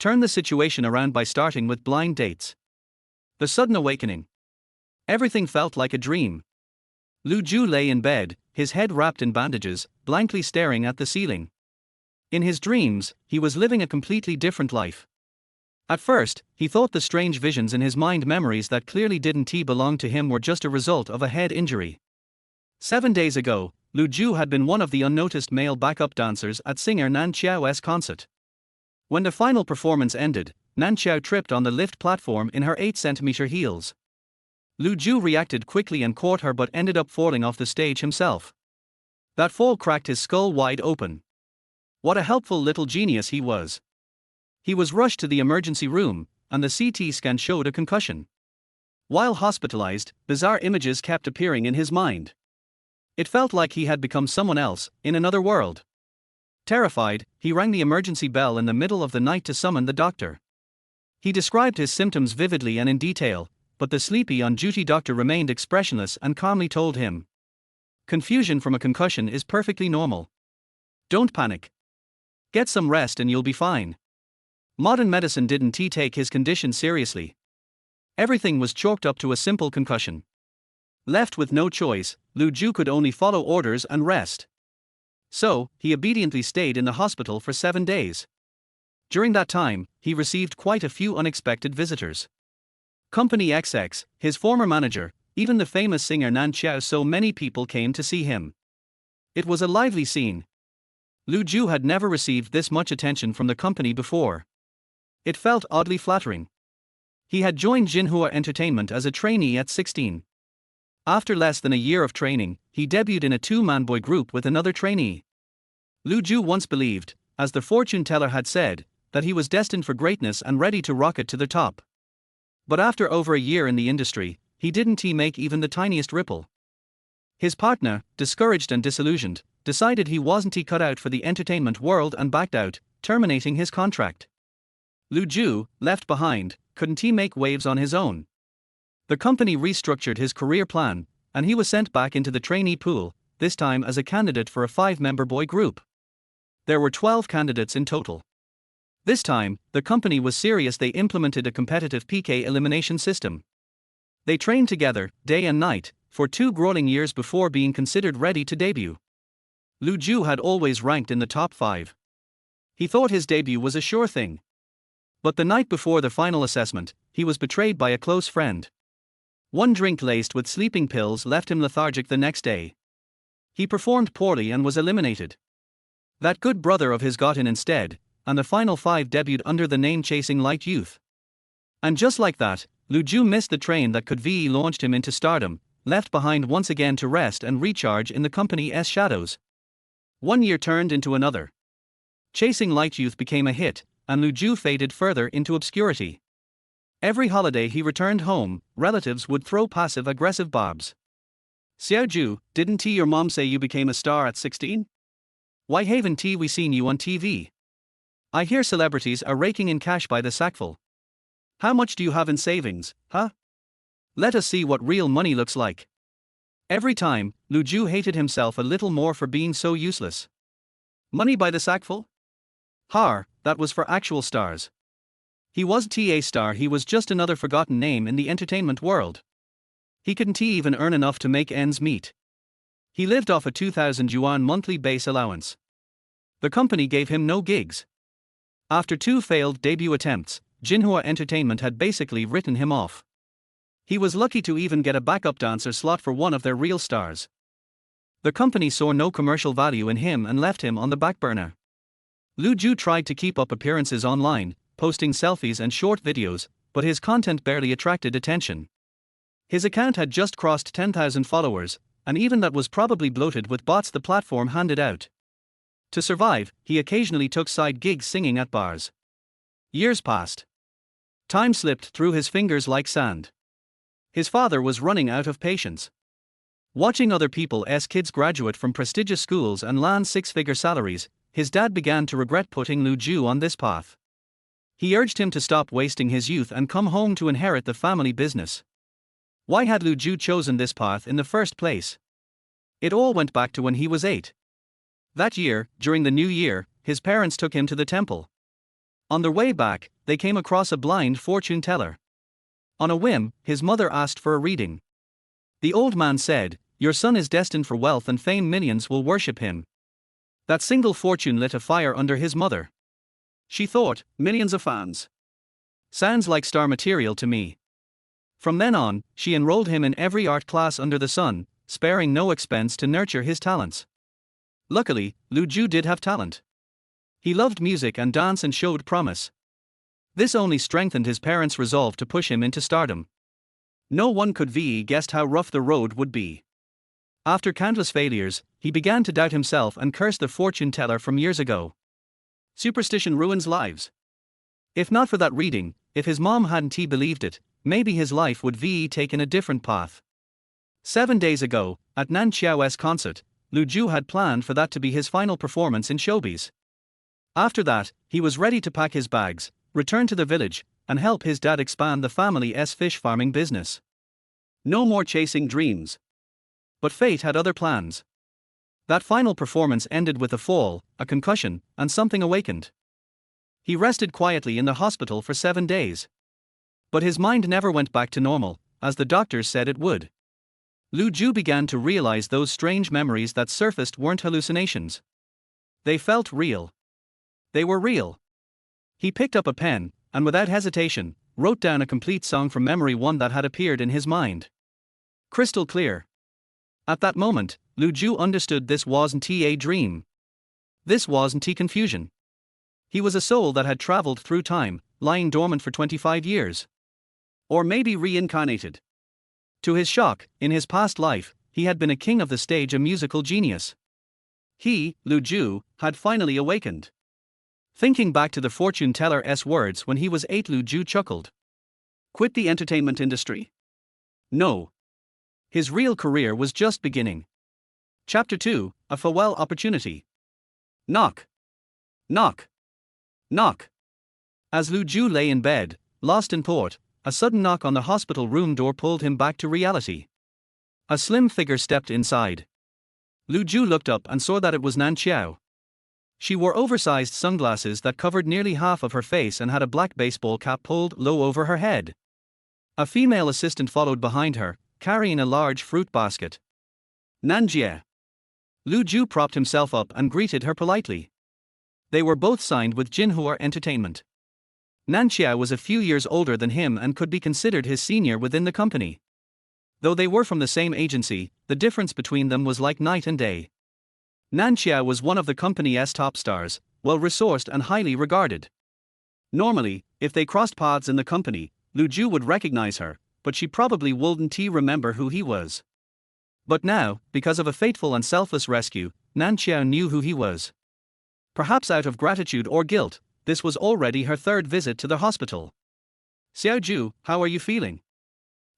turned the situation around by starting with blind dates. The sudden awakening. Everything felt like a dream. Lu Zhu lay in bed, his head wrapped in bandages, blankly staring at the ceiling. In his dreams, he was living a completely different life. At first, he thought the strange visions in his mind, memories that clearly didn't belong to him, were just a result of a head injury. 7 days ago, Lu Zhu had been one of the unnoticed male backup dancers at singer Nan Qiao's concert. When the final performance ended, Nan Qiao tripped on the lift platform in her 8-centimeter heels. Lu Zhu reacted quickly and caught her, but ended up falling off the stage himself. That fall cracked his skull wide open. What a helpful little genius he was. He was rushed to the emergency room, and the CT scan showed a concussion. While hospitalized, bizarre images kept appearing in his mind. It felt like he had become someone else, in another world. Terrified, he rang the emergency bell in the middle of the night to summon the doctor. He described his symptoms vividly and in detail, but the sleepy on-duty doctor remained expressionless and calmly told him, "Confusion from a concussion is perfectly normal. Don't panic. Get some rest and you'll be fine." Modern medicine didn't take his condition seriously. Everything was chalked up to a simple concussion. Left with no choice, Lu Zhu could only follow orders and rest. So, he obediently stayed in the hospital for 7 days. During that time, he received quite a few unexpected visitors. Company XX, his former manager, even the famous singer Nan Qiao. So many people came to see him. It was a lively scene. Lu Zhu had never received this much attention from the company before. It felt oddly flattering. He had joined Jinhua Entertainment as a trainee at 16. After less than a year of training, he debuted in a 2-man boy group with another trainee. Lu Zhu once believed, as the fortune teller had said, that he was destined for greatness and ready to rocket to the top. But after over a year in the industry, he didn't make even the tiniest ripple. His partner, discouraged and disillusioned, decided he wasn't cut out for the entertainment world and backed out, terminating his contract. Lu Zhu, left behind, couldn't make waves on his own. The company restructured his career plan, and he was sent back into the trainee pool, this time as a candidate for a 5-member boy group. There were 12 candidates in total. This time, the company was serious. They implemented a competitive PK elimination system. They trained together, day and night, for 2 grueling years before being considered ready to debut. Lu Zhu had always ranked in the top 5. He thought his debut was a sure thing. But the night before the final assessment, he was betrayed by a close friend. One drink laced with sleeping pills left him lethargic the next day. He performed poorly and was eliminated. That good brother of his got in instead, and the final 5 debuted under the name Chasing Light Youth. And just like that, Lu Zhu missed the train that could launched him into stardom, left behind once again to rest and recharge in the company's shadows. 1 year turned into another. Chasing Light Youth became a hit, and Lu Zhu faded further into obscurity. Every holiday he returned home, relatives would throw passive-aggressive bobs. "Xiao Zhu, didn't your mom say you became a star at 16? Why haven't we seen you on TV? I hear celebrities are raking in cash by the sackful. How much do you have in savings, huh? Let us see what real money looks like." Every time, Lu Zhu hated himself a little more for being so useless. Money by the sackful? That was for actual stars. He wasn't a star, he was just another forgotten name in the entertainment world. He couldn't even earn enough to make ends meet. He lived off a 2,000 yuan monthly base allowance. The company gave him no gigs. After 2 failed debut attempts, Jinhua Entertainment had basically written him off. He was lucky to even get a backup dancer slot for one of their real stars. The company saw no commercial value in him and left him on the back burner. Lu Zhu tried to keep up appearances online, posting selfies and short videos, but his content barely attracted attention. His account had just crossed 10,000 followers, and even that was probably bloated with bots the platform handed out. To survive, he occasionally took side gigs singing at bars. Years passed. Time slipped through his fingers like sand. His father was running out of patience. Watching other people's kids graduate from prestigious schools and land 6-figure salaries, his dad began to regret putting Lu Zhu on this path. He urged him to stop wasting his youth and come home to inherit the family business. Why had Lu Zhu chosen this path in the first place? It all went back to when he was 8. That year, during the new year, his parents took him to the temple. On their way back, they came across a blind fortune teller. On a whim, his mother asked for a reading. The old man said, "Your son is destined for wealth and fame, millions will worship him." That single fortune lit a fire under his mother. She thought, millions of fans. Sounds like star material to me. From then on, she enrolled him in every art class under the sun, sparing no expense to nurture his talents. Luckily, Lu Ju did have talent. He loved music and dance and showed promise. This only strengthened his parents' resolve to push him into stardom. No one could have guessed how rough the road would be. After countless failures, he began to doubt himself and cursed the fortune teller from years ago. Superstition ruins lives. If not for that reading, if his mom hadn't believed it, maybe his life would have taken a different path. 7 days ago, at Nan Qiao's concert, Lu Ju had planned for that to be his final performance in showbiz. After that, he was ready to pack his bags, return to the village, and help his dad expand the family's fish farming business. No more chasing dreams. But fate had other plans. That final performance ended with a fall, a concussion, and something awakened. He rested quietly in the hospital for 7 days. But his mind never went back to normal, as the doctors said it would. Lu Ju began to realize those strange memories that surfaced weren't hallucinations. They felt real. They were real. He picked up a pen, and without hesitation, wrote down a complete song from memory, one that had appeared in his mind. Crystal clear. At that moment, Lu Ju understood this wasn't a dream. This wasn't confusion. He was a soul that had traveled through time, lying dormant for 25 years. Or maybe reincarnated. To his shock, in his past life, he had been a king of the stage, a musical genius. He, Lu Ju, had finally awakened. Thinking back to the fortune teller's words when he was 8, Lu Ju chuckled. Quit the entertainment industry? No. His real career was just beginning. Chapter 2, a farewell opportunity. Knock. Knock. Knock. As Lu Ju lay in bed, lost in thought, a sudden knock on the hospital room door pulled him back to reality. A slim figure stepped inside. Lu Ju looked up and saw that it was Nan Qiao. She wore oversized sunglasses that covered nearly half of her face and had a black baseball cap pulled low over her head. A female assistant followed behind her, carrying a large fruit basket. Nan Qiao. Lu Ju propped himself up and greeted her politely. They were both signed with Jinhua Entertainment. Nan Qiao was a few years older than him and could be considered his senior within the company. Though they were from the same agency, the difference between them was like night and day. Nan Qiao was one of the company's top stars, well-resourced and highly regarded. Normally, if they crossed paths in the company, Lu Ju would recognize her, but she probably wouldn't remember who he was. But now, because of a fateful and selfless rescue, Nan Qiao knew who he was. Perhaps out of gratitude or guilt, this was already her 3rd visit to the hospital. Xiao Ju, how are you feeling?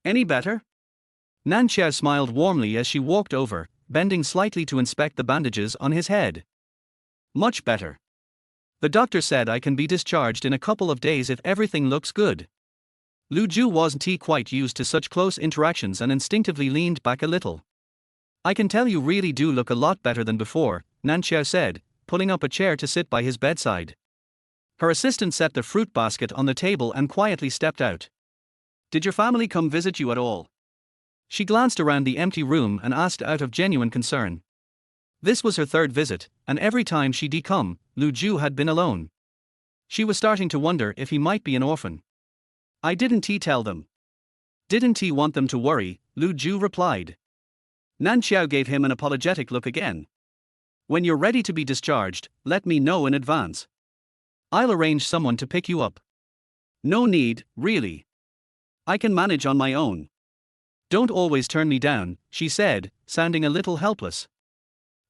Any better? Nan Qiao smiled warmly as she walked over, bending slightly to inspect the bandages on his head. Much better. The doctor said I can be discharged in a couple of days if everything looks good. Lu Ju wasn't quite used to such close interactions and instinctively leaned back a little. I can tell you really do look a lot better than before, Nan Qiao said, pulling up a chair to sit by his bedside. Her assistant set the fruit basket on the table and quietly stepped out. Did your family come visit you at all? She glanced around the empty room and asked out of genuine concern. This was her 3rd visit, and every time she'd come, Lu Ju had been alone. She was starting to wonder if he might be an orphan. I didn't tell them. Didn't want them to worry, Lu Ju replied. Nan Qiao gave him an apologetic look again. When you're ready to be discharged, let me know in advance. I'll arrange someone to pick you up. No need, really. I can manage on my own. Don't always turn me down, she said, sounding a little helpless.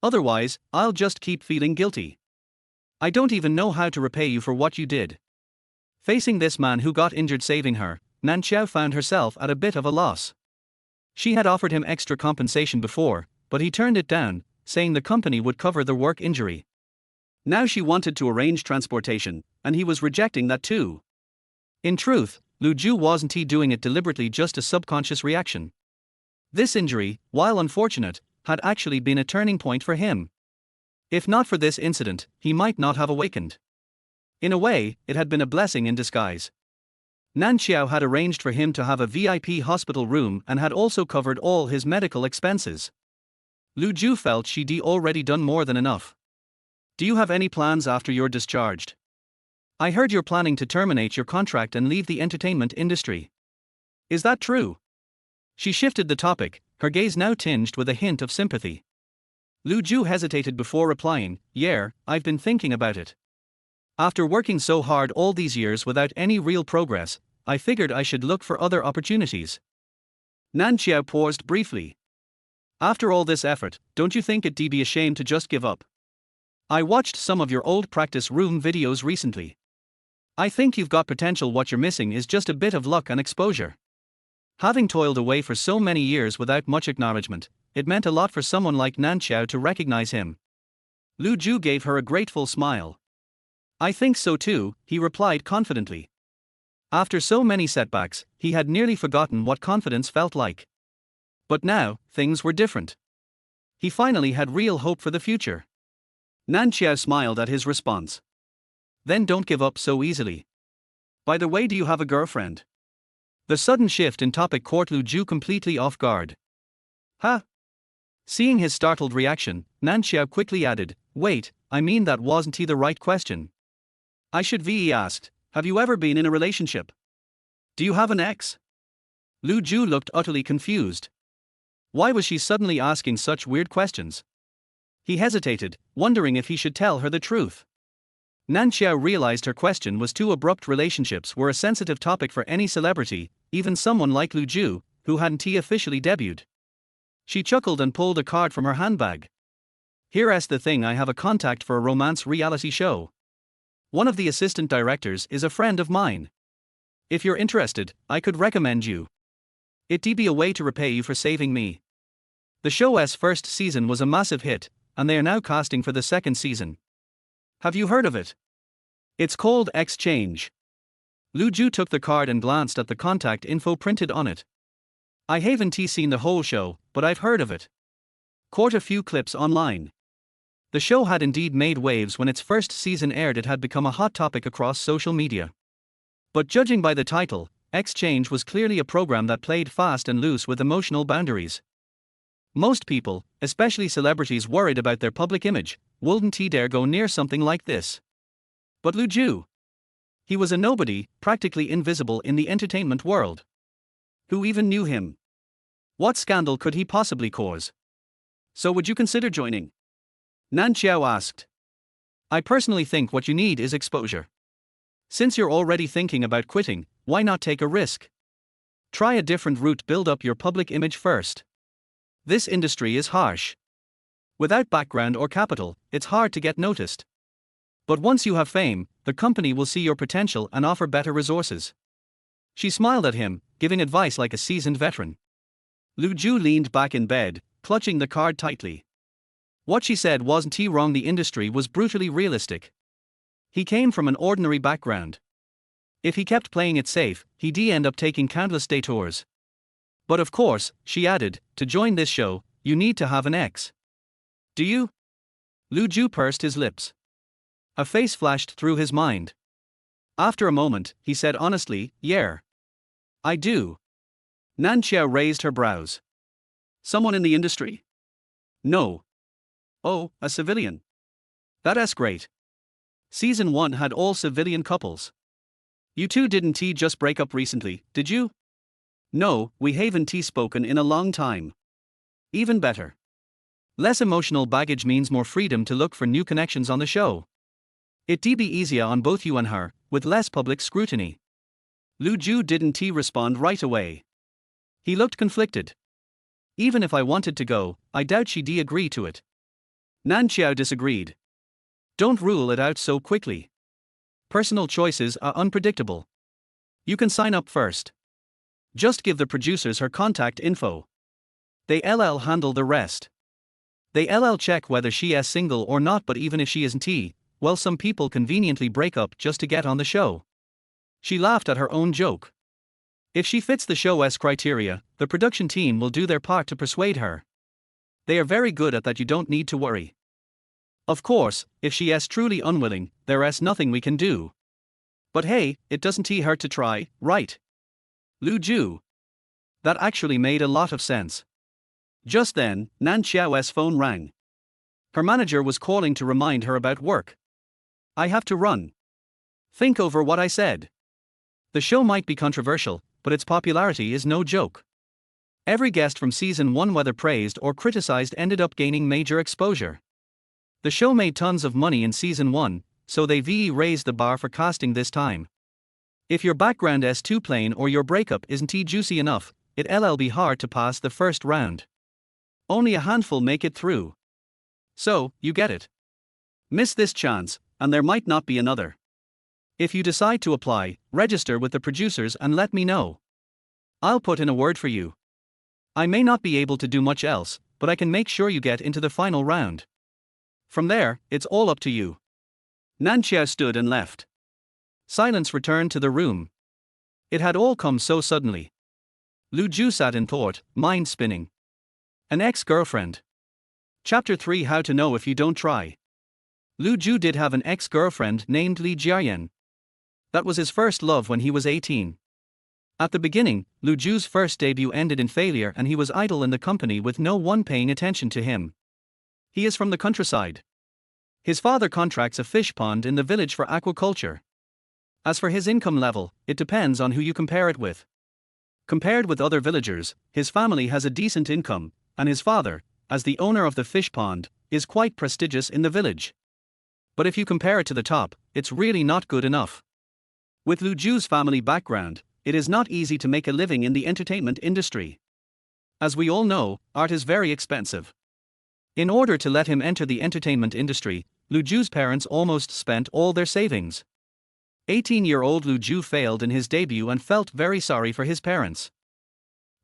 Otherwise, I'll just keep feeling guilty. I don't even know how to repay you for what you did. Facing this man who got injured saving her, Nan Qiao found herself at a bit of a loss. She had offered him extra compensation before, but he turned it down, saying the company would cover the work injury. Now she wanted to arrange transportation, and he was rejecting that too. In truth, Lu Ju wasn't doing it deliberately, just a subconscious reaction. This injury, while unfortunate, had actually been a turning point for him. If not for this incident, he might not have awakened. In a way, it had been a blessing in disguise. Nan Qiao had arranged for him to have a VIP hospital room and had also covered all his medical expenses. Lu Zhu felt she'd already done more than enough. Do you have any plans after you're discharged? I heard you're planning to terminate your contract and leave the entertainment industry. Is that true? She shifted the topic, her gaze now tinged with a hint of sympathy. Lu Zhu hesitated before replying, "Yeah, I've been thinking about it. After working so hard all these years without any real progress, I figured I should look for other opportunities." Nan Qiao paused briefly. "After all this effort, don't you think it'd be a shame to just give up? I watched some of your old practice room videos recently. I think you've got potential. What you're missing is just a bit of luck and exposure." Having toiled away for so many years without much acknowledgement, it meant a lot for someone like Nan Qiao to recognize him. Lu Zhu gave her a grateful smile. "I think so too," he replied confidently. After so many setbacks, he had nearly forgotten what confidence felt like. But now, things were different. He finally had real hope for the future. Nan Qiao smiled at his response. "Then don't give up so easily. By the way, do you have a girlfriend?" The sudden shift in topic caught Lu Zhu completely off guard. "Huh?" Seeing his startled reaction, Nan Qiao quickly added, "Wait, I mean that wasn't the right question. I should be asked, have you ever been in a relationship? Do you have an ex?" Lu Zhu looked utterly confused. Why was she suddenly asking such weird questions? He hesitated, wondering if he should tell her the truth. Nan Qiao realized her question was too abrupt. Relationships were a sensitive topic for any celebrity, even someone like Lu Zhu, who hadn't officially debuted. She chuckled and pulled a card from her handbag. "Here's the thing, I have a contact for a romance reality show. One of the assistant directors is a friend of mine. If you're interested, I could recommend you. It'd be a way to repay you for saving me." The show's first season was a massive hit, and they are now casting for the second season. Have you heard of it? It's called Exchange. Lu Zhu took the card and glanced at the contact info printed on it. "I haven't seen the whole show, but I've heard of it. Caught a few clips online." The show had indeed made waves when its first season aired. It had become a hot topic across social media. But judging by the title, Exchange was clearly a program that played fast and loose with emotional boundaries. Most people, especially celebrities worried about their public image, wouldn't dare go near something like this. But Lu Zhu? He was a nobody, practically invisible in the entertainment world. Who even knew him? What scandal could he possibly cause? "So would you consider joining?" Nan Qiao asked. "I personally think what you need is exposure. Since you're already thinking about quitting, why not take a risk? Try a different route, build up your public image first. This industry is harsh. Without background or capital, it's hard to get noticed. But once you have fame, the company will see your potential and offer better resources." She smiled at him, giving advice like a seasoned veteran. Lu Zhu leaned back in bed, clutching the card tightly. What she said wasn't wrong. The industry was brutally realistic. He came from an ordinary background. If he kept playing it safe, he'd end up taking countless detours. "But of course," she added, "to join this show, you need to have an ex." "Do you?" Lu Zhu pursed his lips. A face flashed through his mind. After a moment, he said honestly, "Yeah. I do." Nan Qiao raised her brows. "Someone in the industry?" "No." "Oh, a civilian. That's great. Season 1 had all civilian couples. You two didn't just break up recently, did you?" "No, we haven't spoken in a long time." "Even better. Less emotional baggage means more freedom to look for new connections on the show. It'd be easier on both you and her, with less public scrutiny." Lu Zhu didn't respond right away. He looked conflicted. "Even if I wanted to go, I doubt she'd agree to it." Nan Qiao disagreed. "Don't rule it out so quickly. Personal choices are unpredictable. You can sign up first. Just give the producers her contact info. They'll handle the rest. They'll check whether she is single or not, but even if she isn't, well, some people conveniently break up just to get on the show." She laughed at her own joke. If she fits the show's criteria, the production team will do their part to persuade her. They are very good at that. You don't need to worry. Of course, if she is truly unwilling, there is nothing we can do. But hey, it doesn't hurt to try, right? Lu Ju. That actually made a lot of sense. Just then, Nan Qiao's phone rang. Her manager was calling to remind her about work. I have to run. Think over what I said. The show might be controversial, but its popularity is no joke. Every guest from season 1, whether praised or criticized, ended up gaining major exposure. The show made tons of money in season 1, so they raised the bar for casting this time. If your background is too plain or your breakup isn't juicy enough, it'll be hard to pass the first round. Only a handful make it through. So, you get it. Miss this chance, and there might not be another. If you decide to apply, register with the producers and let me know. I'll put in a word for you. I may not be able to do much else, but I can make sure you get into the final round. From there, it's all up to you. Nan Qiao stood and left. Silence returned to the room. It had all come so suddenly. Lu Ju sat in thought, mind spinning. An ex-girlfriend. Chapter 3: How to Know If You Don't Try. Lu Ju did have an ex-girlfriend named Li Jiayan. That was his first love when he was 18. At the beginning, Lu Ju's first debut ended in failure and he was idle in the company with no one paying attention to him. He is from the countryside. His father contracts a fish pond in the village for aquaculture. As for his income level, it depends on who you compare it with. Compared with other villagers, his family has a decent income, and his father, as the owner of the fish pond, is quite prestigious in the village. But if you compare it to the top, it's really not good enough. With Lu Ju's family background, it is not easy to make a living in the entertainment industry. As we all know, art is very expensive. In order to let him enter the entertainment industry, Lu Ju's parents almost spent all their savings. 18-year-old Lu Ju failed in his debut and felt very sorry for his parents.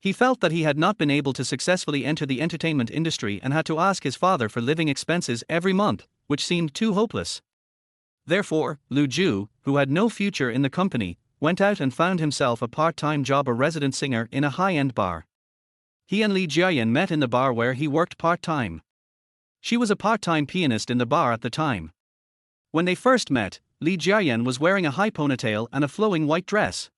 He felt that he had not been able to successfully enter the entertainment industry and had to ask his father for living expenses every month, which seemed too hopeless. Therefore, Lu Ju, who had no future in the company, went out and found himself a part-time job, a resident singer in a high-end bar. He and Li Jiayan met in the bar where he worked part-time. She was a part-time pianist in the bar at the time. When they first met, Li Jiayan was wearing a high ponytail and a flowing white dress.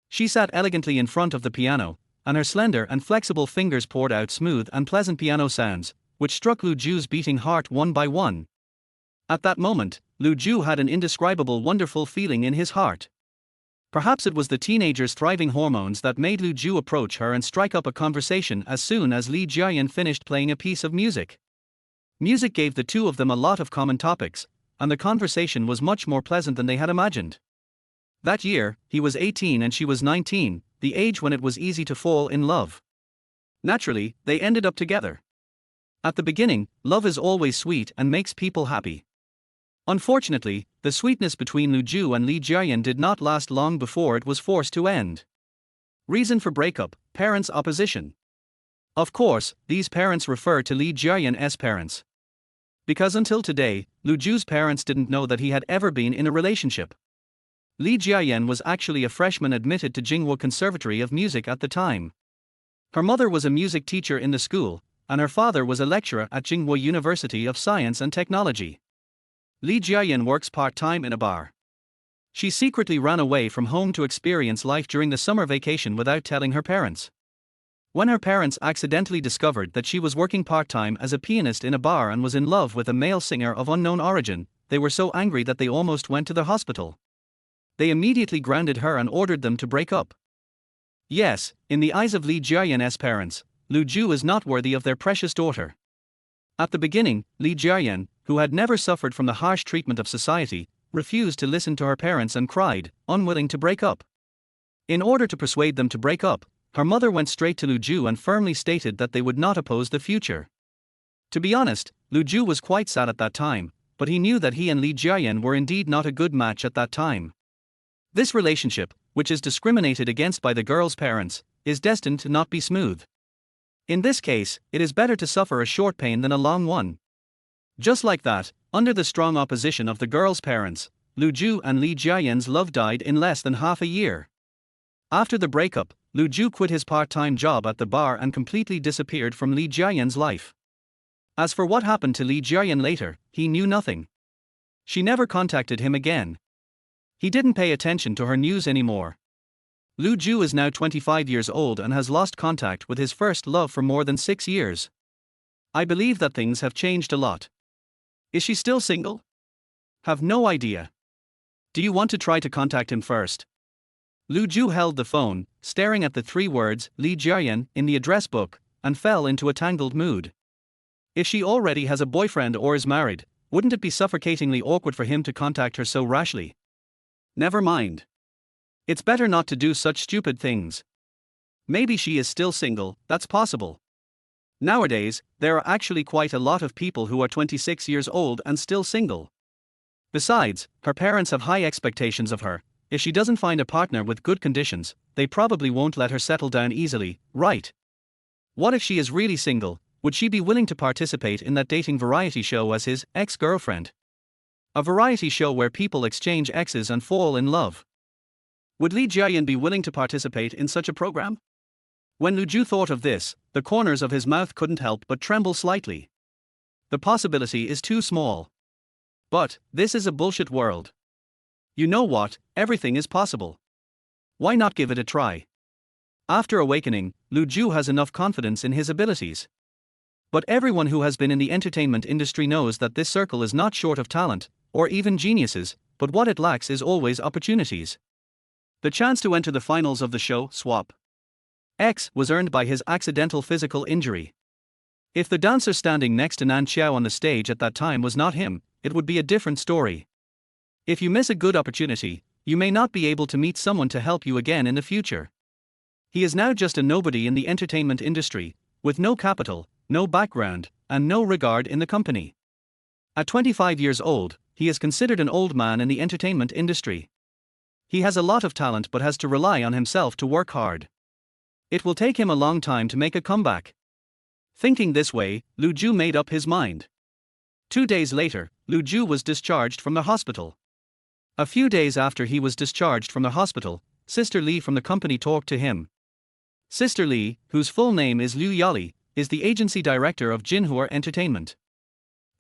She sat elegantly in front of the piano, and her slender and flexible fingers poured out smooth and pleasant piano sounds, which struck Lu Ju's beating heart one by one. At that moment, Lu Ju had an indescribable wonderful feeling in his heart. Perhaps it was the teenager's thriving hormones that made Lu Ju approach her and strike up a conversation as soon as Li Jiayan finished playing a piece of music. Music gave the two of them a lot of common topics, and the conversation was much more pleasant than they had imagined. That year, he was 18 and she was 19, the age when it was easy to fall in love. Naturally, they ended up together. At the beginning, love is always sweet and makes people happy. Unfortunately, the sweetness between Lu Ju and Li Jiayan did not last long before it was forced to end. Reason for breakup: parents' opposition. Of course, these parents refer to Li Jiayan's parents. Because until today, Lu Ju's parents didn't know that he had ever been in a relationship. Li Jiayan was actually a freshman admitted to Jinghua Conservatory of Music at the time. Her mother was a music teacher in the school, and her father was a lecturer at Jinghua University of Science and Technology. Li Jiayan works part-time in a bar. She secretly ran away from home to experience life during the summer vacation without telling her parents. When her parents accidentally discovered that she was working part-time as a pianist in a bar and was in love with a male singer of unknown origin, they were so angry that they almost went to the hospital. They immediately grounded her and ordered them to break up. Yes, in the eyes of Li Jiayan's parents, Lu Ju is not worthy of their precious daughter. At the beginning, Li Jiayan, who had never suffered from the harsh treatment of society, refused to listen to her parents and cried, unwilling to break up. In order to persuade them to break up, her mother went straight to Lu Ju and firmly stated that they would not oppose the future. To be honest, Lu Ju was quite sad at that time, but he knew that he and Li Jiayan were indeed not a good match at that time. This relationship, which is discriminated against by the girl's parents, is destined to not be smooth. In this case, it is better to suffer a short pain than a long one. Just like that, under the strong opposition of the girl's parents, Lu Ju and Li Jiayan's love died in less than half a year. After the breakup, Lu Ju quit his part-time job at the bar and completely disappeared from Li Jiayan's life. As for what happened to Li Jiayan later, he knew nothing. She never contacted him again. He didn't pay attention to her news anymore. Lu Zhu is now 25 years old and has lost contact with his first love for more than 6 years. I believe that things have changed a lot. Is she still single? Have no idea. Do you want to try to contact him first? Lu Zhu held the phone, staring at the 3 words, Li Jiayan, in the address book, and fell into a tangled mood. If she already has a boyfriend or is married, wouldn't it be suffocatingly awkward for him to contact her so rashly? Never mind. It's better not to do such stupid things. Maybe she is still single, that's possible. Nowadays, there are actually quite a lot of people who are 26 years old and still single. Besides, her parents have high expectations of her. If she doesn't find a partner with good conditions, they probably won't let her settle down easily, right? What if she is really single? Would she be willing to participate in that dating variety show as his ex-girlfriend? A variety show where people exchange exes and fall in love. Would Li Jiayan be willing to participate in such a program? When Lu Zhu thought of this, the corners of his mouth couldn't help but tremble slightly. The possibility is too small. But, this is a bullshit world. You know what, everything is possible. Why not give it a try? After awakening, Lu Zhu has enough confidence in his abilities. But everyone who has been in the entertainment industry knows that this circle is not short of talent, or even geniuses, but what it lacks is always opportunities. The chance to enter the finals of the show, Swap X, was earned by his accidental physical injury. If the dancer standing next to Nan Qiao on the stage at that time was not him, it would be a different story. If you miss a good opportunity, you may not be able to meet someone to help you again in the future. He is now just a nobody in the entertainment industry, with no capital, no background, and no regard in the company. At 25 years old, he is considered an old man in the entertainment industry. He has a lot of talent but has to rely on himself to work hard. It will take him a long time to make a comeback. Thinking this way, Lu Zhu made up his mind. 2 days later, Lu Zhu was discharged from the hospital. A few days after he was discharged from the hospital, Sister Li from the company talked to him. Sister Li, whose full name is Liu Yali, is the agency director of Jinhua Entertainment.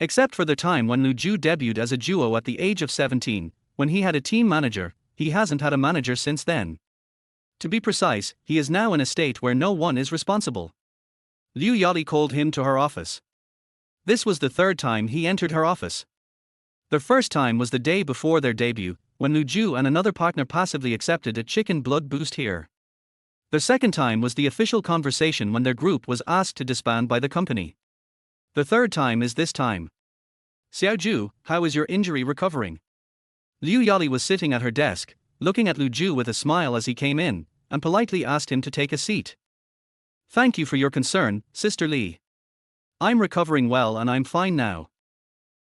Except for the time when Lu Zhu debuted as a duo at the age of 17, when he had a team manager, he hasn't had a manager since then. To be precise, he is now in a state where no one is responsible. Liu Yali called him to her office. This was the 3rd time he entered her office. The first time was the day before their debut, when Lu Zhu and another partner passively accepted a chicken blood boost here. The second time was the official conversation when their group was asked to disband by the company. The 3rd time is this time. Xiao Zhu, how is your injury recovering? Liu Yali was sitting at her desk, looking at Lu Zhu with a smile as he came in, and politely asked him to take a seat. Thank you for your concern, Sister Li. I'm recovering well and I'm fine now.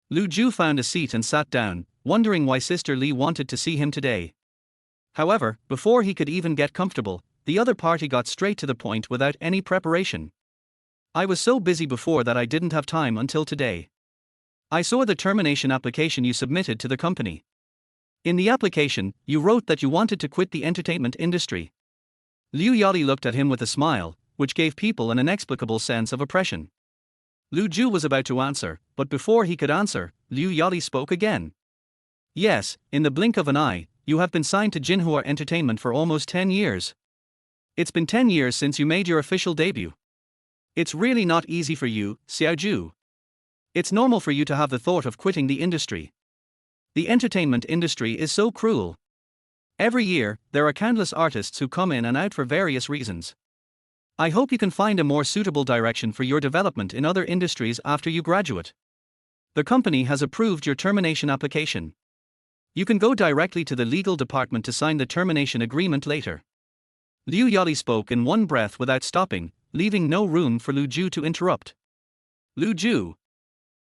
Lu Zhu found a seat and sat down, wondering why Sister Li wanted to see him today. However, before he could even get comfortable, the other party got straight to the point without any preparation. I was so busy before that I didn't have time until today. I saw the termination application you submitted to the company. In the application, you wrote that you wanted to quit the entertainment industry. Liu Yali looked at him with a smile, which gave people an inexplicable sense of oppression. Lu Zhu was about to answer, but before he could answer, Liu Yali spoke again. Yes, in the blink of an eye, you have been signed to Jinhua Entertainment for almost 10 years. It's been 10 years since you made your official debut. It's really not easy for you, Xiao Zhu. It's normal for you to have the thought of quitting the industry. The entertainment industry is so cruel. Every year, there are countless artists who come in and out for various reasons. I hope you can find a more suitable direction for your development in other industries after you graduate. The company has approved your termination application. You can go directly to the legal department to sign the termination agreement later. Liu Yali spoke in one breath without stopping, leaving no room for Lu Zhu to interrupt. Lu Zhu.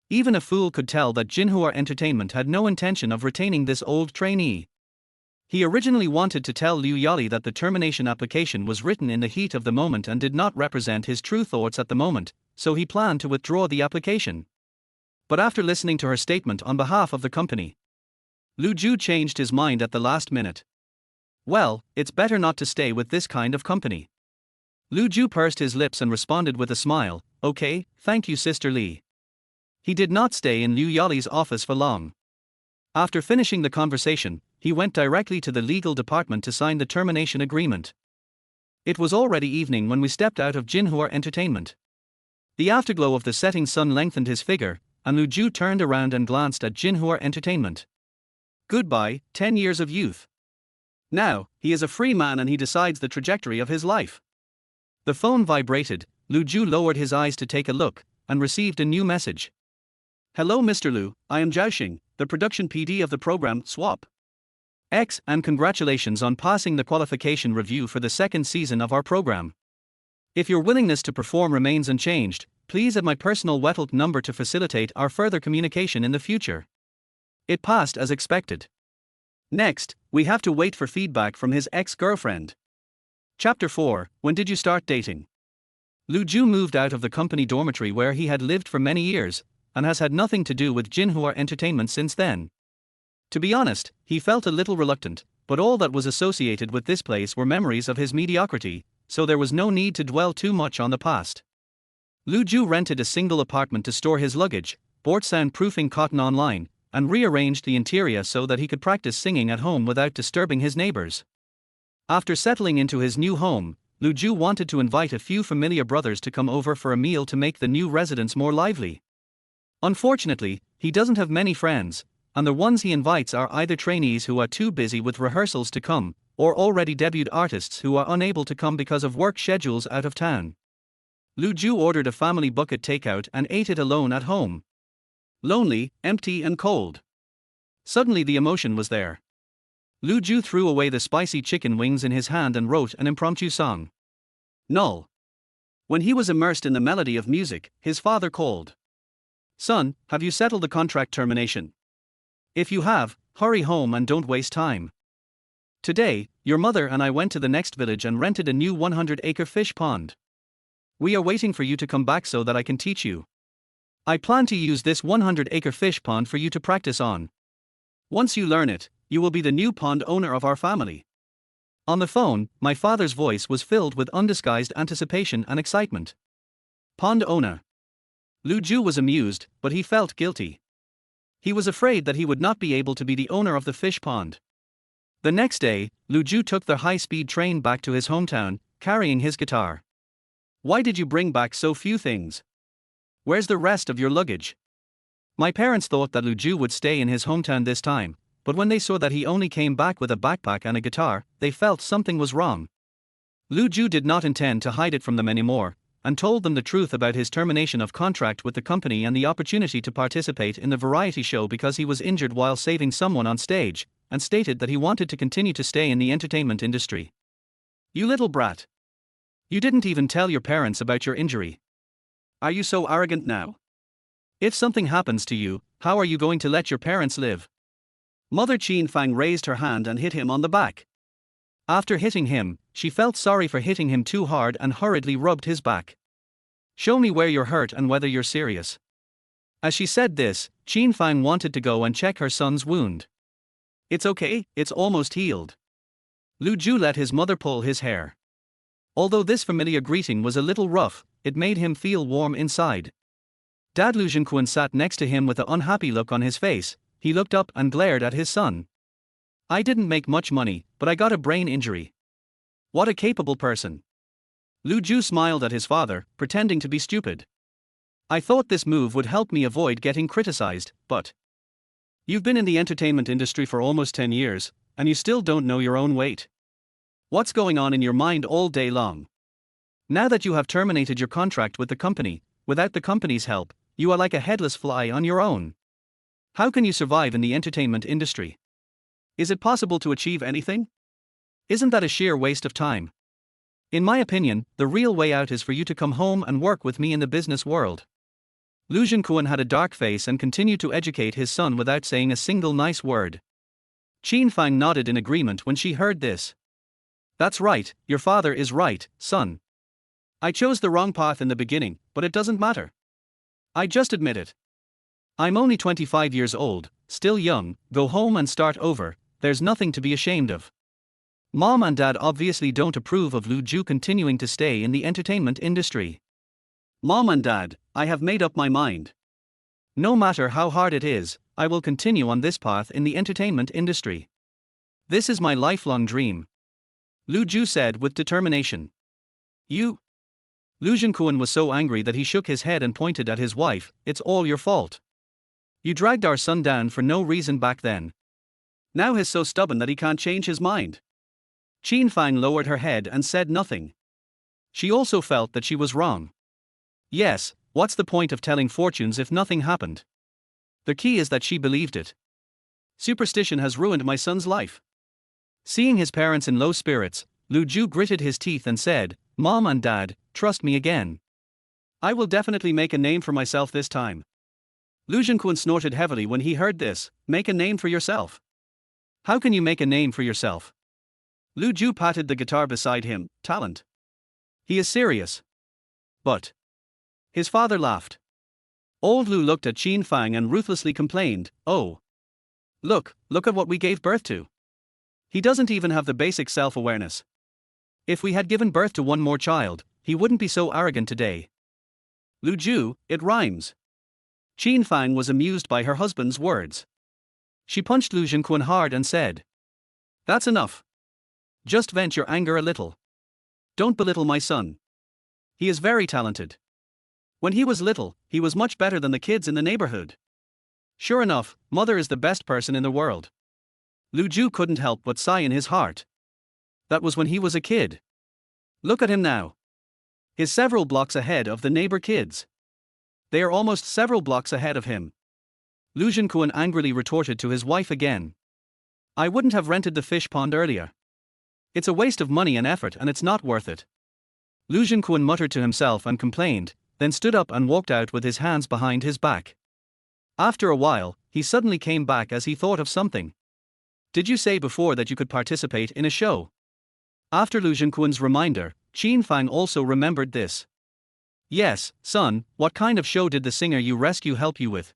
Even a fool could tell that Jinhua Entertainment had no intention of retaining this old trainee. He originally wanted to tell Liu Yali that the termination application was written in the heat of the moment and did not represent his true thoughts at the moment, so he planned to withdraw the application. But after listening to her statement on behalf of the company, Lu Zhu changed his mind at the last minute. Well, it's better not to stay with this kind of company. Lu Zhu pursed his lips and responded with a smile, okay, thank you Sister Li. He did not stay in Liu Yali's office for long. After finishing the conversation, he went directly to the legal department to sign the termination agreement. It was already evening when we stepped out of Jinhua Entertainment. The afterglow of the setting sun lengthened his figure, and Lu Ju turned around and glanced at Jinhua Entertainment. Goodbye, 10 years of youth. Now, he is a free man and he decides the trajectory of his life. The phone vibrated. Lu Ju lowered his eyes to take a look, and received a new message. Hello Mr. Lu, I am Zhao Xing, the production PD of the program Swap X, and congratulations on passing the qualification review for the second season of our program. If your willingness to perform remains unchanged, please add my personal Wetelt number to facilitate our further communication in the future. It passed as expected. Next, we have to wait for feedback from his ex-girlfriend. Chapter 4, When did you start dating? Lu Ju moved out of the company dormitory where he had lived for many years, and has had nothing to do with Jinhua Entertainment since then. To be honest, he felt a little reluctant, but all that was associated with this place were memories of his mediocrity, so there was no need to dwell too much on the past. Lu Ju rented a single apartment to store his luggage, bought soundproofing cotton online, and rearranged the interior so that he could practice singing at home without disturbing his neighbors. After settling into his new home, Lu Ju wanted to invite a few familiar brothers to come over for a meal to make the new residence more lively. Unfortunately, he doesn't have many friends, and the ones he invites are either trainees who are too busy with rehearsals to come, or already debuted artists who are unable to come because of work schedules out of town. Lu Ju ordered a family bucket takeout and ate it alone at home. Lonely, empty and cold. Suddenly the emotion was there. Lu Ju threw away the spicy chicken wings in his hand and wrote an impromptu song. Null. When he was immersed in the melody of music, his father called. Son, have you settled the contract termination? If you have, hurry home and don't waste time. Today, your mother and I went to the next village and rented a new 100-acre fish pond. We are waiting for you to come back so that I can teach you. I plan to use this 100-acre fish pond for you to practice on. Once you learn it, you will be the new pond owner of our family. On the phone, my father's voice was filled with undisguised anticipation and excitement. Pond owner. Lu Ju was amused, but he felt guilty. He was afraid that he would not be able to be the owner of the fish pond. The next day, Lu Ju took the high-speed train back to his hometown, carrying his guitar. Why did you bring back so few things? Where's the rest of your luggage? My parents thought that Lu Ju would stay in his hometown this time, but when they saw that he only came back with a backpack and a guitar, they felt something was wrong. Lu Ju did not intend to hide it from them anymore, and told them the truth about his termination of contract with the company and the opportunity to participate in the variety show because he was injured while saving someone on stage, and stated that he wanted to continue to stay in the entertainment industry. You little brat. You didn't even tell your parents about your injury. Are you so arrogant now? If something happens to you, how are you going to let your parents live? Mother Qin Fang raised her hand and hit him on the back. After hitting him, she felt sorry for hitting him too hard and hurriedly rubbed his back. Show me where you're hurt and whether you're serious. As she said this, Qin Fang wanted to go and check her son's wound. It's okay, it's almost healed. Lu Ju let his mother pull his hair. Although this familiar greeting was a little rough, it made him feel warm inside. Dad Lu Zhenquan sat next to him with an unhappy look on his face. He looked up and glared at his son. I didn't make much money, but I got a brain injury. What a capable person. Lu Ju smiled at his father, pretending to be stupid. I thought this move would help me avoid getting criticized, but... You've been in the entertainment industry for almost 10 years, and you still don't know your own weight. What's going on in your mind all day long? Now that you have terminated your contract with the company, without the company's help, you are like a headless fly on your own. How can you survive in the entertainment industry? Is it possible to achieve anything? Isn't that a sheer waste of time? In my opinion, the real way out is for you to come home and work with me in the business world. Lu Zhenquan had a dark face and continued to educate his son without saying a single nice word. Qin Fang nodded in agreement when she heard this. That's right, your father is right, son. I chose the wrong path in the beginning, but it doesn't matter. I just admit it. I'm only 25 years old, still young, go home and start over, there's nothing to be ashamed of. Mom and Dad obviously don't approve of Lu Ju continuing to stay in the entertainment industry. Mom and Dad, I have made up my mind. No matter how hard it is, I will continue on this path in the entertainment industry. This is my lifelong dream. Lu Zhu said with determination. You? Lu Zhenkuan was so angry that he shook his head and pointed at his wife. It's all your fault. You dragged our son down for no reason back then. Now he's so stubborn that he can't change his mind. Qin Fang lowered her head and said nothing. She also felt that she was wrong. Yes, what's the point of telling fortunes if nothing happened? The key is that she believed it. Superstition has ruined my son's life. Seeing his parents in low spirits, Lu Zhu gritted his teeth and said, Mom and Dad, trust me again. I will definitely make a name for myself this time. Lu Zhenkuan snorted heavily when he heard this. Make a name for yourself? How can you make a name for yourself? Lu Zhu patted the guitar beside him. Talent. He is serious. But. His father laughed. Old Lu looked at Qin Fang and ruthlessly complained, oh. Look at what we gave birth to. He doesn't even have the basic self-awareness. If we had given birth to one more child, he wouldn't be so arrogant today. Lu Zhu, it rhymes. Qin Fang was amused by her husband's words. She punched Lu Zhenkuan hard and said, That's enough. Just vent your anger a little. Don't belittle my son. He is very talented. When he was little, he was much better than the kids in the neighborhood. Sure enough, mother is the best person in the world. Lu Zhu couldn't help but sigh in his heart. That was when he was a kid. Look at him now. He's several blocks ahead of the neighbor kids. They are almost several blocks ahead of him. Lu Zhenkuan angrily retorted to his wife again. I wouldn't have rented the fish pond earlier. It's a waste of money and effort and it's not worth it. Lu Zhenkuan muttered to himself and complained, then stood up and walked out with his hands behind his back. After a while, he suddenly came back as he thought of something. Did you say before that you could participate in a show? After Lu Zhenkuan's reminder, Qin Fang also remembered this. Yes, son, what kind of show did the singer you rescue help you with?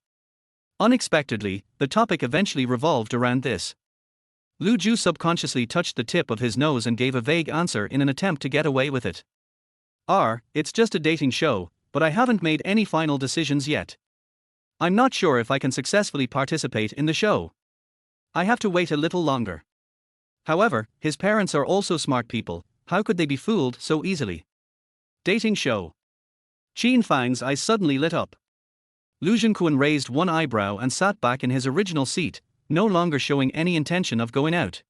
Unexpectedly, the topic eventually revolved around this. Lu Zhu subconsciously touched the tip of his nose and gave a vague answer in an attempt to get away with it. It's just a dating show, but I haven't made any final decisions yet. I'm not sure if I can successfully participate in the show. I have to wait a little longer. However, his parents are also smart people, how could they be fooled so easily? Dating show. Qin Fang's eyes suddenly lit up. Lu Zhenkuan raised one eyebrow and sat back in his original seat, no longer showing any intention of going out.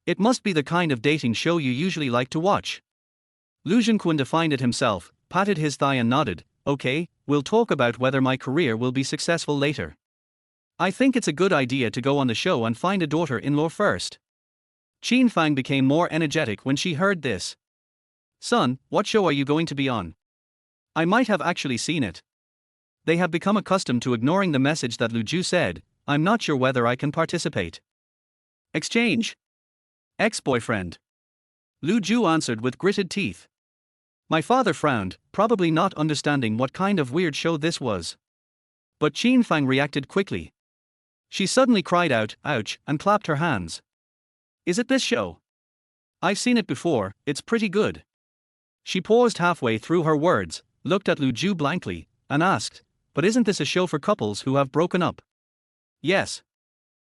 It must be the kind of dating show you usually like to watch. Lu Zhenkuan defined it himself, patted his thigh and nodded, okay, we'll talk about whether my career will be successful later. I think it's a good idea to go on the show and find a daughter-in-law first. Qin Fang became more energetic when she heard this. Son, what show are you going to be on? I might have actually seen it. They have become accustomed to ignoring the message that Lu Zhu said, I'm not sure whether I can participate. Exchange. Ex-boyfriend. Lu Zhu answered with gritted teeth. My father frowned, probably not understanding what kind of weird show this was. But Qin Fang reacted quickly. She suddenly cried out, ouch, and clapped her hands. Is it this show? I've seen it before, it's pretty good. She paused halfway through her words, looked at Lu Zhu blankly, and asked, but isn't this a show for couples who have broken up? Yes.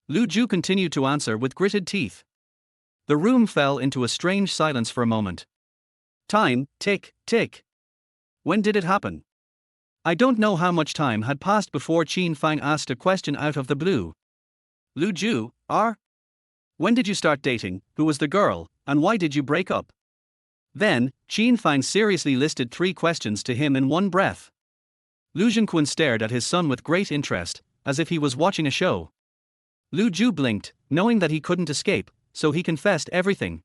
Lu Zhu continued to answer with gritted teeth. The room fell into a strange silence for a moment. Time, tick, tick. When did it happen? I don't know how much time had passed before Qin Fang asked a question out of the blue. Lu Zhu, when did you start dating, who was the girl, and why did you break up? Then, Qin Fang seriously listed 3 questions to him in one breath. Lu Zhenkuan stared at his son with great interest, as if he was watching a show. Lu Zhu blinked, knowing that he couldn't escape, so he confessed everything.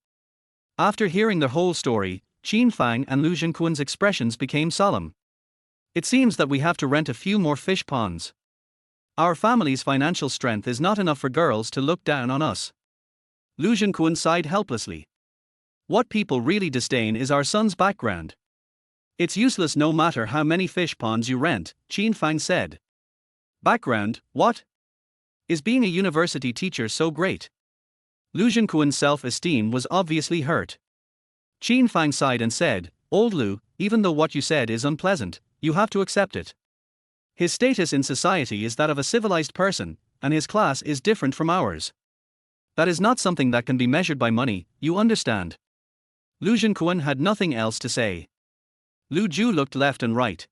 After hearing the whole story, Qin Fang and Lu Zhenkuan's expressions became solemn. It seems that we have to rent a few more fish ponds. Our family's financial strength is not enough for girls to look down on us. Lu Zhenkuan sighed helplessly. What people really disdain is our son's background. It's useless no matter how many fish ponds you rent, Qin Fang said. Background, what? Is being a university teacher so great? Lu Zhenkuan's self-esteem was obviously hurt. Qin Fang sighed and said, Old Lu, even though what you said is unpleasant, you have to accept it. His status in society is that of a civilized person, and his class is different from ours. That is not something that can be measured by money, you understand. Lu Zhenquan had nothing else to say. Lu Zhu looked left and right.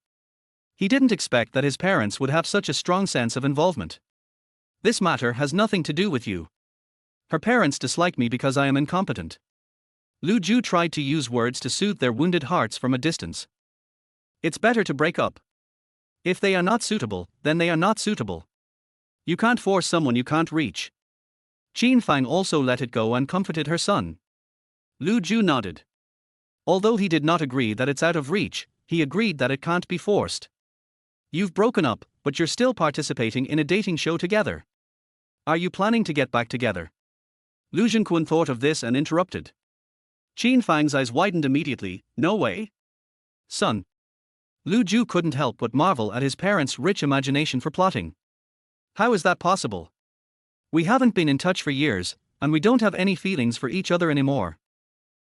He didn't expect that his parents would have such a strong sense of involvement. This matter has nothing to do with you. Her parents dislike me because I am incompetent. Lu Zhu tried to use words to soothe their wounded hearts from a distance. It's better to break up. If they are not suitable, then they are not suitable. You can't force someone you can't reach. Qin Fang also let it go and comforted her son. Lu Zhu nodded. Although he did not agree that it's out of reach, he agreed that it can't be forced. You've broken up, but you're still participating in a dating show together. Are you planning to get back together? Lu Zhenquan thought of this and interrupted. Qin Fang's eyes widened immediately. No way. Son. Lu Zhu couldn't help but marvel at his parents' rich imagination for plotting. How is that possible? We haven't been in touch for years, and we don't have any feelings for each other anymore.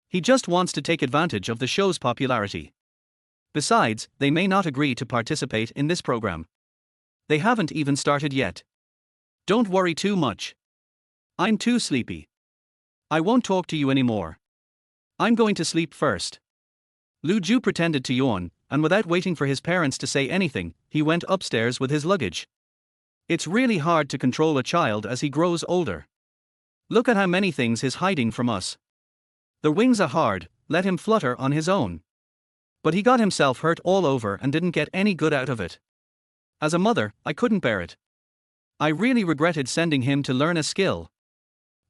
He just wants to take advantage of the show's popularity. Besides, they may not agree to participate in this program. They haven't even started yet. Don't worry too much. I'm too sleepy. I won't talk to you anymore. I'm going to sleep first. Lu Zhu pretended to yawn, and without waiting for his parents to say anything, he went upstairs with his luggage. It's really hard to control a child as he grows older. Look at how many things he's hiding from us. The wings are hard, let him flutter on his own. But he got himself hurt all over and didn't get any good out of it. As a mother, I couldn't bear it. I really regretted sending him to learn a skill.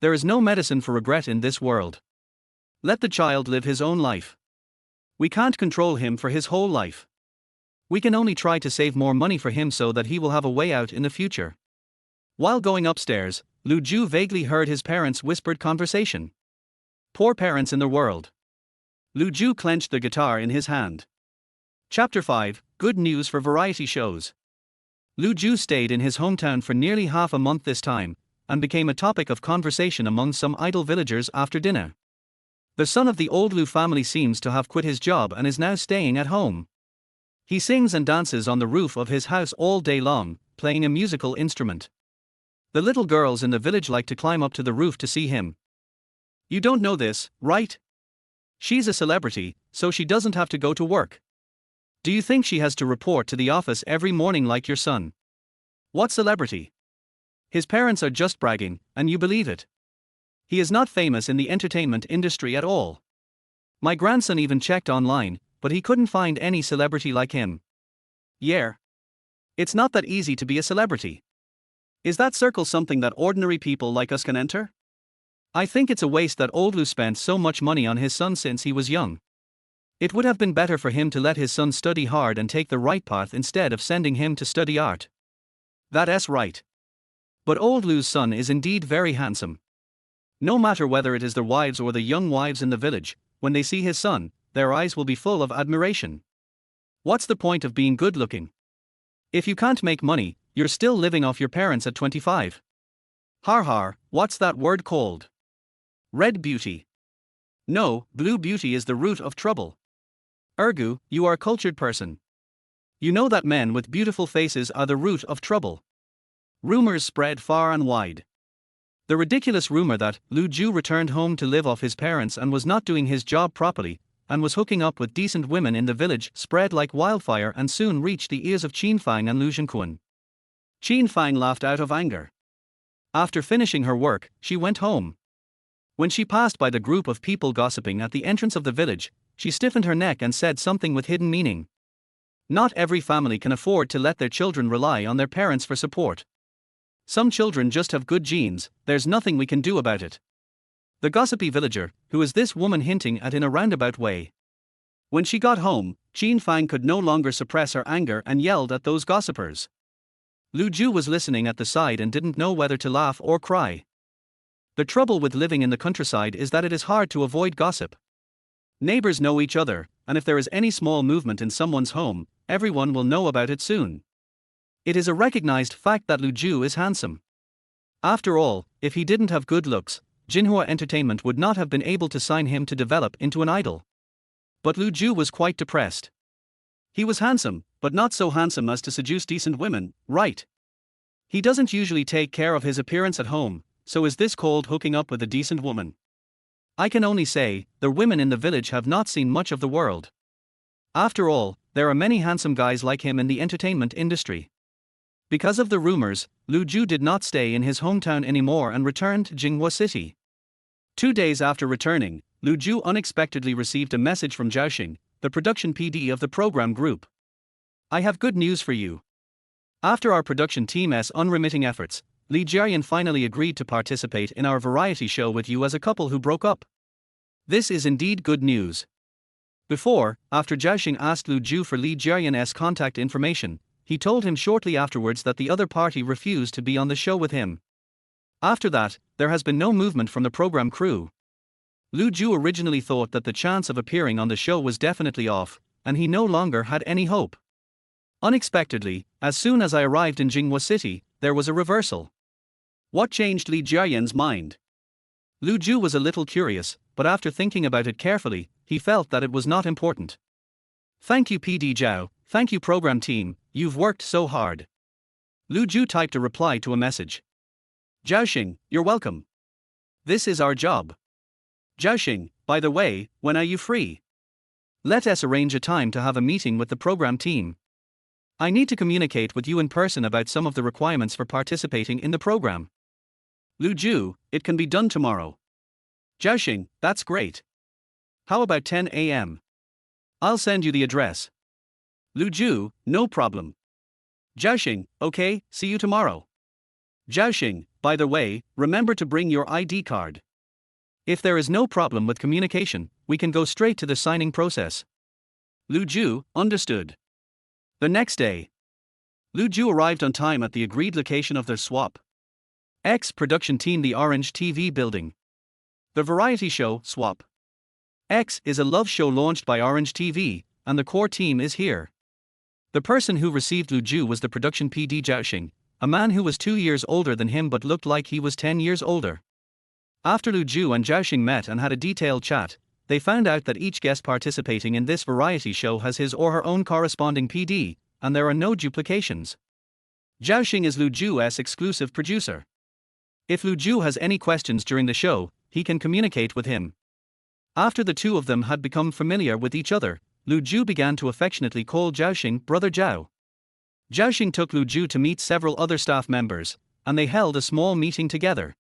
There is no medicine for regret in this world. Let the child live his own life. We can't control him for his whole life. We can only try to save more money for him so that he will have a way out in the future. While going upstairs, Lu Zhu vaguely heard his parents' whispered conversation. Poor parents in the world. Lu Zhu clenched the guitar in his hand. Chapter 5, Good News for Variety Shows. Lu Zhu stayed in his hometown for nearly half a month this time, and became a topic of conversation among some idle villagers after dinner. The son of the old Lu family seems to have quit his job and is now staying at home. He sings and dances on the roof of his house all day long, playing a musical instrument. The little girls in the village like to climb up to the roof to see him. You don't know this, right? She's a celebrity, so she doesn't have to go to work. Do you think she has to report to the office every morning like your son? What celebrity? His parents are just bragging, and you believe it. He is not famous in the entertainment industry at all. My grandson even checked online, but he couldn't find any celebrity like him. Yeah. It's not that easy to be a celebrity. Is that circle something that ordinary people like us can enter? I think it's a waste that old Lu spent so much money on his son since he was young. It would have been better for him to let his son study hard and take the right path instead of sending him to study art. That's right. But old Lu's son is indeed very handsome. No matter whether it is the wives or the young wives in the village, when they see his son, their eyes will be full of admiration. What's the point of being good looking? If you can't make money, you're still living off your parents at 25. Har har, what's that word called? Red beauty. No, blue beauty is the root of trouble. Ergu, you are a cultured person. You know that men with beautiful faces are the root of trouble. Rumors spread far and wide. The ridiculous rumor that Lu Zhu returned home to live off his parents and was not doing his job properly, and was hooking up with decent women in the village spread like wildfire and soon reached the ears of Qin Fang and Lu Zhenquan. Qin Fang laughed out of anger. After finishing her work, she went home. When she passed by the group of people gossiping at the entrance of the village, she stiffened her neck and said something with hidden meaning. Not every family can afford to let their children rely on their parents for support. Some children just have good genes, there's nothing we can do about it. The gossipy villager, who is this woman hinting at in a roundabout way? When she got home, Qin Fang could no longer suppress her anger and yelled at those gossipers. Lu Zhu was listening at the side and didn't know whether to laugh or cry. The trouble with living in the countryside is that it is hard to avoid gossip. Neighbors know each other, and if there is any small movement in someone's home, everyone will know about it soon. It is a recognized fact that Lu Zhu is handsome. After all, if he didn't have good looks, Jinhua Entertainment would not have been able to sign him to develop into an idol. But Lu Zhu was quite depressed. He was handsome, but not so handsome as to seduce decent women, right? He doesn't usually take care of his appearance at home, so is this called hooking up with a decent woman? I can only say, the women in the village have not seen much of the world. After all, there are many handsome guys like him in the entertainment industry. Because of the rumors, Lu Ju did not stay in his hometown anymore and returned to Jinghua City. 2 days after returning, Lu Ju unexpectedly received a message from Zhao, the production PD of the program group. I have good news for you. After our production team's unremitting efforts, Li Jiayan finally agreed to participate in our variety show with you as a couple who broke up. This is indeed good news. After Zhao asked Lu Ju for Li Jiayan's contact information, he told him shortly afterwards that the other party refused to be on the show with him. After that, there has been no movement from the program crew. Lu Ju originally thought that the chance of appearing on the show was definitely off, and he no longer had any hope. Unexpectedly, as soon as I arrived in Jinghua City, there was a reversal. What changed Li Jiayan's mind? Lu Ju was a little curious, but after thinking about it carefully, he felt that it was not important. Thank you PD Zhao, thank you program team, you've worked so hard. Lu Ju typed a reply to a message. Zhao, you're welcome. This is our job. Zhao, by the way, when are you free? Let us arrange a time to have a meeting with the program team. I need to communicate with you in person about some of the requirements for participating in the program. Lu Ju, it can be done tomorrow. Zhao, that's great. How about 10 a.m.? I'll send you the address. Lu Ju, no problem. Zhao, okay, see you tomorrow. Zhao, by the way, remember to bring your ID card. If there is no problem with communication, we can go straight to the signing process. Lu Ju, understood. The next day, Lu Ju arrived on time at the agreed location of their swap X production team, the Orange TV building. The variety show, Swap X, is a love show launched by Orange TV, and the core team is here. The person who received Lu Ju was the production PD Zhao, a man who was 2 years older than him but looked like he was 10 years older. After Lu Ju and Zhao met and had a detailed chat, they found out that each guest participating in this variety show has his or her own corresponding PD, and there are no duplications. Zhao is Lu Ju's exclusive producer. If Lu Ju has any questions during the show, he can communicate with him. After the two of them had become familiar with each other, Lu Ju began to affectionately call Zhao brother Zhao. Zhao took Lu Ju to meet several other staff members, and they held a small meeting together.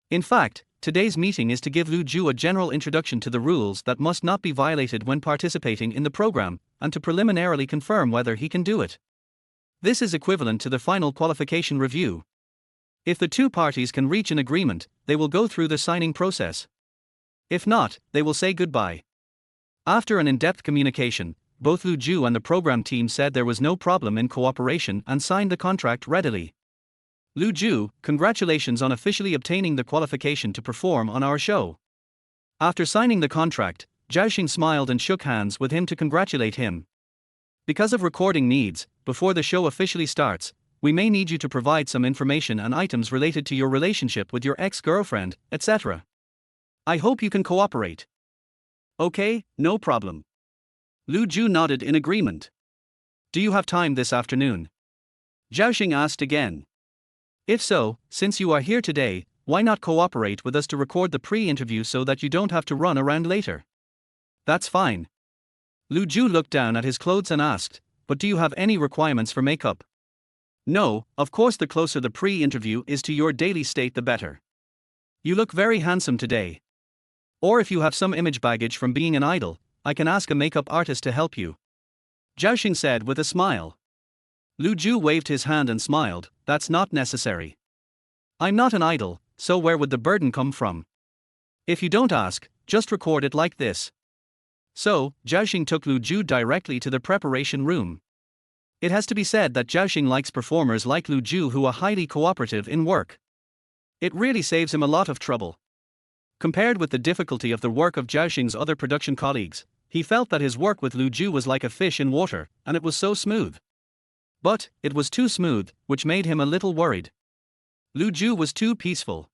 In fact, today's meeting is to give Lu Ju a general introduction to the rules that must not be violated when participating in the program, and to preliminarily confirm whether he can do it. This is equivalent to the final qualification review. If the two parties can reach an agreement, they will go through the signing process. If not, they will say goodbye. After an in-depth communication, both Lu Ju and the program team said there was no problem in cooperation and signed the contract readily. Lu Ju, congratulations on officially obtaining the qualification to perform on our show. After signing the contract, Zhao smiled and shook hands with him to congratulate him. Because of recording needs, before the show officially starts, we may need you to provide some information and items related to your relationship with your ex-girlfriend, etc. I hope you can cooperate. Okay, no problem. Lu Ju nodded in agreement. Do you have time this afternoon? Zhao asked again. If so, since you are here today, why not cooperate with us to record the pre-interview so that you don't have to run around later? That's fine. Lu Ju looked down at his clothes and asked, but do you have any requirements for makeup? No, of course the closer the pre-interview is to your daily state the better. You look very handsome today. Or if you have some image baggage from being an idol, I can ask a makeup artist to help you. Zhao said with a smile. Lu Ju waved his hand and smiled, that's not necessary. I'm not an idol, so where would the burden come from? If you don't ask, just record it like this. So, Zhao took Lu Ju directly to the preparation room. It has to be said that Zhao likes performers like Lu Ju who are highly cooperative in work. It really saves him a lot of trouble. Compared with the difficulty of the work of Zhao's other production colleagues, he felt that his work with Lu Ju was like a fish in water, and it was so smooth. But, it was too smooth, which made him a little worried. Lu Ju was too peaceful.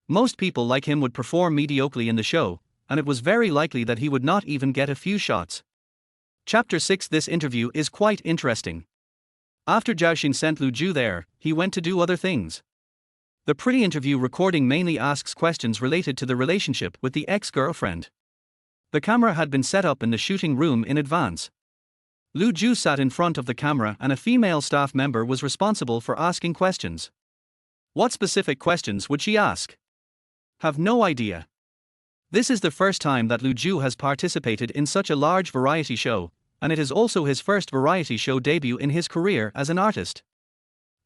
Most people like him would perform mediocrely in the show, and it was very likely that he would not even get a few shots. Chapter 6. This interview is quite interesting. After Zhao sent Lu Ju there, he went to do other things. The pre-interview recording mainly asks questions related to the relationship with the ex-girlfriend. The camera had been set up in the shooting room in advance. Lu Ju sat in front of the camera and a female staff member was responsible for asking questions. What specific questions would she ask? Have no idea. This is the first time that Lu Ju has participated in such a large variety show, and it is also his first variety show debut in his career as an artist.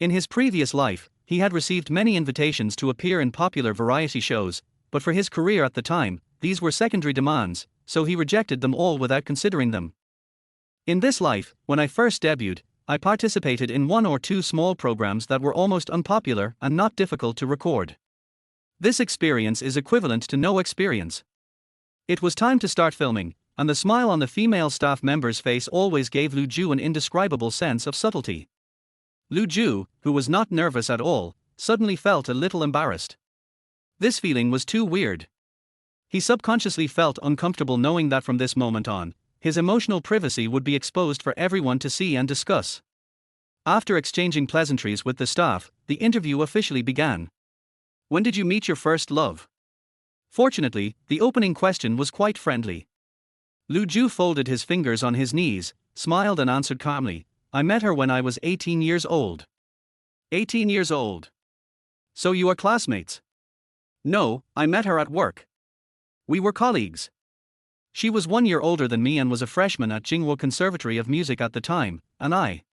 In his previous life, he had received many invitations to appear in popular variety shows, but for his career at the time, these were secondary demands, so he rejected them all without considering them. In this life, when I first debuted, I participated in one or two small programs that were almost unpopular and not difficult to record. This experience is equivalent to no experience. It was time to start filming, and the smile on the female staff member's face always gave Lu Ju an indescribable sense of subtlety. Lu Ju, who was not nervous at all, suddenly felt a little embarrassed. This feeling was too weird. He subconsciously felt uncomfortable knowing that from this moment on, his emotional privacy would be exposed for everyone to see and discuss. After exchanging pleasantries with the staff, the interview officially began. When did you meet your first love? Fortunately, the opening question was quite friendly. Lu Ju folded his fingers on his knees, smiled and answered calmly, I met her when I was 18 years old. 18 years old. So you are classmates? No, I met her at work. We were colleagues. She was 1 year older than me and was a freshman at Jingwo Conservatory of Music at the time, and I.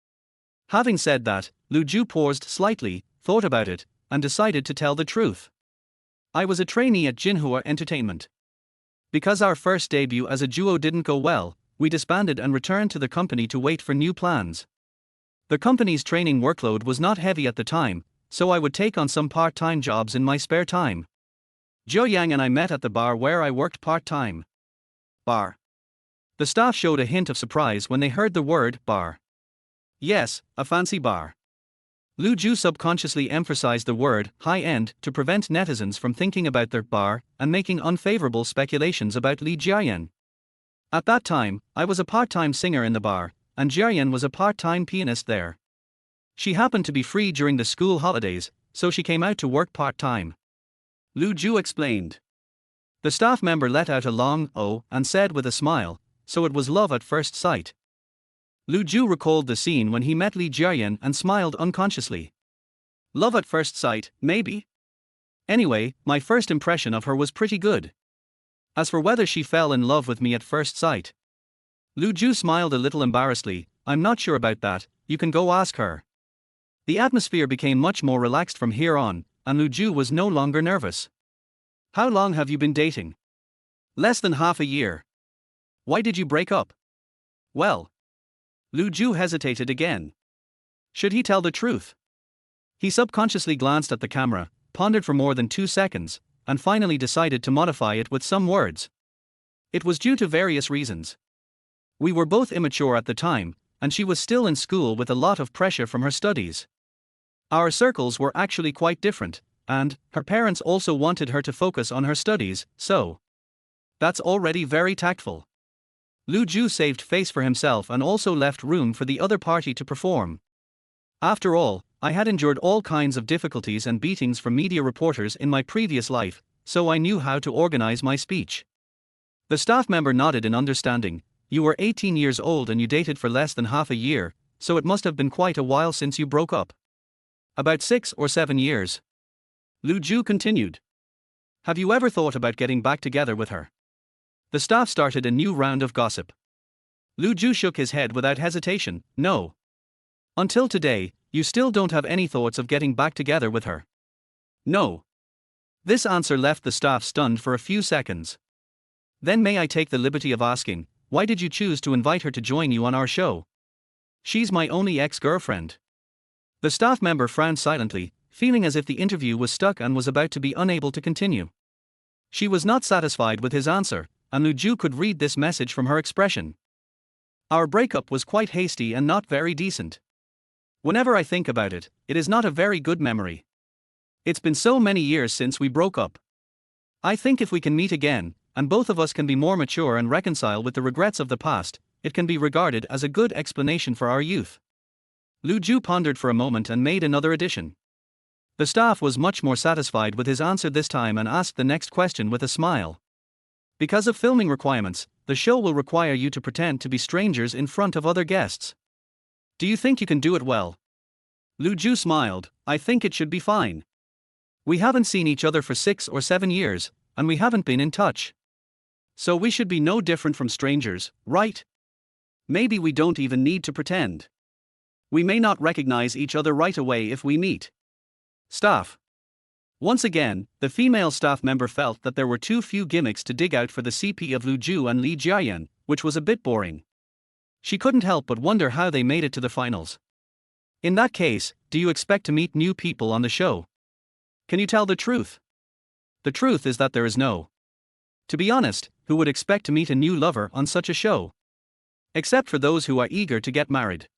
Having said that, Lu Ju paused slightly, thought about it, and decided to tell the truth. I was a trainee at Jinhua Entertainment. Because our first debut as a duo didn't go well, we disbanded and returned to the company to wait for new plans. The company's training workload was not heavy at the time, so I would take on some part-time jobs in my spare time. Zhou Yang and I met at the bar where I worked part-time. Bar. The staff showed a hint of surprise when they heard the word bar. Yes, a fancy bar. Lu Ju subconsciously emphasized the word high-end to prevent netizens from thinking about their bar and making unfavorable speculations about Li Jiayan. At that time, I was a part-time singer in the bar, and Jiayan was a part-time pianist there. She happened to be free during the school holidays, so she came out to work part-time. Lu Ju explained. The staff member let out a long "oh" and said with a smile, so it was love at first sight. Lu Ju recalled the scene when he met Li Jiayan and smiled unconsciously. Love at first sight, maybe? Anyway, my first impression of her was pretty good. As for whether she fell in love with me at first sight, Lu Ju smiled a little embarrassedly, I'm not sure about that, you can go ask her. The atmosphere became much more relaxed from here on, and Lu Ju was no longer nervous. How long have you been dating? Less than half a year. Why did you break up? Well. Lu Ju hesitated again. Should he tell the truth? He subconsciously glanced at the camera, pondered for more than 2 seconds, and finally decided to modify it with some words. It was due to various reasons. We were both immature at the time, and she was still in school with a lot of pressure from her studies. Our circles were actually quite different, and her parents also wanted her to focus on her studies, so. That's already very tactful. Lu Ju saved face for himself and also left room for the other party to perform. After all, I had endured all kinds of difficulties and beatings from media reporters in my previous life, so I knew how to organize my speech. The staff member nodded in understanding. You were 18 years old and you dated for less than half a year, so it must have been quite a while since you broke up. About 6 or 7 years. Lu Ju continued. Have you ever thought about getting back together with her? The staff started a new round of gossip. Lu Ju shook his head without hesitation, no. Until today, you still don't have any thoughts of getting back together with her? No. This answer left the staff stunned for a few seconds. Then may I take the liberty of asking, why did you choose to invite her to join you on our show? She's my only ex-girlfriend. The staff member frowned silently, feeling as if the interview was stuck and was about to be unable to continue. She was not satisfied with his answer, and Lu Ju could read this message from her expression. Our breakup was quite hasty and not very decent. Whenever I think about it, it is not a very good memory. It's been so many years since we broke up. I think if we can meet again, and both of us can be more mature and reconcile with the regrets of the past, it can be regarded as a good explanation for our youth. Lu Ju pondered for a moment and made another addition. The staff was much more satisfied with his answer this time and asked the next question with a smile. Because of filming requirements, the show will require you to pretend to be strangers in front of other guests. Do you think you can do it well? Lu Ju smiled. I think it should be fine. We haven't seen each other for 6 or 7 years, and we haven't been in touch. So we should be no different from strangers, right? Maybe we don't even need to pretend. We may not recognize each other right away if we meet. Staff. Once again, the female staff member felt that there were too few gimmicks to dig out for the CP of Lu Ju and Li Jiayan, which was a bit boring. She couldn't help but wonder how they made it to the finals. In that case, do you expect to meet new people on the show? Can you tell the truth? The truth is that there is no. To be honest, who would expect to meet a new lover on such a show? Except for those who are eager to get married.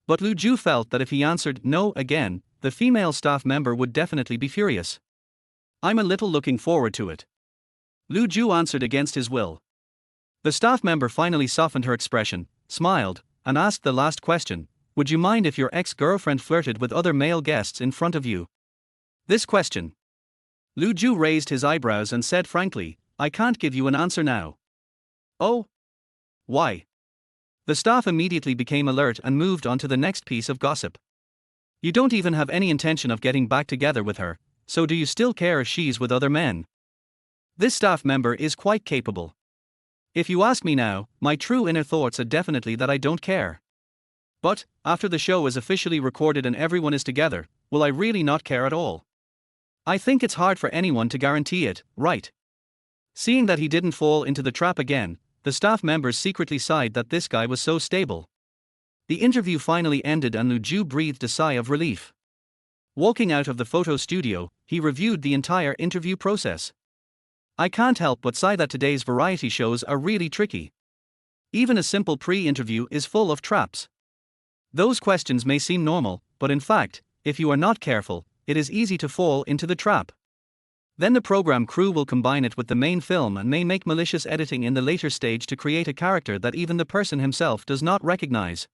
But Lu Ju felt that if he answered no again, the female staff member would definitely be furious. I'm a little looking forward to it. Lu Ju answered against his will. The staff member finally softened her expression, smiled, and asked the last question. Would you mind if your ex-girlfriend flirted with other male guests in front of you? This question. Lu Ju raised his eyebrows and said frankly, I can't give you an answer now. Oh? Why? The staff immediately became alert and moved on to the next piece of gossip. You don't even have any intention of getting back together with her, so do you still care if she's with other men? This staff member is quite capable. If you ask me now, my true inner thoughts are definitely that I don't care. But, after the show is officially recorded and everyone is together, will I really not care at all? I think it's hard for anyone to guarantee it, right? Seeing that he didn't fall into the trap again, the staff members secretly sighed that this guy was so stable. The interview finally ended and Lu Ju breathed a sigh of relief. Walking out of the photo studio, he reviewed the entire interview process. I can't help but sigh that today's variety shows are really tricky. Even a simple pre-interview is full of traps. Those questions may seem normal, but in fact, if you are not careful, it is easy to fall into the trap. Then the program crew will combine it with the main film and may make malicious editing in the later stage to create a character that even the person himself does not recognize.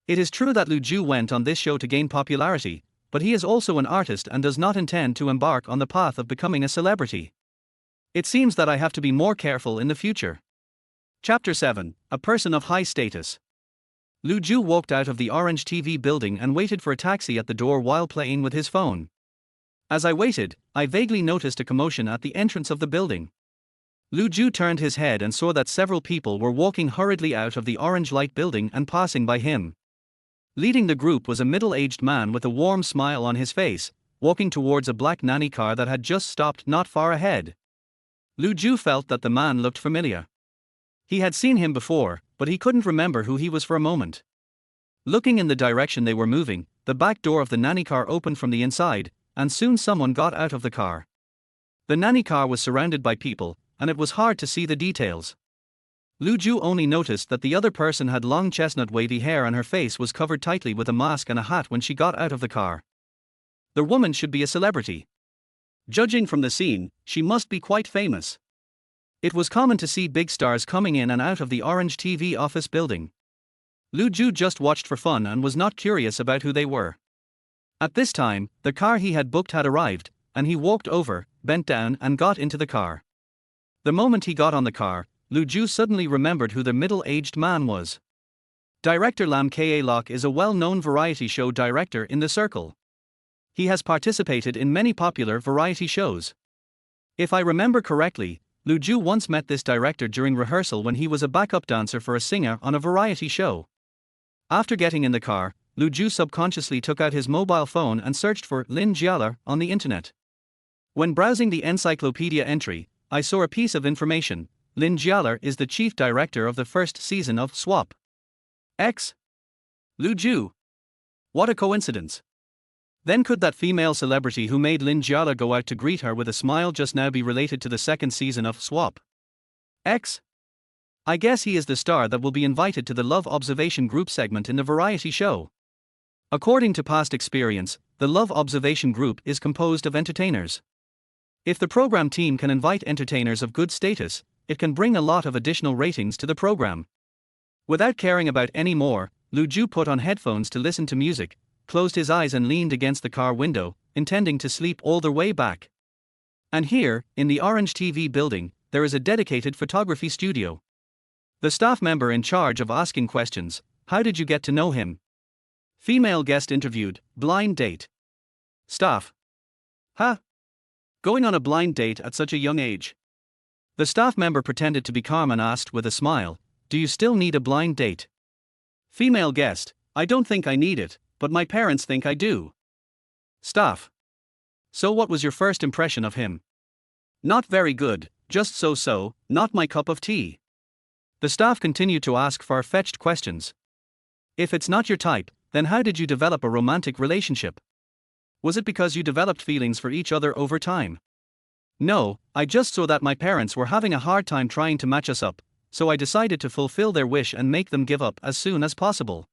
It is true that Lu Ju went on this show to gain popularity, but he is also an artist and does not intend to embark on the path of becoming a celebrity. It seems that I have to be more careful in the future. Chapter 7, A Person of High Status. Lu Ju walked out of the Orange TV building and waited for a taxi at the door while playing with his phone. As I waited, I vaguely noticed a commotion at the entrance of the building. Lu Ju turned his head and saw that several people were walking hurriedly out of the orange light building and passing by him. Leading the group was a middle-aged man with a warm smile on his face, walking towards a black nanny car that had just stopped not far ahead. Lu Ju felt that the man looked familiar. He had seen him before, but he couldn't remember who he was for a moment. Looking in the direction they were moving, the back door of the nanny car opened from the inside, and soon someone got out of the car. The nanny car was surrounded by people, and it was hard to see the details. Lu Ju only noticed that the other person had long chestnut wavy hair and her face was covered tightly with a mask and a hat when she got out of the car. The woman should be a celebrity. Judging from the scene, she must be quite famous. It was common to see big stars coming in and out of the Orange TV office building. Lu Ju just watched for fun and was not curious about who they were. At this time, the car he had booked had arrived, and he walked over, bent down and got into the car. The moment he got on the car, Lu Ju suddenly remembered who the middle-aged man was. Director Nan Qiao is a well-known variety show director in the circle. He has participated in many popular variety shows. If I remember correctly, Lu Ju once met this director during rehearsal when he was a backup dancer for a singer on a variety show. After getting in the car, Lu Ju subconsciously took out his mobile phone and searched for Nan Qiao on the internet. When browsing the encyclopedia entry, I saw a piece of information. Nan Qiao is the chief director of the first season of Swap X. Lu Ju. What a coincidence. Then could that female celebrity who made Nan Qiao go out to greet her with a smile just now be related to the second season of Swap X? I guess he is the star that will be invited to the Love Observation Group segment in the variety show. According to past experience, the Love Observation Group is composed of entertainers. If the program team can invite entertainers of good status, it can bring a lot of additional ratings to the program. Without caring about any more, Lu Ju put on headphones to listen to music, closed his eyes and leaned against the car window, intending to sleep all the way back. And here, in the Orange TV building, there is a dedicated photography studio. The staff member in charge of asking questions: how did you get to know him? Female guest interviewed: blind date. Staff: huh? Going on a blind date at such a young age? The staff member pretended to be calm and asked with a smile: do you still need a blind date? Female guest: I don't think I need it, but my parents think I do. Staff: so what was your first impression of him? Not very good, just so, not my cup of tea. The staff continued to ask far-fetched questions. If it's not your type, then how did you develop a romantic relationship? Was it because you developed feelings for each other over time? No, I just saw that my parents were having a hard time trying to match us up, so I decided to fulfill their wish and make them give up as soon as possible.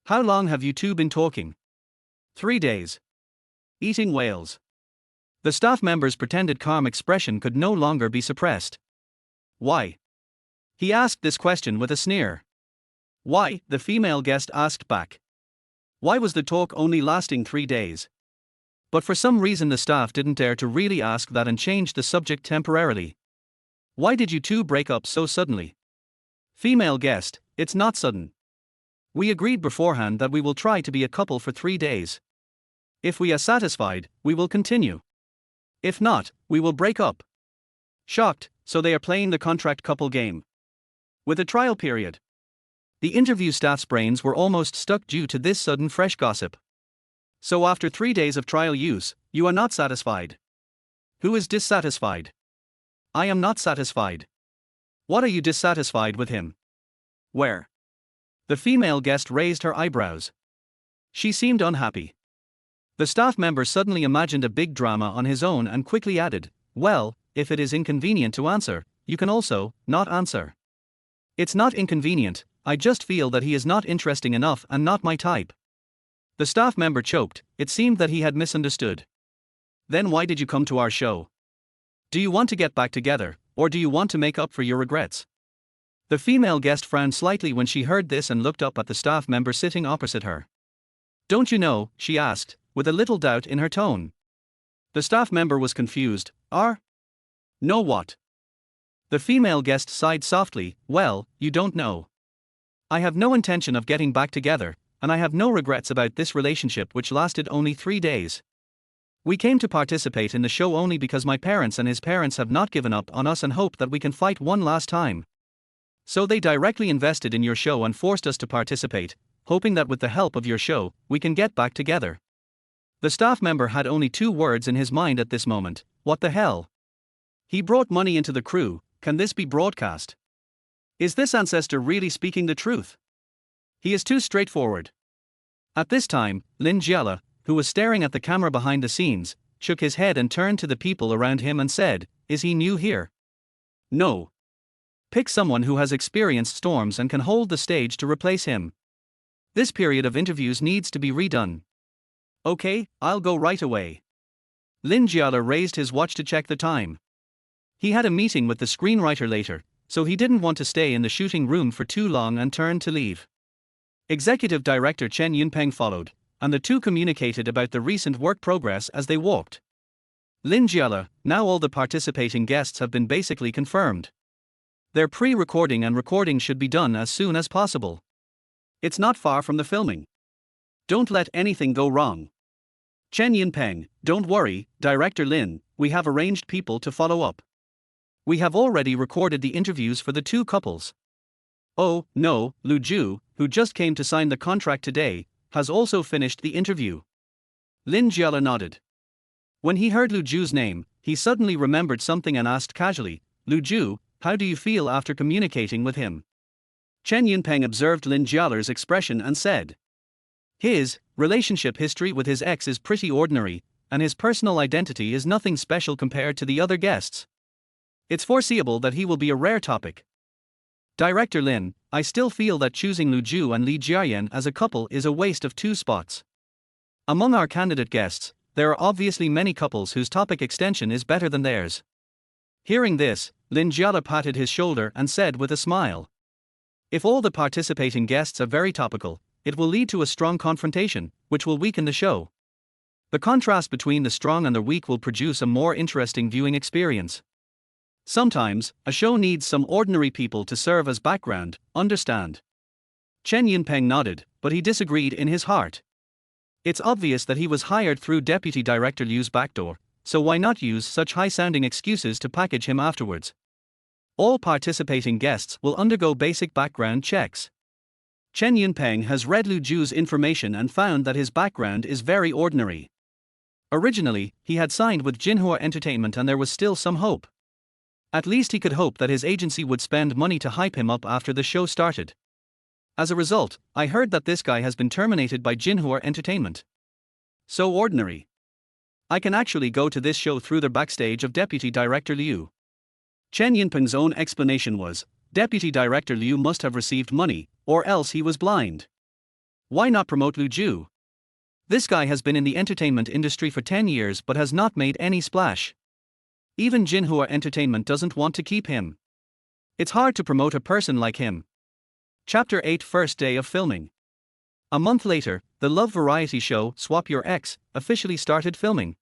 How long have you two been talking? 3 days. Eating whales. The staff member's pretended calm expression could no longer be suppressed. Why? He asked this question with a sneer. Why? The female guest asked back. Why was the talk only lasting 3 days? But for some reason the staff didn't dare to really ask that and changed the subject temporarily. Why did you two break up so suddenly? Female guest: it's not sudden. We agreed beforehand that we will try to be a couple for 3 days. If we are satisfied, we will continue. If not, we will break up. Shocked, so they are playing the contract couple game. With a trial period. The interview staff's brains were almost stuck due to this sudden fresh gossip. So after 3 days of trial use, you are not satisfied. Who is dissatisfied? I am not satisfied. What are you dissatisfied with him? Where? The female guest raised her eyebrows. She seemed unhappy. The staff member suddenly imagined a big drama on his own and quickly added, well, if it is inconvenient to answer, you can also not answer. It's not inconvenient, I just feel that he is not interesting enough and not my type. The staff member choked. It seemed that he had misunderstood. Then why did you come to our show? Do you want to get back together, or do you want to make up for your regrets? The female guest frowned slightly when she heard this and looked up at the staff member sitting opposite her. Don't you know, she asked, with a little doubt in her tone. The staff member was confused. No what? The female guest sighed softly. Well, you don't know. I have no intention of getting back together, and I have no regrets about this relationship which lasted only 3 days. We came to participate in the show only because my parents and his parents have not given up on us and hope that we can fight one last time. So they directly invested in your show and forced us to participate, hoping that with the help of your show, we can get back together. The staff member had only 2 words in his mind at this moment: what the hell? He brought money into the crew, can this be broadcast? Is this ancestor really speaking the truth? He is too straightforward. At this time, Nan Qiao, who was staring at the camera behind the scenes, shook his head and turned to the people around him and said, is he new here? No. Pick someone who has experienced storms and can hold the stage to replace him. This period of interviews needs to be redone. Okay, I'll go right away. Nan Qiao raised his watch to check the time. He had a meeting with the screenwriter later, so he didn't want to stay in the shooting room for too long and turned to leave. Executive Director Chen Yunpeng followed, and the two communicated about the recent work progress as they walked. Nan Qiao: now all the participating guests have been basically confirmed. Their pre-recording and recording should be done as soon as possible. It's not far from the filming. Don't let anything go wrong. Chen Yunpeng: don't worry, Director Lin, we have arranged people to follow up. We have already recorded the interviews for the 2 couples. Oh, no, Lu Ju, who just came to sign the contract today, has also finished the interview. Nan Qiao nodded. When he heard Lu Ju's name, he suddenly remembered something and asked casually, Lu Ju, how do you feel after communicating with him? Chen Yunpeng observed Nan Qiao's expression and said, his relationship history with his ex is pretty ordinary, and his personal identity is nothing special compared to the other guests. It's foreseeable that he will be a rare topic. Director Lin, I still feel that choosing Lu Ju and Li Jiayan as a couple is a waste of 2 spots. Among our candidate guests, there are obviously many couples whose topic extension is better than theirs. Hearing this, Nan Qiao patted his shoulder and said with a smile, If all the participating guests are very topical, it will lead to a strong confrontation, which will weaken the show. The contrast between the strong and the weak will produce a more interesting viewing experience. Sometimes, a show needs some ordinary people to serve as background, understand? Chen Yunpeng nodded, but he disagreed in his heart. It's obvious that he was hired through Deputy Director Liu's backdoor, so why not use such high-sounding excuses to package him afterwards? All participating guests will undergo basic background checks. Chen Yunpeng has read Lu Ju's information and found that his background is very ordinary. Originally, he had signed with Jinhua Entertainment and there was still some hope. At least he could hope that his agency would spend money to hype him up after the show started. As a result, I heard that this guy has been terminated by Jinhua Entertainment. So ordinary. I can actually go to this show through the backstage of Deputy Director Liu. Chen Yunpeng's own explanation was, Deputy Director Liu must have received money, or else he was blind. Why not promote Lu Ju? This guy has been in the entertainment industry for 10 years but has not made any splash. Even Jinhua Entertainment doesn't want to keep him. It's hard to promote a person like him. Chapter 8 First Day of Filming. A month later, the love variety show Swap Your Ex officially started filming.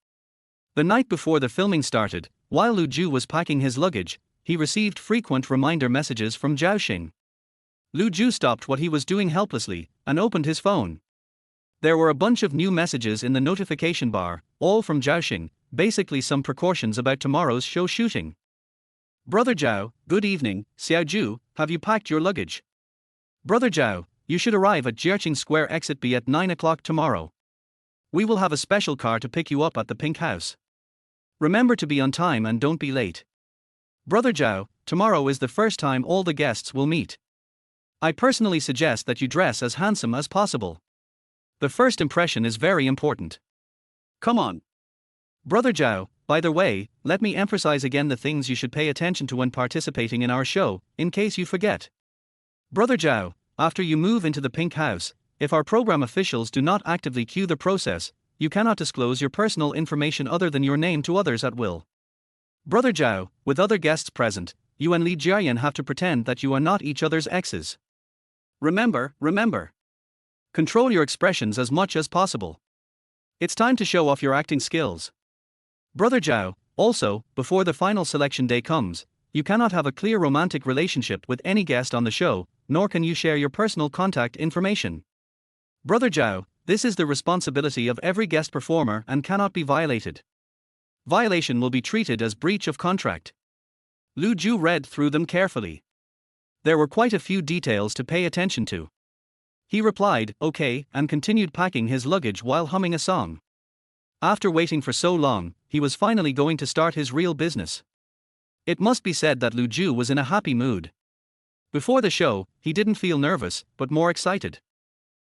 The night before the filming started, while Lu Ju was packing his luggage, he received frequent reminder messages from Zhao Xing. Lu Ju stopped what he was doing helplessly and opened his phone. There were a bunch of new messages in the notification bar, all from Zhao Xing, basically some precautions about tomorrow's show shooting. Brother Zhao, good evening. Xiao Ju, have you packed your luggage? Brother Zhao, you should arrive at Jiaqing Square Exit B at 9 o'clock tomorrow. We will have a special car to pick you up at the Pink House. Remember to be on time and don't be late. Brother Zhao, tomorrow is the first time all the guests will meet. I personally suggest that you dress as handsome as possible. The first impression is very important. Come on. Brother Zhao, by the way, let me emphasize again the things you should pay attention to when participating in our show, in case you forget. Brother Zhao, after you move into the Pink House, if our program officials do not actively cue the process, you cannot disclose your personal information other than your name to others at will. Brother Zhao, with other guests present, you and Li Jiayan have to pretend that you are not each other's exes. Remember. Control your expressions as much as possible. It's time to show off your acting skills. Brother Zhao, also, before the final selection day comes, you cannot have a clear romantic relationship with any guest on the show, nor can you share your personal contact information. Brother Zhao, this is the responsibility of every guest performer and cannot be violated. Violation will be treated as breach of contract. Lu Ju read through them carefully. There were quite a few details to pay attention to. He replied, okay, and continued packing his luggage while humming a song. After waiting for so long, he was finally going to start his real business. It must be said that Lu Ju was in a happy mood. Before the show, he didn't feel nervous, but more excited.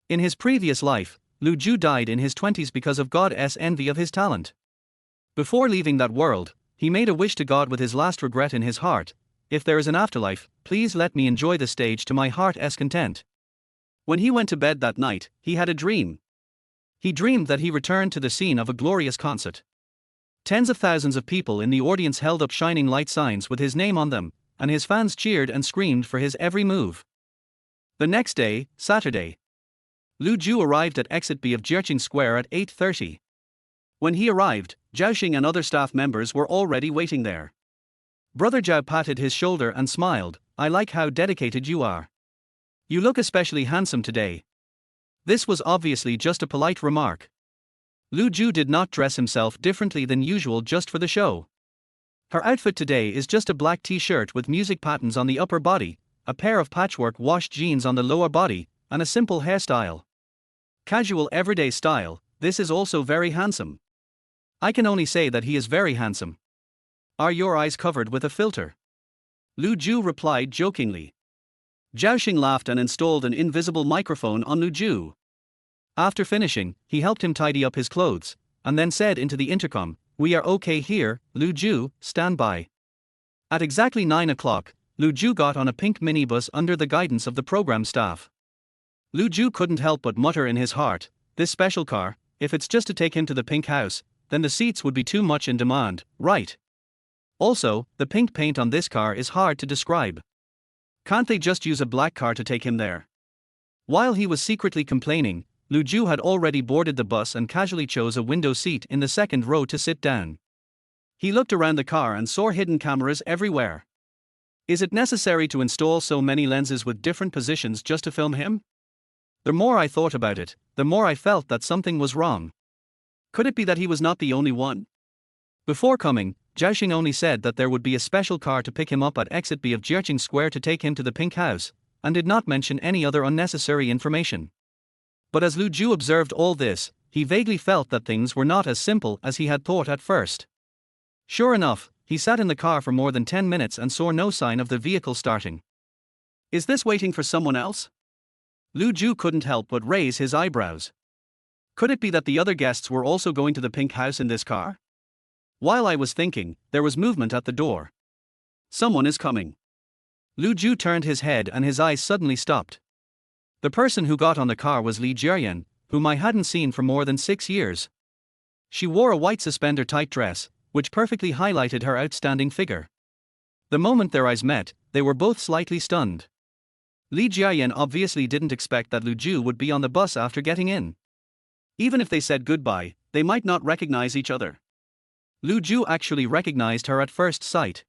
In his previous life, Lu Ju died in his 20s because of God's envy of his talent. Before leaving that world, he made a wish to God with his last regret in his heart, if there is an afterlife, please let me enjoy the stage to my heart's content. When he went to bed that night, he had a dream. He dreamed that he returned to the scene of a glorious concert. Tens of thousands of people in the audience held up shining light signs with his name on them, and his fans cheered and screamed for his every move. The next day, Saturday, Lu Ju arrived at Exit B of Jiaqing Square at 8:30. When he arrived, Zhao Xing and other staff members were already waiting there. Brother Zhao patted his shoulder and smiled, I like how dedicated you are. You look especially handsome today. This was obviously just a polite remark. Lu Ju did not dress himself differently than usual just for the show. Her outfit today is just a black t-shirt with music patterns on the upper body, a pair of patchwork washed jeans on the lower body, and a simple hairstyle. Casual everyday style, this is also very handsome. I can only say that he is very handsome. Are your eyes covered with a filter? Lu Ju replied jokingly. Zhao Xing laughed and installed an invisible microphone on Lu Ju. After finishing, he helped him tidy up his clothes, and then said into the intercom, we are okay here, Lu Ju, stand by. At exactly 9 o'clock, Lu Ju got on a pink minibus under the guidance of the program staff. Lu Ju couldn't help but mutter in his heart, this special car, if it's just to take him to the Pink House, then the seats would be too much in demand, right? Also, the pink paint on this car is hard to describe. Can't they just use a black car to take him there? While he was secretly complaining, Lu Ju had already boarded the bus and casually chose a window seat in the second row to sit down. He looked around the car and saw hidden cameras everywhere. Is it necessary to install so many lenses with different positions just to film him? The more I thought about it, the more I felt that something was wrong. Could it be that he was not the only one? Before coming, Zhao only said that there would be a special car to pick him up at exit B of Jiaqing Square to take him to the pink house, and did not mention any other unnecessary information. But as Lu Ju observed all this, he vaguely felt that things were not as simple as he had thought at first. Sure enough, he sat in the car for more than 10 minutes and saw no sign of the vehicle starting. Is this waiting for someone else? Lu Ju couldn't help but raise his eyebrows. Could it be that the other guests were also going to the pink house in this car? While I was thinking, there was movement at the door. Someone is coming. Lu Ju turned his head and his eyes suddenly stopped. The person who got on the car was Li Jiayan, whom I hadn't seen for more than 6 years. She wore a white suspender-tight dress, which perfectly highlighted her outstanding figure. The moment their eyes met, they were both slightly stunned. Li Jiayan obviously didn't expect that Lu Ju would be on the bus after getting in. Even if they said goodbye, they might not recognize each other. Lu Ju actually recognized her at first sight.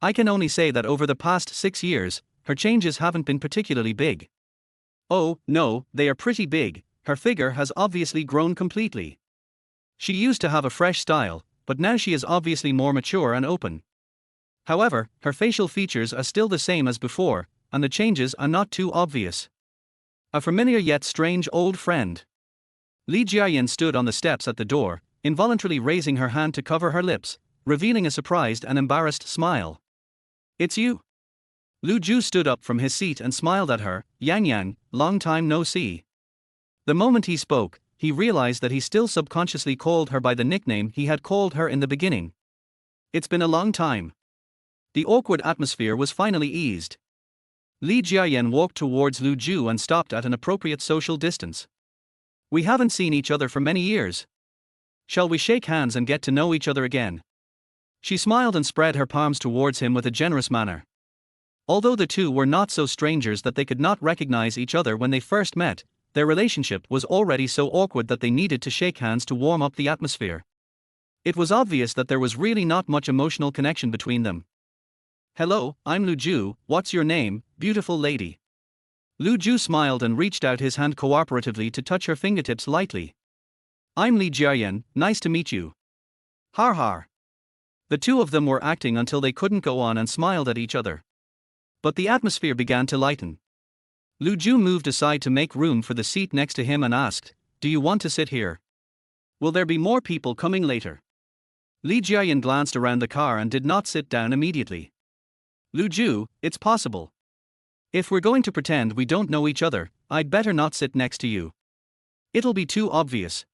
I can only say that over the past 6 years, her changes haven't been particularly big. Oh, no, they are pretty big. Her figure has obviously grown completely. She used to have a fresh style, but now she is obviously more mature and open. However, her facial features are still the same as before, and the changes are not too obvious. A familiar yet strange old friend. Li Jiayan stood on the steps at the door, involuntarily raising her hand to cover her lips, revealing a surprised and embarrassed smile. It's you. Lu Ju stood up from his seat and smiled at her. Yang, long time no see. The moment he spoke, he realized that he still subconsciously called her by the nickname he had called her in the beginning. It's been a long time. The awkward atmosphere was finally eased. Li Jiayan walked towards Lu Ju and stopped at an appropriate social distance. We haven't seen each other for many years. Shall we shake hands and get to know each other again? She smiled and spread her palms towards him with a generous manner. Although the two were not so strangers that they could not recognize each other when they first met, their relationship was already so awkward that they needed to shake hands to warm up the atmosphere. It was obvious that there was really not much emotional connection between them. Hello, I'm Lu Ju, what's your name, beautiful lady? Lu Ju smiled and reached out his hand cooperatively to touch her fingertips lightly. I'm Li Jiayan, nice to meet you. Har har. The two of them were acting until they couldn't go on and smiled at each other. But the atmosphere began to lighten. Lu Ju moved aside to make room for the seat next to him and asked, do you want to sit here? Will there be more people coming later? Li Jiayan glanced around the car and did not sit down immediately. Lu Ju, it's possible. If we're going to pretend we don't know each other, I'd better not sit next to you. It'll be too obvious.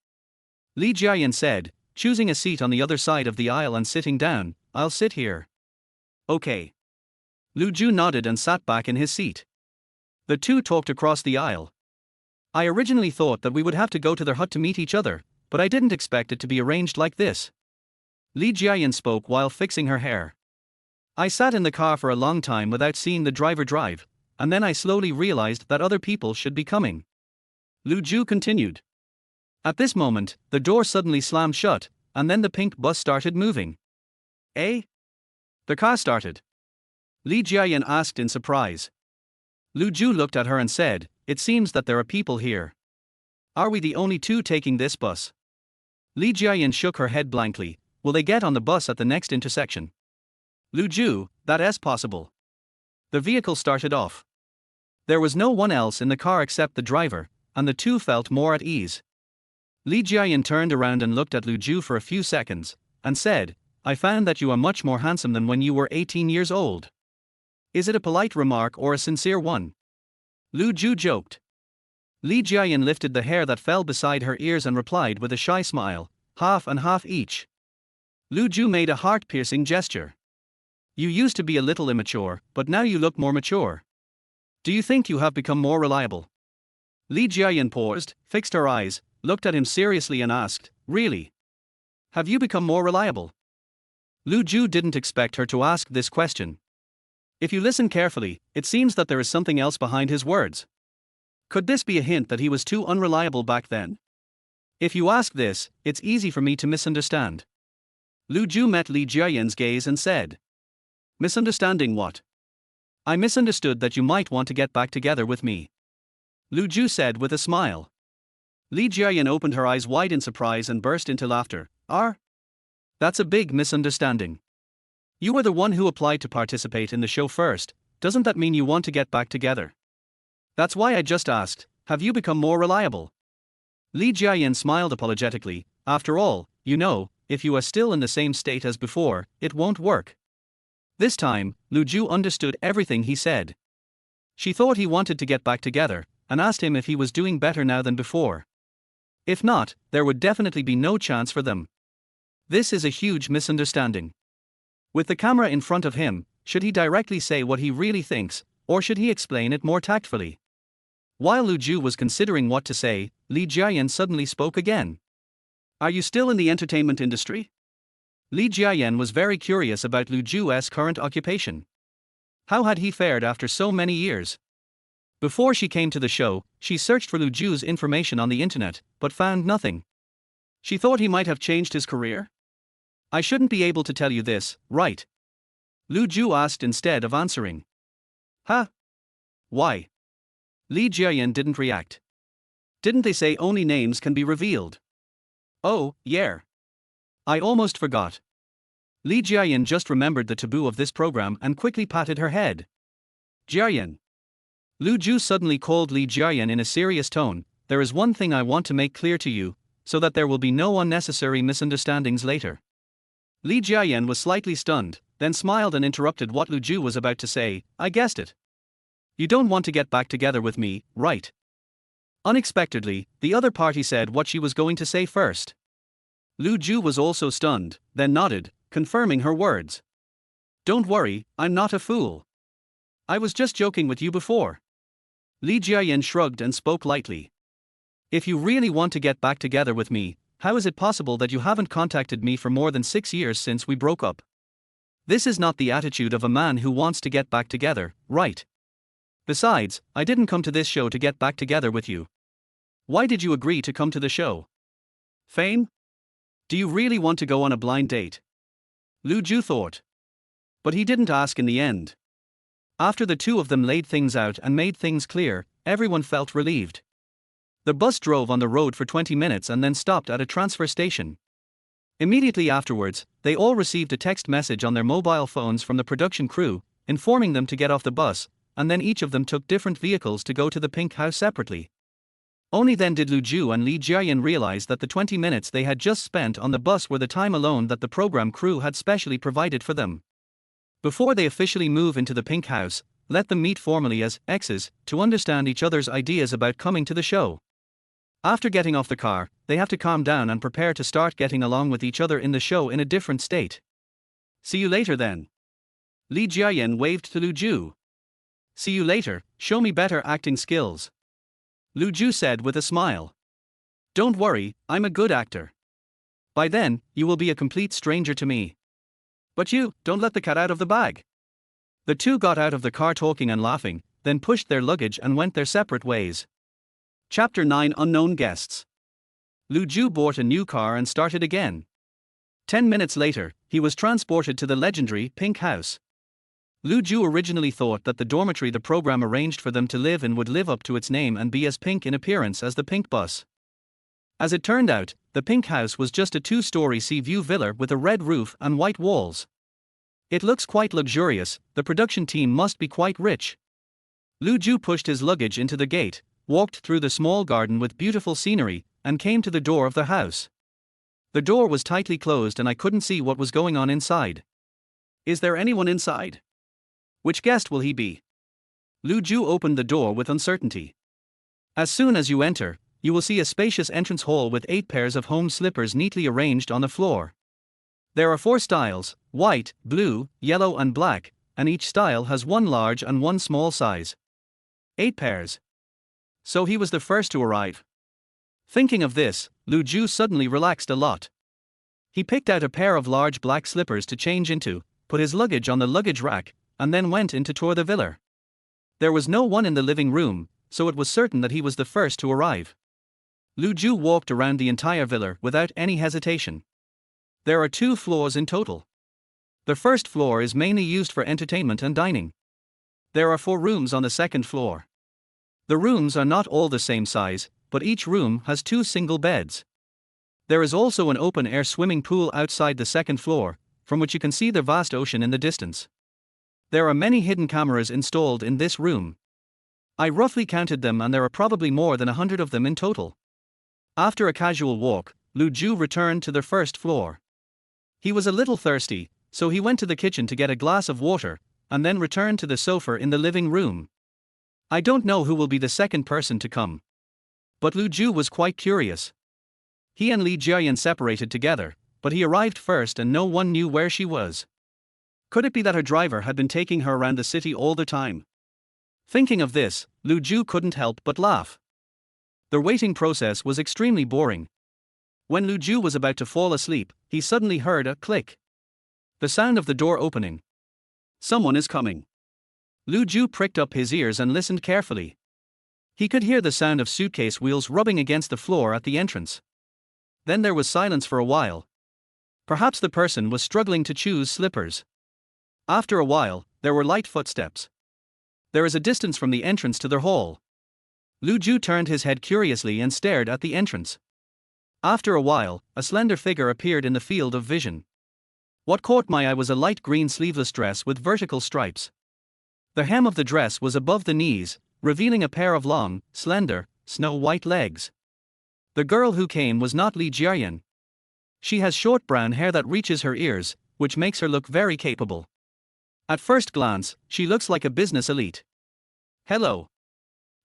Li Jiayan said, choosing a seat on the other side of the aisle and sitting down. I'll sit here. Okay. Lu Ju nodded and sat back in his seat. The two talked across the aisle. I originally thought that we would have to go to their hut to meet each other, but I didn't expect it to be arranged like this. Li Jiayan spoke while fixing her hair. I sat in the car for a long time without seeing the driver drive, and then I slowly realized that other people should be coming. Lu Ju continued. At this moment, the door suddenly slammed shut, and then the pink bus started moving. Eh? The car started. Li Jiayan asked in surprise. Lu Ju looked at her and said, it seems that there are people here. Are we the only two taking this bus? Li Jiayan shook her head blankly. Will they get on the bus at the next intersection? Lu Ju, that is possible. The vehicle started off. There was no one else in the car except the driver, and the two felt more at ease. Li Jiayan turned around and looked at Lu Ju for a few seconds, and said, I found that you are much more handsome than when you were 18 years old. Is it a polite remark or a sincere one? Lu Ju joked. Li Jiayan lifted the hair that fell beside her ears and replied with a shy smile, half and half each. Lu Ju made a heart-piercing gesture. You used to be a little immature, but now you look more mature. Do you think you have become more reliable? Li Jiayan paused, fixed her eyes, looked at him seriously and asked, really? Have you become more reliable? Lu Ju didn't expect her to ask this question. If you listen carefully, it seems that there is something else behind his words. Could this be a hint that he was too unreliable back then? If you ask this, it's easy for me to misunderstand. Lu Ju met Li Jiayan's gaze and said, "Misunderstanding what?" "I misunderstood that you might want to get back together with me," Lu Ju said with a smile. Li Jiayan opened her eyes wide in surprise and burst into laughter. That's a big misunderstanding. You were the one who applied to participate in the show first. Doesn't that mean you want to get back together?" "That's why I just asked, have you become more reliable?" Li Jiayan smiled apologetically. "After all, you know, if you are still in the same state as before, it won't work." This time, Lu Ju understood everything he said. She thought he wanted to get back together, and asked him if he was doing better now than before. If not, there would definitely be no chance for them. This is a huge misunderstanding. With the camera in front of him, should he directly say what he really thinks, or should he explain it more tactfully? While Lu Ju was considering what to say, Li Jiayan suddenly spoke again. "Are you still in the entertainment industry?" Li Jiayan was very curious about Lu Ju's current occupation. How had he fared after so many years? Before she came to the show, she searched for Lu Ju's information on the internet, but found nothing. She thought he might have changed his career? "I shouldn't be able to tell you this, right?" Lu Ju asked instead of answering. "Huh? Why?" Li Jiayan didn't react. "Didn't they say only names can be revealed?" "Oh, yeah. I almost forgot." Li Jiayan just remembered the taboo of this program and quickly patted her head. "Jiayan." Lu Ju suddenly called Li Jiayan in a serious tone. "There is one thing I want to make clear to you, so that there will be no unnecessary misunderstandings later." Li Jiayan was slightly stunned, then smiled and interrupted what Lu Ju was about to say. "I guessed it. You don't want to get back together with me, right?" Unexpectedly, the other party said what she was going to say first. Lu Ju was also stunned, then nodded, confirming her words. "Don't worry, I'm not a fool. I was just joking with you before." Li Jiayan shrugged and spoke lightly. "If you really want to get back together with me, how is it possible that you haven't contacted me for more than 6 years since we broke up? This is not the attitude of a man who wants to get back together, right? Besides, I didn't come to this show to get back together with you. Why did you agree to come to the show? Fame? Do you really want to go on a blind date?" Lu Ju thought. But he didn't ask in the end. After the two of them laid things out and made things clear, everyone felt relieved. The bus drove on the road for 20 minutes and then stopped at a transfer station. Immediately afterwards, they all received a text message on their mobile phones from the production crew, informing them to get off the bus, and then each of them took different vehicles to go to the pink house separately. Only then did Lu Ju and Li Jiayan realize that the 20 minutes they had just spent on the bus were the time alone that the program crew had specially provided for them. Before they officially move into the pink house, let them meet formally as exes to understand each other's ideas about coming to the show. After getting off the car, they have to calm down and prepare to start getting along with each other in the show in a different state. "See you later then." Li Jiayan waved to Lu Ju. "See you later, show me better acting skills," Lu Ju said with a smile. "Don't worry, I'm a good actor. By then, you will be a complete stranger to me. But you, don't let the cat out of the bag." The two got out of the car talking and laughing, then pushed their luggage and went their separate ways. Chapter 9: Unknown Guests. Lu Ju bought a new car and started again. 10 minutes later, he was transported to the legendary pink house. Lu Ju originally thought that the dormitory the program arranged for them to live in would live up to its name and be as pink in appearance as the pink bus. As it turned out, the pink house was just a 2-story sea view villa with a red roof and white walls. It looks quite luxurious. The production team must be quite rich. Lu Ju pushed his luggage into the gate, walked through the small garden with beautiful scenery, and came to the door of the house. The door was tightly closed and I couldn't see what was going on inside. "Is there anyone inside? Which guest will he be?" Lu Ju opened the door with uncertainty. "As soon as you enter, you will see a spacious entrance hall with 8 pairs of home slippers neatly arranged on the floor. There are 4 styles, white, blue, yellow and black, and each style has 1 large and 1 small size. 8 pairs. So he was the first to arrive. Thinking of this, Lu Ju suddenly relaxed a lot. He picked out a pair of large black slippers to change into, put his luggage on the luggage rack, and then went in to tour the villa. There was no one in the living room, so it was certain that he was the first to arrive. Lu Zhu walked around the entire villa without any hesitation. There are 2 floors in total. The first floor is mainly used for entertainment and dining. There are 4 rooms on the second floor. The rooms are not all the same size, but each room has 2 single beds. There is also an open-air swimming pool outside the second floor, from which you can see the vast ocean in the distance. There are many hidden cameras installed in this room. I roughly counted them and there are probably more than 100 of them in total. After a casual walk, Lu Zhu returned to the first floor. He was a little thirsty, so he went to the kitchen to get a glass of water, and then returned to the sofa in the living room. I don't know who will be the second person to come. But Lu Zhu was quite curious. He and Li Jiayan separated together, but he arrived first and no one knew where she was. Could it be that her driver had been taking her around the city all the time? Thinking of this, Lu Zhu couldn't help but laugh. The waiting process was extremely boring. When Lu Zhu was about to fall asleep, he suddenly heard a click. The sound of the door opening. Someone is coming. Lu Zhu pricked up his ears and listened carefully. He could hear the sound of suitcase wheels rubbing against the floor at the entrance. Then there was silence for a while. Perhaps the person was struggling to choose slippers. After a while, there were light footsteps. There is a distance from the entrance to their hall. Lu Zhu turned his head curiously and stared at the entrance. After a while, a slender figure appeared in the field of vision. What caught my eye was a light green sleeveless dress with vertical stripes. The hem of the dress was above the knees, revealing a pair of long, slender, snow-white legs. The girl who came was not Li Jiayan. She has short brown hair that reaches her ears, which makes her look very capable. At first glance, she looks like a business elite. Hello.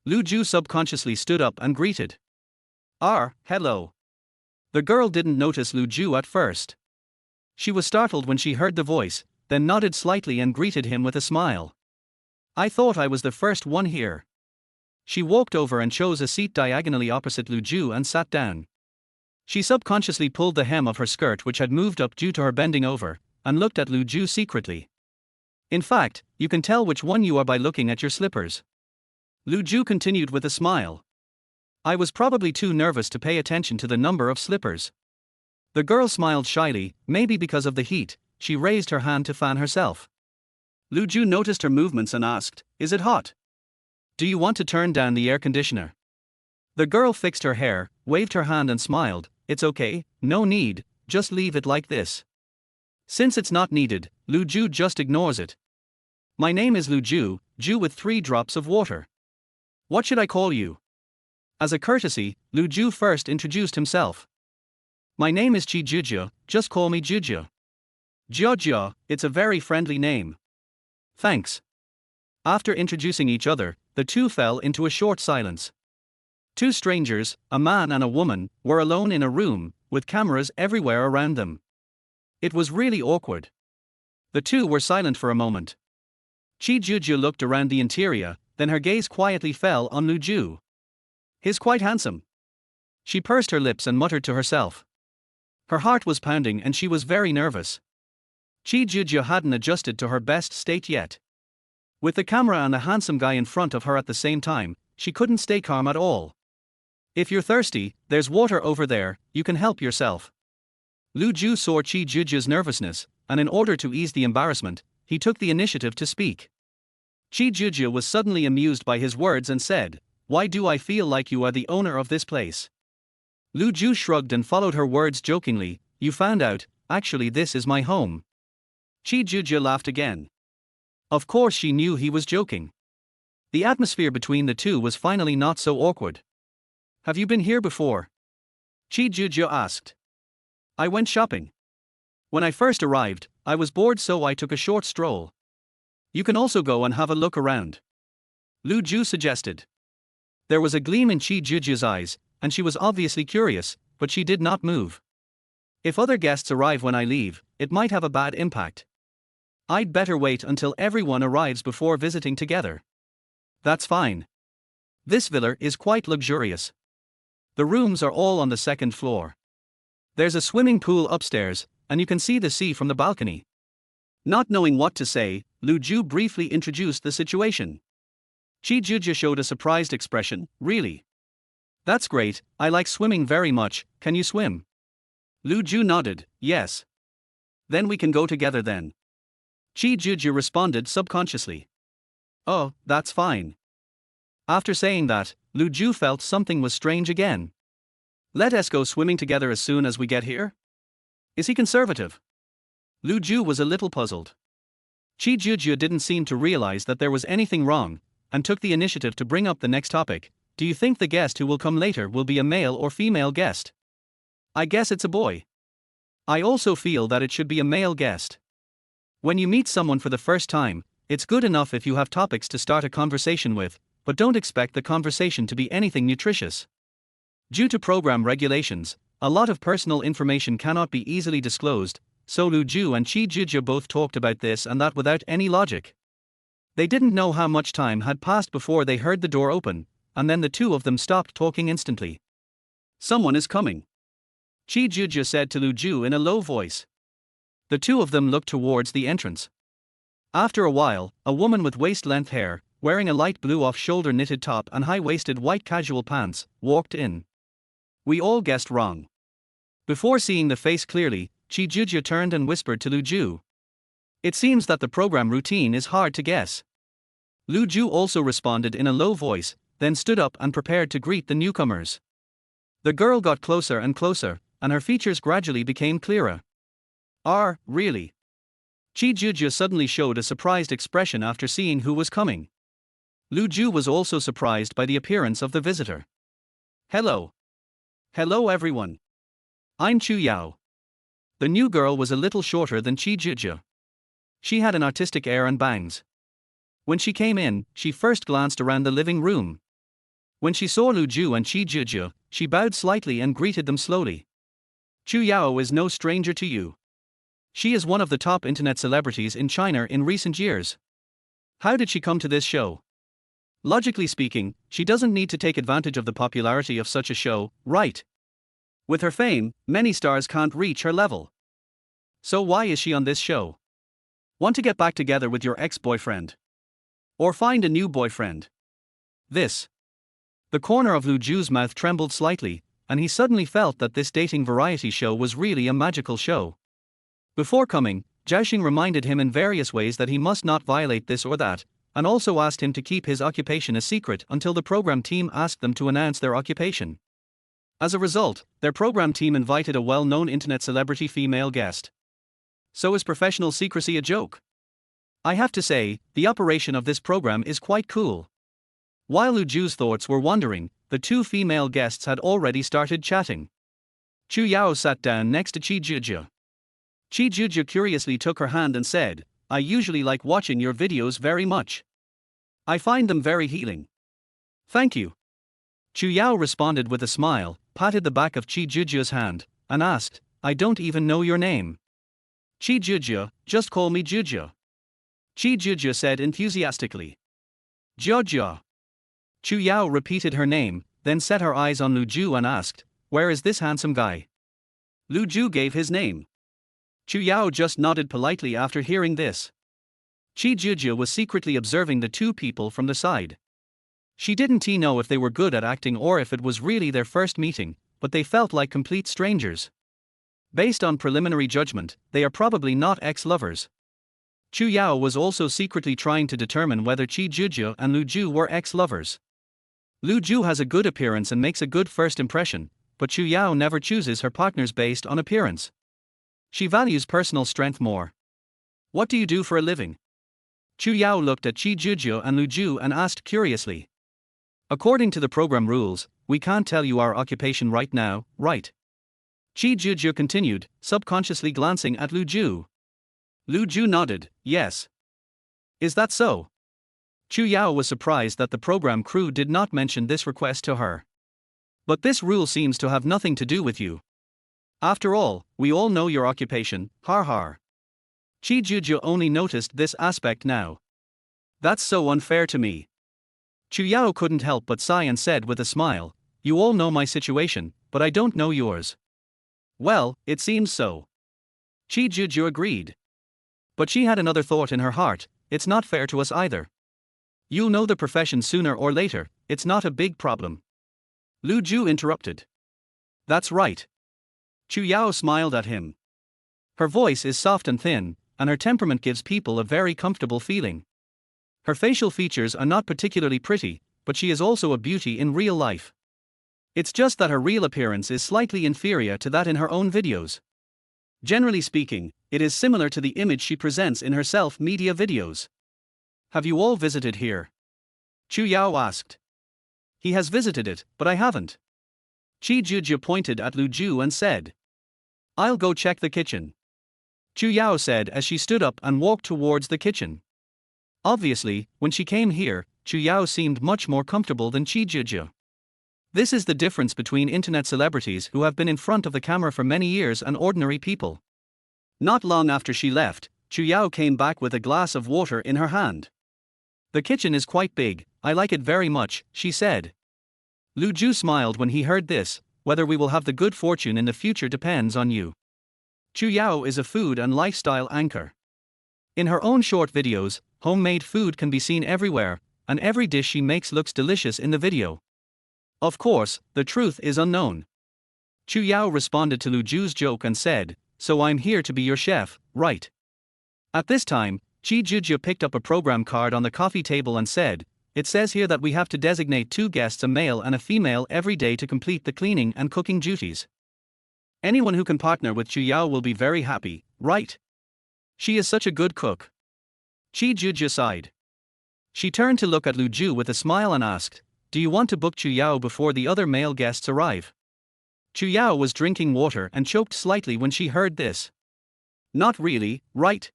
Lu Zhu subconsciously stood up and greeted. Hello. The girl didn't notice Lu Zhu at first. She was startled when she heard the voice, then nodded slightly and greeted him with a smile. I thought I was the first one here. She walked over and chose a seat diagonally opposite Lu Zhu and sat down. She subconsciously pulled the hem of her skirt, which had moved up due to her bending over, and looked at Lu Zhu secretly. In fact, you can tell which one you are by looking at your slippers. Lu Zhu continued with a smile. I was probably too nervous to pay attention to the number of slippers. The girl smiled shyly, maybe because of the heat. She raised her hand to fan herself. Lu Zhu noticed her movements and asked, Is it hot? Do you want to turn down the air conditioner? The girl fixed her hair, waved her hand and smiled. It's okay, no need, just leave it like this. Since it's not needed, Lu Zhu just ignores it. My name is Lu Zhu, Zhu with 3 drops of water. What should I call you? As a courtesy, Lu Zhu first introduced himself. My name is Qi Jujia, just call me Jujia. Jia, it's a very friendly name. Thanks. After introducing each other, the two fell into a short silence. 2 strangers, a man and a woman, were alone in a room, with cameras everywhere around them. It was really awkward. The two were silent for a moment. Qi Jujia looked around the interior, then her gaze quietly fell on Lu Zhu. He's quite handsome. She pursed her lips and muttered to herself. Her heart was pounding and she was very nervous. Qi Jujia hadn't adjusted to her best state yet. With the camera and the handsome guy in front of her at the same time, she couldn't stay calm at all. If you're thirsty, there's water over there, you can help yourself. Lu Zhu saw Qi Jujia's nervousness, and in order to ease the embarrassment, he took the initiative to speak. Qi Jujia was suddenly amused by his words and said, Why do I feel like you are the owner of this place? Lu Zhu shrugged and followed her words jokingly, You found out, actually this is my home. Qi Jujia laughed again. Of course she knew he was joking. The atmosphere between the two was finally not so awkward. Have you been here before? Qi Jujia asked. I went shopping. When I first arrived, I was bored so I took a short stroll. You can also go and have a look around. Lu Zhu suggested. There was a gleam in Qi Jujia's eyes, and she was obviously curious, but she did not move. If other guests arrive when I leave, it might have a bad impact. I'd better wait until everyone arrives before visiting together. That's fine. This villa is quite luxurious. The rooms are all on the second floor. There's a swimming pool upstairs, and you can see the sea from the balcony. Not knowing what to say, Lu Ju briefly introduced the situation. Chi Juju showed a surprised expression. Really? That's great, I like swimming very much, can you swim? Lu Ju nodded, yes. Then we can go together then. Chi Juju responded subconsciously. Oh, that's fine. After saying that, Lu Ju felt something was strange again. Let us go swimming together as soon as we get here? Is he conservative? Lu Ju was a little puzzled. Chi Juju didn't seem to realize that there was anything wrong, and took the initiative to bring up the next topic. Do you think the guest who will come later will be a male or female guest? I guess it's a boy. I also feel that it should be a male guest. When you meet someone for the first time, it's good enough if you have topics to start a conversation with, but don't expect the conversation to be anything nutritious. Due to program regulations, a lot of personal information cannot be easily disclosed, so Lu Ju and Chi Juju both talked about this and that without any logic. They didn't know how much time had passed before they heard the door open, and then the two of them stopped talking instantly. Someone is coming. Chi Juju said to Lu Ju in a low voice. The two of them looked towards the entrance. After a while, a woman with waist-length hair, wearing a light blue off-shoulder knitted top and high-waisted white casual pants, walked in. We all guessed wrong. Before seeing the face clearly, Chi Juju turned and whispered to Lu Ju. It seems that the program routine is hard to guess. Lu Ju also responded in a low voice, then stood up and prepared to greet the newcomers. The girl got closer and closer, and her features gradually became clearer. Really? Chi Juju suddenly showed a surprised expression after seeing who was coming. Lu Ju was also surprised by the appearance of the visitor. Hello. Hello everyone. I'm Chu Yao. The new girl was a little shorter than Chi Juju. She had an artistic air and bangs. When she came in, she first glanced around the living room. When she saw Lu Ju and Chi Juju, she bowed slightly and greeted them slowly. Chu Yao is no stranger to you. She is one of the top internet celebrities in China in recent years. How did she come to this show? Logically speaking, she doesn't need to take advantage of the popularity of such a show, right? With her fame, many stars can't reach her level. So why is she on this show? Want to get back together with your ex-boyfriend? Or find a new boyfriend? This. The corner of Lu Ju's mouth trembled slightly, and he suddenly felt that this dating variety show was really a magical show. Before coming, Zhao reminded him in various ways that he must not violate this or that, and also asked him to keep his occupation a secret until the program team asked them to announce their occupation. As a result, their program team invited a well-known internet celebrity female guest. So is professional secrecy a joke? I have to say, the operation of this program is quite cool. While Lu Ju's thoughts were wandering, the two female guests had already started chatting. Chu Yao sat down next to Chi Juju. Chi Juju curiously took her hand and said, I usually like watching your videos very much. I find them very healing. Thank you. Chu Yao responded with a smile, patted the back of Chi Juju's hand, and asked, I don't even know your name. Chi Juju, just call me Juju. Chi Juju said enthusiastically. Juju. Chu Yao repeated her name, then set her eyes on Lu Ju and asked, where is this handsome guy? Lu Ju gave his name. Chu Yao just nodded politely after hearing this. Chi Juju was secretly observing the two people from the side. She didn't know if they were good at acting or if it was really their first meeting, but they felt like complete strangers. Based on preliminary judgment, they are probably not ex-lovers. Chu Yao was also secretly trying to determine whether Chi Juju and Lu Ju were ex-lovers. Lu Ju has a good appearance and makes a good first impression, but Chu Yao never chooses her partners based on appearance. She values personal strength more. What do you do for a living? Chu Yao looked at Chi Juju and Lu Ju and asked curiously. According to the program rules, we can't tell you our occupation right now, right? Chi Juju continued, subconsciously glancing at Lu Ju. Lu Ju nodded, yes. Is that so? Chu Yao was surprised that the program crew did not mention this request to her. But this rule seems to have nothing to do with you. After all, we all know your occupation, har har. Chi Juju only noticed this aspect now. That's so unfair to me. Chu Yao couldn't help but sigh and said with a smile, you all know my situation, but I don't know yours. Well, it seems so. Chi Juju agreed. But she had another thought in her heart, it's not fair to us either. You'll know the profession sooner or later, it's not a big problem. Lu Zhu interrupted. That's right. Chu Yao smiled at him. Her voice is soft and thin, and her temperament gives people a very comfortable feeling. Her facial features are not particularly pretty, but she is also a beauty in real life. It's just that her real appearance is slightly inferior to that in her own videos. Generally speaking, it is similar to the image she presents in her self-media videos. Have you all visited here? Chu Yao asked. He has visited it, but I haven't. Qi Zhuzhe pointed at Lu Zhu and said. I'll go check the kitchen. Chu Yao said as she stood up and walked towards the kitchen. Obviously, when she came here, Chu Yao seemed much more comfortable than Qi Zhuzhe. This is the difference between internet celebrities who have been in front of the camera for many years and ordinary people. Not long after she left, Chu Yao came back with a glass of water in her hand. The kitchen is quite big, I like it very much, she said. Lu Zhu smiled when he heard this. Whether we will have the good fortune in the future depends on you. Chu Yao is a food and lifestyle anchor. In her own short videos, homemade food can be seen everywhere, and every dish she makes looks delicious in the video. Of course, the truth is unknown. Chu Yao responded to Lu Zhu's joke and said, so I'm here to be your chef, right? At this time, Qi Zhuzhe picked up a program card on the coffee table and said, it says here that we have to designate 2 guests, a male and a female, every day to complete the cleaning and cooking duties. Anyone who can partner with Chu Yao will be very happy, right? She is such a good cook. Qi Zhuzhe sighed. She turned to look at Lu Zhu with a smile and asked, do you want to book Chu Yao before the other male guests arrive? Chu Yao was drinking water and choked slightly when she heard this. Not really, right?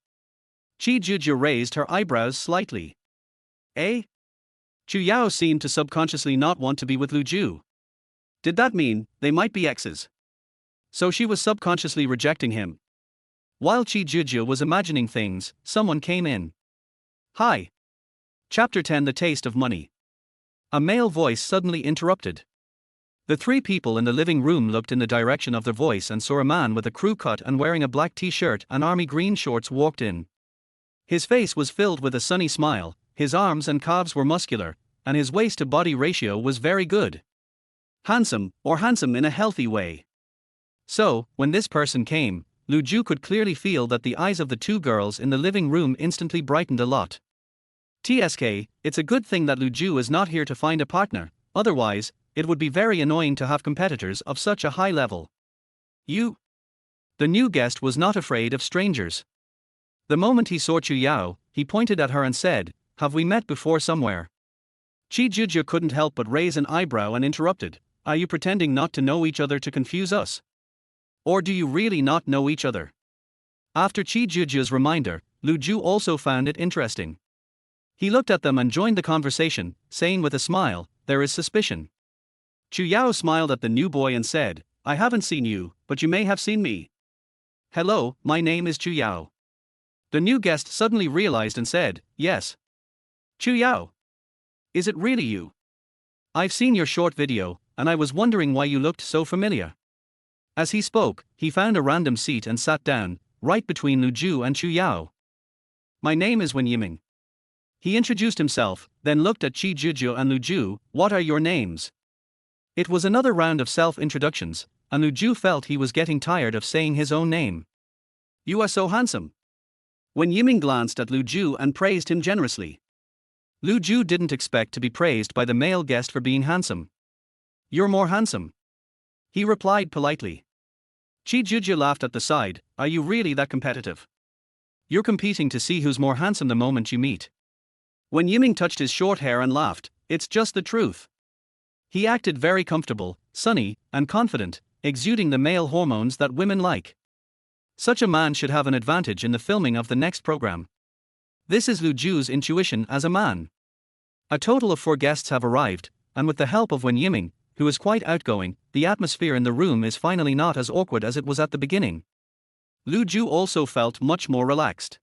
Qi Zhuzhe raised her eyebrows slightly. Eh? Chu Yao seemed to subconsciously not want to be with Lu Zhu. Did that mean they might be exes? So she was subconsciously rejecting him. While Qi Zhuzhe was imagining things, someone came in. Hi. Chapter 10: The Taste of Money. A male voice suddenly interrupted. The 3 people in the living room looked in the direction of the voice and saw a man with a crew cut and wearing a black t-shirt and army green shorts walked in. His face was filled with a sunny smile, his arms and calves were muscular, and his waist-to-body ratio was very good. Handsome, or handsome in a healthy way. So, when this person came, Lu Zhu could clearly feel that the eyes of the 2 girls in the living room instantly brightened a lot. TSK, it's a good thing that Lu Zhu is not here to find a partner, otherwise, it would be very annoying to have competitors of such a high level. You? The new guest was not afraid of strangers. The moment he saw Chu Yao, he pointed at her and said, have we met before somewhere? Qi Zhuzhe couldn't help but raise an eyebrow and interrupted, are you pretending not to know each other to confuse us? Or do you really not know each other? After Qi Zhuzhe's reminder, Lu Zhu also found it interesting. He looked at them and joined the conversation, saying with a smile, there is suspicion. Chu Yao smiled at the new boy and said, I haven't seen you, but you may have seen me. Hello, my name is Chu Yao. The new guest suddenly realized and said, yes. Chu Yao. Is it really you? I've seen your short video, and I was wondering why you looked so familiar. As he spoke, he found a random seat and sat down, right between Lu Zhu and Chu Yao. My name is Wen Yiming. He introduced himself, then looked at Qi Zhuzhe and Lu Zhu, what are your names? It was another round of self-introductions, and Lu Zhu felt he was getting tired of saying his own name. You are so handsome. Wen Yiming glanced at Lu Zhu and praised him generously. Lu Zhu didn't expect to be praised by the male guest for being handsome. You're more handsome. He replied politely. Qi Zhuzhe laughed at the side, are you really that competitive? You're competing to see who's more handsome the moment you meet. Wen Yiming touched his short hair and laughed, it's just the truth. He acted very comfortable, sunny, and confident, exuding the male hormones that women like. Such a man should have an advantage in the filming of the next program. This is Lu Zhu's intuition as a man. A total of 4 guests have arrived, and with the help of Wen Yiming, who is quite outgoing, the atmosphere in the room is finally not as awkward as it was at the beginning. Lu Zhu also felt much more relaxed.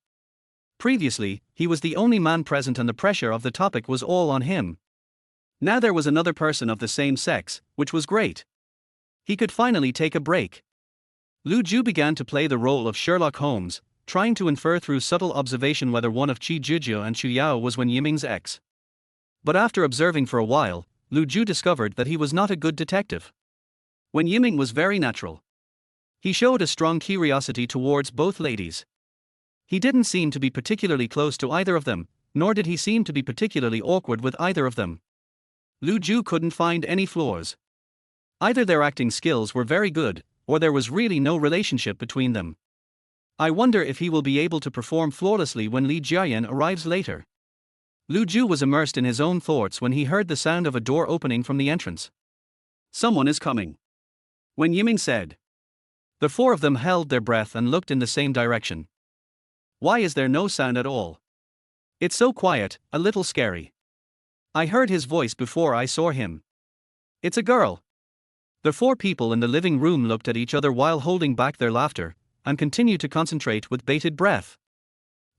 Previously, he was the only man present and the pressure of the topic was all on him. Now there was another person of the same sex, which was great. He could finally take a break. Lu Zhu began to play the role of Sherlock Holmes, trying to infer through subtle observation whether one of Qi Zhizhou and Xu Yao was Wen Yiming's ex. But after observing for a while, Lu Zhu discovered that he was not a good detective. Wen Yiming was very natural. He showed a strong curiosity towards both ladies. He didn't seem to be particularly close to either of them, nor did he seem to be particularly awkward with either of them. Lu Zhu couldn't find any flaws. Either their acting skills were very good, or there was really no relationship between them. I wonder if he will be able to perform flawlessly when Li Jiayan arrives later. Lu Zhu was immersed in his own thoughts when he heard the sound of a door opening from the entrance. Someone is coming, Wen Yiming said. The four of them held their breath and looked in the same direction. Why is there no sound at all? It's so quiet, a little scary. I heard his voice before I saw him. It's a girl. The four people in the living room looked at each other while holding back their laughter, and continued to concentrate with bated breath.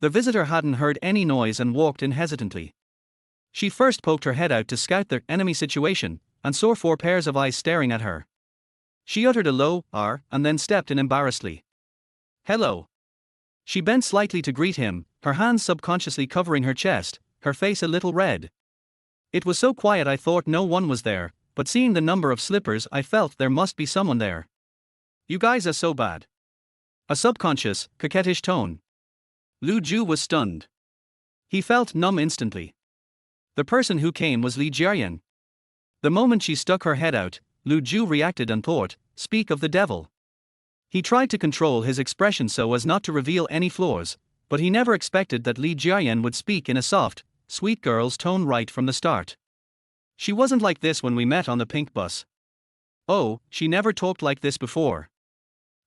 The visitor hadn't heard any noise and walked in hesitantly. She first poked her head out to scout the enemy situation, and saw four pairs of eyes staring at her. She uttered a low "R" and then stepped in embarrassedly. Hello. She bent slightly to greet him, her hands subconsciously covering her chest, her face a little red. It was so quiet I thought no one was there, but seeing the number of slippers I felt there must be someone there. You guys are so bad. A subconscious, coquettish tone. Lu Zhu was stunned. He felt numb instantly. The person who came was Li Jiayan. The moment she stuck her head out, Lu Zhu reacted and thought, speak of the devil. He tried to control his expression so as not to reveal any flaws, but he never expected that Li Jiayan would speak in a soft, sweet girl's tone right from the start. She wasn't like this when we met on the pink bus. Oh, she never talked like this before.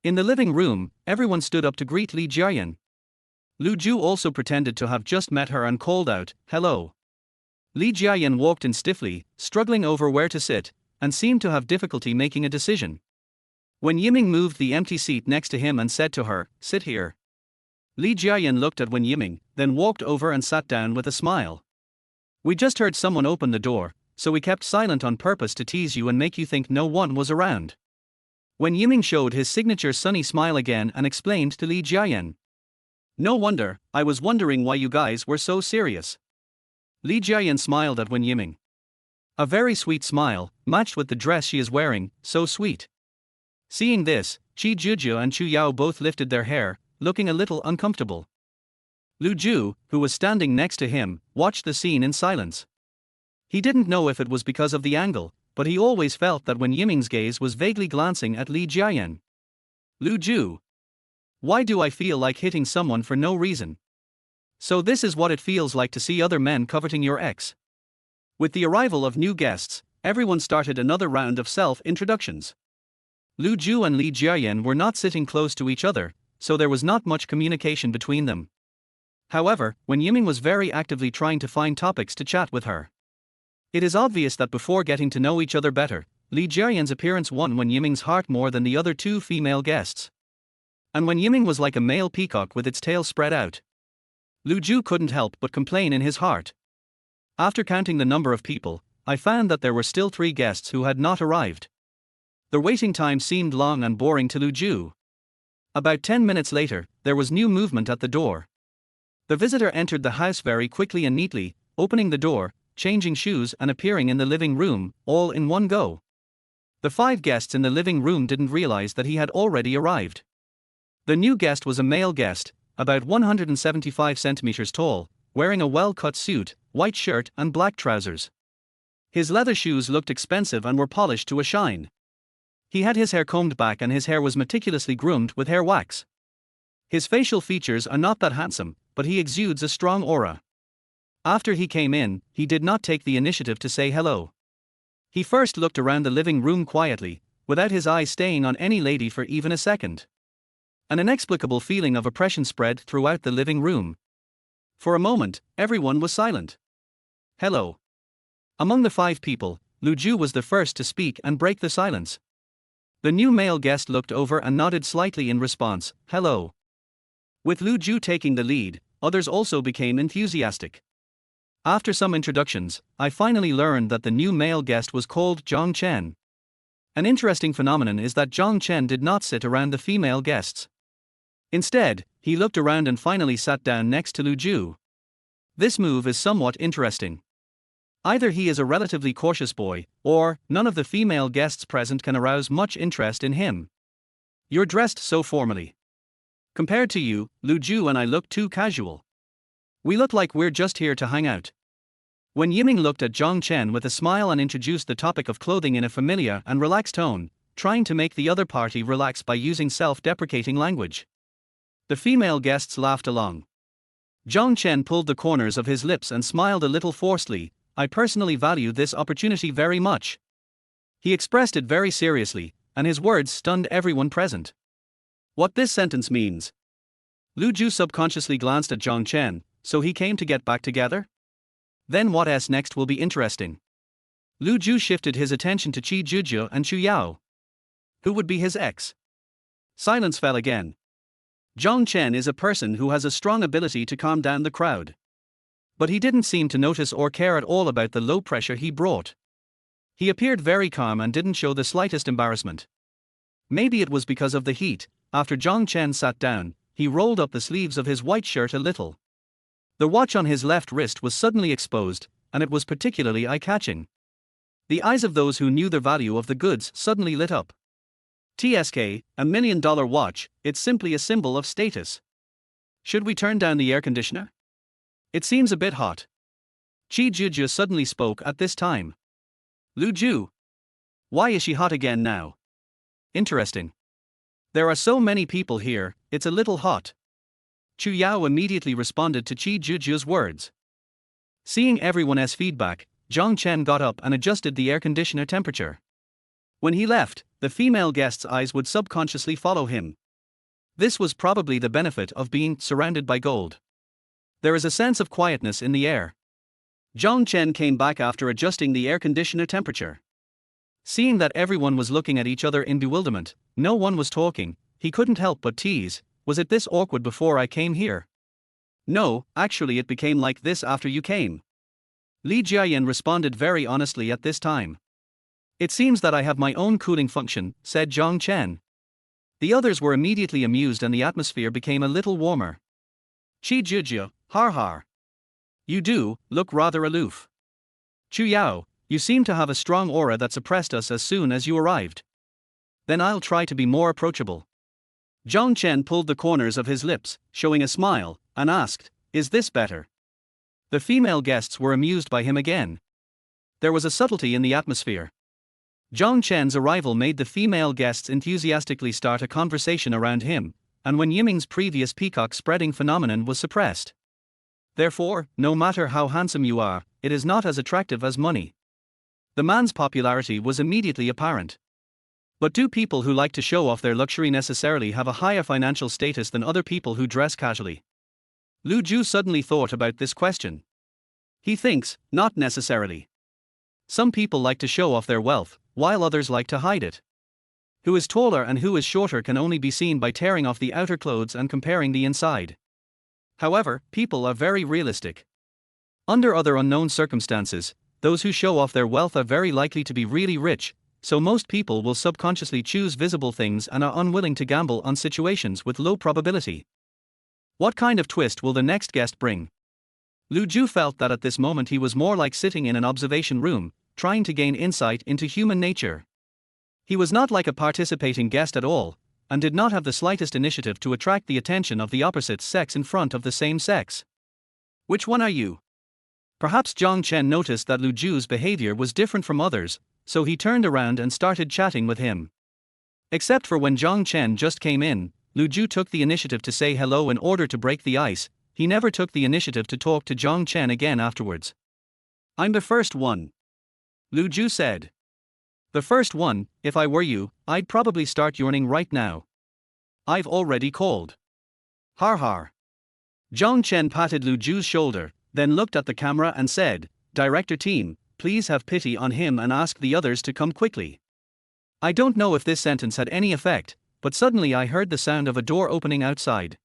In the living room, everyone stood up to greet Li Jiayan. Lu Zhu also pretended to have just met her and called out, hello. Li Jiayan walked in stiffly, struggling over where to sit, and seemed to have difficulty making a decision. Wen Yiming moved the empty seat next to him and said to her, sit here. Li Jiayan looked at Wen Yiming, then walked over and sat down with a smile. We just heard someone open the door, so we kept silent on purpose to tease you and make you think no one was around. Wen Yiming showed his signature sunny smile again and explained to Li Jiayan. No wonder, I was wondering why you guys were so serious. Li Jiayan smiled at Wen Yiming. A very sweet smile, matched with the dress she is wearing, so sweet. Seeing this, Qi Zhizhou and Xu Yao both lifted their hair, looking a little uncomfortable. Lu Zhu, who was standing next to him, watched the scene in silence. He didn't know if it was because of the angle, but he always felt that Wen Yiming's gaze was vaguely glancing at Li Jiayan. Lu Zhu. Why do I feel like hitting someone for no reason? So this is what it feels like to see other men coveting your ex. With the arrival of new guests, everyone started another round of self-introductions. Lu Zhu and Li Jiayan were not sitting close to each other, so there was not much communication between them. However, Wen Yiming was very actively trying to find topics to chat with her. It is obvious that before getting to know each other better, Li Jiayan's appearance won Wen Yiming's heart more than the other two female guests. And Wen Yiming was like a male peacock with its tail spread out. Lu Zhu couldn't help but complain in his heart. After counting the number of people, I found that there were still 3 guests who had not arrived. The waiting time seemed long and boring to Lu Zhu. About 10 minutes later, there was new movement at the door. The visitor entered the house very quickly and neatly, opening the door, changing shoes and appearing in the living room, all in one go. The 5 guests in the living room didn't realize that he had already arrived. The new guest was a male guest, about 175 centimeters tall, wearing a well-cut suit, white shirt and black trousers. His leather shoes looked expensive and were polished to a shine. He had his hair combed back and his hair was meticulously groomed with hair wax. His facial features are not that handsome, but he exudes a strong aura. After he came in, he did not take the initiative to say hello. He first looked around the living room quietly, without his eyes staying on any lady for even a second. An inexplicable feeling of oppression spread throughout the living room. For a moment, everyone was silent. Hello. Among the 5 people, Lu Zhu was the first to speak and break the silence. The new male guest looked over and nodded slightly in response, hello. With Lu Zhu taking the lead, others also became enthusiastic. After some introductions, I finally learned that the new male guest was called Zhang Chen. An interesting phenomenon is that Zhang Chen did not sit around the female guests. Instead, He looked around and finally sat down next to Lu Ju. This move is somewhat interesting. Either he is a relatively cautious boy, or none of the female guests present can arouse much interest in him. You're dressed so formally. Compared to you, Lu Ju and I look too casual. We look like we're just here to hang out. When Yiming looked at Zhang Chen with a smile and introduced the topic of clothing in a familiar and relaxed tone, trying to make the other party relax by using self-deprecating language. The female guests laughed along. Zhang Chen pulled the corners of his lips and smiled a little forcedly. I personally value this opportunity very much. He expressed it very seriously, and his words stunned everyone present. What this sentence means? Lu Ju subconsciously glanced at Zhang Chen. So he came to get back together? Then what else next will be interesting. Lu Ju shifted his attention to Qi Zhuzhe and Chu Yao. Who would be his ex? Silence fell again. Zhang Chen is a person who has a strong ability to calm down the crowd. But he didn't seem to notice or care at all about the low pressure he brought. He appeared very calm and didn't show the slightest embarrassment. Maybe it was because of the heat. After Zhang Chen sat down, he rolled up the sleeves of his white shirt a little. The watch on his left wrist was suddenly exposed, and it was particularly eye-catching. The eyes of those who knew the value of the goods suddenly lit up. TSK, $1 million watch, it's simply a symbol of status. Should we turn down the air conditioner? It seems a bit hot. Qi Zhuzhe suddenly spoke at this time. Lu Ju. Why is she hot again now? Interesting. There are so many people here, it's a little hot. Chu Yao immediately responded to Qi Zhuzhe's words. Seeing everyone's feedback, Zhang Chen got up and adjusted the air conditioner temperature. When he left, the female guests' eyes would subconsciously follow him. This was probably the benefit of being surrounded by gold. There is a sense of quietness in the air. Zhang Chen came back after adjusting the air conditioner temperature. Seeing that everyone was looking at each other in bewilderment, no one was talking, he couldn't help but tease, was it this awkward before I came here? No, actually it became like this after you came. Li Jiayan responded very honestly at this time. It seems that I have my own cooling function, said Zhang Chen. The others were immediately amused and the atmosphere became a little warmer. Qi Zhuzhe, har har. You do look rather aloof. Chu Yao, you seem to have a strong aura that suppressed us as soon as you arrived. Then I'll try to be more approachable. Zhang Chen pulled the corners of his lips, showing a smile, and asked, is this better? The female guests were amused by him again. There was a subtlety in the atmosphere. Zhang Chen's arrival made the female guests enthusiastically start a conversation around him, and when Yiming's previous peacock-spreading phenomenon was suppressed. Therefore, no matter how handsome you are, it is not as attractive as money. The man's popularity was immediately apparent. But do people who like to show off their luxury necessarily have a higher financial status than other people who dress casually? Lu Ju suddenly thought about this question. He thinks, not necessarily. Some people like to show off their wealth, while others like to hide it. Who is taller and who is shorter can only be seen by tearing off the outer clothes and comparing the inside. However, people are very realistic. Under other unknown circumstances, those who show off their wealth are very likely to be really rich, so most people will subconsciously choose visible things and are unwilling to gamble on situations with low probability. What kind of twist will the next guest bring? Lu Ju felt that at this moment he was more like sitting in an observation room, trying to gain insight into human nature. He was not like a participating guest at all, and did not have the slightest initiative to attract the attention of the opposite sex in front of the same sex. Which one are you? Perhaps Zhang Chen noticed that Lu Ju's behavior was different from others, so he turned around and started chatting with him. Except for when Zhang Chen just came in, Lu Ju took the initiative to say hello in order to break the ice. He never took the initiative to talk to Zhang Chen again afterwards. I'm the first one. Lu Ju said. The first one, if I were you, I'd probably start yawning right now. I've already called. Har har. Zhang Chen patted Lu Ju's shoulder, then looked at the camera and said, Director team, please have pity on him and ask the others to come quickly. I don't know if this sentence had any effect, but suddenly I heard the sound of a door opening outside.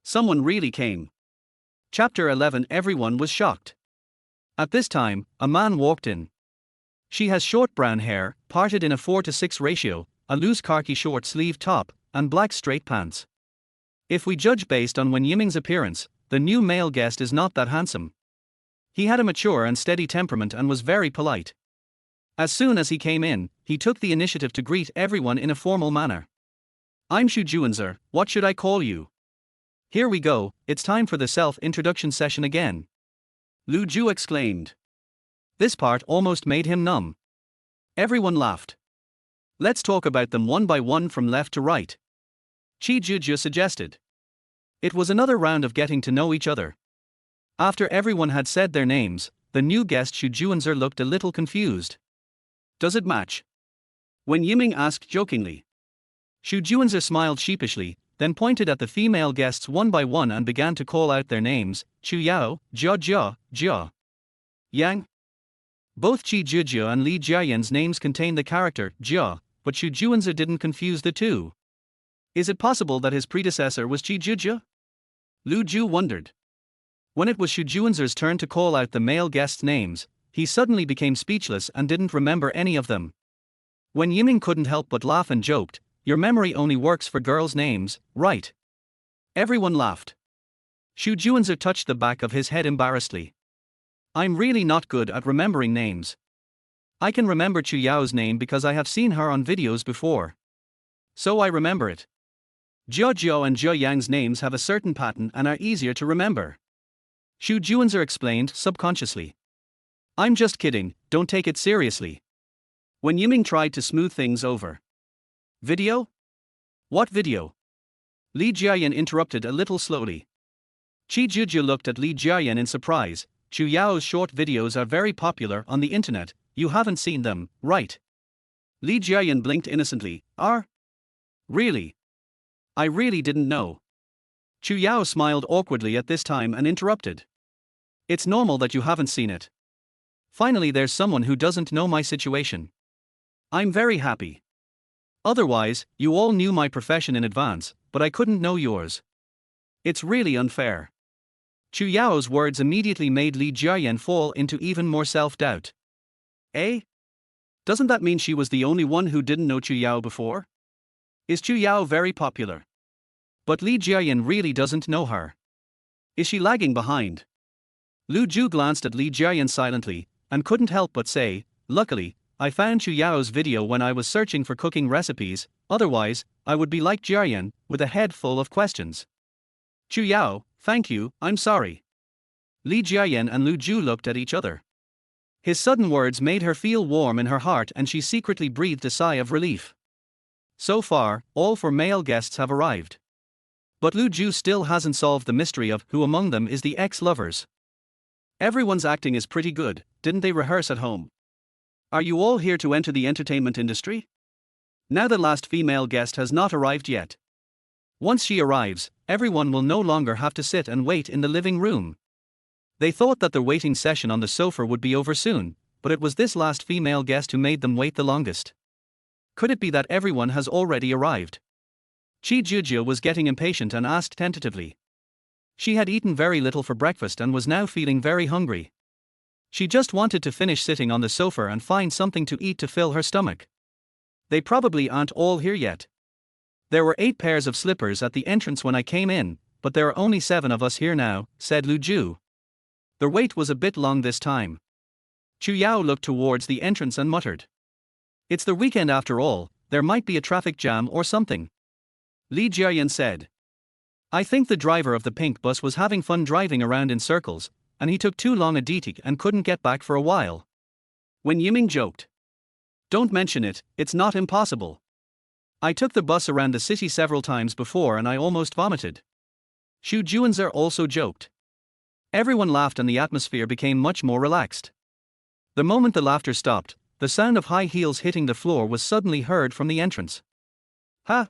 Someone really came. Chapter 11. Everyone was shocked. At this time, a man walked in. She has short brown hair, parted in a 4:6 ratio, a loose khaki short-sleeved top, and black straight pants. If we judge based on Wen Yiming's appearance, the new male guest is not that handsome. He had a mature and steady temperament and was very polite. As soon as he came in, he took the initiative to greet everyone in a formal manner. I'm Xu Juanzer, what should I call you? Here we go, it's time for the self-introduction session again. Lu Zhu exclaimed. This part almost made him numb. Everyone laughed. Let's talk about them one by one from left to right. Qi Zhuzhe suggested. It was another round of getting to know each other. After everyone had said their names, the new guest Xu Juanzer looked a little confused. Does it match? Wen Yiming asked jokingly. Xu Juanzer smiled sheepishly, then pointed at the female guests one by one and began to call out their names: Chu Yao, Jia Jia, Jia Yang. Both Qi Zhuzhe and Li Jiayan's names contain the character Jia, but Xu Juanzer didn't confuse the two. Is it possible that his predecessor was Qi Zhuzhe? Lu Zhu wondered. When it was Xu Juanzer's turn to call out the male guests' names, he suddenly became speechless and didn't remember any of them. Wen Yiming couldn't help but laugh and joked, "Your memory only works for girls' names, right?" Everyone laughed. Xu Juanzer touched the back of his head embarrassedly. I'm really not good at remembering names. I can remember Chu Yao's name because I have seen her on videos before. So I remember it. Jia Jiao and Jia Yang's names have a certain pattern and are easier to remember. Xu Juanzer explained subconsciously. I'm just kidding, don't take it seriously. Wen Yiming tried to smooth things over. Video? What video? Li Jiayan interrupted a little slowly. Qi Zhuzhe looked at Li Jiayan in surprise. Chu Yao's short videos are very popular on the internet, you haven't seen them, right? Li Jiayan blinked innocently. Really? I really didn't know. Chu Yao smiled awkwardly at this time and interrupted. It's normal that you haven't seen it. Finally, there's someone who doesn't know my situation. I'm very happy. Otherwise, you all knew my profession in advance, but I couldn't know yours. It's really unfair. Chu Yao's words immediately made Li Jiayan fall into even more self-doubt. Eh? Doesn't that mean she was the only one who didn't know Chu Yao before? Is Chu Yao very popular? But Li Jiayan really doesn't know her. Is she lagging behind? Lu Zhu glanced at Li Jiayan silently, and couldn't help but say, luckily, I found Chu Yao's video when I was searching for cooking recipes, otherwise, I would be like Jiayan, with a head full of questions. Chu Yao, thank you, I'm sorry. Li Jiayan and Lu Zhu looked at each other. His sudden words made her feel warm in her heart and she secretly breathed a sigh of relief. So far, all 4 male guests have arrived. But Lu Zhu still hasn't solved the mystery of who among them is the ex-lovers. Everyone's acting is pretty good, didn't they rehearse at home? Are you all here to enter the entertainment industry? Now the last female guest has not arrived yet. Once she arrives, everyone will no longer have to sit and wait in the living room. They thought that the waiting session on the sofa would be over soon, but it was this last female guest who made them wait the longest. Could it be that everyone has already arrived? Qi Zhuzhe was getting impatient and asked tentatively. She had eaten very little for breakfast and was now feeling very hungry. She just wanted to finish sitting on the sofa and find something to eat to fill her stomach. They probably aren't all here yet. There were 8 pairs of slippers at the entrance when I came in, but there are only 7 of us here now, said Lu Zhu. The wait was a bit long this time. Chu Yao looked towards the entrance and muttered. It's the weekend after all, there might be a traffic jam or something. Li Jiayan said. I think the driver of the pink bus was having fun driving around in circles, and he took too long a DT and couldn't get back for a while. Wen Yiming joked. Don't mention it, it's not impossible. I took the bus around the city several times before and I almost vomited. Xu Juanzer also joked. Everyone laughed and the atmosphere became much more relaxed. The moment the laughter stopped, the sound of high heels hitting the floor was suddenly heard from the entrance. Ha!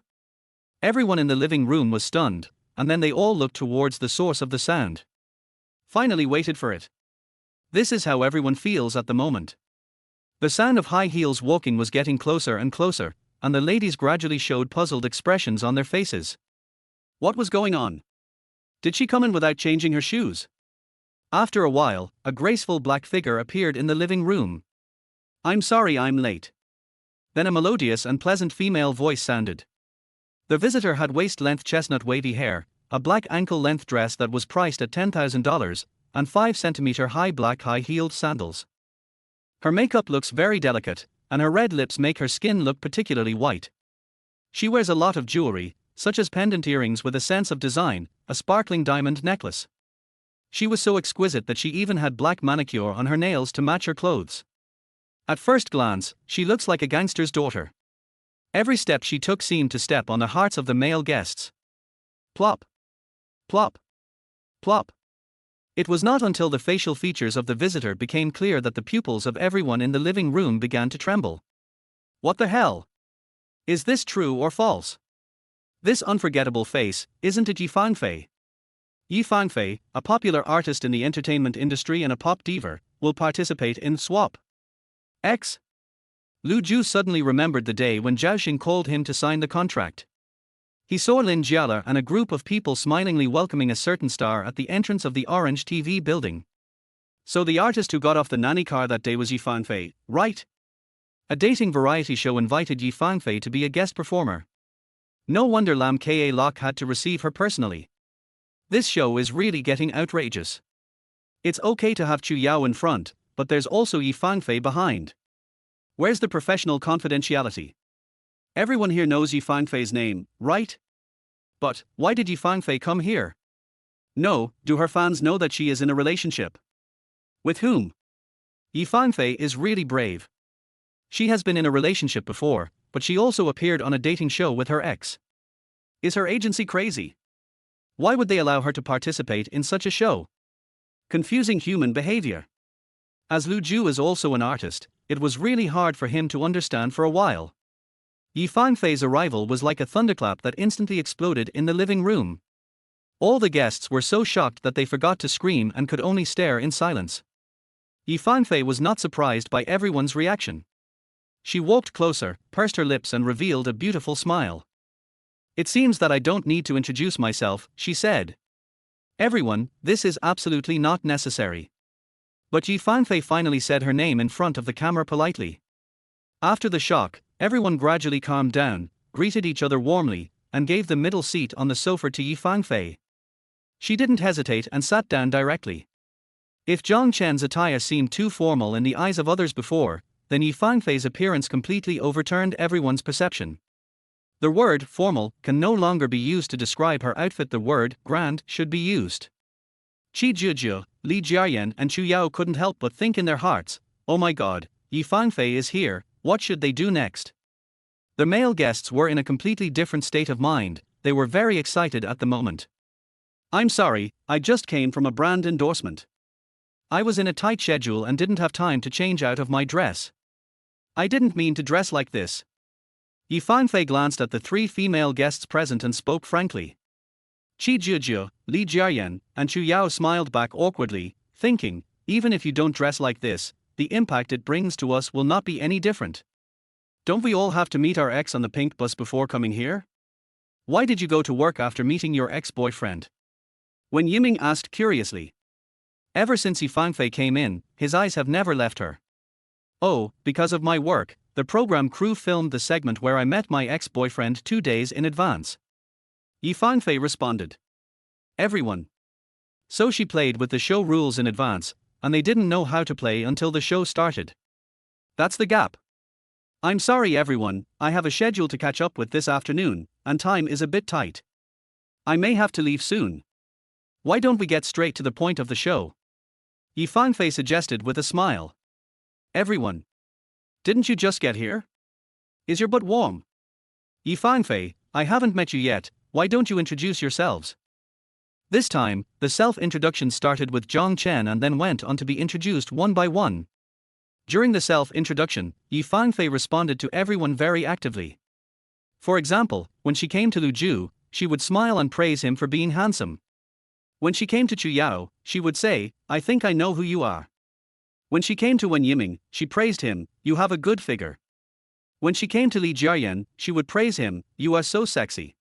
Everyone in the living room was stunned, and then they all looked towards the source of the sound. Finally waited for it. This is how everyone feels at the moment. The sound of high heels walking was getting closer and closer, and the ladies gradually showed puzzled expressions on their faces. What was going on? Did she come in without changing her shoes? After a while, a graceful black figure appeared in the living room. I'm sorry I'm late. Then a melodious and pleasant female voice sounded. The visitor had waist-length chestnut wavy hair, a black ankle-length dress that was priced at $10,000, and 5 cm high black high-heeled sandals. Her makeup looks very delicate, and her red lips make her skin look particularly white. She wears a lot of jewelry, such as pendant earrings with a sense of design, a sparkling diamond necklace. She was so exquisite that she even had black manicure on her nails to match her clothes. At first glance, she looks like a gangster's daughter. Every step she took seemed to step on the hearts of the male guests. Plop. Plop. Plop. It was not until the facial features of the visitor became clear that the pupils of everyone in the living room began to tremble. What the hell? Is this true or false? This unforgettable face, isn't it Yi Fangfei? Yi Fangfei, a popular artist in the entertainment industry and a pop diva, will participate in Swap X. Lu Zhu suddenly remembered the day when Zhao Xing called him to sign the contract. He saw Lin Jiala and a group of people smilingly welcoming a certain star at the entrance of the Orange TV building. So the artist who got off the nanny car that day was Yi Fangfei, right? A dating variety show invited Yi Fangfei to be a guest performer. No wonder Lam Ka Lok had to receive her personally. This show is really getting outrageous. It's okay to have Chu Yao in front, but there's also Yi Fangfei behind. Where's the professional confidentiality? Everyone here knows Yi Fangfei's name, right? But why did Yi Fangfei come here? No, do her fans know that she is in a relationship? With whom? Yi Fangfei is really brave. She has been in a relationship before, but she also appeared on a dating show with her ex. Is her agency crazy? Why would they allow her to participate in such a show? Confusing human behavior. As Lu Zhu is also an artist, it was really hard for him to understand for a while. Yi Fangfei's arrival was like a thunderclap that instantly exploded in the living room. All the guests were so shocked that they forgot to scream and could only stare in silence. Yi Fangfei was not surprised by everyone's reaction. She walked closer, pursed her lips and revealed a beautiful smile. It seems that I don't need to introduce myself, she said. Everyone, this is absolutely not necessary. But Yi Fangfei finally said her name in front of the camera politely. After the shock, everyone gradually calmed down, greeted each other warmly, and gave the middle seat on the sofa to Yi Fangfei. She didn't hesitate and sat down directly. If Zhang Chen's attire seemed too formal in the eyes of others before, then Yi Fangfei's appearance completely overturned everyone's perception. The word formal can no longer be used to describe her outfit. The word grand should be used. Qi Zhizhi, Li Jiayan and Chu Yao couldn't help but think in their hearts, oh my god, Yi Fangfei is here, what should they do next? The male guests were in a completely different state of mind, they were very excited at the moment. I'm sorry, I just came from a brand endorsement. I was in a tight schedule and didn't have time to change out of my dress. I didn't mean to dress like this. Yi Fangfei glanced at the three female guests present and spoke frankly. Qi Zhizhi, Li Jiayan, and Chu Yao smiled back awkwardly, thinking, even if you don't dress like this, the impact it brings to us will not be any different. Don't we all have to meet our ex on the pink bus before coming here? Why did you go to work after meeting your ex-boyfriend? Wen Yiming asked curiously. Ever since Yi Fangfei came in, his eyes have never left her. Oh, because of my work, the program crew filmed the segment where I met my ex-boyfriend 2 days in advance. Yi Fangfei responded. Everyone. So she played with the show rules in advance, and they didn't know how to play until the show started. That's the gap. I'm sorry everyone, I have a schedule to catch up with this afternoon, and time is a bit tight. I may have to leave soon. Why don't we get straight to the point of the show? Yi Fangfei suggested with a smile. Everyone. Didn't you just get here? Is your butt warm? Yi Fangfei, I haven't met you yet, why don't you introduce yourselves? This time, the self-introduction started with Zhang Chen and then went on to be introduced one by one. During the self-introduction, Yi Fangfei responded to everyone very actively. For example, when she came to Lu Zhu, she would smile and praise him for being handsome. When she came to Chu Yao, she would say, I think I know who you are. When she came to Wen Yiming, she praised him, you have a good figure. When she came to Li Jiayan, she would praise him, you are so sexy.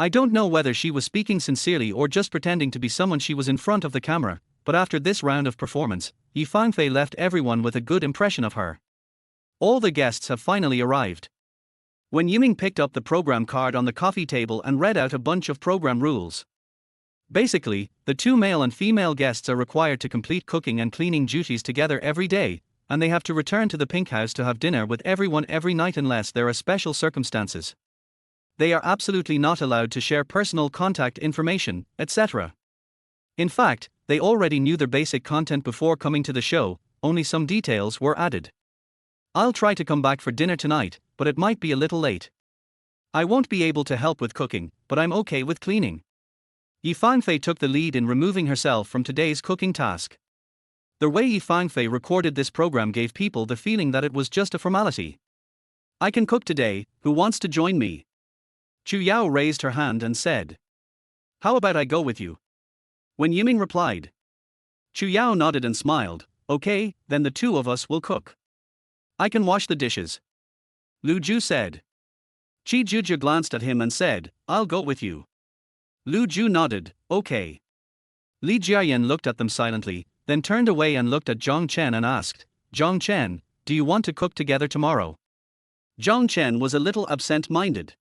I don't know whether she was speaking sincerely or just pretending to be someone she was in front of the camera, but after this round of performance, Yi Fangfei left everyone with a good impression of her. All the guests have finally arrived. When Yiming picked up the program card on the coffee table and read out a bunch of program rules. Basically, the two male and female guests are required to complete cooking and cleaning duties together every day, and they have to return to the pink house to have dinner with everyone every night unless there are special circumstances. They are absolutely not allowed to share personal contact information, etc. In fact, they already knew the basic content before coming to the show, only some details were added. I'll try to come back for dinner tonight, but it might be a little late. I won't be able to help with cooking, but I'm okay with cleaning. Yi Fangfei took the lead in removing herself from today's cooking task. The way Yi Fangfei recorded this program gave people the feeling that it was just a formality. I can cook today, who wants to join me? Chu Yao raised her hand and said. How about I go with you? When Yiming replied. Chu Yao nodded and smiled, okay, then the two of us will cook. I can wash the dishes. Lu Ju said. Qi Zhuzhe glanced at him and said, I'll go with you. Lu Ju nodded, okay. Li Jiayan looked at them silently, then turned away and looked at Zhang Chen and asked, Zhang Chen, do you want to cook together tomorrow? Zhang Chen was a little absent-minded.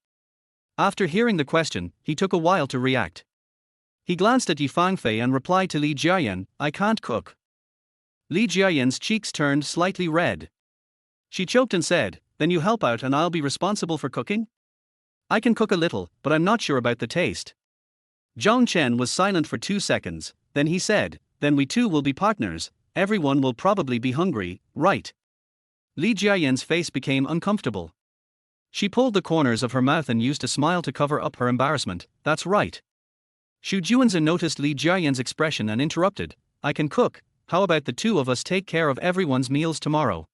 After hearing the question, he took a while to react. He glanced at Yi Fangfei and replied to Li Jiayan, I can't cook. Li Jiayan's cheeks turned slightly red. She choked and said, then you help out and I'll be responsible for cooking? I can cook a little, but I'm not sure about the taste. Zhang Chen was silent for 2 seconds, then he said, then we two will be partners, everyone will probably be hungry, right? Li Jiayan's face became uncomfortable. She pulled the corners of her mouth and used a smile to cover up her embarrassment, that's right. Xu Juanzi noticed Li Jiayan's expression and interrupted, I can cook, how about the two of us take care of everyone's meals tomorrow?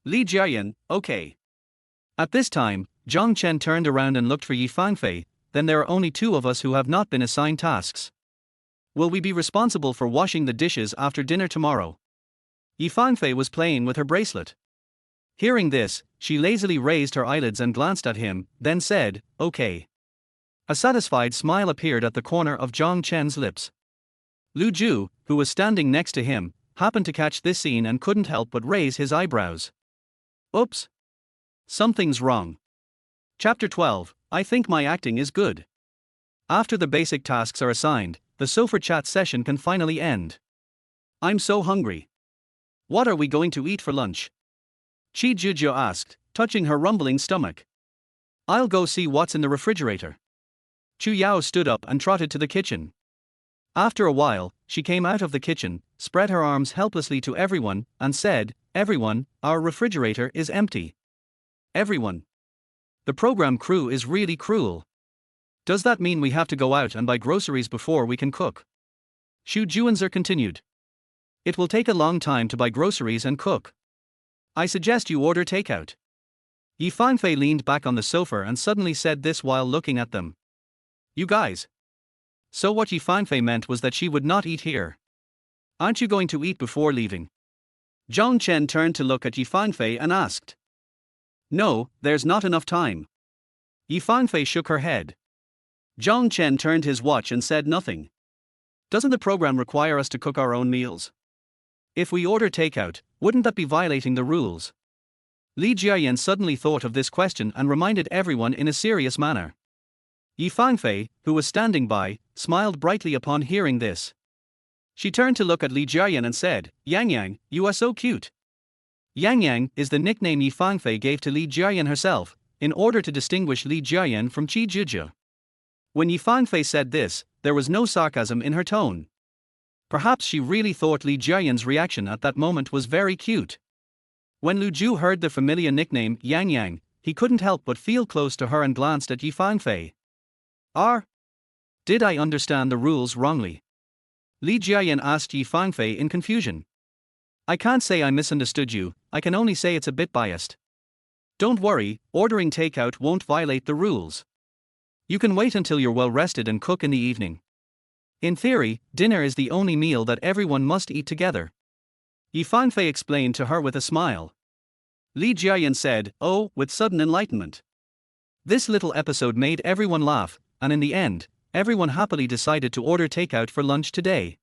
Li Jiayan, okay. At this time, Zhang Chen turned around and looked for Yi Fangfei, then there are only two of us who have not been assigned tasks. Will we be responsible for washing the dishes after dinner tomorrow? Yi Fangfei was playing with her bracelet. Hearing this, she lazily raised her eyelids and glanced at him, then said, okay. A satisfied smile appeared at the corner of Zhang Chen's lips. Lu Ju, who was standing next to him, happened to catch this scene and couldn't help but raise his eyebrows. Oops. Something's wrong. Chapter 12, I think my acting is good. After the basic tasks are assigned, the sofa chat session can finally end. I'm so hungry. What are we going to eat for lunch? Qi Zhuzhe asked, touching her rumbling stomach. I'll go see what's in the refrigerator. Chu Yao stood up and trotted to the kitchen. After a while, she came out of the kitchen, spread her arms helplessly to everyone, and said, everyone, our refrigerator is empty. Everyone. The program crew is really cruel. Does that mean we have to go out and buy groceries before we can cook? Xu Juanzi continued. It will take a long time to buy groceries and cook. I suggest you order takeout. Yi Fangfei leaned back on the sofa and suddenly said this while looking at them. You guys. So what Yi Fangfei meant was that she would not eat here. Aren't you going to eat before leaving? Zhang Chen turned to look at Yi Fangfei and asked. No, there's not enough time. Yi Fangfei shook her head. Zhang Chen turned his watch and said nothing. Doesn't the program require us to cook our own meals? If we order takeout, wouldn't that be violating the rules? Li Jiayan suddenly thought of this question and reminded everyone in a serious manner. Yi Fangfei, who was standing by, smiled brightly upon hearing this. She turned to look at Li Jiayan and said, Yang Yang, you are so cute. Yang Yang is the nickname Yi Fangfei gave to Li Jiayan herself, in order to distinguish Li Jiayan from Qi Zhuzhe. When Yi Fangfei said this, there was no sarcasm in her tone. Perhaps she really thought Li Jiayan's reaction at that moment was very cute. When Lu Ju heard the familiar nickname Yang Yang, he couldn't help but feel close to her and glanced at Yi Fangfei. Did I understand the rules wrongly? Li Jiayan asked Yi Fangfei in confusion. I can't say I misunderstood you, I can only say it's a bit biased. Don't worry, ordering takeout won't violate the rules. You can wait until you're well rested and cook in the evening. In theory, dinner is the only meal that everyone must eat together. Yi Fangfei explained to her with a smile. Li Jiayan said, oh, with sudden enlightenment. This little episode made everyone laugh, and in the end, everyone happily decided to order takeout for lunch today.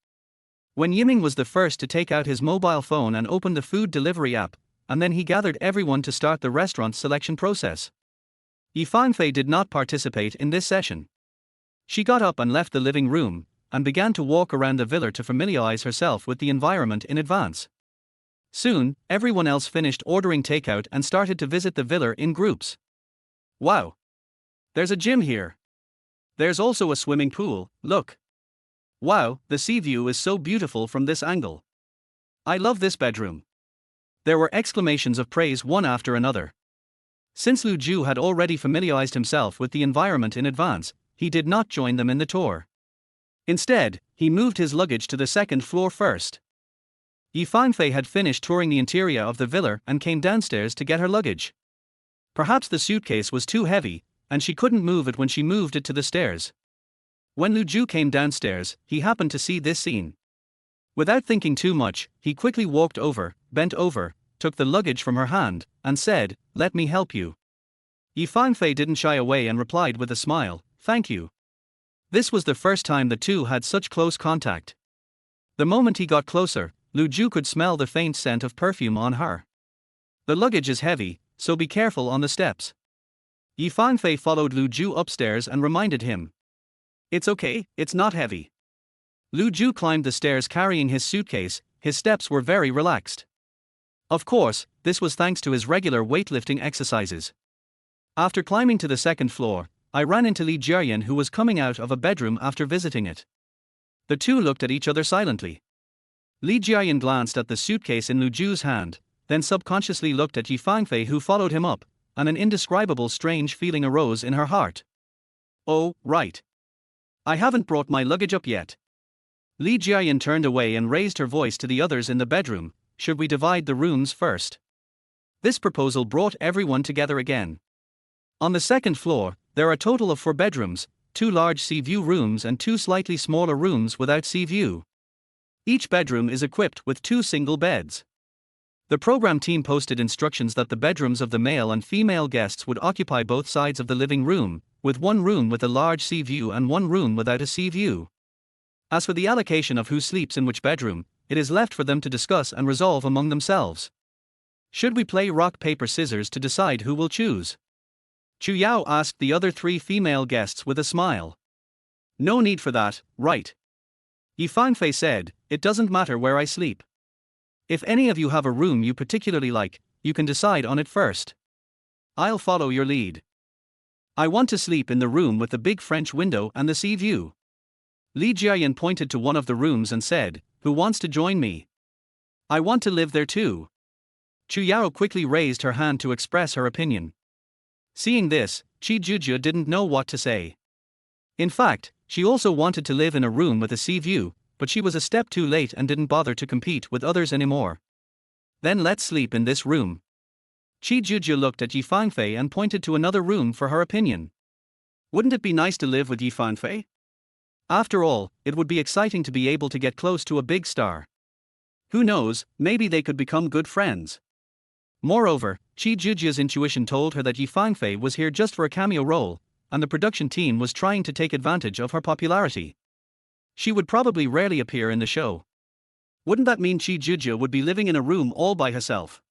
When Yiming was the first to take out his mobile phone and open the food delivery app, and then he gathered everyone to start the restaurant selection process. Yi Fanfei did not participate in this session. She got up and left the living room, and began to walk around the villa to familiarize herself with the environment in advance. Soon, everyone else finished ordering takeout and started to visit the villa in groups. Wow! There's a gym here. There's also a swimming pool, look. Wow, the sea view is so beautiful from this angle. I love this bedroom. There were exclamations of praise one after another. Since Lu Zhu had already familiarized himself with the environment in advance, he did not join them in the tour. Instead, he moved his luggage to the second floor first. Yi Fanfei had finished touring the interior of the villa and came downstairs to get her luggage. Perhaps the suitcase was too heavy, and she couldn't move it when she moved it to the stairs. When Lu Zhu came downstairs, he happened to see this scene. Without thinking too much, he quickly walked over, bent over, took the luggage from her hand, and said, "Let me help you." Yi Fanfei didn't shy away and replied with a smile, "Thank you." This was the first time the two had such close contact. The moment he got closer, Lu Zhu could smell the faint scent of perfume on her. "The luggage is heavy, so be careful on the steps." Yi Fanfei followed Lu Zhu upstairs and reminded him. "It's okay, it's not heavy." Lu Zhu climbed the stairs carrying his suitcase. His steps were very relaxed. Of course, this was thanks to his regular weightlifting exercises. After climbing to the second floor, I ran into Li Jiayan, who was coming out of a bedroom after visiting it. The two looked at each other silently. Li Jiayan glanced at the suitcase in Lu Zhu's hand, then subconsciously looked at Yi Fanfei, who followed him up, and an indescribable strange feeling arose in her heart. "Oh, right. I haven't brought my luggage up yet." Li Jiayan turned away and raised her voice to the others in the bedroom, "Should we divide the rooms first?" This proposal brought everyone together again. On the second floor, there are a total of 4 bedrooms, 2 large sea view rooms and 2 slightly smaller rooms without sea view. Each bedroom is equipped with 2 single beds. The program team posted instructions that the bedrooms of the male and female guests would occupy both sides of the living room, with 1 room with a large sea view and 1 room without a sea view. As for the allocation of who sleeps in which bedroom, it is left for them to discuss and resolve among themselves. Should we play rock paper scissors to decide who will choose? Chu Yao asked the other 3 female guests with a smile. "No need for that, right?" Yi Fanfei said, "It doesn't matter where I sleep. If any of you have a room you particularly like, you can decide on it first. I'll follow your lead. I want to sleep in the room with the big French window and the sea view." Li Jiayan pointed to one of the rooms and said, "Who wants to join me? I want to live there too." Chu Yao quickly raised her hand to express her opinion. Seeing this, Qi Jujia didn't know what to say. In fact, she also wanted to live in a room with a sea view, but she was a step too late and didn't bother to compete with others anymore. "Then let's sleep in this room." Qi Jujia looked at Yi Fanfei and pointed to another room for her opinion. Wouldn't it be nice to live with Yi Fanfei? After all, it would be exciting to be able to get close to a big star. Who knows, maybe they could become good friends. Moreover, Qi Jujia's intuition told her that Yi Fanfei was here just for a cameo role, and the production team was trying to take advantage of her popularity. She would probably rarely appear in the show. Wouldn't that mean Qi Jujia would be living in a room all by herself?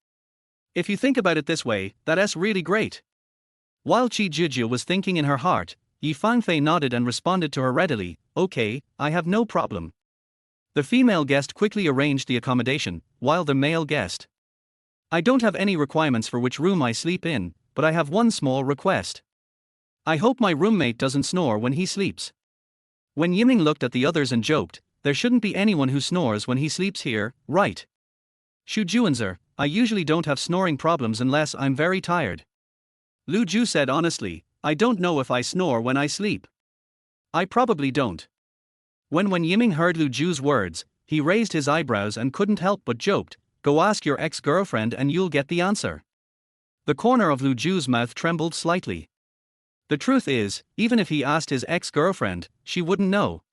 If you think about it this way, that's really great. While Qi Jujia was thinking in her heart, Yi Fanfei nodded and responded to her readily, "Okay, I have no problem." The female guest quickly arranged the accommodation, while the male guest, "I don't have any requirements for which room I sleep in, but I have one small request. I hope my roommate doesn't snore when he sleeps." When Yiming looked at the others and joked, "There shouldn't be anyone who snores when he sleeps here, right? Shu Juanzer, I usually don't have snoring problems unless I'm very tired." Lu Zhu said honestly, "I don't know if I snore when I sleep. I probably don't." When Yiming heard Lu Zhu's words, he raised his eyebrows and couldn't help but joked, "Go ask your ex-girlfriend and you'll get the answer." The corner of Lu Zhu's mouth trembled slightly. The truth is, even if he asked his ex-girlfriend, she wouldn't know.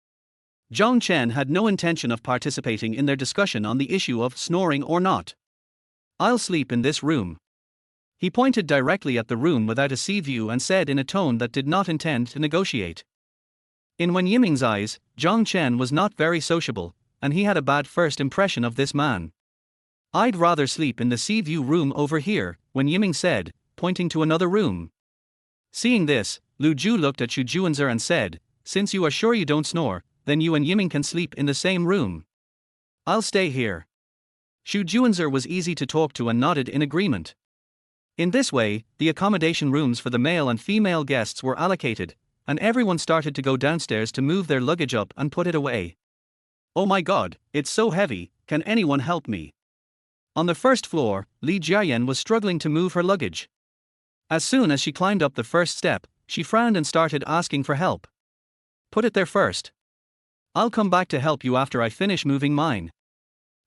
Zhang Chen had no intention of participating in their discussion on the issue of snoring or not. "I'll sleep in this room." He pointed directly at the room without a sea view and said in a tone that did not intend to negotiate. In Wen Yiming's eyes, Zhang Chen was not very sociable, and he had a bad first impression of this man. "I'd rather sleep in the sea view room over here," Wen Yiming said, pointing to another room. Seeing this, Lu Ju looked at Xu Juanzi and said, "Since you are sure you don't snore, then you and Yiming can sleep in the same room. I'll stay here." Xu Juanzi was easy to talk to and nodded in agreement. In this way, the accommodation rooms for the male and female guests were allocated, and everyone started to go downstairs to move their luggage up and put it away. "Oh my god, it's so heavy, can anyone help me?" On the first floor, Li Jiayan was struggling to move her luggage. As soon as she climbed up the first step, she frowned and started asking for help. "Put it there first. I'll come back to help you after I finish moving mine."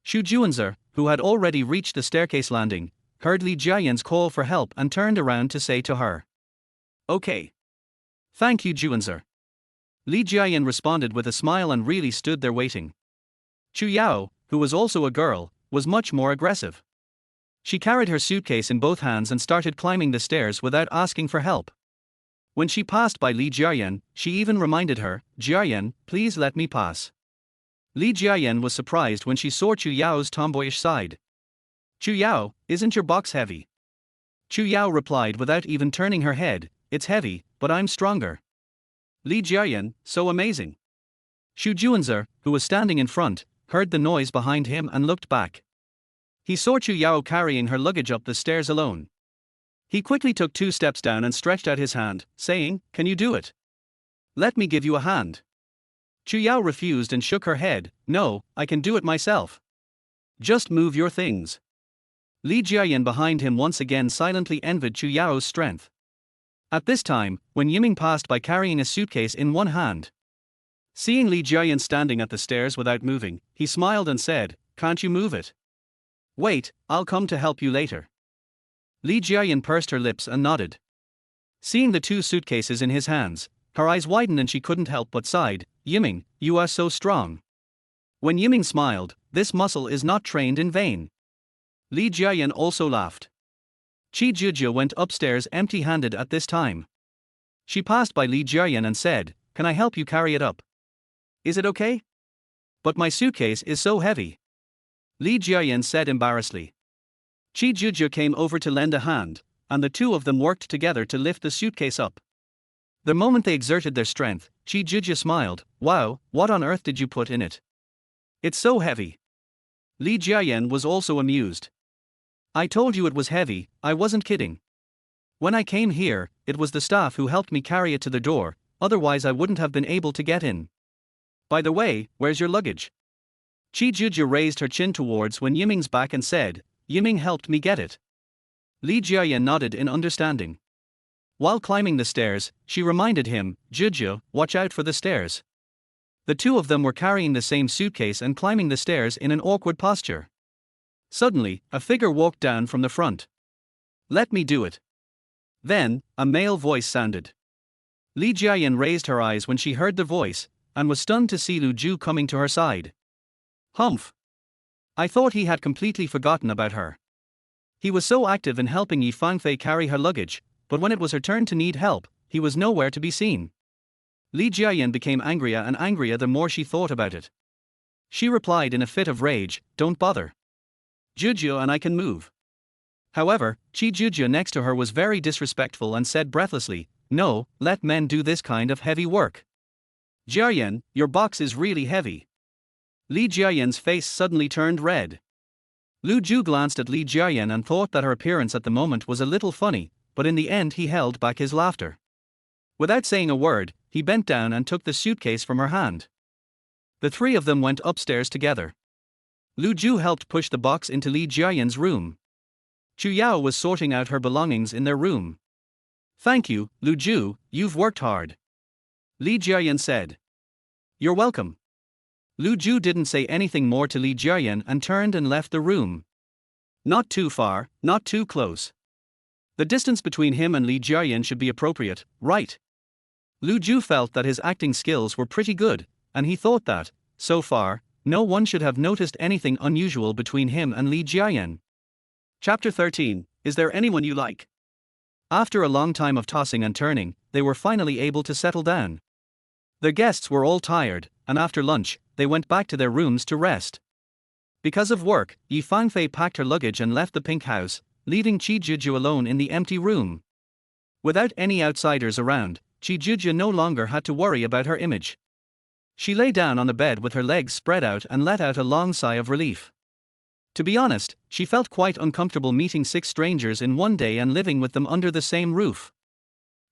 Xu Juanzi, who had already reached the staircase landing, heard Li Jiayan's call for help and turned around to say to her, "Okay. Thank you, Juanzi." Li Jiayan responded with a smile and really stood there waiting. Chu Yao, who was also a girl, was much more aggressive. She carried her suitcase in both hands and started climbing the stairs without asking for help. When she passed by Li Jiayan, she even reminded her, "Jiayan, please let me pass." Li Jiayan was surprised when she saw Chu Yao's tomboyish side. "Chu Yao, isn't your box heavy?" Chu Yao replied without even turning her head, "It's heavy, but I'm stronger." Li Jiayan, so amazing. Xu Juanzi, who was standing in front, heard the noise behind him and looked back. He saw Chu Yao carrying her luggage up the stairs alone. He quickly took 2 steps down and stretched out his hand, saying, "Can you do it? Let me give you a hand." Chu Yao refused and shook her head, "No, I can do it myself. Just move your things." Li Jiayan behind him once again silently envied Chu Yao's strength. At this time, when Yiming passed by carrying a suitcase in one hand. Seeing Li Jiayan standing at the stairs without moving, he smiled and said, "Can't you move it?" "Wait, I'll come to help you later." Li Jiayan pursed her lips and nodded. Seeing the 2 suitcases in his hands, her eyes widened and she couldn't help but sighed, "Yiming, you are so strong." When Yiming smiled, "This muscle is not trained in vain." Li Jiayan also laughed. Qi Zhuzhe went upstairs empty-handed at this time. She passed by Li Jiayan and said, "Can I help you carry it up? Is it okay? But my suitcase is so heavy." Li Jiayan said embarrassedly. Qi Zhuzhe came over to lend a hand, and the 2 of them worked together to lift the suitcase up. The moment they exerted their strength, Qi Zhuzhe smiled, "Wow, what on earth did you put in it? It's so heavy." Li Jiayan was also amused. "I told you it was heavy, I wasn't kidding. When I came here, it was the staff who helped me carry it to the door, otherwise I wouldn't have been able to get in. By the way, where's your luggage?" Qi Zhuzhe raised her chin towards when Yiming's back and said, "Yiming helped me get it." Li Jiayan nodded in understanding. While climbing the stairs, she reminded him, "Zhuzhe, watch out for the stairs." The 2 of them were carrying the same suitcase and climbing the stairs in an awkward posture. Suddenly, a figure walked down from the front. "Let me do it." Then, a male voice sounded. Li Jiayan raised her eyes when she heard the voice, and was stunned to see Lu Ju coming to her side. "Humph! I thought he had completely forgotten about her. He was so active in helping Yi Fangfei carry her luggage, but when it was her turn to need help, he was nowhere to be seen." Li Jiayan became angrier and angrier the more she thought about it. She replied in a fit of rage, "Don't bother. Zhuzhe and I can move." However, Qi Zhuzhe next to her was very disrespectful and said breathlessly, "No, let men do this kind of heavy work. Jiayan, your box is really heavy." Li Jiayan's face suddenly turned red. Lu Ju glanced at Li Jiayan and thought that her appearance at the moment was a little funny, but in the end he held back his laughter. Without saying a word, he bent down and took the suitcase from her hand. The 3 of them went upstairs together. Lu Ju helped push the box into Li Jiayan's room. Chu Yao was sorting out her belongings in their room. "Thank you, Lu Ju, you've worked hard," Li Jiayan said. "You're welcome." Lu Ju didn't say anything more to Li Jiayan and turned and left the room. Not too far, not too close. The distance between him and Li Jiayan should be appropriate, right? Lu Ju felt that his acting skills were pretty good, and he thought that, so far, no one should have noticed anything unusual between him and Li Jiayan. Chapter 13, Is There Anyone You Like? After a long time of tossing and turning, they were finally able to settle down. The guests were all tired, and after lunch, they went back to their rooms to rest. Because of work, Yi Fangfei packed her luggage and left the pink house, leaving Qi Zhuzhe alone in the empty room. Without any outsiders around, Chijija no longer had to worry about her image. She lay down on the bed with her legs spread out and let out a long sigh of relief. To be honest, she felt quite uncomfortable meeting 6 strangers in one day and living with them under the same roof.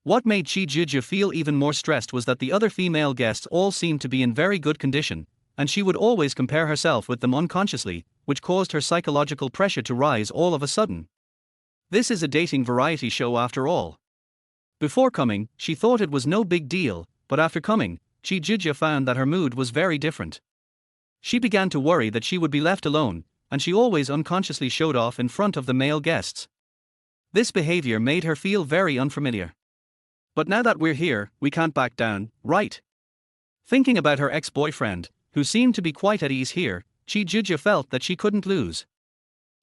What made Chijija feel even more stressed was that the other female guests all seemed to be in very good condition, and she would always compare herself with them unconsciously, which caused her psychological pressure to rise all of a sudden. This is a dating variety show after all. Before coming, she thought it was no big deal, but after coming, Chijija found that her mood was very different. She began to worry that she would be left alone, and she always unconsciously showed off in front of the male guests. This behavior made her feel very unfamiliar. But now that we're here, we can't back down, right? Thinking about her ex-boyfriend, who seemed to be quite at ease here, Chijija felt that she couldn't lose.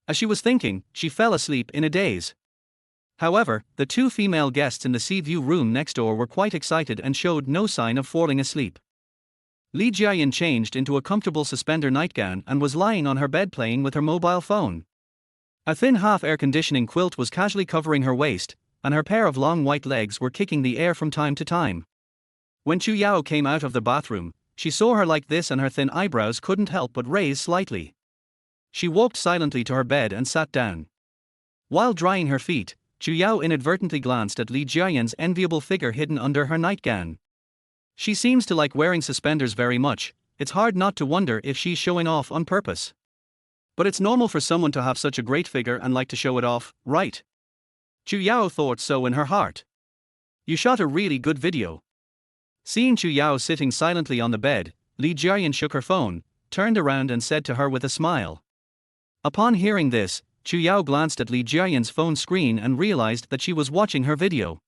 As she was thinking, she fell asleep in a daze. However, the 2 female guests in the sea view room next door were quite excited and showed no sign of falling asleep. Li Jiayan changed into a comfortable suspender nightgown and was lying on her bed playing with her mobile phone. A thin half-air conditioning quilt was casually covering her waist, and her pair of long white legs were kicking the air from time to time. When Chu Yao came out of the bathroom, she saw her like this and her thin eyebrows couldn't help but raise slightly. She walked silently to her bed and sat down. While drying her feet, Chu Yao inadvertently glanced at Li Jiayan's enviable figure hidden under her nightgown. She seems to like wearing suspenders very much. It's hard not to wonder if she's showing off on purpose. But it's normal for someone to have such a great figure and like to show it off, right? Chu Yao thought so in her heart. You shot a really good video. Seeing Chu Yao sitting silently on the bed, Li Jiayan shook her phone, turned around and said to her with a smile. Upon hearing this, Chu Yao glanced at Li Jiayan's phone screen and realized that she was watching her video.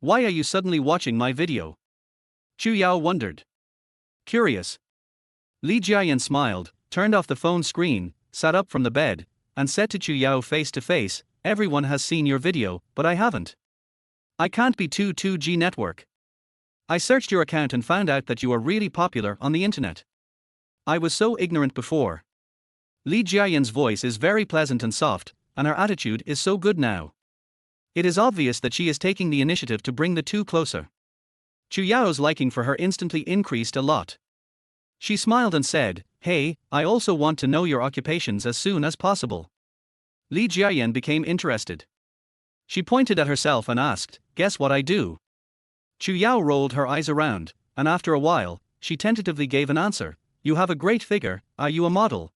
Why are you suddenly watching my video? Chu Yao wondered. Curious. Li Jiayan smiled, turned off the phone screen, sat up from the bed, and said to Chu Yao face to face, everyone has seen your video, but I haven't. I can't be 2G network. I searched your account and found out that you are really popular on the internet. I was so ignorant before. Li Jiayan's voice is very pleasant and soft, and her attitude is so good now. It is obvious that she is taking the initiative to bring the 2 closer. Chu Yao's liking for her instantly increased a lot. She smiled and said, Hey, I also want to know your occupations as soon as possible. Li Jiayan became interested. She pointed at herself and asked, Guess what I do? Chu Yao rolled her eyes around, and after a while, she tentatively gave an answer. You have a great figure, are you a model?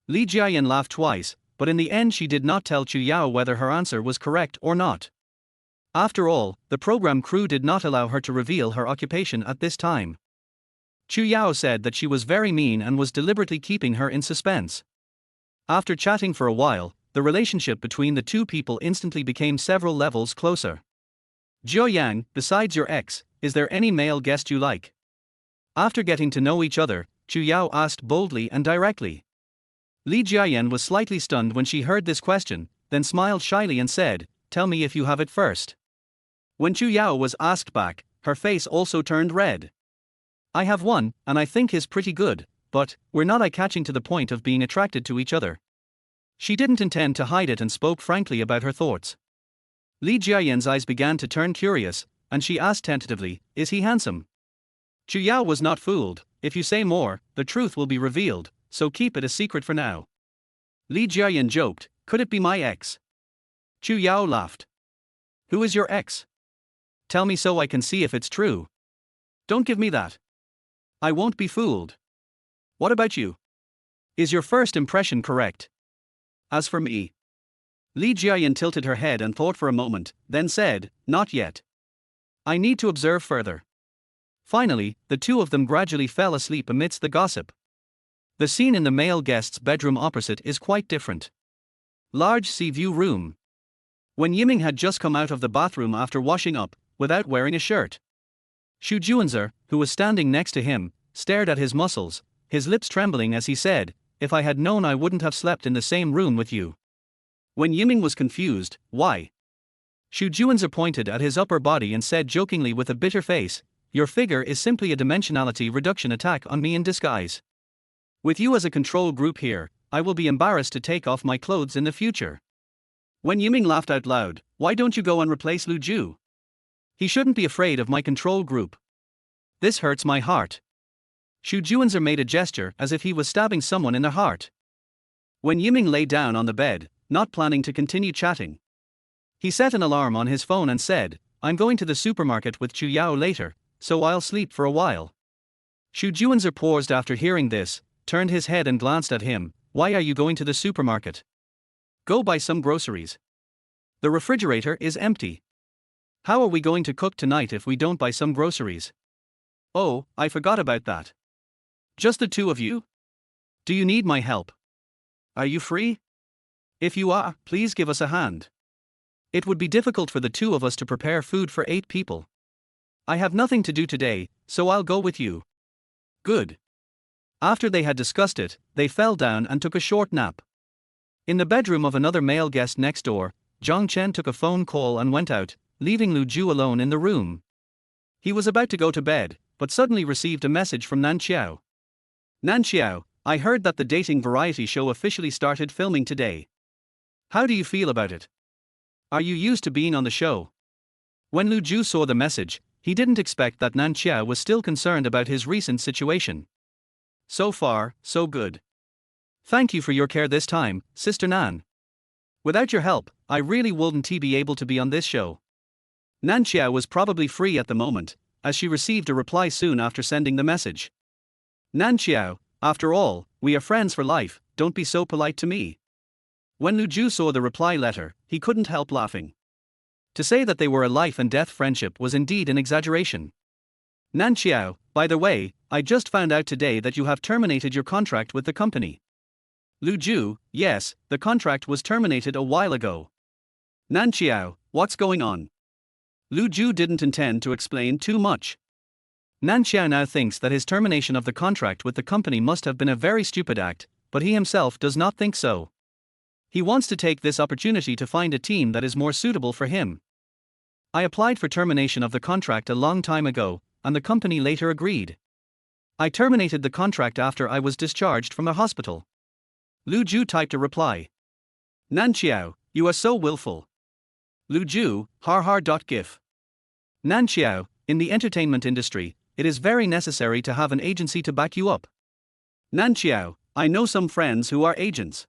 Li Jiayan laughed twice, but in the end she did not tell Chu Yao whether her answer was correct or not. After all, the program crew did not allow her to reveal her occupation at this time. Chu Yao said that she was very mean and was deliberately keeping her in suspense. After chatting for a while, the relationship between the 2 people instantly became several levels closer. Zhou Yang, besides your ex, is there any male guest you like? After getting to know each other, Chu Yao asked boldly and directly. Li Jiayan was slightly stunned when she heard this question, then smiled shyly and said, Tell me if you have it first. When Chu Yao was asked back, her face also turned red. I have one, and I think he's pretty good, but we're not eye-catching to the point of being attracted to each other. She didn't intend to hide it and spoke frankly about her thoughts. Li Jiayan's eyes began to turn curious, and she asked tentatively, Is he handsome? Chu Yao was not fooled. If you say more, the truth will be revealed, so keep it a secret for now. Li Jiayan joked, Could it be my ex? Chu Yao laughed. Who is your ex? Tell me so I can see if it's true. Don't give me that. I won't be fooled. What about you? Is your first impression correct? As for me. Li Jiayan tilted her head and thought for a moment, then said, Not yet. I need to observe further. Finally, the 2 of them gradually fell asleep amidst the gossip. The scene in the male guest's bedroom opposite is quite different. Large sea view room. When Yiming had just come out of the bathroom after washing up, without wearing a shirt. Xu Juanzi, who was standing next to him, stared at his muscles, his lips trembling as he said, If I had known I wouldn't have slept in the same room with you. When Yiming was confused, why? Xu Juanzi pointed at his upper body and said jokingly with a bitter face, Your figure is simply a dimensionality reduction attack on me in disguise. With you as a control group here, I will be embarrassed to take off my clothes in the future. When Yiming laughed out loud, "Why don't you go and replace Lu Ju? He shouldn't be afraid of my control group. This hurts my heart." Xu Juanzer made a gesture as if he was stabbing someone in the heart. When Yiming lay down on the bed, not planning to continue chatting, he set an alarm on his phone and said, "I'm going to the supermarket with Chu Yao later, so I'll sleep for a while." Xu Juanzer paused after hearing this, turned his head and glanced at him. "Why are you going to the supermarket?" "Go buy some groceries. The refrigerator is empty. How are we going to cook tonight if we don't buy some groceries?" "Oh, I forgot about that. Just the two of you? Do you need my help? Are you free? If you are, please give us a hand. It would be difficult for the two of us to prepare food for 8 people. I have nothing to do today, so I'll go with you." "Good." After they had discussed it, they fell down and took a short nap. In the bedroom of another male guest next door, Zhang Chen took a phone call and went out, leaving Lu Ju alone in the room. He was about to go to bed, but suddenly received a message from Nan Qiao. "Nan Qiao, I heard that the dating variety show officially started filming today. How do you feel about it? Are you used to being on the show?" When Lu Ju saw the message, he didn't expect that Nan Qiao was still concerned about his recent situation. "So far, so good. Thank you for your care this time, Sister Nan. Without your help, I really wouldn't be able to be on this show." Nan Qiao was probably free at the moment, as she received a reply soon after sending the message. "Nan Qiao, after all, we are friends for life, don't be so polite to me." When Lu Ju saw the reply letter, he couldn't help laughing. To say that they were a life and death friendship was indeed an exaggeration. "Nan Qiao, by the way, I just found out today that you have terminated your contract with the company." Lu Ju, "Yes, the contract was terminated a while ago." "Nan Qiao, what's going on?" Lu Ju didn't intend to explain too much. Nan Qiao now thinks that his termination of the contract with the company must have been a very stupid act, but he himself does not think so. He wants to take this opportunity to find a team that is more suitable for him. "I applied for termination of the contract a long time ago, and the company later agreed. I terminated the contract after I was discharged from the hospital." Lu Ju typed a reply. "Nan Qiao, you are so willful." Lu Ju, har.gif. "Nan Qiao, in the entertainment industry, it is very necessary to have an agency to back you up. Nan Qiao, I know some friends who are agents.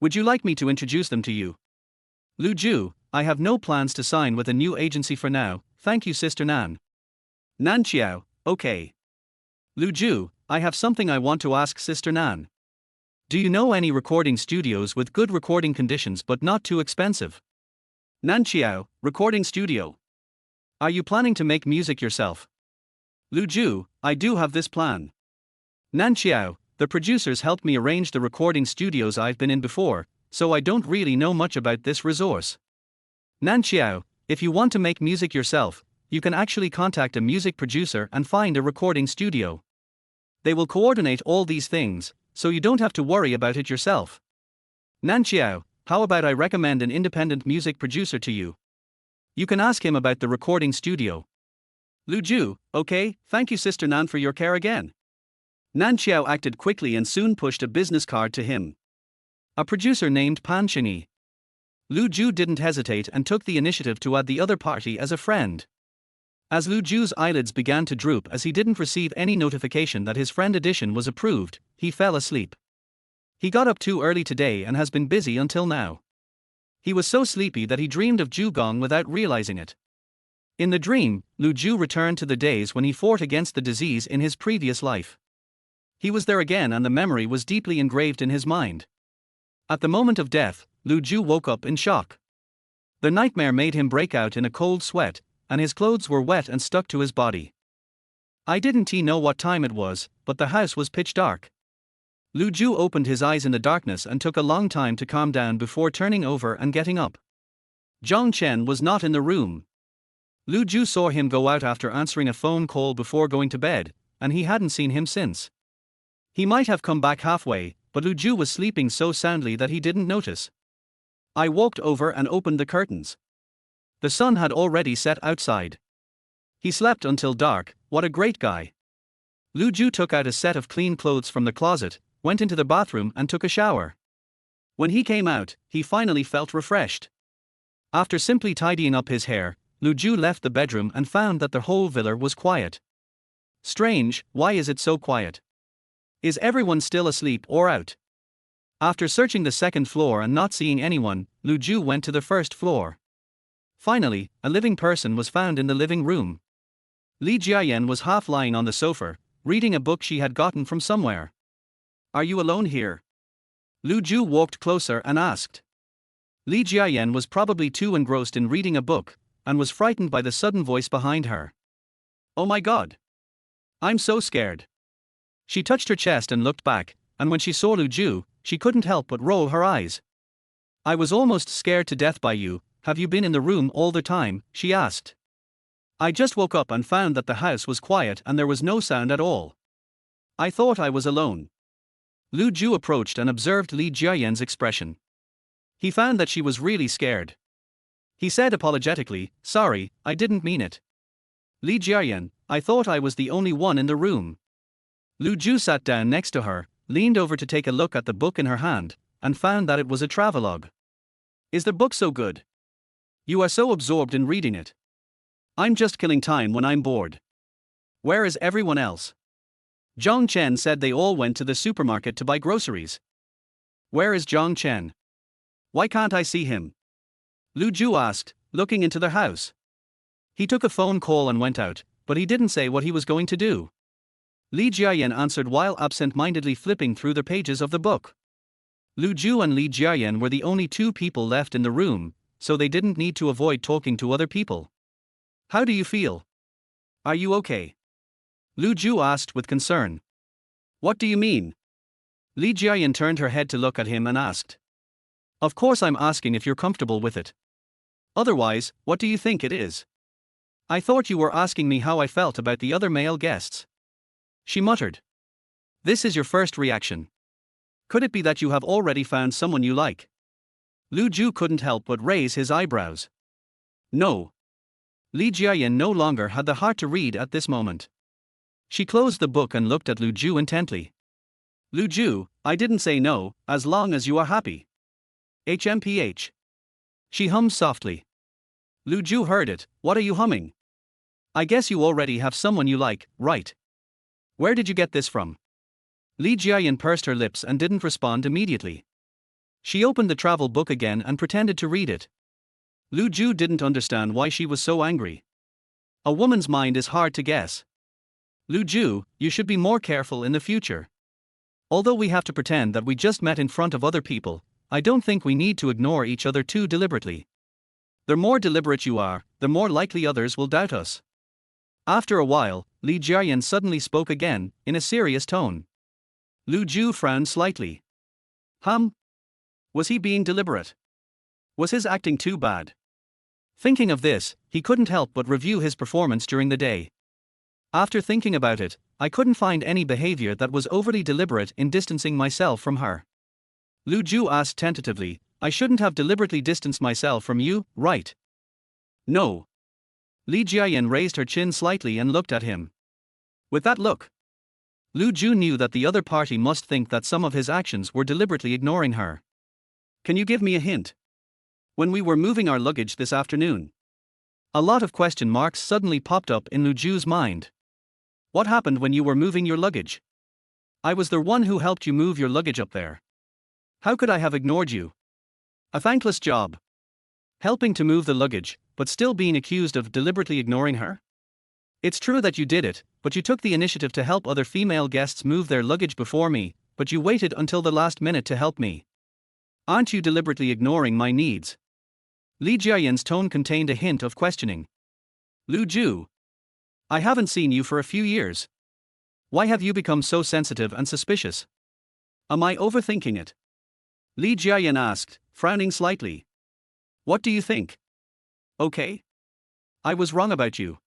Would you like me to introduce them to you?" Lu Ju, "I have no plans to sign with a new agency for now, thank you Sister Nan." Nan Qiao, "Okay." Lu Ju, "I have something I want to ask Sister Nan. Do you know any recording studios with good recording conditions but not too expensive?" Nan Qiao, "Recording studio. Are you planning to make music yourself?" Lu Ju, "I do have this plan." Nan Qiao, "The producers helped me arrange the recording studios I've been in before, so I don't really know much about this resource." Nan Qiao, "If you want to make music yourself, you can actually contact a music producer and find a recording studio. They will coordinate all these things, so you don't have to worry about it yourself." Nan Qiao, "How about I recommend an independent music producer to you? You can ask him about the recording studio." Lu Ju, "Okay, thank you Sister Nan for your care again." Nan Qiao acted quickly and soon pushed a business card to him. A producer named Pan Xingyi. Lu Ju didn't hesitate and took the initiative to add the other party as a friend. As Lu Ju's eyelids began to droop as he didn't receive any notification that his friend addition was approved, he fell asleep. He got up too early today and has been busy until now. He was so sleepy that he dreamed of Zhugong without realizing it. In the dream, Lu Ju returned to the days when he fought against the disease in his previous life. He was there again and the memory was deeply engraved in his mind. At the moment of death, Lu Ju woke up in shock. The nightmare made him break out in a cold sweat, and his clothes were wet and stuck to his body. I didn't know what time it was, but the house was pitch dark. Lu Ju opened his eyes in the darkness and took a long time to calm down before turning over and getting up. Zhang Chen was not in the room. Lu Ju saw him go out after answering a phone call before going to bed, and he hadn't seen him since. He might have come back halfway, but Lu Ju was sleeping so soundly that he didn't notice. I walked over and opened the curtains. The sun had already set outside. He slept until dark, what a great guy. Lu Ju took out a set of clean clothes from the closet, went into the bathroom and took a shower. When he came out, he finally felt refreshed. After simply tidying up his hair, Lu Ju left the bedroom and found that the whole villa was quiet. Strange, why is it so quiet? Is everyone still asleep or out? After searching the second floor and not seeing anyone, Lu Ju went to the first floor. Finally, a living person was found in the living room. Li Jiayan was half lying on the sofa, reading a book she had gotten from somewhere. Are you alone here? Lu Ju walked closer and asked. Li Jiayan was probably too engrossed in reading a book, and was frightened by the sudden voice behind her. Oh my god! I'm so scared. She touched her chest and looked back, and when she saw Lu Ju, she couldn't help but roll her eyes. I was almost scared to death by you. Have you been in the room all the time? She asked. I just woke up and found that the house was quiet and there was no sound at all. I thought I was alone. Lu Ju approached and observed Li Jiayan's expression. He found that she was really scared. He said apologetically, sorry, I didn't mean it. Li Jiayan, I thought I was the only one in the room. Lu Ju sat down next to her, leaned over to take a look at the book in her hand, and found that it was a travelogue. Is the book so good? You are so absorbed in reading it. I'm just killing time when I'm bored. Where is everyone else? Zhang Chen said they all went to the supermarket to buy groceries. Where is Zhang Chen? Why can't I see him? Lu Ju asked, looking into the house. He took a phone call and went out, but he didn't say what he was going to do. Li Jiayan answered while absent-mindedly flipping through the pages of the book. Lu Ju and Li Jiayan were the only two people left in the room, so they didn't need to avoid talking to other people. How do you feel? Are you okay? Lu Ju asked with concern. What do you mean? Li Jiayan turned her head to look at him and asked. Of course I'm asking if you're comfortable with it. Otherwise, what do you think it is? I thought you were asking me how I felt about the other male guests. She muttered. This is your first reaction. Could it be that you have already found someone you like? Lu Ju couldn't help but raise his eyebrows. No. Li Jiayan no longer had the heart to read at this moment. She closed the book and looked at Lu Ju intently. Lu Ju, I didn't say no, as long as you are happy. HMPH. She hummed softly. Lu Ju heard it. What are you humming? I guess you already have someone you like, right? Where did you get this from? Li Jiayan pursed her lips and didn't respond immediately. She opened the travel book again and pretended to read it. Lu Ju didn't understand why she was so angry. A woman's mind is hard to guess. Lu Ju, you should be more careful in the future. Although we have to pretend that we just met in front of other people, I don't think we need to ignore each other too deliberately. The more deliberate you are, the more likely others will doubt us. After a while, Li Jiayan suddenly spoke again, in a serious tone. Lu Ju frowned slightly. Was he being deliberate? Was his acting too bad? Thinking of this, he couldn't help but review his performance during the day. After thinking about it, I couldn't find any behavior that was overly deliberate in distancing myself from her. Lu Ju asked tentatively, I shouldn't have deliberately distanced myself from you, right? No. Li Jiayan raised her chin slightly and looked at him. With that look, Lu Ju knew that the other party must think that some of his actions were deliberately ignoring her. Can you give me a hint? When we were moving our luggage this afternoon. A lot of question marks suddenly popped up in Lu Ju's mind. What happened when you were moving your luggage? I was the one who helped you move your luggage up there. How could I have ignored you? A thankless job. Helping to move the luggage, but still being accused of deliberately ignoring her? It's true that you did it, but you took the initiative to help other female guests move their luggage before me, but you waited until the last minute to help me. Aren't you deliberately ignoring my needs? Li Jiayan's tone contained a hint of questioning. Lu Ju. I haven't seen you for a few years. Why have you become so sensitive and suspicious? Am I overthinking it? Li Jiayan asked, frowning slightly. What do you think? Okay. I was wrong about you.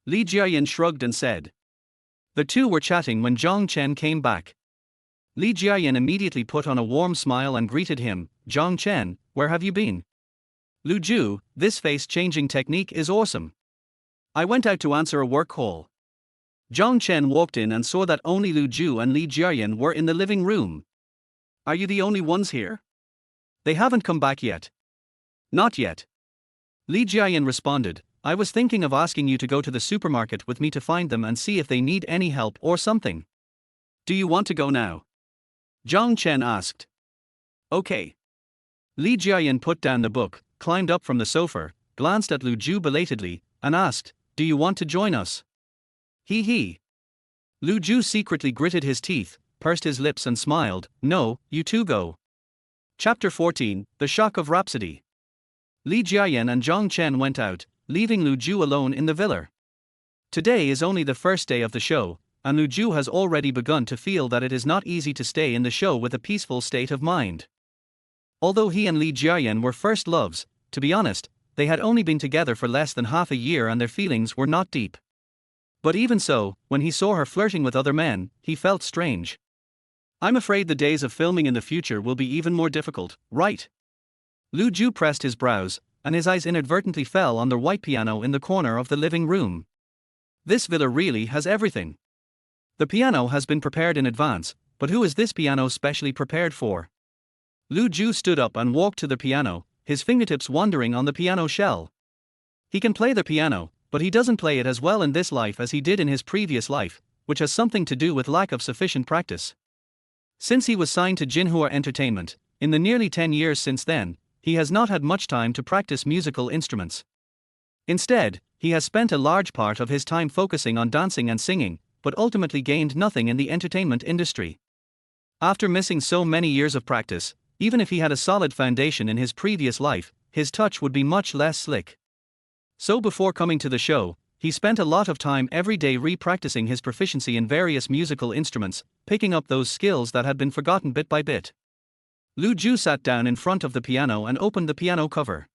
Li Jiayan shrugged and said. The two were chatting when Zhang Chen came back. Li Jiayan immediately put on a warm smile and greeted him. Zhang Chen, where have you been? Lu Ju, this face-changing technique is awesome. I went out to answer a work call. Zhang Chen walked in and saw that only Lu Ju and Li Jiayan were in the living room. Are you the only ones here? They haven't come back yet. Not yet. Li Jiayan responded, I was thinking of asking you to go to the supermarket with me to find them and see if they need any help or something. Do you want to go now? Zhang Chen asked. Okay. Li Jiayan put down the book, climbed up from the sofa, glanced at Lu Zhu belatedly, and asked, Do you want to join us? He. Lu Zhu secretly gritted his teeth, pursed his lips and smiled, No, you two go. Chapter 14, The Shock of Rhapsody. Li Jiayan and Zhang Chen went out, leaving Lu Zhu alone in the villa. Today is only the first day of the show, and Lu Zhu has already begun to feel that it is not easy to stay in the show with a peaceful state of mind. Although he and Li Jiayan were first loves, to be honest, they had only been together for less than half a year and their feelings were not deep. But even so, when he saw her flirting with other men, he felt strange. I'm afraid the days of filming in the future will be even more difficult, right? Lu Zhu pressed his brows, and his eyes inadvertently fell on the white piano in the corner of the living room. This villa really has everything. The piano has been prepared in advance, but who is this piano specially prepared for? Lu Zhu stood up and walked to the piano, his fingertips wandering on the piano shell. He can play the piano, but he doesn't play it as well in this life as he did in his previous life, which has something to do with lack of sufficient practice. Since he was signed to Jinhua Entertainment, in the nearly 10 years since then, he has not had much time to practice musical instruments. Instead, he has spent a large part of his time focusing on dancing and singing, but ultimately gained nothing in the entertainment industry. After missing so many years of practice, even if he had a solid foundation in his previous life, his touch would be much less slick. So before coming to the show, he spent a lot of time every day re-practicing his proficiency in various musical instruments, picking up those skills that had been forgotten bit by bit. Lu Zhu sat down in front of the piano and opened the piano cover.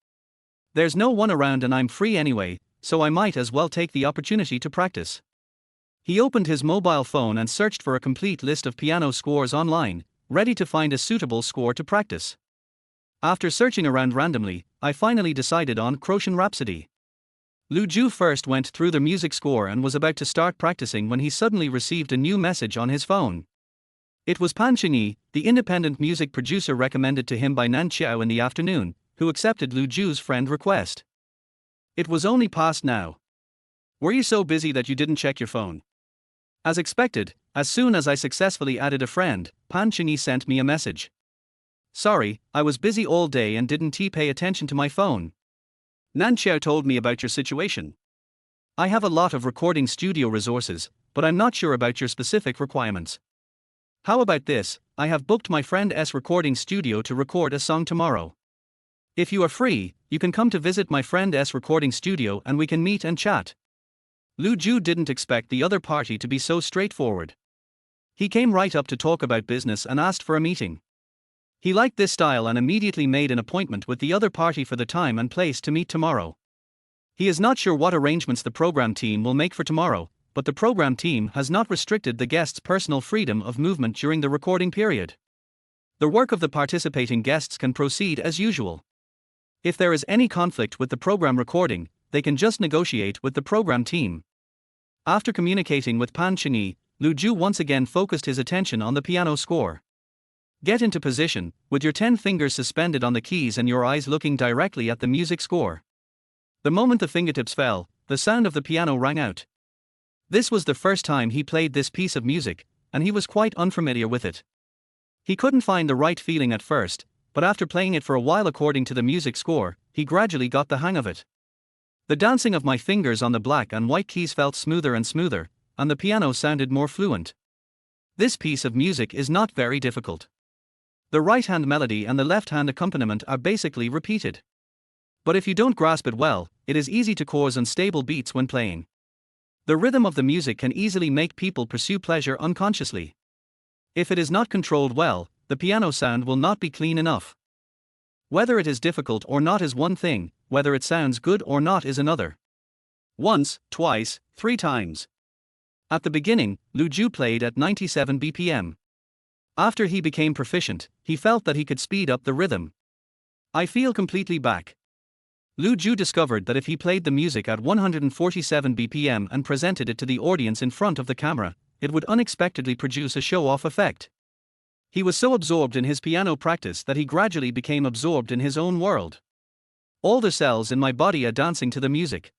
There's no one around and I'm free anyway, so I might as well take the opportunity to practice. He opened his mobile phone and searched for a complete list of piano scores online, ready to find a suitable score to practice. After searching around randomly, I finally decided on Croatian Rhapsody. Lu Zhu first went through the music score and was about to start practicing when he suddenly received a new message on his phone. It was Pan Chengyi, the independent music producer recommended to him by Nan Qiao in the afternoon, who accepted Lu Zhu's friend request. It was only past now. Were you so busy that you didn't check your phone? As expected, as soon as I successfully added a friend, Pan Chengyi sent me a message. Sorry, I was busy all day and didn't pay attention to my phone. Nan Qiao told me about your situation. I have a lot of recording studio resources, but I'm not sure about your specific requirements. How about this? I have booked my friend S recording studio to record a song tomorrow. If you are free, you can come to visit my friend S recording studio and we can meet and chat. Lu Zhu didn't expect the other party to be so straightforward. He came right up to talk about business and asked for a meeting. He liked this style and immediately made an appointment with the other party for the time and place to meet tomorrow. He is not sure what arrangements the program team will make for tomorrow, but the program team has not restricted the guests' personal freedom of movement during the recording period. The work of the participating guests can proceed as usual. If there is any conflict with the program recording, they can just negotiate with the program team. After communicating with Pan Chengyi, Lu Zhu once again focused his attention on the piano score. Get into position, with your 10 fingers suspended on the keys and your eyes looking directly at the music score. The moment the fingertips fell, the sound of the piano rang out. This was the first time he played this piece of music, and he was quite unfamiliar with it. He couldn't find the right feeling at first, but after playing it for a while according to the music score, he gradually got the hang of it. The dancing of my fingers on the black and white keys felt smoother and smoother, and the piano sounded more fluent. This piece of music is not very difficult. The right-hand melody and the left-hand accompaniment are basically repeated. But if you don't grasp it well, it is easy to cause unstable beats when playing. The rhythm of the music can easily make people pursue pleasure unconsciously. If it is not controlled well, the piano sound will not be clean enough. Whether it is difficult or not is one thing, whether it sounds good or not is another. Once, twice, 3 times. At the beginning, Lu Zhu played at 97 BPM. After he became proficient, he felt that he could speed up the rhythm. I feel completely back. Lu Zhu discovered that if he played the music at 147 BPM and presented it to the audience in front of the camera, it would unexpectedly produce a show-off effect. He was so absorbed in his piano practice that he gradually became absorbed in his own world. All the cells in my body are dancing to the music.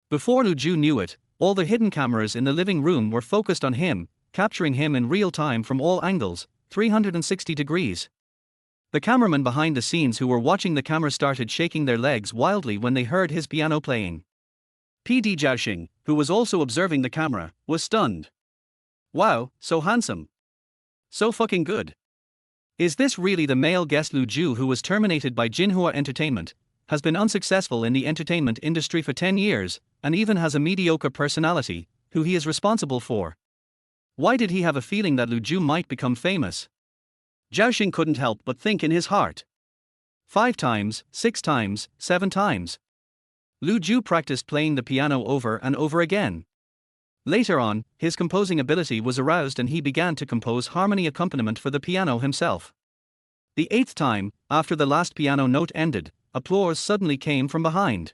Before Lu Ju knew it, all the hidden cameras in the living room were focused on him, capturing him in real time from all angles, 360 degrees. The cameramen behind the scenes who were watching the camera started shaking their legs wildly when they heard his piano playing. PD Zhaoxing, who was also observing the camera, was stunned. Wow, so handsome. So fucking good. Is this really the male guest? Lu Ju, who was terminated by Jinhua Entertainment, has been unsuccessful in the entertainment industry for 10 years, and even has a mediocre personality, who he is responsible for. Why did he have a feeling that Lu Ju might become famous? Zhaoxing couldn't help but think in his heart. 5 times, 6 times, 7 times. Lu Ju practiced playing the piano over and over again. Later on, his composing ability was aroused and he began to compose harmony accompaniment for the piano himself. The 8th time, after the last piano note ended, applause suddenly came from behind.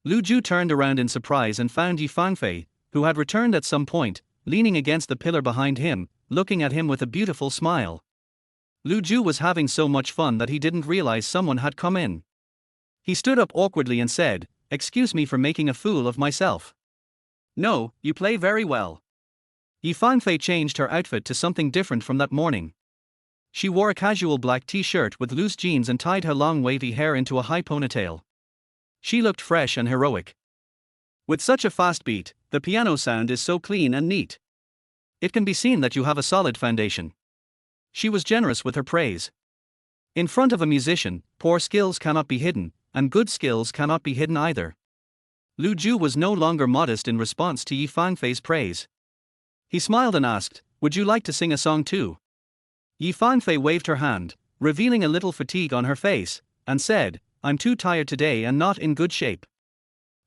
Lu Ju turned around in surprise and found Yi Fangfei, who had returned at some point, leaning against the pillar behind him, looking at him with a beautiful smile. Lu Ju was having so much fun that he didn't realize someone had come in. He stood up awkwardly and said, "Excuse me for making a fool of myself." "No, you play very well." Yi Fangfei changed her outfit to something different from that morning. She wore a casual black t-shirt with loose jeans and tied her long wavy hair into a high ponytail. She looked fresh and heroic. With such a fast beat, the piano sound is so clean and neat. It can be seen that you have a solid foundation. She was generous with her praise. In front of a musician, poor skills cannot be hidden, and good skills cannot be hidden either. Lu Ju was no longer modest in response to Yi Fangfei's praise. He smiled and asked, "Would you like to sing a song too?" Yi Fangfei waved her hand, revealing a little fatigue on her face, and said, "I'm too tired today and not in good shape.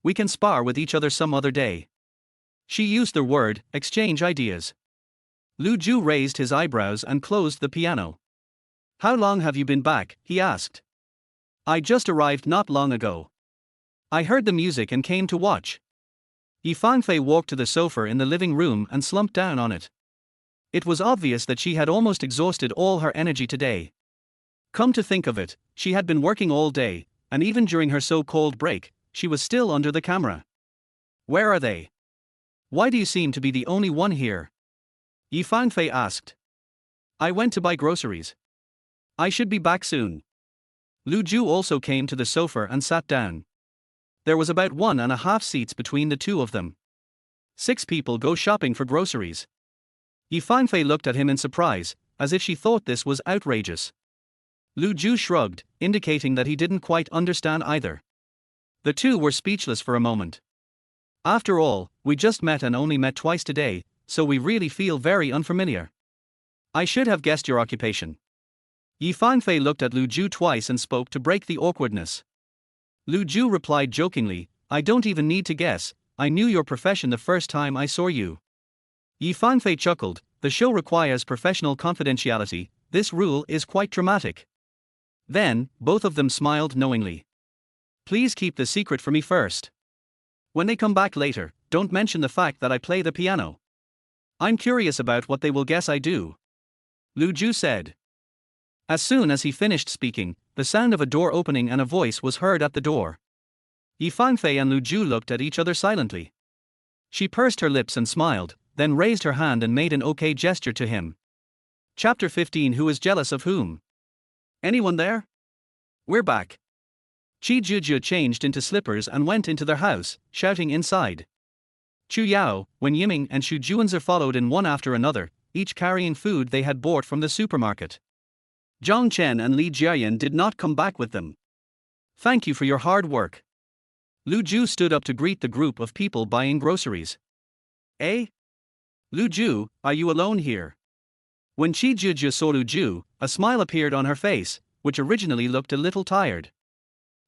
We can spar with each other some other day." She used the word, exchange ideas. Lu Ju raised his eyebrows and closed the piano. "How long have you been back?" he asked. "I just arrived not long ago. I heard the music and came to watch." Yi Fangfei walked to the sofa in the living room and slumped down on it. It was obvious that she had almost exhausted all her energy today. Come to think of it, she had been working all day, and even during her so-called break, she was still under the camera. "Where are they? Why do you seem to be the only one here?" Yi Fangfei asked. "I went to buy groceries. I should be back soon." Lu Ju also came to the sofa and sat down. There was about 1.5 seats between the two of them. 6 people go shopping for groceries. Yi Fangfei looked at him in surprise, as if she thought this was outrageous. Lu Ju shrugged, indicating that he didn't quite understand either. The two were speechless for a moment. "After all, we just met and only met twice today, so we really feel very unfamiliar. I should have guessed your occupation." Yi Fangfei looked at Lu Ju twice and spoke to break the awkwardness. Lu Ju replied jokingly, "I don't even need to guess, I knew your profession the first time I saw you." Yi Fangfei chuckled, "The show requires professional confidentiality, this rule is quite dramatic." Then, both of them smiled knowingly. "Please keep the secret for me first. When they come back later, don't mention the fact that I play the piano. I'm curious about what they will guess I do." Lu Ju said. As soon as he finished speaking, the sound of a door opening and a voice was heard at the door. Yi Fangfei and Lu Ju looked at each other silently. She pursed her lips and smiled, then raised her hand and made an okay gesture to him. Chapter 15. Who is jealous of whom? "Anyone there? We're back." Qi Zhuzhe changed into slippers and went into their house, shouting inside. Chu Yao, Wen Yiming and Xu Juanzi followed in one after another, each carrying food they had bought from the supermarket. Zhang Chen and Li Jiayan did not come back with them. "Thank you for your hard work." Lu Ju stood up to greet the group of people buying groceries. "Eh? Lu Ju, are you alone here?" When Qi Zhuzhe saw Lu Ju, a smile appeared on her face, which originally looked a little tired.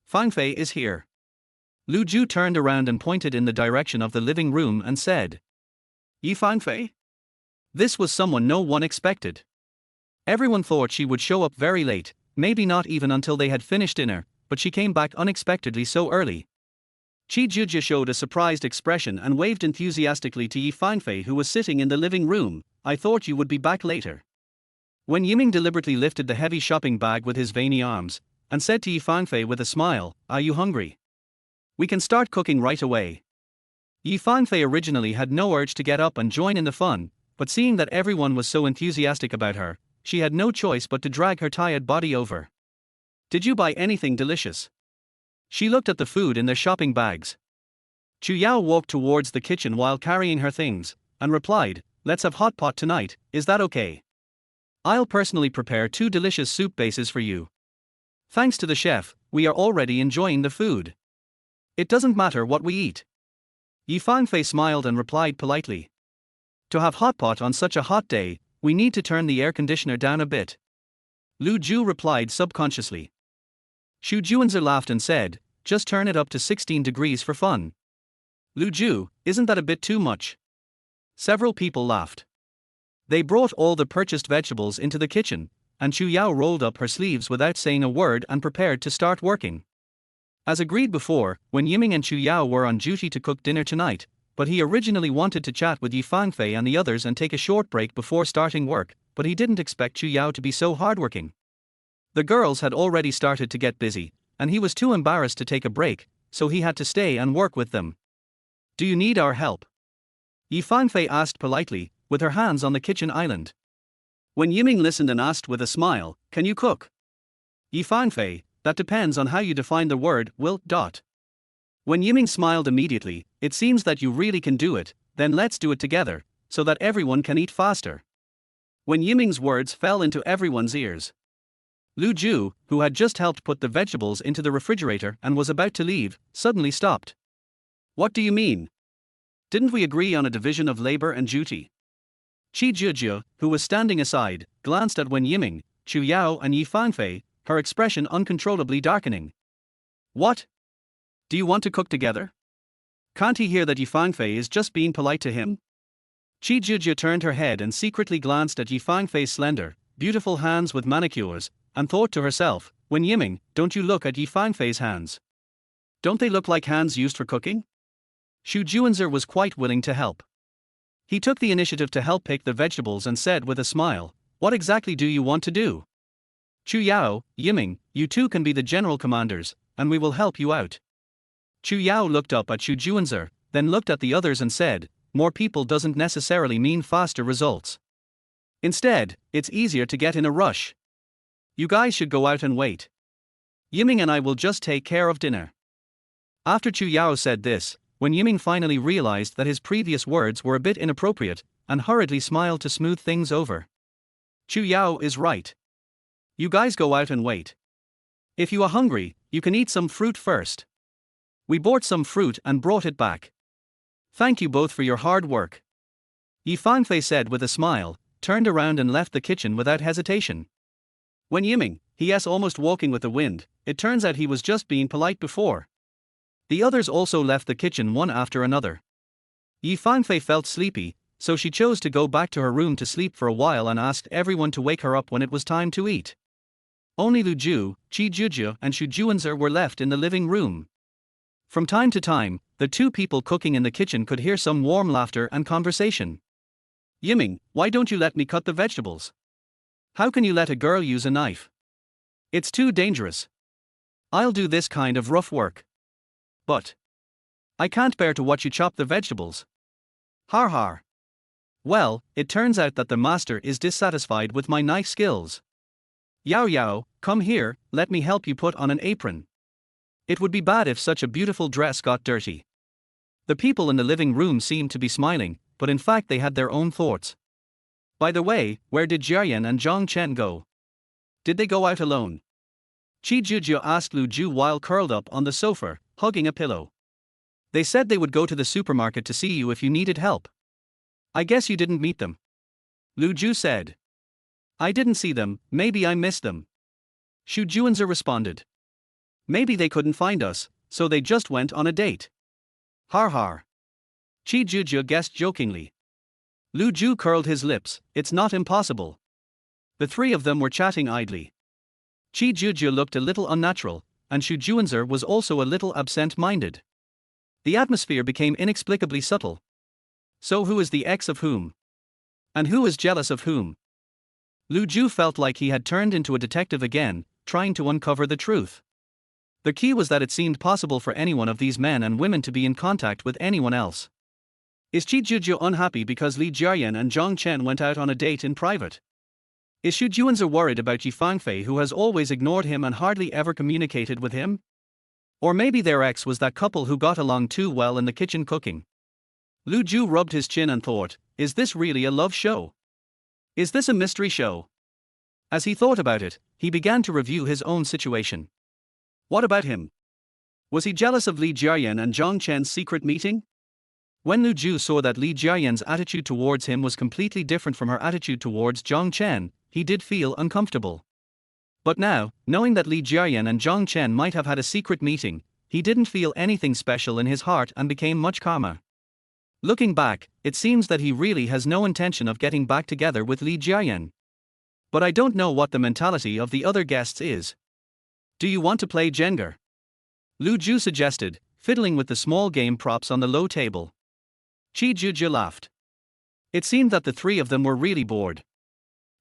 "Fangfei is here." Lu Ju turned around and pointed in the direction of the living room and said, "Yi Fangfei?" This was someone no one expected. Everyone thought she would show up very late, maybe not even until they had finished dinner, but she came back unexpectedly so early. Qi Zhuzhe showed a surprised expression and waved enthusiastically to Yi Fangfei, who was sitting in the living room. "I thought you would be back later." When Yiming deliberately lifted the heavy shopping bag with his veiny arms, and said to Yi Fangfei with a smile, "Are you hungry? We can start cooking right away." Yi Fangfei originally had no urge to get up and join in the fun, but seeing that everyone was so enthusiastic about her, she had no choice but to drag her tired body over. "Did you buy anything delicious?" She looked at the food in their shopping bags. Chu Yao walked towards the kitchen while carrying her things, and replied, "Let's have hot pot tonight, is that okay? I'll personally prepare 2 delicious soup bases for you. Thanks to the chef, we are already enjoying the food. It doesn't matter what we eat." Yi Fangfei smiled and replied politely, "To have hot pot on such a hot day, we need to turn the air conditioner down a bit." Lu Ju replied subconsciously. Xu Juanzi laughed and said, "Just turn it up to 16 degrees for fun." "Lu Ju, isn't that a bit too much?" Several people laughed. They brought all the purchased vegetables into the kitchen, and Chu Yao rolled up her sleeves without saying a word and prepared to start working. As agreed before, when Yiming and Chu Yao were on duty to cook dinner tonight, but he originally wanted to chat with Yi Fangfei and the others and take a short break before starting work, but he didn't expect Chu Yao to be so hardworking. The girls had already started to get busy, and he was too embarrassed to take a break, so he had to stay and work with them. "Do you need our help?" Yi Fangfei asked politely, with her hands on the kitchen island. When Yiming listened and asked with a smile, "Can you cook?" Yi Fangfei, "That depends on how you define the word will. When Yiming smiled immediately, "It seems that you really can do it, then let's do it together, so that everyone can eat faster." When Yiming's words fell into everyone's ears, Lu Ju, who had just helped put the vegetables into the refrigerator and was about to leave, suddenly stopped. "What do you mean? Didn't we agree on a division of labor and duty?" Qi Zhuzhe, who was standing aside, glanced at Wen Yiming, Chu Yao and Yi Fangfei, her expression uncontrollably darkening. "What? Do you want to cook together? Can't he hear that Yi Fangfei is just being polite to him?" Qi Zhuzhe turned her head and secretly glanced at Yi Fangfei's slender, beautiful hands with manicures, and thought to herself, "Wen Yiming, don't you look at Yi Fangfei's hands? Don't they look like hands used for cooking?" Xu Juanzi was quite willing to help. He took the initiative to help pick the vegetables and said with a smile, "What exactly do you want to do?" "Chu Yao, Yiming, you two can be the general commanders, and we will help you out." Chu Yao looked up at Xu Juanzi, then looked at the others and said, "More people doesn't necessarily mean faster results. Instead, it's easier to get in a rush. You guys should go out and wait. Yiming and I will just take care of dinner." After Chu Yao said this, when Yiming finally realized that his previous words were a bit inappropriate, and hurriedly smiled to smooth things over. "Chu Yao is right. You guys go out and wait. If you are hungry, you can eat some fruit first. We bought some fruit and brought it back. Thank you both for your hard work." Yi Fangfei said with a smile, turned around and left the kitchen without hesitation. When Yiming, yes, almost walking with the wind, it turns out he was just being polite before. The others also left the kitchen one after another. Yi Fangfei felt sleepy, so she chose to go back to her room to sleep for a while and asked everyone to wake her up when it was time to eat. Only Lu Ju, Qi Zhuzhe and Xu Juanzi were left in the living room. From time to time, the two people cooking in the kitchen could hear some warm laughter and conversation. "Yiming, why don't you let me cut the vegetables? How can you let a girl use a knife? It's too dangerous. I'll do this kind of rough work. But I can't bear to watch you chop the vegetables. Har har. Well, it turns out that the master is dissatisfied with my knife skills. Yao Yao, come here, let me help you put on an apron. It would be bad if such a beautiful dress got dirty." The people in the living room seemed to be smiling, but in fact they had their own thoughts. "By the way, where did Jiayan and Zhang Chen go? Did they go out alone?" Qi Zhuzhe asked Lu Ju while curled up on the sofa, hugging a pillow. "They said they would go to the supermarket to see you if you needed help. I guess you didn't meet them." Lu Ju said. "I didn't see them, maybe I missed them." Xu Juanzi responded. "Maybe they couldn't find us, so they just went on a date. Har har." Qi Zhuzhe guessed jokingly. Lu Ju curled his lips, "It's not impossible." The three of them were chatting idly. Qi Zhuzhe looked a little unnatural, and Xu Juanzi was also a little absent-minded. The atmosphere became inexplicably subtle. So who is the ex of whom? And who is jealous of whom? Lu Zhu felt like he had turned into a detective again, trying to uncover the truth. The key was that it seemed possible for any one of these men and women to be in contact with anyone else. Is Qi Zhuzhu unhappy because Li Jiayan and Zhang Chen went out on a date in private? Is Xu Juanzi worried about Yi Fangfei, who has always ignored him and hardly ever communicated with him? Or maybe their ex was that couple who got along too well in the kitchen cooking. Lu Zhu rubbed his chin and thought, is this really a love show? Is this a mystery show? As he thought about it, he began to review his own situation. What about him? Was he jealous of Li Jiayan and Zhang Chen's secret meeting? When Lu Zhu saw that Li Jiayan's attitude towards him was completely different from her attitude towards Zhang Chen, he did feel uncomfortable. But now, knowing that Li Jiayan and Zhang Chen might have had a secret meeting, he didn't feel anything special in his heart and became much calmer. Looking back, it seems that he really has no intention of getting back together with Li Jiayan. But I don't know what the mentality of the other guests is. Do you want to play Jenga? Lu Zhu suggested, fiddling with the small game props on the low table. Qi Zhuzhi laughed. It seemed that the three of them were really bored.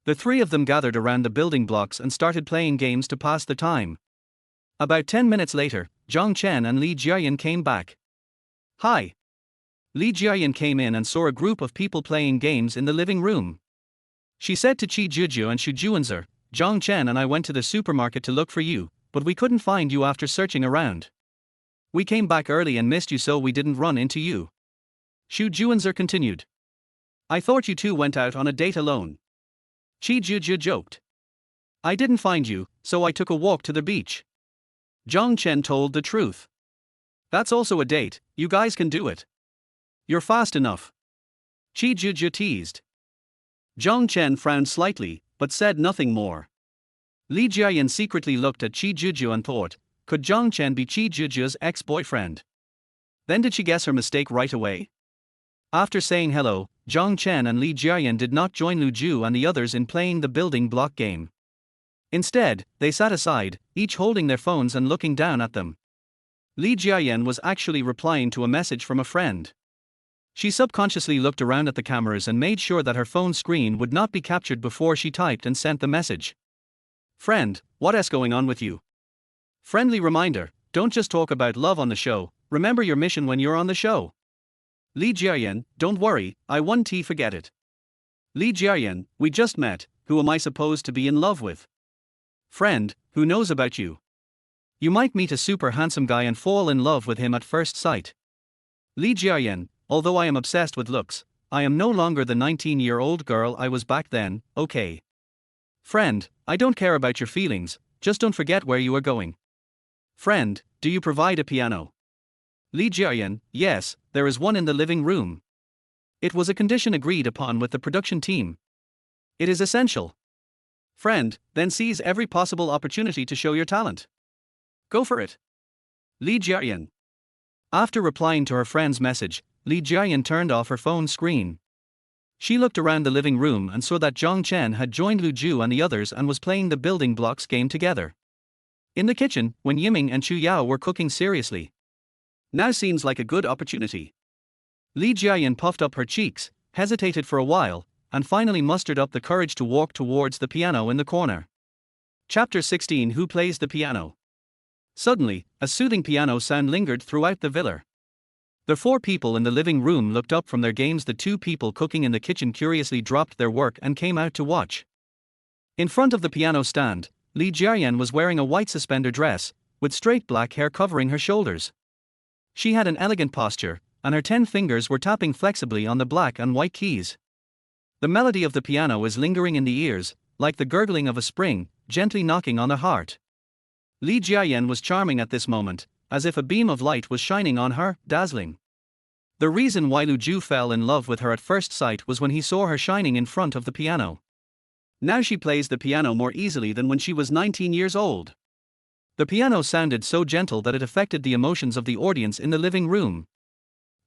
The three of them gathered around the building blocks and started playing games to pass the time. About 10 minutes later, Zhang Chen and Li Jiayan came back. Hi. Li Jiayan came in and saw a group of people playing games in the living room. She said to Qi Zhuzhi and Xu Juanzi, Zhang Chen and I went to the supermarket to look for you, but we couldn't find you after searching around. We came back early and missed you, so we didn't run into you. Xu Juanzi continued. I thought you two went out on a date alone. Qi Zhuzhi joked. I didn't find you, so I took a walk to the beach. Zhang Chen told the truth. That's also a date, you guys can do it. You're fast enough. Qi Zhuzhi teased. Zhang Chen frowned slightly, but said nothing more. Li Jiayan secretly looked at Qi Zhuzhi and thought, could Zhang Chen be Qi Zhuzhi's ex-boyfriend? Then did she guess her mistake right away? After saying hello, Zhang Chen and Li Jiayan did not join Lu Zhu and the others in playing the building block game. Instead, they sat aside, each holding their phones and looking down at them. Li Jiayan was actually replying to a message from a friend. She subconsciously looked around at the cameras and made sure that her phone screen would not be captured before she typed and sent the message. Friend, what's going on with you? Friendly reminder, don't just talk about love on the show, remember your mission when you're on the show. Li Jiayan, don't worry, I won T, forget it. Li Jiayan, we just met, who am I supposed to be in love with? Friend, who knows about you? You might meet a super handsome guy and fall in love with him at first sight. Li Jiayan, although I am obsessed with looks, I am no longer the 19-year-old girl I was back then, okay? Friend, I don't care about your feelings, just don't forget where you are going. Friend, do you provide a piano? Li Jiayan, yes, there is one in the living room. It was a condition agreed upon with the production team. It is essential. Friend, then seize every possible opportunity to show your talent. Go for it. Li Jiayan. After replying to her friend's message, Li Jiayan turned off her phone screen. She looked around the living room and saw that Zhang Chen had joined Lu Zhu and the others and was playing the building blocks game together. In the kitchen, Wen Yiming and Chu Yao were cooking seriously. Now seems like a good opportunity. Li Jiayan puffed up her cheeks, hesitated for a while, and finally mustered up the courage to walk towards the piano in the corner. Chapter 16. Who plays the piano? Suddenly, a soothing piano sound lingered throughout the villa. The four people in the living room looked up from their games. The two people cooking in the kitchen curiously dropped their work and came out to watch. In front of the piano stand, Li Jiayan was wearing a white suspender dress, with straight black hair covering her shoulders. She had an elegant posture, and her 10 fingers were tapping flexibly on the black and white keys. The melody of the piano is lingering in the ears, like the gurgling of a spring, gently knocking on the heart. Li Jiayan was charming at this moment, as if a beam of light was shining on her, dazzling. The reason why Lu Zhu fell in love with her at first sight was when he saw her shining in front of the piano. Now she plays the piano more easily than when she was 19 years old. The piano sounded so gentle that it affected the emotions of the audience in the living room.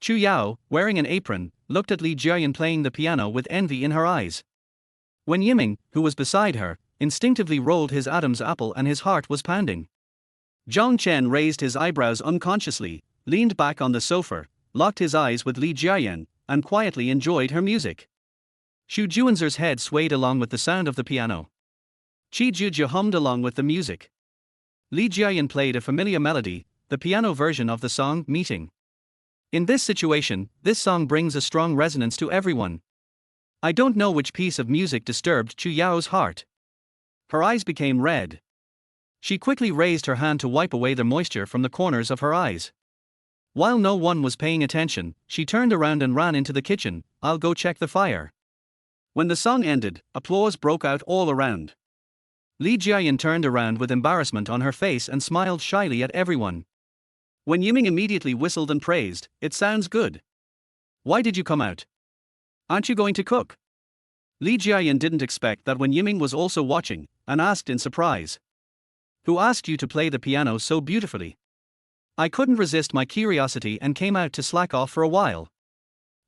Chu Yao, wearing an apron, looked at Li Jiayan playing the piano with envy in her eyes. Wen Yiming, who was beside her, instinctively rolled his Adam's apple and his heart was pounding. Zhang Chen raised his eyebrows unconsciously, leaned back on the sofa, locked his eyes with Li Jiayan, and quietly enjoyed her music. Xu Juanzer's head swayed along with the sound of the piano. Qi Jujia hummed along with the music. Li Jiayan played a familiar melody, the piano version of the song Meeting. In this situation, this song brings a strong resonance to everyone. I don't know which piece of music disturbed Chu Yao's heart. Her eyes became red. She quickly raised her hand to wipe away the moisture from the corners of her eyes. While no one was paying attention, she turned around and ran into the kitchen. I'll go check the fire. When the song ended, applause broke out all around. Li Jiayan turned around with embarrassment on her face and smiled shyly at everyone. When Yiming immediately whistled and praised, "It sounds good. Why did you come out? Aren't you going to cook?" Li Jiayan didn't expect that when Yiming was also watching, and asked in surprise, "Who asked you to play the piano so beautifully?" I couldn't resist my curiosity and came out to slack off for a while.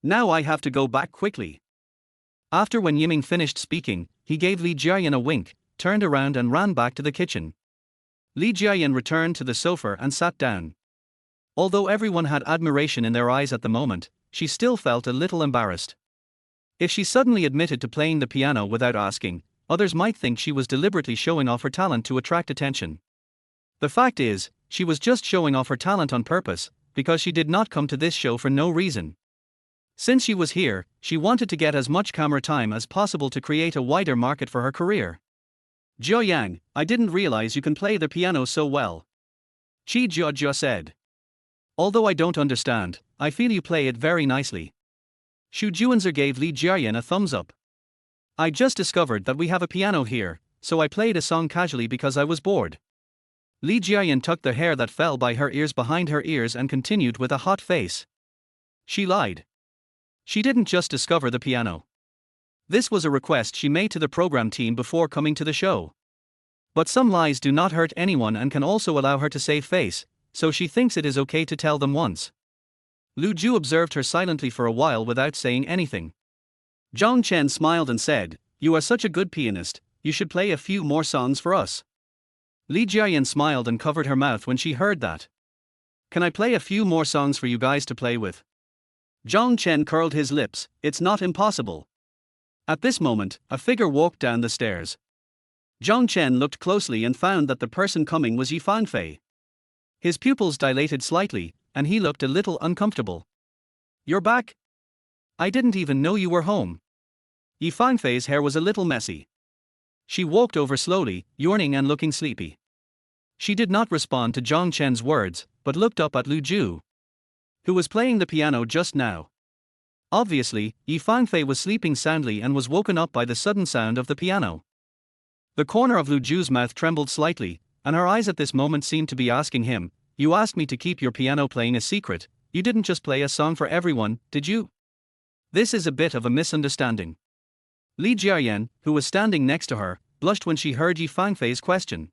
Now I have to go back quickly. After when Yiming finished speaking, he gave Li Jiayan a wink, turned around and ran back to the kitchen. Li Jiayan returned to the sofa and sat down. Although everyone had admiration in their eyes at the moment, she still felt a little embarrassed. If she suddenly admitted to playing the piano without asking, others might think she was deliberately showing off her talent to attract attention. The fact is, she was just showing off her talent on purpose, because she did not come to this show for no reason. Since she was here, she wanted to get as much camera time as possible to create a wider market for her career. "Zhou Yang, I didn't realize you can play the piano so well," Qi Jia said. "Although I don't understand, I feel you play it very nicely." Xu Juanzer gave Li Jiayan a thumbs up. "I just discovered that we have a piano here, so I played a song casually because I was bored." Li Jiayan tucked the hair that fell by her ears behind her ears and continued with a hot face. She lied. She didn't just discover the piano. This was a request she made to the program team before coming to the show. But some lies do not hurt anyone and can also allow her to save face, so she thinks it is okay to tell them once. Lu Ju observed her silently for a while without saying anything. Zhang Chen smiled and said, "You are such a good pianist, you should play a few more songs for us." Li Jiayan smiled and covered her mouth when she heard that. "Can I play a few more songs for you guys to play with?" Zhang Chen curled his lips. "It's not impossible." At this moment, a figure walked down the stairs. Zhang Chen looked closely and found that the person coming was Yi Fangfei. His pupils dilated slightly, and he looked a little uncomfortable. "You're back? I didn't even know you were home." Yi Fangfei's hair was a little messy. She walked over slowly, yawning and looking sleepy. She did not respond to Zhang Chen's words, but looked up at Lu Ju, who was playing the piano just now. Obviously, Yi Fangfei was sleeping soundly and was woken up by the sudden sound of the piano. The corner of Lu Ju's mouth trembled slightly, and her eyes at this moment seemed to be asking him, "You asked me to keep your piano playing a secret, you didn't just play a song for everyone, did you?" This is a bit of a misunderstanding. Li Jiayan, who was standing next to her, blushed when she heard Yi Fangfei's question.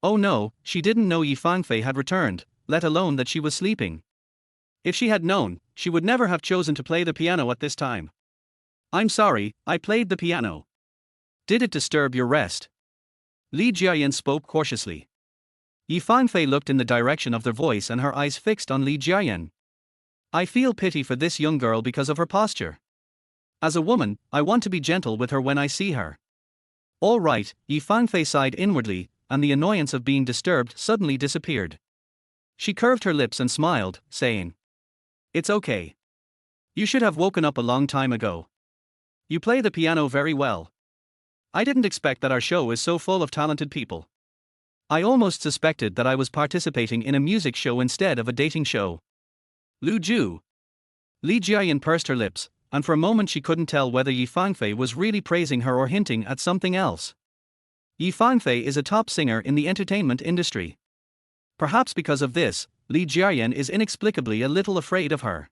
Oh no, she didn't know Yi Fangfei had returned, let alone that she was sleeping. If she had known, she would never have chosen to play the piano at this time. "I'm sorry, I played the piano. Did it disturb your rest?" Li Jiayan spoke cautiously. Yi Fangfei looked in the direction of their voice and her eyes fixed on Li Jiayan. "I feel pity for this young girl because of her posture. As a woman, I want to be gentle with her when I see her." "All right," Yi Fangfei sighed inwardly, and the annoyance of being disturbed suddenly disappeared. She curved her lips and smiled, saying, "It's okay. You should have woken up a long time ago. You play the piano very well. I didn't expect that our show is so full of talented people. I almost suspected that I was participating in a music show instead of a dating show." Lu Ju. Li Jiayan pursed her lips, and for a moment she couldn't tell whether Yi Fangfei was really praising her or hinting at something else. Yi Fangfei is a top singer in the entertainment industry. Perhaps because of this, Li Jiayan is inexplicably a little afraid of her.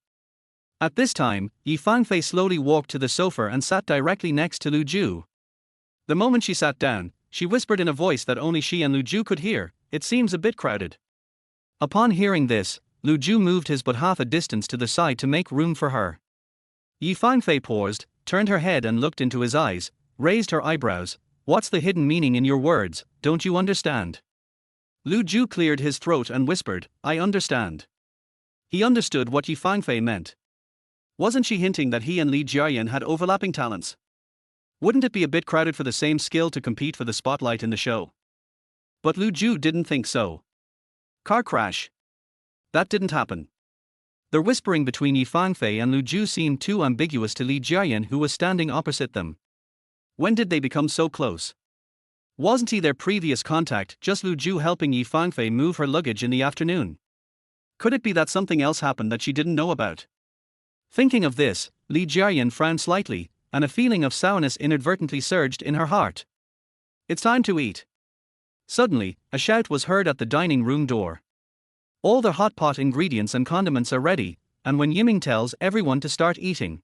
At this time, Yi Fangfei slowly walked to the sofa and sat directly next to Lu Ju. The moment she sat down, she whispered in a voice that only she and Lu Ju could hear, "It seems a bit crowded." Upon hearing this, Lu Ju moved his but half a distance to the side to make room for her. Yi Fangfei paused, turned her head and looked into his eyes, raised her eyebrows. "What's the hidden meaning in your words, don't you understand?" Lu Ju cleared his throat and whispered, "I understand." He understood what Yi Fangfei meant. Wasn't she hinting that he and Li Jiayan had overlapping talents? Wouldn't it be a bit crowded for the same skill to compete for the spotlight in the show? But Lu Ju didn't think so. Car crash. That didn't happen. The whispering between Yi Fangfei and Lu Ju seemed too ambiguous to Li Jiayan, who was standing opposite them. When did they become so close? Wasn't he their previous contact, just Lu Ju helping Yi Fangfei move her luggage in the afternoon? Could it be that something else happened that she didn't know about? Thinking of this, Li Jiayan frowned slightly, and a feeling of sourness inadvertently surged in her heart. It's time to eat. Suddenly, a shout was heard at the dining room door. All the hot pot ingredients and condiments are ready, and when Yiming tells everyone to start eating.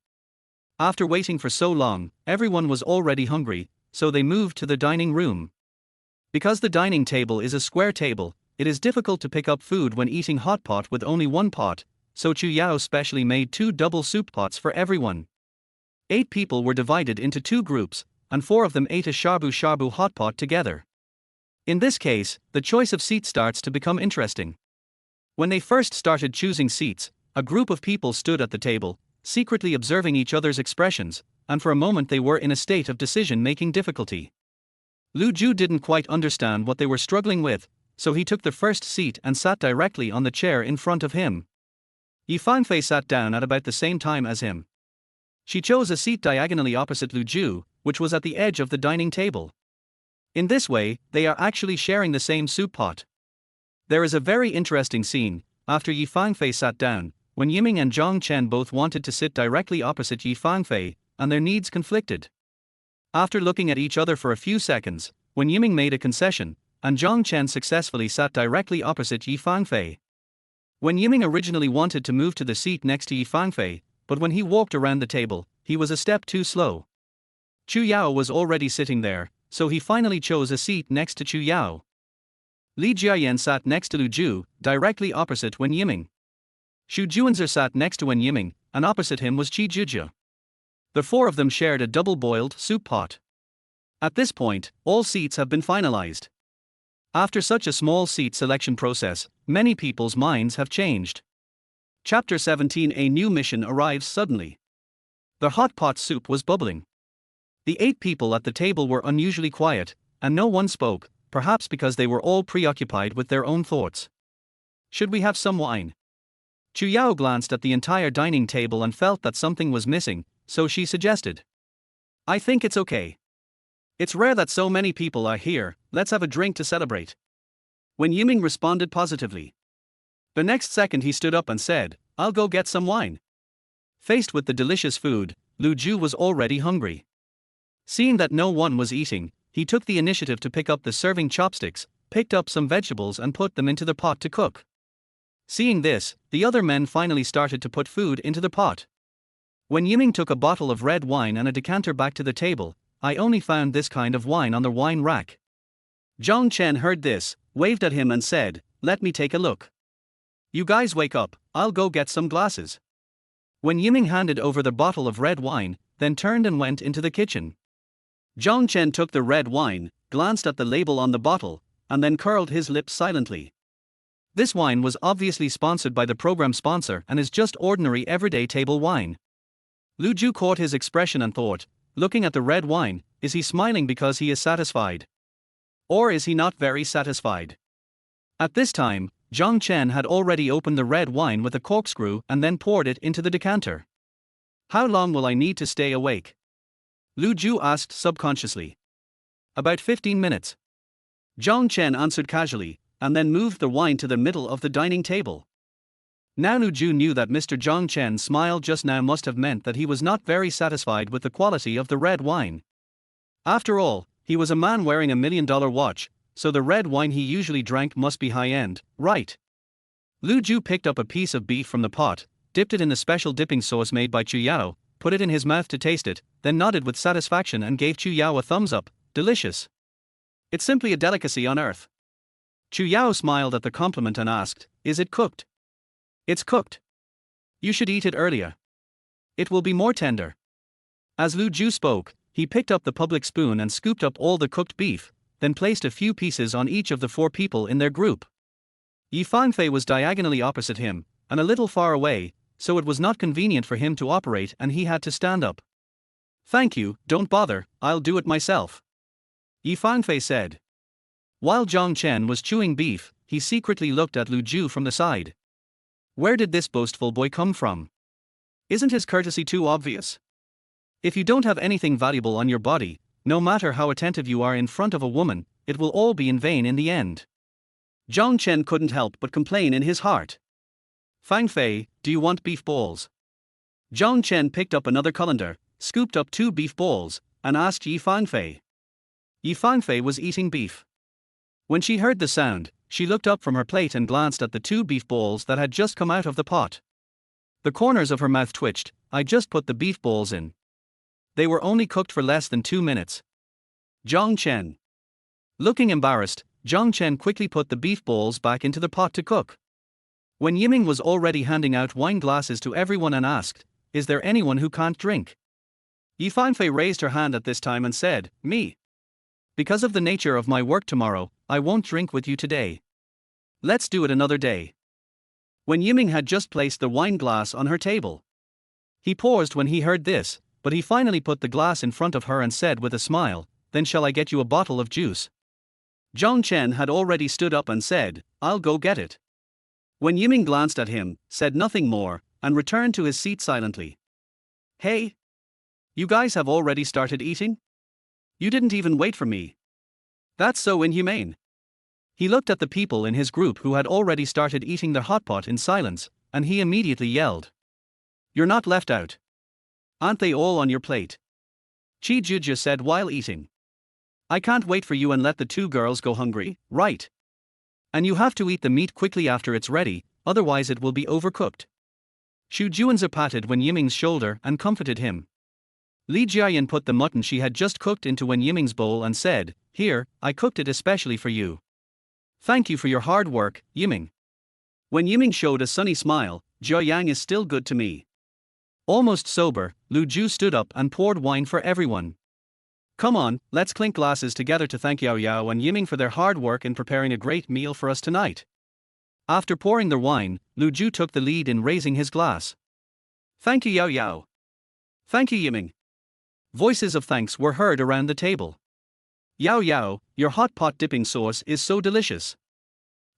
After waiting for so long, everyone was already hungry, so they moved to the dining room. Because the dining table is a square table, it is difficult to pick up food when eating hot pot with only one pot, so Chu Yao specially made 2 double soup pots for everyone. 8 people were divided into 2 groups, and 4 of them ate a shabu hot pot together. In this case, the choice of seats starts to become interesting. When they first started choosing seats, a group of people stood at the table, secretly observing each other's expressions, and for a moment they were in a state of decision-making difficulty. Lu Ju didn't quite understand what they were struggling with, so he took the first seat and sat directly on the chair in front of him. Yi Fangfei sat down at about the same time as him. She chose a seat diagonally opposite Lu Ju, which was at the edge of the dining table. In this way, they are actually sharing the same soup pot. There is a very interesting scene. After Yi Fangfei sat down, when Yiming and Zhang Chen both wanted to sit directly opposite Yi Fangfei, and their needs conflicted. After looking at each other for a few seconds, when Yiming made a concession, and Zhang Chen successfully sat directly opposite Yi Fangfei. When Yiming originally wanted to move to the seat next to Yi Fangfei, but when he walked around the table, he was a step too slow. Chu Yao was already sitting there, so he finally chose a seat next to Chu Yao. Li Jiayan sat next to Lu Ju, directly opposite Wen Yiming. Xu Juanzi sat next to Wen Yiming, and opposite him was Qi Zhuzhe. The 4 of them shared a double-boiled soup pot. At this point, all seats have been finalized. After such a small seat selection process, many people's minds have changed. Chapter 17. A new mission arrives suddenly. The hot pot soup was bubbling. The 8 people at the table were unusually quiet, and no one spoke, perhaps because they were all preoccupied with their own thoughts. Should we have some wine? Chu Yao glanced at the entire dining table and felt that something was missing, so she suggested. I think it's okay. It's rare that so many people are here, let's have a drink to celebrate. When Yiming responded positively. The next second he stood up and said, I'll go get some wine. Faced with the delicious food, Lu Ju was already hungry. Seeing that no one was eating, he took the initiative to pick up the serving chopsticks, picked up some vegetables and put them into the pot to cook. Seeing this, the other men finally started to put food into the pot. When Yiming took a bottle of red wine and a decanter back to the table, I only found this kind of wine on the wine rack. Zhang Chen heard this, waved at him and said, let me take a look. You guys wake up, I'll go get some glasses. When Yiming handed over the bottle of red wine, then turned and went into the kitchen. Zhang Chen took the red wine, glanced at the label on the bottle, and then curled his lips silently. This wine was obviously sponsored by the program sponsor and is just ordinary everyday table wine. Lu Ju caught his expression and thought, looking at the red wine, is he smiling because he is satisfied? Or is he not very satisfied? At this time, Zhang Chen had already opened the red wine with a corkscrew and then poured it into the decanter. How long will I need to stay awake? Lu Ju asked subconsciously. About 15 minutes. Zhang Chen answered casually, and then moved the wine to the middle of the dining table. Now Lu Ju knew that Mr. Zhang Chen's smile just now must have meant that he was not very satisfied with the quality of the red wine. After all, he was a man wearing $1 million watch, so the red wine he usually drank must be high-end, right? Lu Ju picked up a piece of beef from the pot, dipped it in the special dipping sauce made by Chu Yao, put it in his mouth to taste it, then nodded with satisfaction and gave Chu Yao a thumbs up. Delicious. It's simply a delicacy on earth. Chu Yao smiled at the compliment and asked, is it cooked? It's cooked. You should eat it earlier. It will be more tender. As Lu Ju spoke, he picked up the public spoon and scooped up all the cooked beef, then placed a few pieces on each of the 4 people in their group. Yi Fangfei was diagonally opposite him, and a little far away, so it was not convenient for him to operate and he had to stand up. Thank you, don't bother, I'll do it myself, Yi Fangfei said. While Zhang Chen was chewing beef, he secretly looked at Lu Ju from the side. Where did this boastful boy come from? Isn't his courtesy too obvious? If you don't have anything valuable on your body, no matter how attentive you are in front of a woman, it will all be in vain in the end. Zhang Chen couldn't help but complain in his heart. Fang Fei, do you want beef balls? Zhang Chen picked up another colander, scooped up 2 beef balls, and asked Yi Fangfei. Yi Fangfei was eating beef. When she heard the sound, she looked up from her plate and glanced at the 2 beef balls that had just come out of the pot. The corners of her mouth twitched. I just put the beef balls in. They were only cooked for less than 2 minutes. Zhang Chen. Looking embarrassed, Zhang Chen quickly put the beef balls back into the pot to cook. When Yiming was already handing out wine glasses to everyone and asked, "Is there anyone who can't drink?" Yi Fanfei raised her hand at this time and said, "Me. Because of the nature of my work tomorrow, I won't drink with you today. Let's do it another day." When Yiming had just placed the wine glass on her table, he paused when he heard this, but he finally put the glass in front of her and said with a smile, "Then shall I get you a bottle of juice?" Zhang Chen had already stood up and said, "I'll go get it." When Yiming glanced at him, said nothing more, and returned to his seat silently. "Hey! You guys have already started eating? You didn't even wait for me. That's so inhumane." He looked at the people in his group who had already started eating their hot pot in silence, and he immediately yelled, "You're not left out. Aren't they all on your plate?" Chi Juju said while eating. "I can't wait for you and let the 2 girls go hungry, right? And you have to eat the meat quickly after it's ready, otherwise it will be overcooked." Xu Juanzi patted Wen Yiming's shoulder and comforted him. Li Jiayan put the mutton she had just cooked into Wen Yiming's bowl and said, "Here, I cooked it especially for you. Thank you for your hard work, Yiming." When Yiming showed a sunny smile, "Jia Yang is still good to me." Almost sober, Lu Ju stood up and poured wine for everyone. "Come on, let's clink glasses together to thank Yao Yao and Yiming for their hard work in preparing a great meal for us tonight." After pouring the wine, Lu Ju took the lead in raising his glass. "Thank you Yao Yao. Thank you Yiming." Voices of thanks were heard around the table. "Yao Yao, your hot pot dipping sauce is so delicious.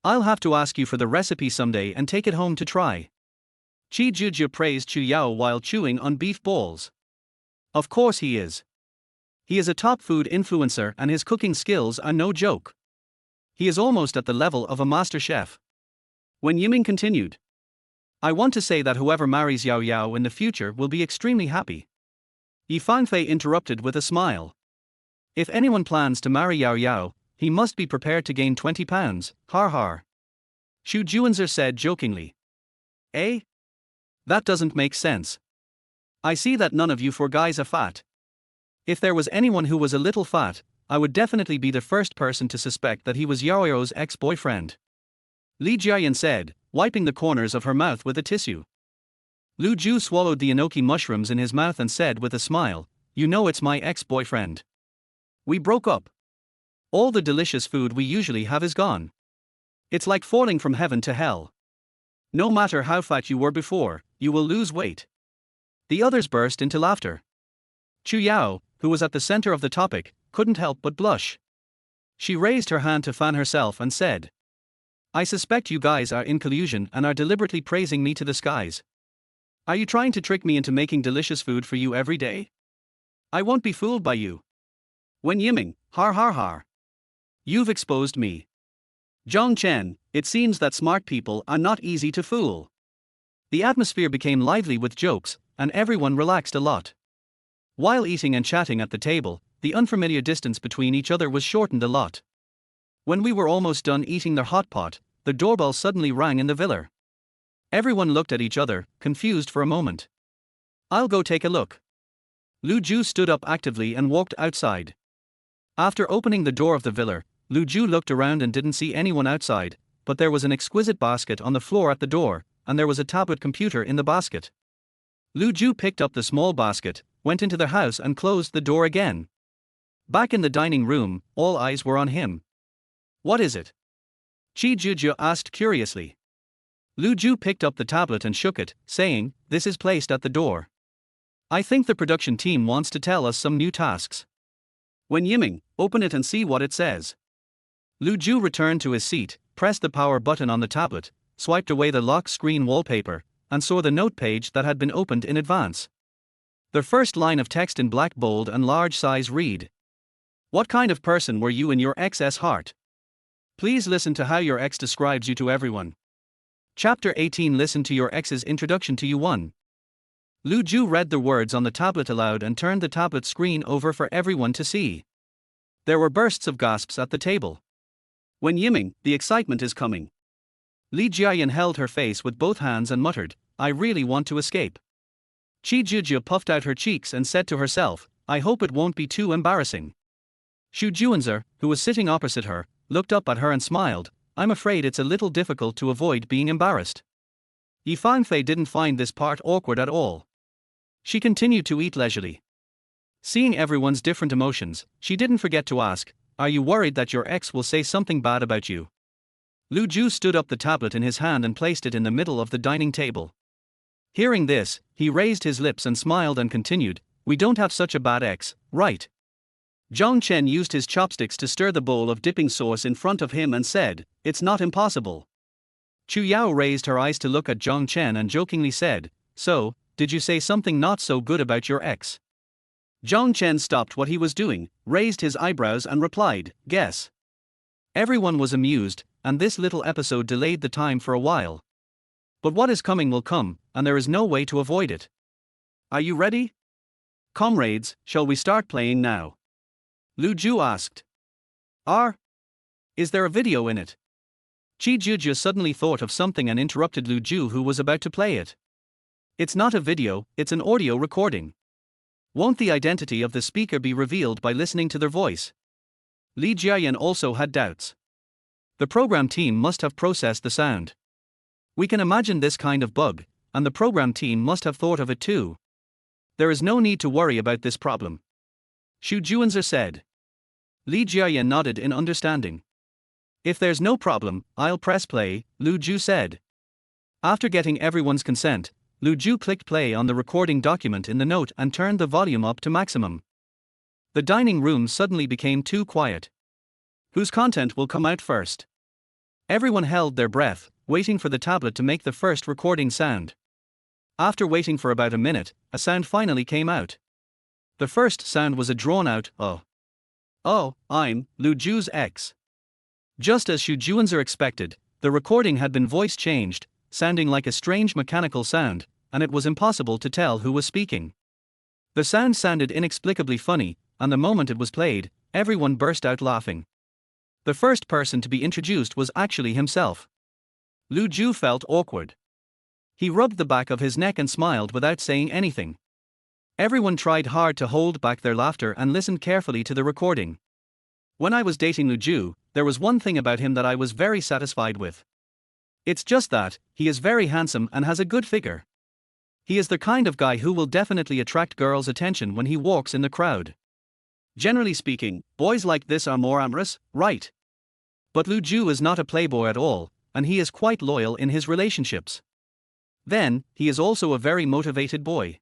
I'll have to ask you for the recipe someday and take it home to try." Chi Juju praised Chu Yao while chewing on beef balls. "Of course he is. He is a top food influencer and his cooking skills are no joke. He is almost at the level of a master chef." When Yiming continued, "I want to say that whoever marries Yao Yao in the future will be extremely happy." Yi Fanfei interrupted with a smile. "If anyone plans to marry Yao Yao, he must be prepared to gain 20 pounds, har har." Xu Juanzi said jokingly. "Eh? That doesn't make sense. I see that none of you 4 guys are fat. If there was anyone who was a little fat, I would definitely be the first person to suspect that he was Yao Yao's ex-boyfriend," Li Jiayan said, wiping the corners of her mouth with a tissue. Lu Ju swallowed the enoki mushrooms in his mouth and said with a smile, "You know it's my ex-boyfriend. We broke up. All the delicious food we usually have is gone. It's like falling from heaven to hell. No matter how fat you were before, you will lose weight." The others burst into laughter. Chu Yao, who was at the center of the topic, couldn't help but blush. She raised her hand to fan herself and said, "I suspect you guys are in collusion and are deliberately praising me to the skies. Are you trying to trick me into making delicious food for you every day? I won't be fooled by you. Wen Yiming, har har har. You've exposed me." Zhang Chen, it seems that smart people are not easy to fool. The atmosphere became lively with jokes, and everyone relaxed a lot. While eating and chatting at the table, the unfamiliar distance between each other was shortened a lot. When we were almost done eating their hot pot, the doorbell suddenly rang in the villa. Everyone looked at each other, confused for a moment. "I'll go take a look." Lu Ju stood up actively and walked outside. After opening the door of the villa, Lu Ju looked around and didn't see anyone outside, but there was an exquisite basket on the floor at the door, and there was a tablet computer in the basket. Lu Ju picked up the small basket, went into the house and closed the door again. Back in the dining room, all eyes were on him. "What is it?" Chi Juju asked curiously. Lu Ju picked up the tablet and shook it, saying, "This is placed at the door." I think the production team wants to tell us some new tasks. When Yiming, open it and see what it says. Lu Zhu returned to his seat, pressed the power button on the tablet, swiped away the lock screen wallpaper, and saw the note page that had been opened in advance. The first line of text in black bold and large size read: What kind of person were you in your ex's heart? Please listen to how your ex describes you to everyone. Chapter 18. Listen to your ex's introduction to you. 1. Lu Zhu read the words on the tablet aloud and turned the tablet screen over for everyone to see. There were bursts of gasps at the table. When Yiming, the excitement is coming. Li Jiayan held her face with both hands and muttered, I really want to escape. Qi Zhuzhe puffed out her cheeks and said to herself, I hope it won't be too embarrassing. Xu Juanzi, who was sitting opposite her, looked up at her and smiled, I'm afraid it's a little difficult to avoid being embarrassed. Yi Fangfei didn't find this part awkward at all. She continued to eat leisurely. Seeing everyone's different emotions, she didn't forget to ask, Are you worried that your ex will say something bad about you? Lu Zhu stood up the tablet in his hand and placed it in the middle of the dining table. Hearing this, he raised his lips and smiled and continued, We don't have such a bad ex, right? Zhang Chen used his chopsticks to stir the bowl of dipping sauce in front of him and said, It's not impossible. Chu Yao raised her eyes to look at Zhang Chen and jokingly said, So, did you say something not so good about your ex? Zhang Chen stopped what he was doing, raised his eyebrows and replied, Guess. Everyone was amused, and this little episode delayed the time for a while. But what is coming will come, and there is no way to avoid it. Are you ready? Comrades, shall we start playing now? Lu Zhu asked. Is there a video in it? Qi Zhuzhe suddenly thought of something and interrupted Lu Zhu, who was about to play it. It's not a video, it's an audio recording. Won't the identity of the speaker be revealed by listening to their voice? Li Jiayan also had doubts. The program team must have processed the sound. We can imagine this kind of bug, and the program team must have thought of it too. There is no need to worry about this problem. Xu Juanzi said. Li Jiayan nodded in understanding. If there's no problem, I'll press play, Lu Zhu said. After getting everyone's consent, Lu Zhu clicked play on the recording document in the note and turned the volume up to maximum. The dining room suddenly became too quiet. Whose content will come out first? Everyone held their breath, waiting for the tablet to make the first recording sound. After waiting for about a minute, a sound finally came out. The first sound was a drawn-out, oh. Oh, I'm Lu Zhu's ex. Just as Xu Juanzi expected, the recording had been voice changed, sounding like a strange mechanical sound, and it was impossible to tell who was speaking. The sound sounded inexplicably funny, and the moment it was played, everyone burst out laughing. The first person to be introduced was actually himself. Lu Zhu felt awkward. He rubbed the back of his neck and smiled without saying anything. Everyone tried hard to hold back their laughter and listened carefully to the recording. When I was dating Lu Zhu, there was one thing about him that I was very satisfied with. It's just that, he is very handsome and has a good figure. He is the kind of guy who will definitely attract girls' attention when he walks in the crowd. Generally speaking, boys like this are more amorous, right? But Lu Zhu is not a playboy at all, and he is quite loyal in his relationships. Then, he is also a very motivated boy.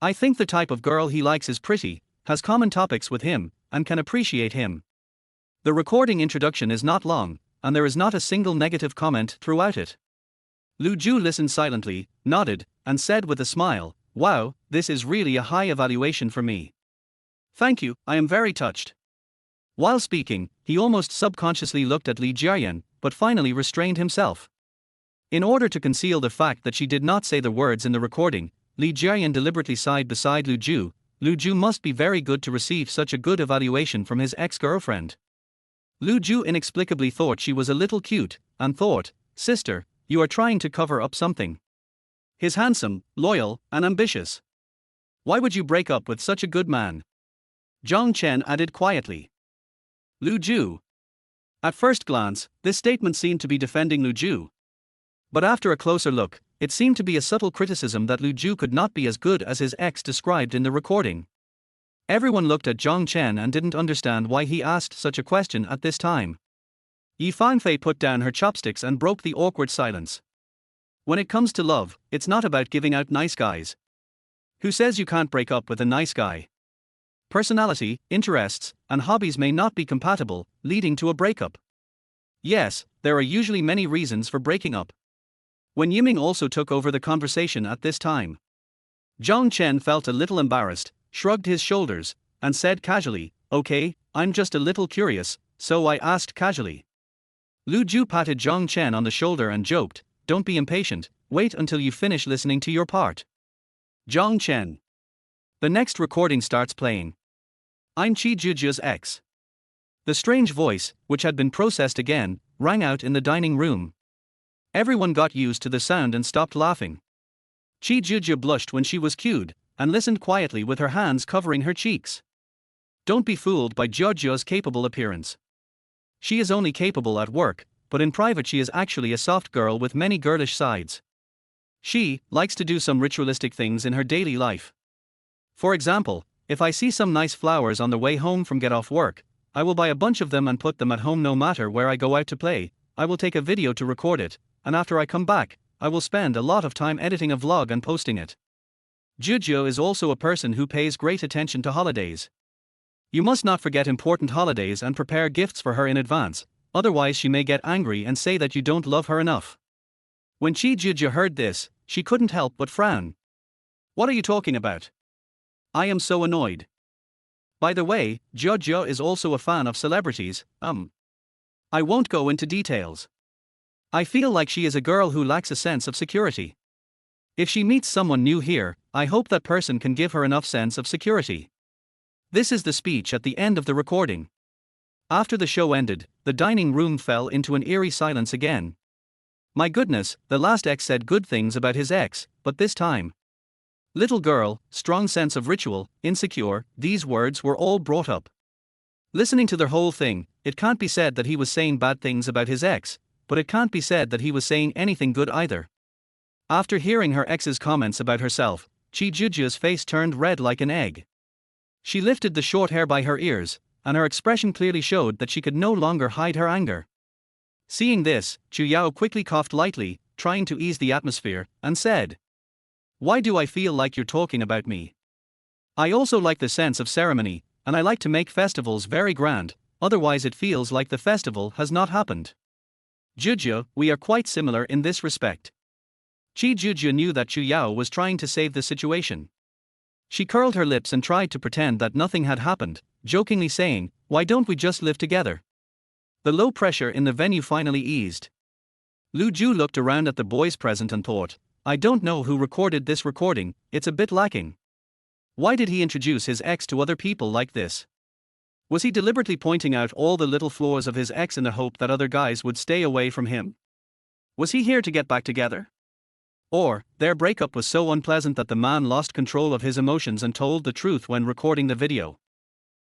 I think the type of girl he likes is pretty, has common topics with him, and can appreciate him. The recording introduction is not long, and there is not a single negative comment throughout it. Lu Zhu listened silently, nodded, and said with a smile, Wow, this is really a high evaluation for me. Thank you, I am very touched. While speaking, he almost subconsciously looked at Li Jiayan, but finally restrained himself. In order to conceal the fact that she did not say the words in the recording, Li Jiayan deliberately sighed beside Lu Zhu. Lu Zhu must be very good to receive such a good evaluation from his ex-girlfriend. Lu Zhu inexplicably thought she was a little cute, and thought, Sister, you are trying to cover up something. He's handsome, loyal, and ambitious. Why would you break up with such a good man? Zhang Chen added quietly. Lu Zhu. At first glance, this statement seemed to be defending Lu Zhu. But after a closer look, it seemed to be a subtle criticism that Lu Zhu could not be as good as his ex described in the recording. Everyone looked at Zhang Chen and didn't understand why he asked such a question at this time. Yi Fangfei put down her chopsticks and broke the awkward silence. When it comes to love, it's not about giving out nice guys. Who says you can't break up with a nice guy? Personality, interests, and hobbies may not be compatible, leading to a breakup. Yes, there are usually many reasons for breaking up. Wen Yiming also took over the conversation at this time. Zhang Chen felt a little embarrassed, shrugged his shoulders, and said casually, "Okay, I'm just a little curious, so I asked casually." Lu Ju patted Zhang Chen on the shoulder and joked, "Don't be impatient, wait until you finish listening to your part." Zhang Chen. The next recording starts playing. I'm Qi Juju's ex. The strange voice, which had been processed again, rang out in the dining room. Everyone got used to the sound and stopped laughing. Qi Juju blushed when she was cued, and listened quietly with her hands covering her cheeks. Don't be fooled by Jojo's capable appearance. She is only capable at work, but in private she is actually a soft girl with many girlish sides. She likes to do some ritualistic things in her daily life. For example, if I see some nice flowers on the way home from get off work, I will buy a bunch of them and put them at home no matter where I go out to play. I will take a video to record it, and after I come back, I will spend a lot of time editing a vlog and posting it. Juju is also a person who pays great attention to holidays. You must not forget important holidays and prepare gifts for her in advance, otherwise she may get angry and say that you don't love her enough. When Qi Juju heard this, she couldn't help but frown. What are you talking about? I am so annoyed. By the way, Jojo is also a fan of celebrities. I won't go into details. I feel like she is a girl who lacks a sense of security. If she meets someone new here, I hope that person can give her enough sense of security. This is the speech at the end of the recording. After the show ended, the dining room fell into an eerie silence again. My goodness, the last ex said good things about his ex, but this time. Little girl, strong sense of ritual, insecure, these words were all brought up. Listening to the whole thing, it can't be said that he was saying bad things about his ex, but it can't be said that he was saying anything good either. After hearing her ex's comments about herself, Qi Juju's face turned red like an egg. She lifted the short hair by her ears, and her expression clearly showed that she could no longer hide her anger. Seeing this, Chu Yao quickly coughed lightly, trying to ease the atmosphere, and said, "Why do I feel like you're talking about me? I also like the sense of ceremony, and I like to make festivals very grand, otherwise it feels like the festival has not happened. Juju, we are quite similar in this respect." Qi Juju knew that Chu Yao was trying to save the situation. She curled her lips and tried to pretend that nothing had happened, jokingly saying, "Why don't we just live together?" The low pressure in the venue finally eased. Lu Ju looked around at the boys present and thought, I don't know who recorded this recording, it's a bit lacking. Why did he introduce his ex to other people like this? Was he deliberately pointing out all the little flaws of his ex in the hope that other guys would stay away from him? Was he here to get back together? Or, their breakup was so unpleasant that the man lost control of his emotions and told the truth when recording the video.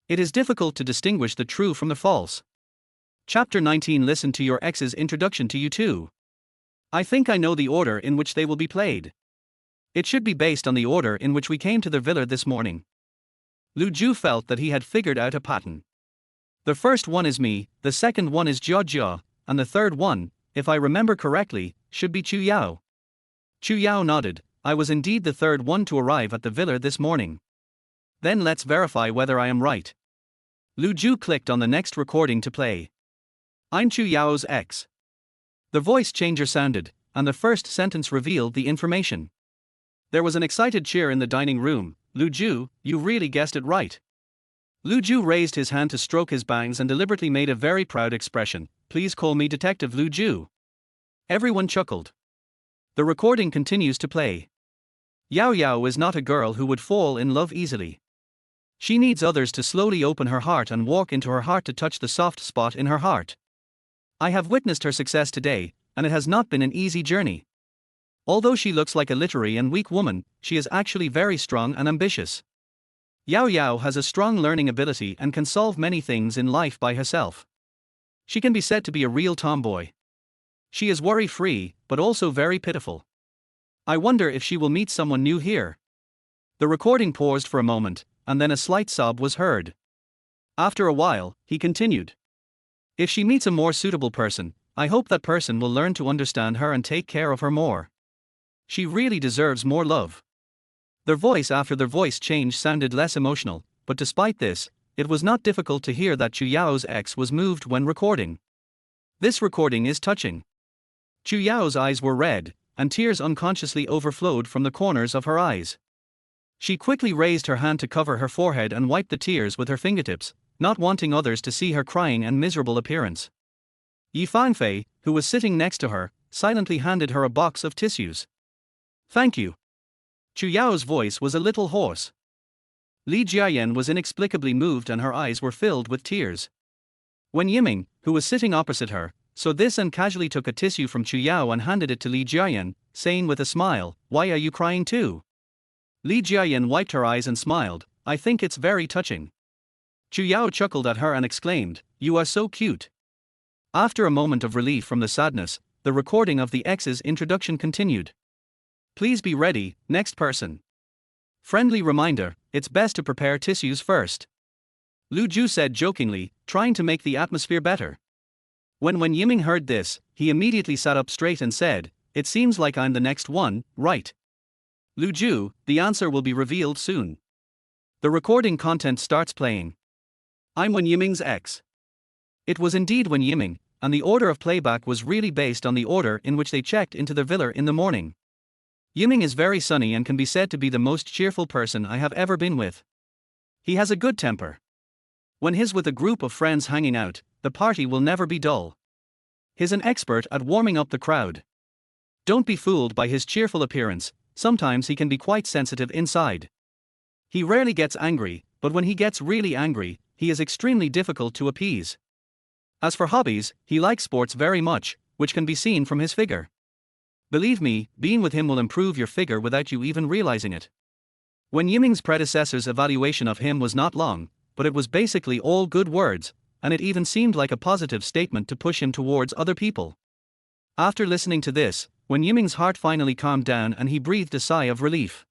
It is difficult to distinguish the true from the false. Chapter 19. Listen to your ex's introduction to you too. I think I know the order in which they will be played. It should be based on the order in which we came to the villa this morning. Lu Ju felt that he had figured out a pattern. The first one is me, the second one is Jia Jia, and the third one, if I remember correctly, should be Chu Yao. Chu Yao nodded. I was indeed the third one to arrive at the villa this morning. Then let's verify whether I am right. Lu Ju clicked on the next recording to play. I'm Chu Yao's ex. The voice changer sounded, and the first sentence revealed the information. There was an excited cheer in the dining room. Lu Ju, you really guessed it right. Lu Ju raised his hand to stroke his bangs and deliberately made a very proud expression. Please call me Detective Lu Ju. Everyone chuckled. The recording continues to play. Yao Yao is not a girl who would fall in love easily. She needs others to slowly open her heart and walk into her heart to touch the soft spot in her heart. I have witnessed her success today, and it has not been an easy journey. Although she looks like a literary and weak woman, she is actually very strong and ambitious. Yao Yao has a strong learning ability and can solve many things in life by herself. She can be said to be a real tomboy. She is worry-free, but also very pitiful. I wonder if she will meet someone new here. The recording paused for a moment, and then a slight sob was heard. After a while, he continued. If she meets a more suitable person, I hope that person will learn to understand her and take care of her more. She really deserves more love. Their voice after their voice change sounded less emotional, but despite this, it was not difficult to hear that Chu Yao's ex was moved when recording. This recording is touching. Chu Yao's eyes were red, and tears unconsciously overflowed from the corners of her eyes. She quickly raised her hand to cover her forehead and wiped the tears with her fingertips, not wanting others to see her crying and miserable appearance. Yi Fanfei, who was sitting next to her, silently handed her a box of tissues. "Thank you." Chu Yao's voice was a little hoarse. Li Jiayan was inexplicably moved and her eyes were filled with tears. When Yiming, who was sitting opposite her, saw this and casually took a tissue from Chu Yao and handed it to Li Jiayan, saying with a smile, "Why are you crying too?" Li Jiayan wiped her eyes and smiled, "I think it's very touching." Chu Yao chuckled at her and exclaimed, "You are so cute." After a moment of relief from the sadness, the recording of the ex's introduction continued. "Please be ready, next person. Friendly reminder, it's best to prepare tissues first." Lu Ju said jokingly, trying to make the atmosphere better. When Yiming heard this, he immediately sat up straight and said, "It seems like I'm the next one, right?" Lu Ju, the answer will be revealed soon. The recording content starts playing. I'm Wen Yiming's ex. It was indeed Wen Yiming, and the order of playback was really based on the order in which they checked into the villa in the morning. Yiming is very sunny and can be said to be the most cheerful person I have ever been with. He has a good temper. When he's with a group of friends hanging out, the party will never be dull. He's an expert at warming up the crowd. Don't be fooled by his cheerful appearance, sometimes he can be quite sensitive inside. He rarely gets angry, but when he gets really angry, he is extremely difficult to appease. As for hobbies, he likes sports very much, which can be seen from his figure. Believe me, being with him will improve your figure without you even realizing it. When Yiming's predecessor's evaluation of him was not long, but it was basically all good words, and it even seemed like a positive statement to push him towards other people. After listening to this, when Yiming's heart finally calmed down and he breathed a sigh of relief.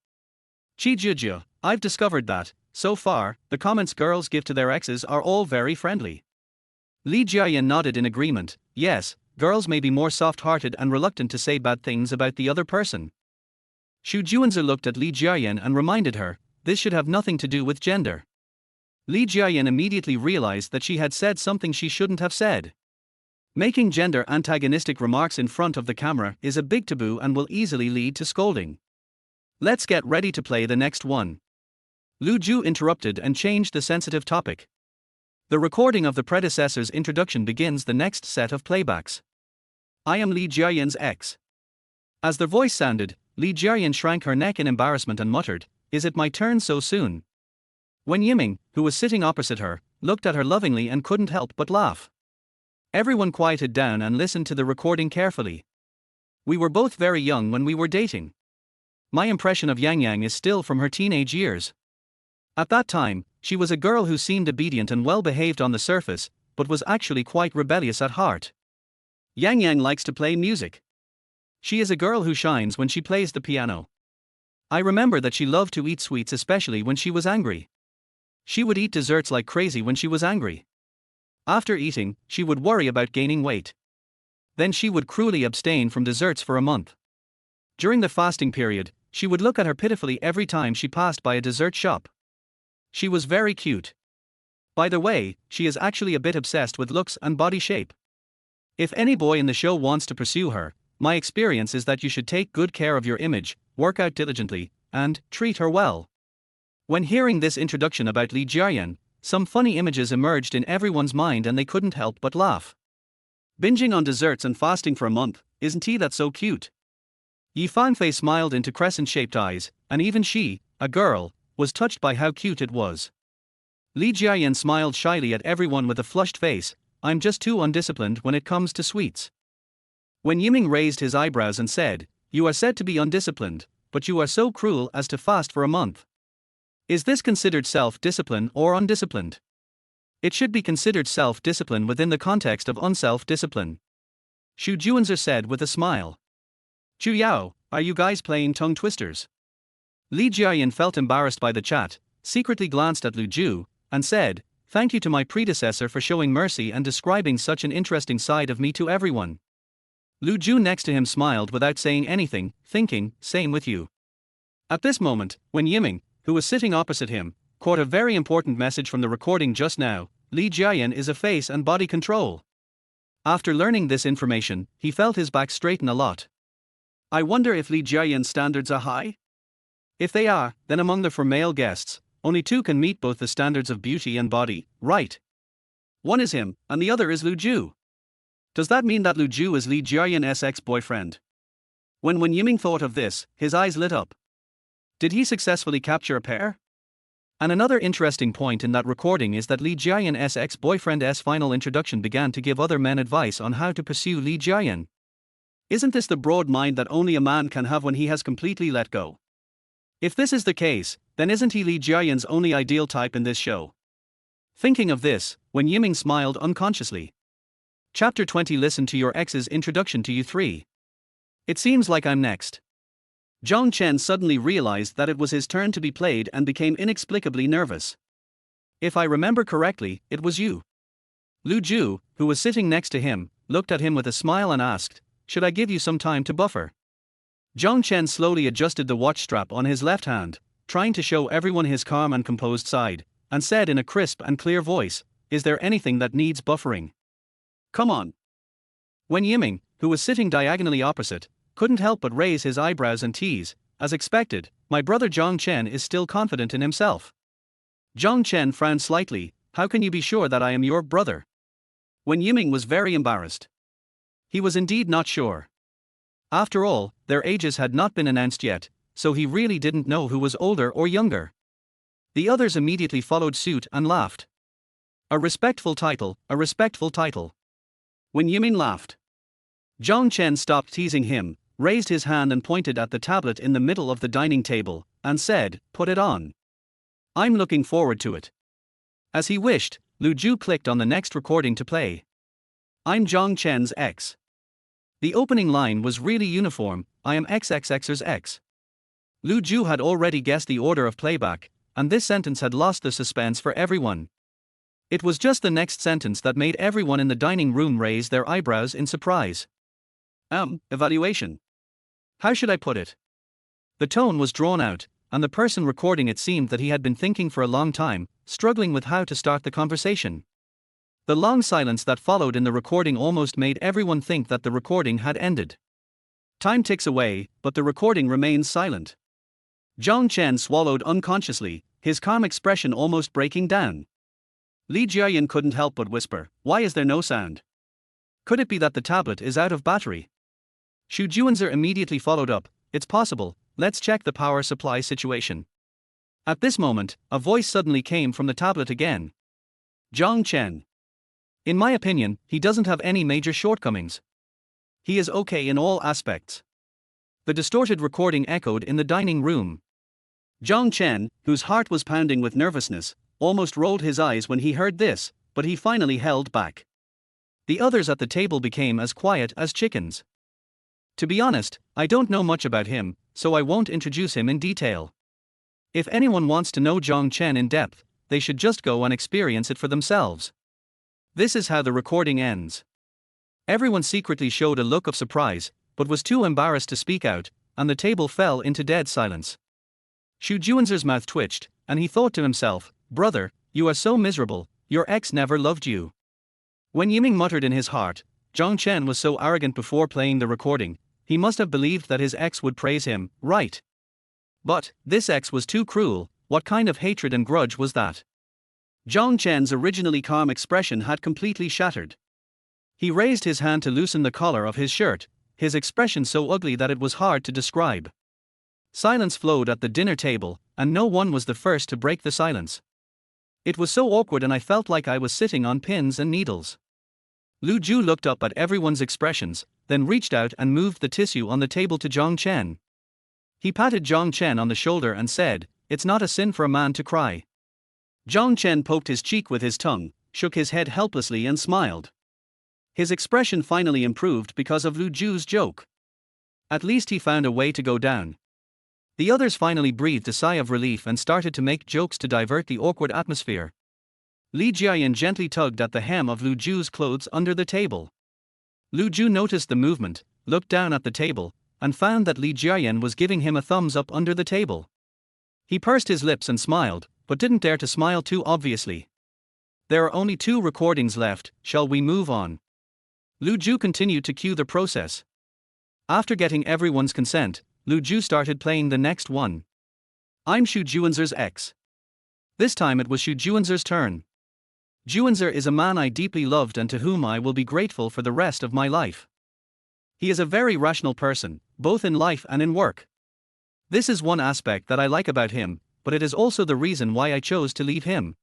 "Qi Jia, I've discovered that, so far, the comments girls give to their exes are all very friendly." Li Jiayan nodded in agreement. Yes, girls may be more soft-hearted and reluctant to say bad things about the other person. Xu Juanzi looked at Li Jiayan and reminded her, this should have nothing to do with gender. Li Jiayan immediately realized that she had said something she shouldn't have said. Making gender antagonistic remarks in front of the camera is a big taboo and will easily lead to scolding. Let's get ready to play the next one. Lu Ju interrupted and changed the sensitive topic. The recording of the predecessor's introduction begins the next set of playbacks. I am Li Jiayan's ex. As their voice sounded, Li Jiayan shrank her neck in embarrassment and muttered, "Is it my turn so soon?" When Yiming, who was sitting opposite her, looked at her lovingly and couldn't help but laugh. Everyone quieted down and listened to the recording carefully. We were both very young when we were dating. My impression of Yang Yang is still from her teenage years. At that time, she was a girl who seemed obedient and well-behaved on the surface, but was actually quite rebellious at heart. Yang Yang likes to play music. She is a girl who shines when she plays the piano. I remember that she loved to eat sweets, especially when she was angry. She would eat desserts like crazy when she was angry. After eating, she would worry about gaining weight. Then she would cruelly abstain from desserts for a month. During the fasting period, she would look at her pitifully every time she passed by a dessert shop. She was very cute. By the way, she is actually a bit obsessed with looks and body shape. If any boy in the show wants to pursue her, my experience is that you should take good care of your image, work out diligently, and treat her well. When hearing this introduction about Li Jiayan, some funny images emerged in everyone's mind and they couldn't help but laugh. Binging on desserts and fasting for a month, isn't he that so cute? Yi Fanfei smiled into crescent-shaped eyes, and even she, a girl, was touched by how cute it was. Li Jiayan smiled shyly at everyone with a flushed face. I'm just too undisciplined when it comes to sweets. When Yiming raised his eyebrows and said, "You are said to be undisciplined, but you are so cruel as to fast for a month. Is this considered self-discipline or undisciplined?" It should be considered self-discipline within the context of unself-discipline. Xu Juanzi said with a smile. "Chu Yao, are you guys playing tongue twisters?" Li Jiayan felt embarrassed by the chat, secretly glanced at Lu Ju, and said, "Thank you to my predecessor for showing mercy and describing such an interesting side of me to everyone." Lu Ju next to him smiled without saying anything, thinking, same with you. At this moment, when Yiming, who was sitting opposite him, caught a very important message from the recording just now: Li Jiayan is a face and body control. After learning this information, he felt his back straighten a lot. I wonder if Li Jiayan's standards are high? If they are, then among the 4 male guests, only 2 can meet both the standards of beauty and body, right? One is him, and the other is Lu Ju. Does that mean that Lu Ju is Li Jiayan's ex-boyfriend? When Yiming thought of this, his eyes lit up. Did he successfully capture a pair? And another interesting point in that recording is that Li Jiayan's ex-boyfriend's final introduction began to give other men advice on how to pursue Li Jiayan. Isn't this the broad mind that only a man can have when he has completely let go? If this is the case, then isn't he Li Jiayan's only ideal type in this show? Thinking of this, when Yiming smiled unconsciously. Chapter 20. Listen to your ex's introduction to you 3. It seems like I'm next. Zhang Chen suddenly realized that it was his turn to be played and became inexplicably nervous. If I remember correctly, it was you. Lu Ju, who was sitting next to him, looked at him with a smile and asked, should I give you some time to buffer? Zhang Chen slowly adjusted the watch strap on his left hand, trying to show everyone his calm and composed side, and said in a crisp and clear voice, is there anything that needs buffering? Come on. When Yiming, who was sitting diagonally opposite, couldn't help but raise his eyebrows and tease, as expected, my brother Zhang Chen is still confident in himself. Zhang Chen frowned slightly, how can you be sure that I am your brother? When Yiming was very embarrassed. He was indeed not sure. After all, their ages had not been announced yet, so he really didn't know who was older or younger. The others immediately followed suit and laughed. A respectful title, a respectful title. When Yiming laughed, Zhang Chen stopped teasing him, raised his hand and pointed at the tablet in the middle of the dining table, and said, put it on. I'm looking forward to it. As he wished, Lu Ju clicked on the next recording to play. I'm Zhang Chen's ex. The opening line was really uniform, I am XXX's ex. Lu Ju had already guessed the order of playback, and this sentence had lost the suspense for everyone. It was just the next sentence that made everyone in the dining room raise their eyebrows in surprise. Evaluation. How should I put it? The tone was drawn out, and the person recording it seemed that he had been thinking for a long time, struggling with how to start the conversation. The long silence that followed in the recording almost made everyone think that the recording had ended. Time ticks away, but the recording remains silent. Zhang Chen swallowed unconsciously, his calm expression almost breaking down. Li Jiayan couldn't help but whisper, why is there no sound? Could it be that the tablet is out of battery? Xu Juanzer immediately followed up, it's possible, let's check the power supply situation. At this moment, a voice suddenly came from the tablet again. Zhang Chen. In my opinion, he doesn't have any major shortcomings. He is okay in all aspects. The distorted recording echoed in the dining room. Zhang Chen, whose heart was pounding with nervousness, almost rolled his eyes when he heard this, but he finally held back. The others at the table became as quiet as chickens. To be honest, I don't know much about him, so I won't introduce him in detail. If anyone wants to know Zhang Chen in depth, they should just go and experience it for themselves. This is how the recording ends. Everyone secretly showed a look of surprise, but was too embarrassed to speak out, and the table fell into dead silence. Xu Juanzer's mouth twitched, and he thought to himself, brother, you are so miserable, your ex never loved you. When Yiming muttered in his heart, Zhang Chen was so arrogant before playing the recording, he must have believed that his ex would praise him, right? But, this ex was too cruel, what kind of hatred and grudge was that? Zhang Chen's originally calm expression had completely shattered. He raised his hand to loosen the collar of his shirt, his expression so ugly that it was hard to describe. Silence flowed at the dinner table, and no one was the first to break the silence. It was so awkward and I felt like I was sitting on pins and needles. Lu Ju looked up at everyone's expressions, then reached out and moved the tissue on the table to Zhang Chen. He patted Zhang Chen on the shoulder and said, it's not a sin for a man to cry. Zhang Chen poked his cheek with his tongue, shook his head helplessly and smiled. His expression finally improved because of Lu Ju's joke. At least he found a way to go down. The others finally breathed a sigh of relief and started to make jokes to divert the awkward atmosphere. Li Jiayan gently tugged at the hem of Lu Ju's clothes under the table. Lu Ju noticed the movement, looked down at the table, and found that Li Jiayan was giving him a thumbs up under the table. He pursed his lips and smiled, but didn't dare to smile too obviously. There are only 2 recordings left, shall we move on? Lu Ju continued to cue the process. After getting everyone's consent, Lu Ju started playing the next one. I'm Xu Juanzer's ex. This time it was Xu Juanzer's turn. Juanzer is a man I deeply loved and to whom I will be grateful for the rest of my life. He is a very rational person, both in life and in work. This is one aspect that I like about him, but it is also the reason why I chose to leave him.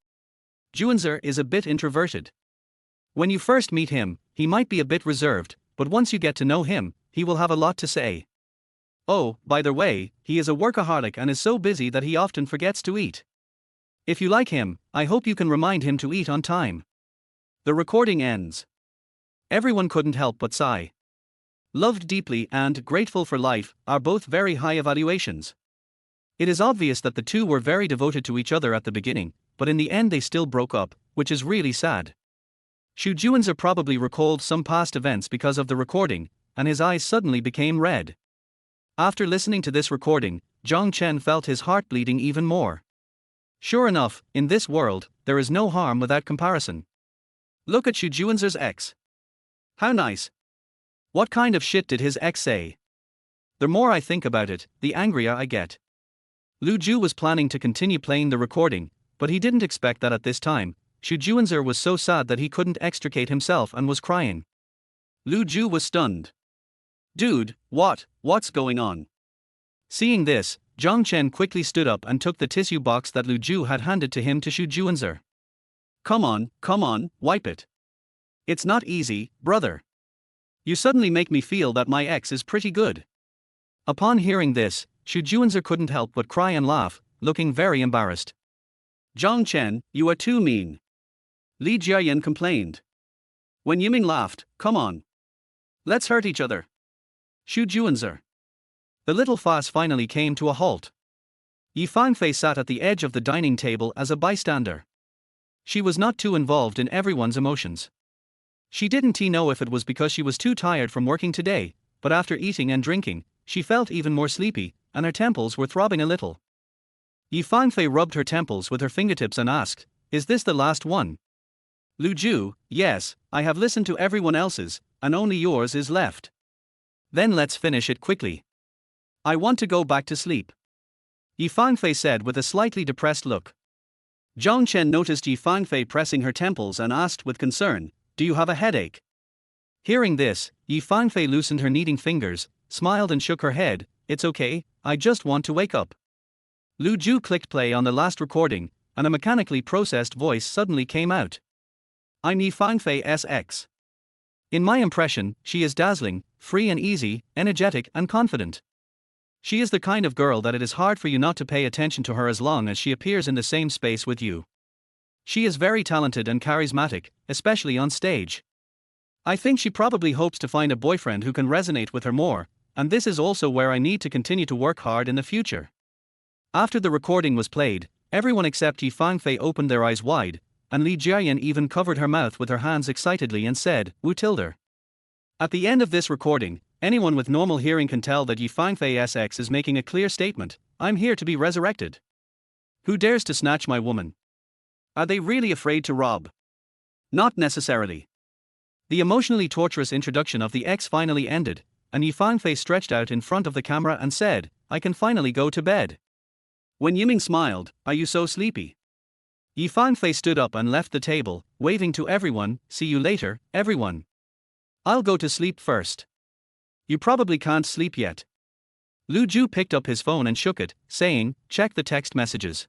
Juanzer is a bit introverted. When you first meet him, he might be a bit reserved, but once you get to know him, he will have a lot to say. Oh, by the way, he is a workaholic and is so busy that he often forgets to eat. If you like him, I hope you can remind him to eat on time. The recording ends. Everyone couldn't help but sigh. Loved deeply and grateful for life are both very high evaluations. It is obvious that the 2 were very devoted to each other at the beginning, but in the end they still broke up, which is really sad. Xu Juanzer probably recalled some past events because of the recording, and his eyes suddenly became red. After listening to this recording, Zhang Chen felt his heart bleeding even more. Sure enough, in this world, there is no harm without comparison. Look at Xu Juanzer's ex. How nice. What kind of shit did his ex say? The more I think about it, the angrier I get. Lu Ju was planning to continue playing the recording, but he didn't expect that at this time. Xu Juanzer was so sad that he couldn't extricate himself and was crying. Lu Ju was stunned. Dude, what's going on? Seeing this, Zhang Chen quickly stood up and took the tissue box that Lu Ju had handed to him to Xu Juanzer. Come on, wipe it. It's not easy, brother. You suddenly make me feel that my ex is pretty good. Upon hearing this, Xu Juanzer couldn't help but cry and laugh, looking very embarrassed. Zhang Chen, you are too mean. Li Jiayan complained. When Yiming laughed, come on. Let's hurt each other. Xu Juanzer. The little farce finally came to a halt. Yi Fangfei sat at the edge of the dining table as a bystander. She was not too involved in everyone's emotions. She didn't know if it was because she was too tired from working today, but after eating and drinking, she felt even more sleepy, and her temples were throbbing a little. Yi Fangfei rubbed her temples with her fingertips and asked, is this the last one? Lu Ju, yes, I have listened to everyone else's, and only yours is left. Then let's finish it quickly. I want to go back to sleep. Yi Fangfei said with a slightly depressed look. Zhang Chen noticed Yi Fangfei pressing her temples and asked with concern, do you have a headache? Hearing this, Yi Fangfei loosened her kneading fingers, smiled and shook her head, it's okay, I just want to wake up. Lu Ju clicked play on the last recording, and a mechanically processed voice suddenly came out. I'm Yi Fangfei's ex. In my impression, she is dazzling, free and easy, energetic and confident. She is the kind of girl that it is hard for you not to pay attention to her as long as she appears in the same space with you. She is very talented and charismatic, especially on stage. I think she probably hopes to find a boyfriend who can resonate with her more, and this is also where I need to continue to work hard in the future. After the recording was played, everyone except Yi Fangfei opened their eyes wide, and Li Jiayan even covered her mouth with her hands excitedly and said, Wu Tilder. At the end of this recording, anyone with normal hearing can tell that Yi Fangfei's ex is making a clear statement, I'm here to be resurrected. Who dares to snatch my woman? Are they really afraid to rob? Not necessarily. The emotionally torturous introduction of the ex finally ended, and Yi Fangfei stretched out in front of the camera and said, I can finally go to bed. When Yiming smiled, are you so sleepy? Yi Fangfei stood up and left the table, waving to everyone, see you later, everyone. I'll go to sleep first. You probably can't sleep yet. Lu Ju picked up his phone and shook it, saying, check the text messages.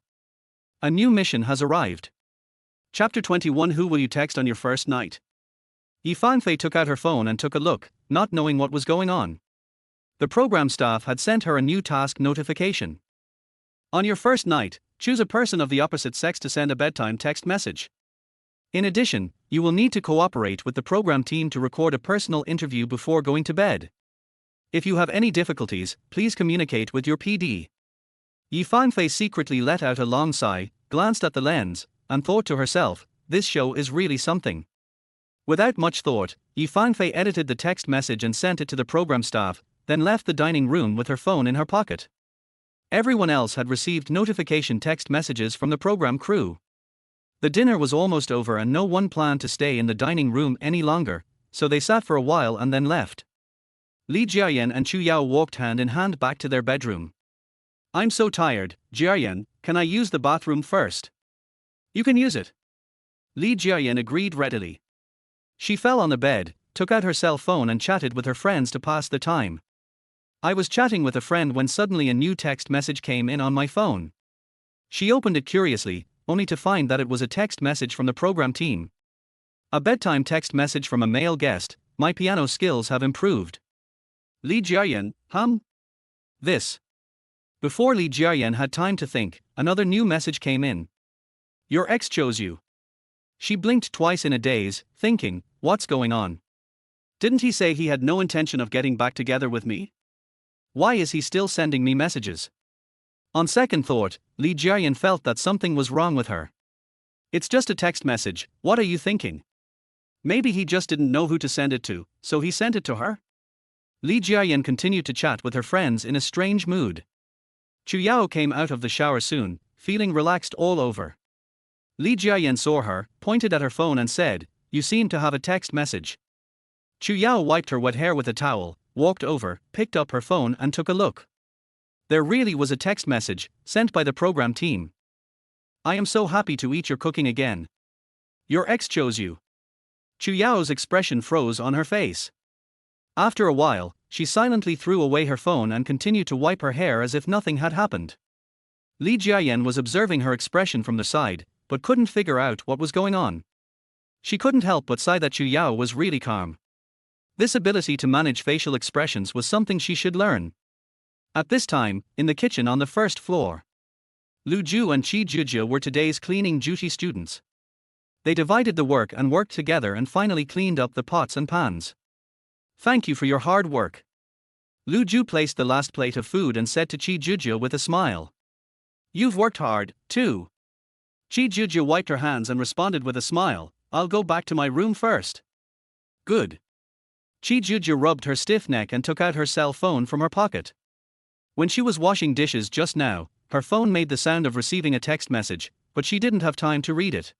A new mission has arrived. Chapter 21 Who will you text on your first night? Yi Fangfei took out her phone and took a look, not knowing what was going on. The program staff had sent her a new task notification. On your first night, choose a person of the opposite sex to send a bedtime text message. In addition, you will need to cooperate with the program team to record a personal interview before going to bed. If you have any difficulties, please communicate with your PD. Yi Fangfei secretly let out a long sigh, glanced at the lens, and thought to herself, this show is really something. Without much thought, Yi Fangfei edited the text message and sent it to the program staff, then left the dining room with her phone in her pocket. Everyone else had received notification text messages from the program crew. The dinner was almost over and no one planned to stay in the dining room any longer, so they sat for a while and then left. Li Jiayan and Chu Yao walked hand in hand back to their bedroom. "I'm so tired, Jiayan, can I use the bathroom first?" "You can use it." Li Jiayan agreed readily. She fell on the bed, took out her cell phone and chatted with her friends to pass the time. "I was chatting with a friend when suddenly a new text message came in on my phone." She opened it curiously, only to find that it was a text message from the program team. A bedtime text message from a male guest: "My piano skills have improved." Li Jiayan, this. Before Li Jiayan had time to think, another new message came in. "Your ex chose you." She blinked twice in a daze, thinking, what's going on? Didn't he say he had no intention of getting back together with me? Why is he still sending me messages? On second thought, Li Jiayan felt that something was wrong with her. "It's just a text message, what are you thinking? Maybe he just didn't know who to send it to, so he sent it to her?" Li Jiayan continued to chat with her friends in a strange mood. Chu Yao came out of the shower soon, feeling relaxed all over. Li Jiayan saw her, pointed at her phone and said, "You seem to have a text message." Chu Yao wiped her wet hair with a towel, walked over, picked up her phone and took a look. There really was a text message, sent by the program team. "I am so happy to eat your cooking again. Your ex chose you." Chu Yao's expression froze on her face. After a while, she silently threw away her phone and continued to wipe her hair as if nothing had happened. Li Jiayan was observing her expression from the side, but couldn't figure out what was going on. She couldn't help but sigh that Chu Yao was really calm. This ability to manage facial expressions was something she should learn. At this time, in the kitchen on the first floor, Lu Ju and Qi Zhuzhe were today's cleaning duty students. They divided the work and worked together and finally cleaned up the pots and pans. "Thank you for your hard work." Lu Ju placed the last plate of food and said to Qi Zhuzhe with a smile, "You've worked hard, too." Qi Zhuzhe wiped her hands and responded with a smile, "I'll go back to my room first." "Good." Qi Zhuzhe rubbed her stiff neck and took out her cell phone from her pocket. When she was washing dishes just now, her phone made the sound of receiving a text message, but she didn't have time to read it.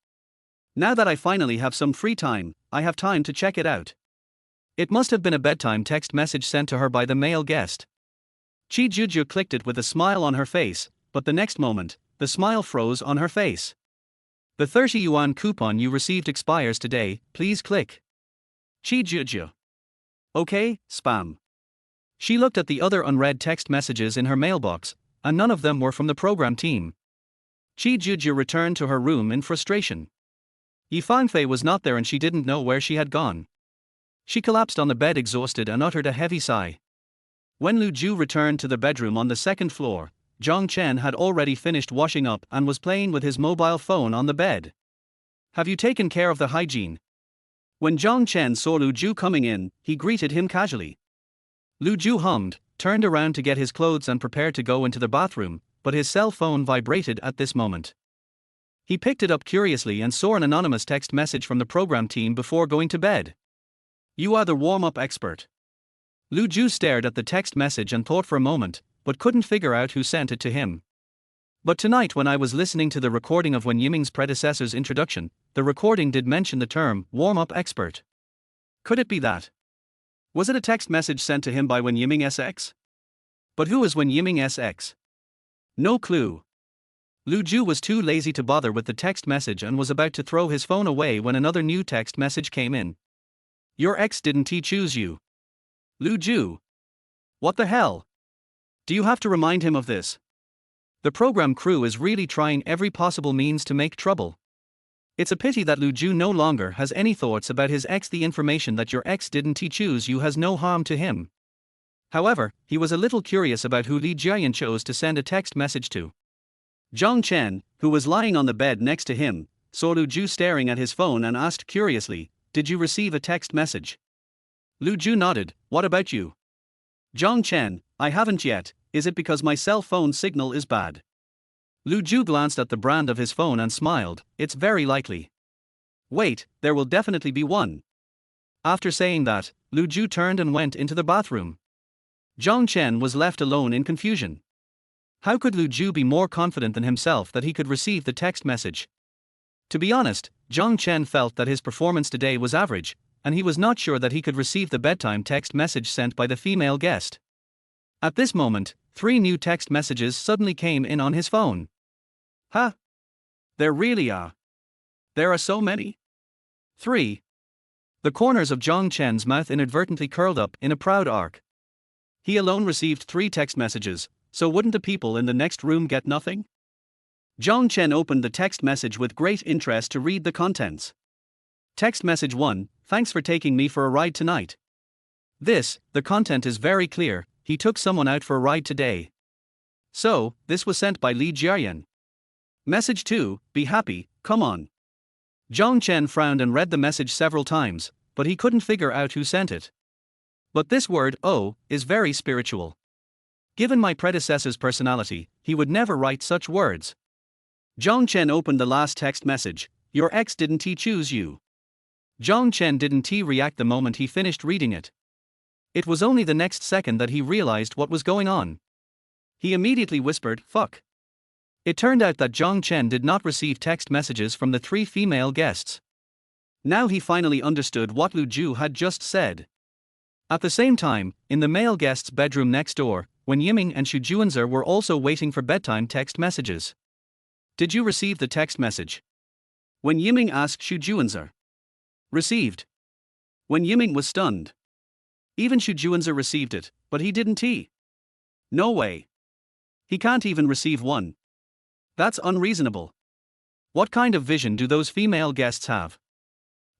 "Now that I finally have some free time, I have time to check it out." It must have been a bedtime text message sent to her by the male guest. Qi Zhuzhe clicked it with a smile on her face, but the next moment, the smile froze on her face. "The 30 yuan coupon you received expires today, please click." Qi Zhuzhe. "Okay, spam." She looked at the other unread text messages in her mailbox, and none of them were from the program team. Qi Zhuzhe returned to her room in frustration. Yi Fangfei was not there and she didn't know where she had gone. She collapsed on the bed exhausted and uttered a heavy sigh. When Lu Ju returned to the bedroom on the second floor, Zhang Chen had already finished washing up and was playing with his mobile phone on the bed. "Have you taken care of the hygiene?" When Zhang Chen saw Lu Ju coming in, he greeted him casually. Lu Ju hummed, turned around to get his clothes and prepared to go into the bathroom, but his cell phone vibrated at this moment. He picked it up curiously and saw an anonymous text message from the program team before going to bed. "You are the warm-up expert." Lu Ju stared at the text message and thought for a moment, but couldn't figure out who sent it to him. "But tonight when I was listening to the recording of Wen Yiming's predecessor's introduction, the recording did mention the term warm-up expert. Could it be that? Was it a text message sent to him by Wen Yiming SX? But who is Wen Yiming SX? No clue." Lu Ju was too lazy to bother with the text message and was about to throw his phone away when another new text message came in. "Your ex didn't he choose you?" Lu Ju. What the hell? Do you have to remind him of this? The program crew is really trying every possible means to make trouble. It's a pity that Lu Ju no longer has any thoughts about his ex. The information that your ex didn't he choose you has no harm to him. However, he was a little curious about who Li Jiayan chose to send a text message to. Zhang Chen, who was lying on the bed next to him, saw Lu Ju staring at his phone and asked curiously, "Did you receive a text message?" Lu Ju nodded. "What about you?" Zhang Chen, "I haven't yet. Is it because my cell phone signal is bad?" Lu Ju glanced at the brand of his phone and smiled. "It's very likely." "Wait, there will definitely be one." After saying that, Lu Ju turned and went into the bathroom. Zhang Chen was left alone in confusion. How could Lu Ju be more confident than himself that he could receive the text message? To be honest, Zhang Chen felt that his performance today was average, and he was not sure that he could receive the bedtime text message sent by the female guest. At this moment, 3 new text messages suddenly came in on his phone. Huh? There really are. There are so many. 3. The corners of Zhang Chen's mouth inadvertently curled up in a proud arc. He alone received 3 text messages, so wouldn't the people in the next room get nothing? Zhang Chen opened the text message with great interest to read the contents. Text message 1, thanks for taking me for a ride tonight. The content is very clear, he took someone out for a ride today. So, this was sent by Li Jiayan. Message 2, be happy, come on. Zhang Chen frowned and read the message several times, but he couldn't figure out who sent it. But this word, oh, is very spiritual. Given my predecessor's personality, he would never write such words. Zhang Chen opened the last text message, your ex didn't he choose you? Zhang Chen didn't react the moment he finished reading it. It was only the next second that he realized what was going on. He immediately whispered, fuck. It turned out that Zhang Chen did not receive text messages from the 3 female guests. Now he finally understood what Lu Ju had just said. At the same time, in the male guest's bedroom next door, Wen Yiming and Xu Juanzi were also waiting for bedtime text messages. Did you receive the text message? Wen Yiming asked Xu Juanzi. Received. Wen Yiming was stunned. Even Xu Juanzi received it, but he didn't. No way. He can't even receive one. That's unreasonable. What kind of vision do those female guests have?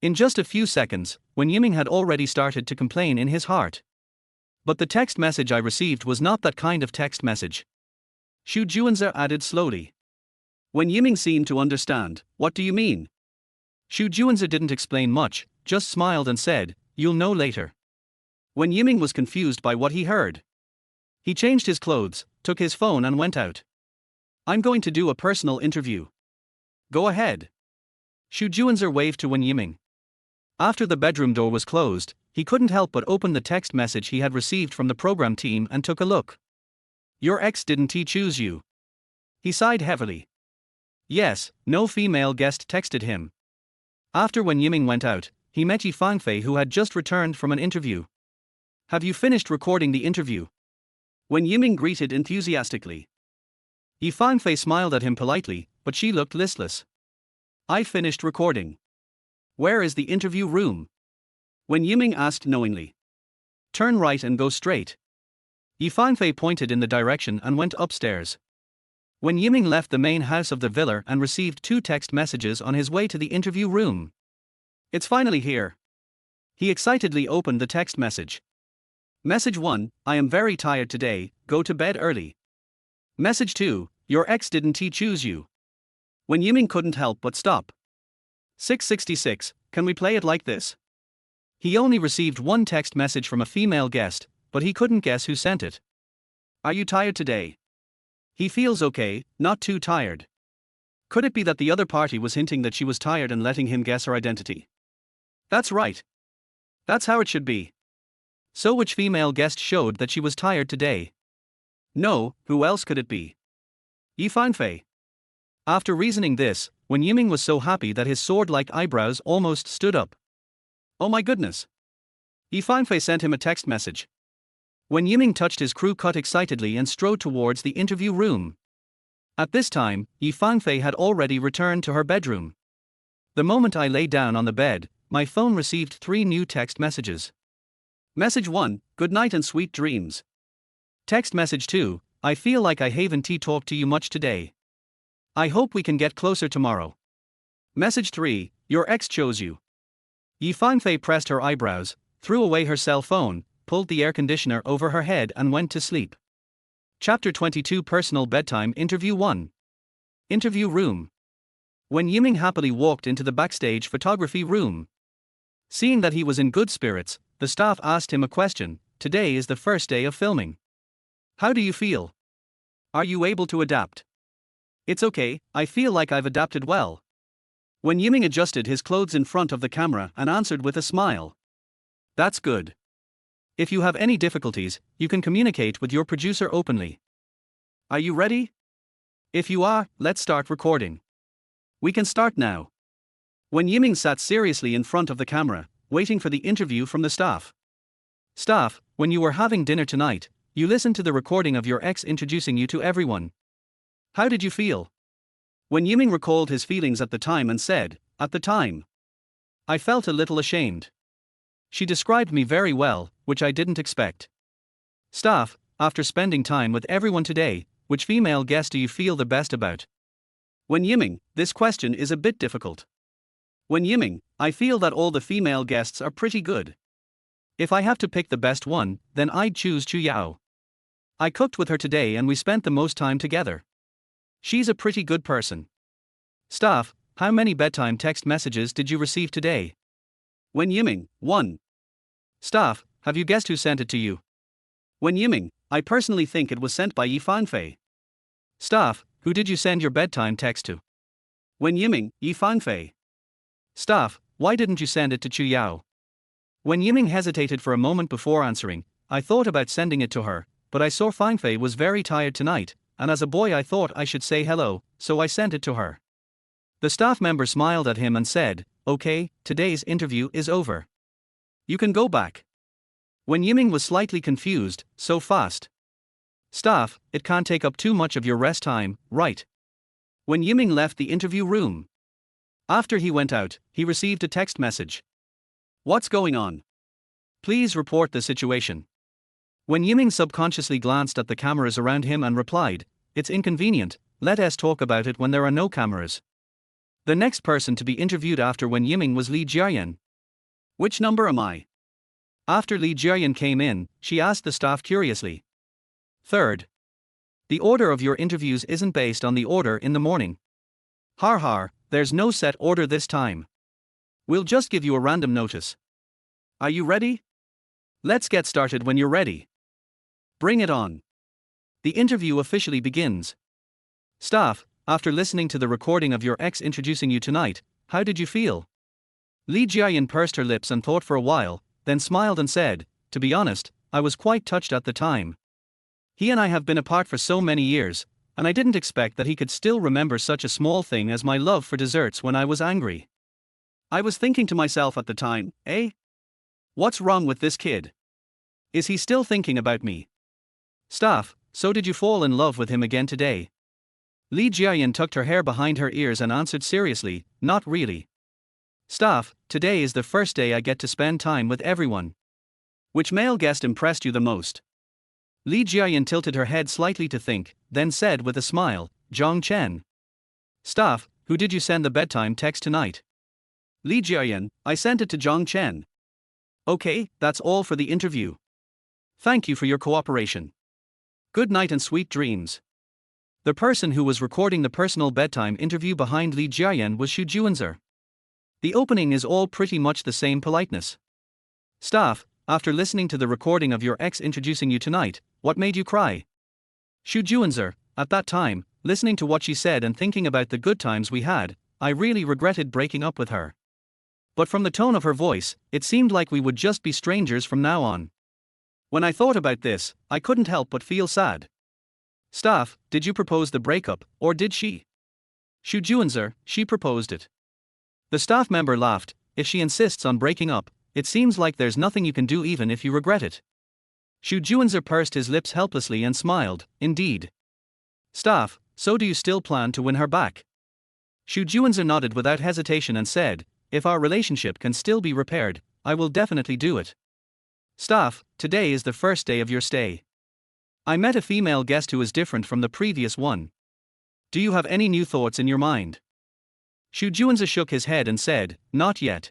In just a few seconds, Wen Yiming had already started to complain in his heart. But the text message I received was not that kind of text message. Xu Juanzi added slowly. Wen Yiming seemed to understand, what do you mean? Xu Juanzi didn't explain much, just smiled and said, you'll know later. Wen Yiming was confused by what he heard. He changed his clothes, took his phone and went out. I'm going to do a personal interview. Go ahead. Xu Juanzi waved to Wen Yiming. After the bedroom door was closed, he couldn't help but open the text message he had received from the program team and took a look. Your ex didn't he choose you? He sighed heavily. Yes, no female guest texted him. After Wen Yiming went out, he met Yi Fangfei who had just returned from an interview. Have you finished recording the interview? Wen Yiming greeted enthusiastically. Yi Fangfei smiled at him politely, but she looked listless. I finished recording. Where is the interview room? Wen Yiming asked knowingly. Turn right and go straight. Yi Fangfei pointed in the direction and went upstairs. Wen Yiming left the main house of the villa and received 2 text messages on his way to the interview room. It's finally here. He excitedly opened the text message. Message 1, I am very tired today, go to bed early. Message 2, your ex didn't he choose you? Wen Yiming couldn't help but stop. 666, can we play it like this? He only received 1 text message from a female guest, but he couldn't guess who sent it. Are you tired today? He feels okay, not too tired. Could it be that the other party was hinting that she was tired and letting him guess her identity? That's right. That's how it should be. So which female guest showed that she was tired today? No, who else could it be? Yi Fangfei. After reasoning this, Wen Yiming was so happy that his sword-like eyebrows almost stood up. Oh my goodness. Yi Fangfei sent him a text message. Wen Yiming touched his crew cut excitedly and strode towards the interview room. At this time, Yi Fangfei had already returned to her bedroom. The moment I lay down on the bed, my phone received 3 new text messages. Message 1, good night and sweet dreams. Text message 2, I feel like I haven't talked to you much today. I hope we can get closer tomorrow. Message 3, your ex chose you. Yi Fangfei pressed her eyebrows, threw away her cell phone, pulled the air conditioner over her head and went to sleep. Chapter 22 Personal Bedtime Interview 1. Interview Room. Wen Yiming happily walked into the backstage photography room. Seeing that he was in good spirits, the staff asked him a question. Today is the first day of filming. How do you feel? Are you able to adapt? It's okay, I feel like I've adapted well. Wen Yiming adjusted his clothes in front of the camera and answered with a smile. That's good. If you have any difficulties, you can communicate with your producer openly. Are you ready? If you are, let's start recording. We can start now. Wen Yiming sat seriously in front of the camera, waiting for the interview from the staff. Staff, when you were having dinner tonight, you listened to the recording of your ex introducing you to everyone. How did you feel? Wen Yiming recalled his feelings at the time and said, "At the time, I felt a little ashamed. She described me very well, which I didn't expect." Staff, after spending time with everyone today, which female guest do you feel the best about? Wen Yiming, this question is a bit difficult. Wen Yiming, I feel that all the female guests are pretty good. If I have to pick the best one, then I'd choose Chu Yao. I cooked with her today and we spent the most time together. She's a pretty good person. Staff, how many bedtime text messages did you receive today? Wen Yiming, 1. Staff, have you guessed who sent it to you? Wen Yiming, I personally think it was sent by Yi Fanfei. Staff, who did you send your bedtime text to? Wen Yiming, Yi Fanfei. Staff, why didn't you send it to Chu Yao? Wen Yiming hesitated for a moment before answering. I thought about sending it to her, but I saw Fanfei was very tired tonight, and as a boy I thought I should say hello, so I sent it to her. The staff member smiled at him and said, "Okay, today's interview is over. You can go back." Wen Yiming was slightly confused, so fast. Staff, it can't take up too much of your rest time, right? Wen Yiming left the interview room. After he went out, he received a text message. What's going on? Please report the situation. Wen Yiming subconsciously glanced at the cameras around him and replied, "It's inconvenient, let us talk about it when there are no cameras." The next person to be interviewed after Wen Yiming was Li Jiayan. Which number am I? After Li Jiayan came in, she asked the staff curiously. Third. The order of your interviews isn't based on the order in the morning. Har har, there's no set order this time. We'll just give you a random notice. Are you ready? Let's get started when you're ready. Bring it on. The interview officially begins. Staff, after listening to the recording of your ex introducing you tonight, how did you feel? Li Jiayan pursed her lips and thought for a while, then smiled and said, "To be honest, I was quite touched at the time. He and I have been apart for so many years, and I didn't expect that he could still remember such a small thing as my love for desserts when I was angry. I was thinking to myself at the time, what's wrong with this kid? Is he still thinking about me?" Staff, so did you fall in love with him again today? Li Jiayan tucked her hair behind her ears and answered seriously, "Not really." Staff, today is the first day I get to spend time with everyone. Which male guest impressed you the most? Li Jiayan tilted her head slightly to think, then said with a smile, "Zhong Chen." Staff, who did you send the bedtime text tonight? Li Jiayan, I sent it to Zhong Chen. Okay, that's all for the interview. Thank you for your cooperation. Good night and sweet dreams. The person who was recording the personal bedtime interview behind Li Jiayan was Xu Juanzer. The opening is all pretty much the same politeness. Staff, after listening to the recording of your ex introducing you tonight, what made you cry? Xu Juanzer, at that time, listening to what she said and thinking about the good times we had, I really regretted breaking up with her. But from the tone of her voice, it seemed like we would just be strangers from now on. When I thought about this, I couldn't help but feel sad. Staff, did you propose the breakup, or did she? Xu Juanzer, she proposed it. The staff member laughed. If she insists on breaking up, it seems like there's nothing you can do even if you regret it. Xu Juanzer pursed his lips helplessly and smiled, indeed. Staff, so do you still plan to win her back? Xu Juanzer nodded without hesitation and said, if our relationship can still be repaired, I will definitely do it. Staff, today is the first day of your stay. I met a female guest who is different from the previous one. Do you have any new thoughts in your mind? Xu Juanzer shook his head and said, not yet.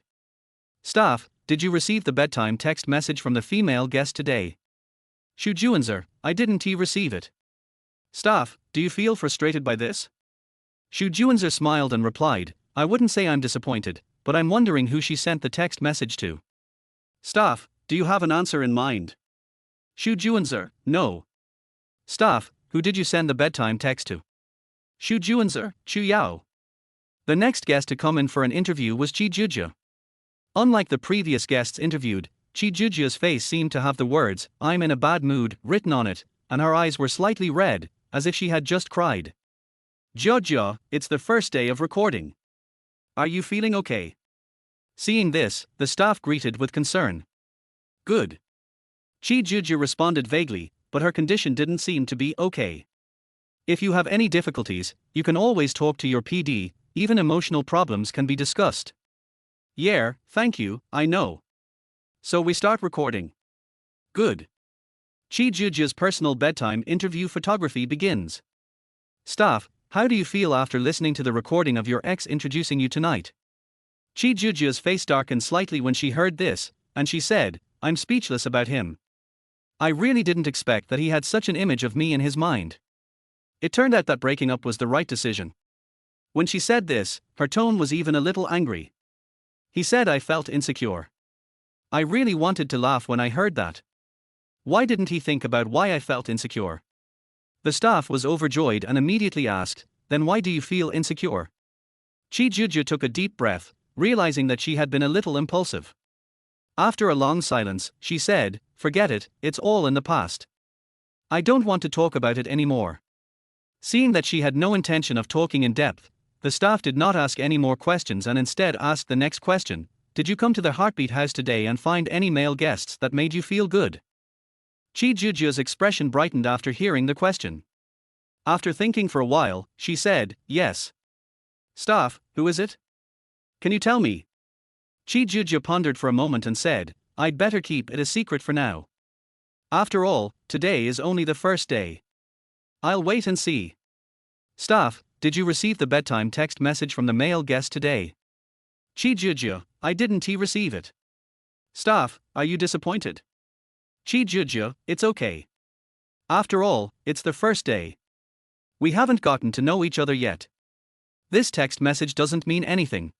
Staff, did you receive the bedtime text message from the female guest today? Xu Juanzer, I didn't receive it. Staff, do you feel frustrated by this? Xu Juanzer smiled and replied, I wouldn't say I'm disappointed, but I'm wondering who she sent the text message to. Staff, do you have an answer in mind? Xu Juanzer, no. Staff, who did you send the bedtime text to? Xu Juanzer, Chu Yao. The next guest to come in for an interview was Qi Juzhe. Unlike the previous guests interviewed, Chi Juju's face seemed to have the words, "I'm in a bad mood," written on it, and her eyes were slightly red, as if she had just cried. "Jojo, it's the first day of recording. Are you feeling okay?" Seeing this, the staff greeted with concern. "Good." Chi Juju responded vaguely, but her condition didn't seem to be okay. "If you have any difficulties, you can always talk to your PD, even emotional problems can be discussed." "Yeah, thank you, I know. So we start recording." "Good." Chi Juju's personal bedtime interview photography begins. "Staff, how do you feel after listening to the recording of your ex introducing you tonight?" Chi Juju's face darkened slightly when she heard this, and she said, "I'm speechless about him. I really didn't expect that he had such an image of me in his mind. It turned out that breaking up was the right decision." When she said this, her tone was even a little angry. "He said I felt insecure. I really wanted to laugh when I heard that. Why didn't he think about why I felt insecure?" The staff was overjoyed and immediately asked, "Then why do you feel insecure?" Chi Juju took a deep breath, realizing that she had been a little impulsive. After a long silence, she said, "Forget it, it's all in the past. I don't want to talk about it anymore." Seeing that she had no intention of talking in depth, the staff did not ask any more questions and instead asked the next question, "Did you come to the Heartbeat House today and find any male guests that made you feel good?" Chi Juju's expression brightened after hearing the question. After thinking for a while, she said, "Yes." "Staff, who is it? Can you tell me?" Chi Juju pondered for a moment and said, "I'd better keep it a secret for now. After all, today is only the first day. I'll wait and see." "Staff, did you receive the bedtime text message from the male guest today?" Chi Juju, "I didn't receive it." "Staff, are you disappointed?" Chi Juju, "It's okay. After all, it's the first day. We haven't gotten to know each other yet. This text message doesn't mean anything."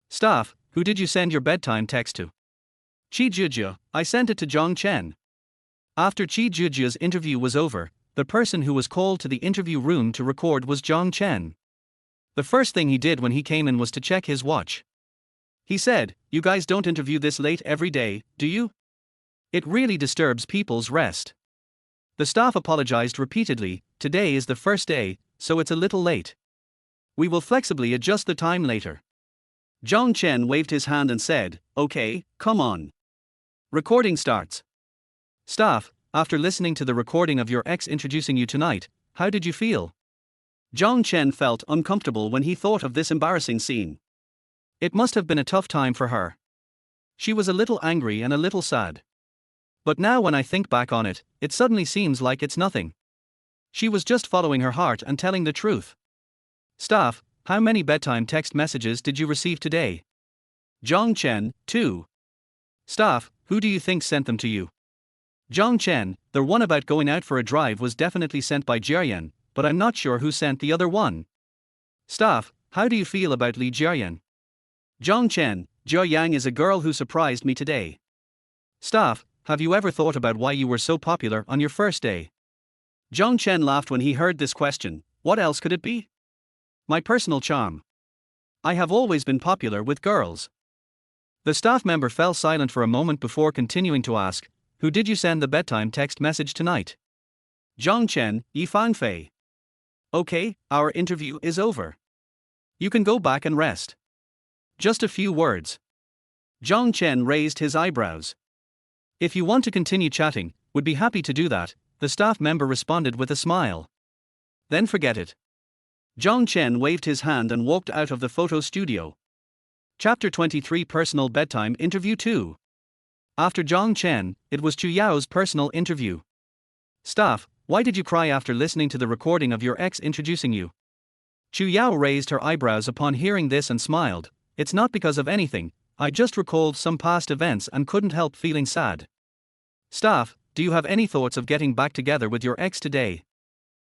"Staff, who did you send your bedtime text to?" Chi Juju, "I sent it to Zhong Chen." After Chi Juju's interview was over, the person who was called to the interview room to record was Zhong Chen. The first thing he did when he came in was to check his watch. He said, "You guys don't interview this late every day, do you? It really disturbs people's rest." The staff apologized repeatedly, "Today is the first day, so it's a little late. We will flexibly adjust the time later." Zhong Chen waved his hand and said, "Okay, come on. Recording starts." "Staff, after listening to the recording of your ex introducing you tonight, how did you feel?" Zhong Chen felt uncomfortable when he thought of this embarrassing scene. It must have been a tough time for her. She was a little angry and a little sad. But now when I think back on it, it suddenly seems like it's nothing. She was just following her heart and telling the truth. "Staff, how many bedtime text messages did you receive today?" Zhong Chen, 2. "Staff, who do you think sent them to you?" Zhong Chen, "The one about going out for a drive was definitely sent by Jiayan, but I'm not sure who sent the other one." "Staff, how do you feel about Li Jiayan?" Zhong Chen, "Jiao Yang is a girl who surprised me today." "Staff, have you ever thought about why you were so popular on your first day?" Zhong Chen laughed when he heard this question. "What else could it be? My personal charm. I have always been popular with girls." The staff member fell silent for a moment before continuing to ask, "Who did you send the bedtime text message tonight?" Zhong Chen, "Yi Fangfei." "Okay, our interview is over. You can go back and rest. Just a few words." Zhong Chen raised his eyebrows. "If you want to continue chatting, would be happy to do that," the staff member responded with a smile. "Then forget it." Zhong Chen waved his hand and walked out of the photo studio. Chapter 23 Personal Bedtime Interview 2. After Zhong Chen, it was Chu Yao's personal interview. "Staff, why did you cry after listening to the recording of your ex introducing you?" Chu Yao raised her eyebrows upon hearing this and smiled. "It's not because of anything, I just recalled some past events and couldn't help feeling sad." "Staff, do you have any thoughts of getting back together with your ex today?"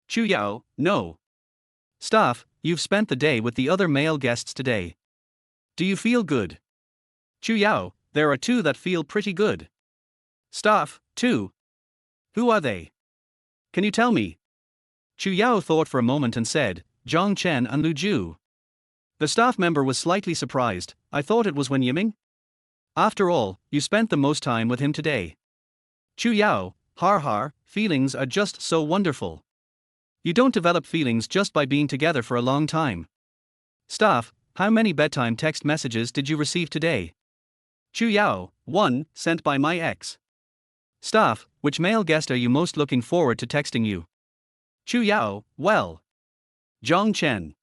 Chu Yao, "No." "Staff, you've spent the day with the other male guests today. Do you feel good?" Chu Yao, "There are 2 that feel pretty good." "Staff, 2. Who are they? Can you tell me?" Chu Yao thought for a moment and said, "Zhong Chen and Lu Ju." The staff member was slightly surprised. "I thought it was Wen Yiming." After all, you spent the most time with him today. Chu Yao, har har, feelings are just so wonderful. You don't develop feelings just by being together for a long time. Staff, how many bedtime text messages did you receive today? Chu Yao, 1, sent by my ex. Staff, which male guest are you most looking forward to texting you? Chu Yao, well. Zhong Chen.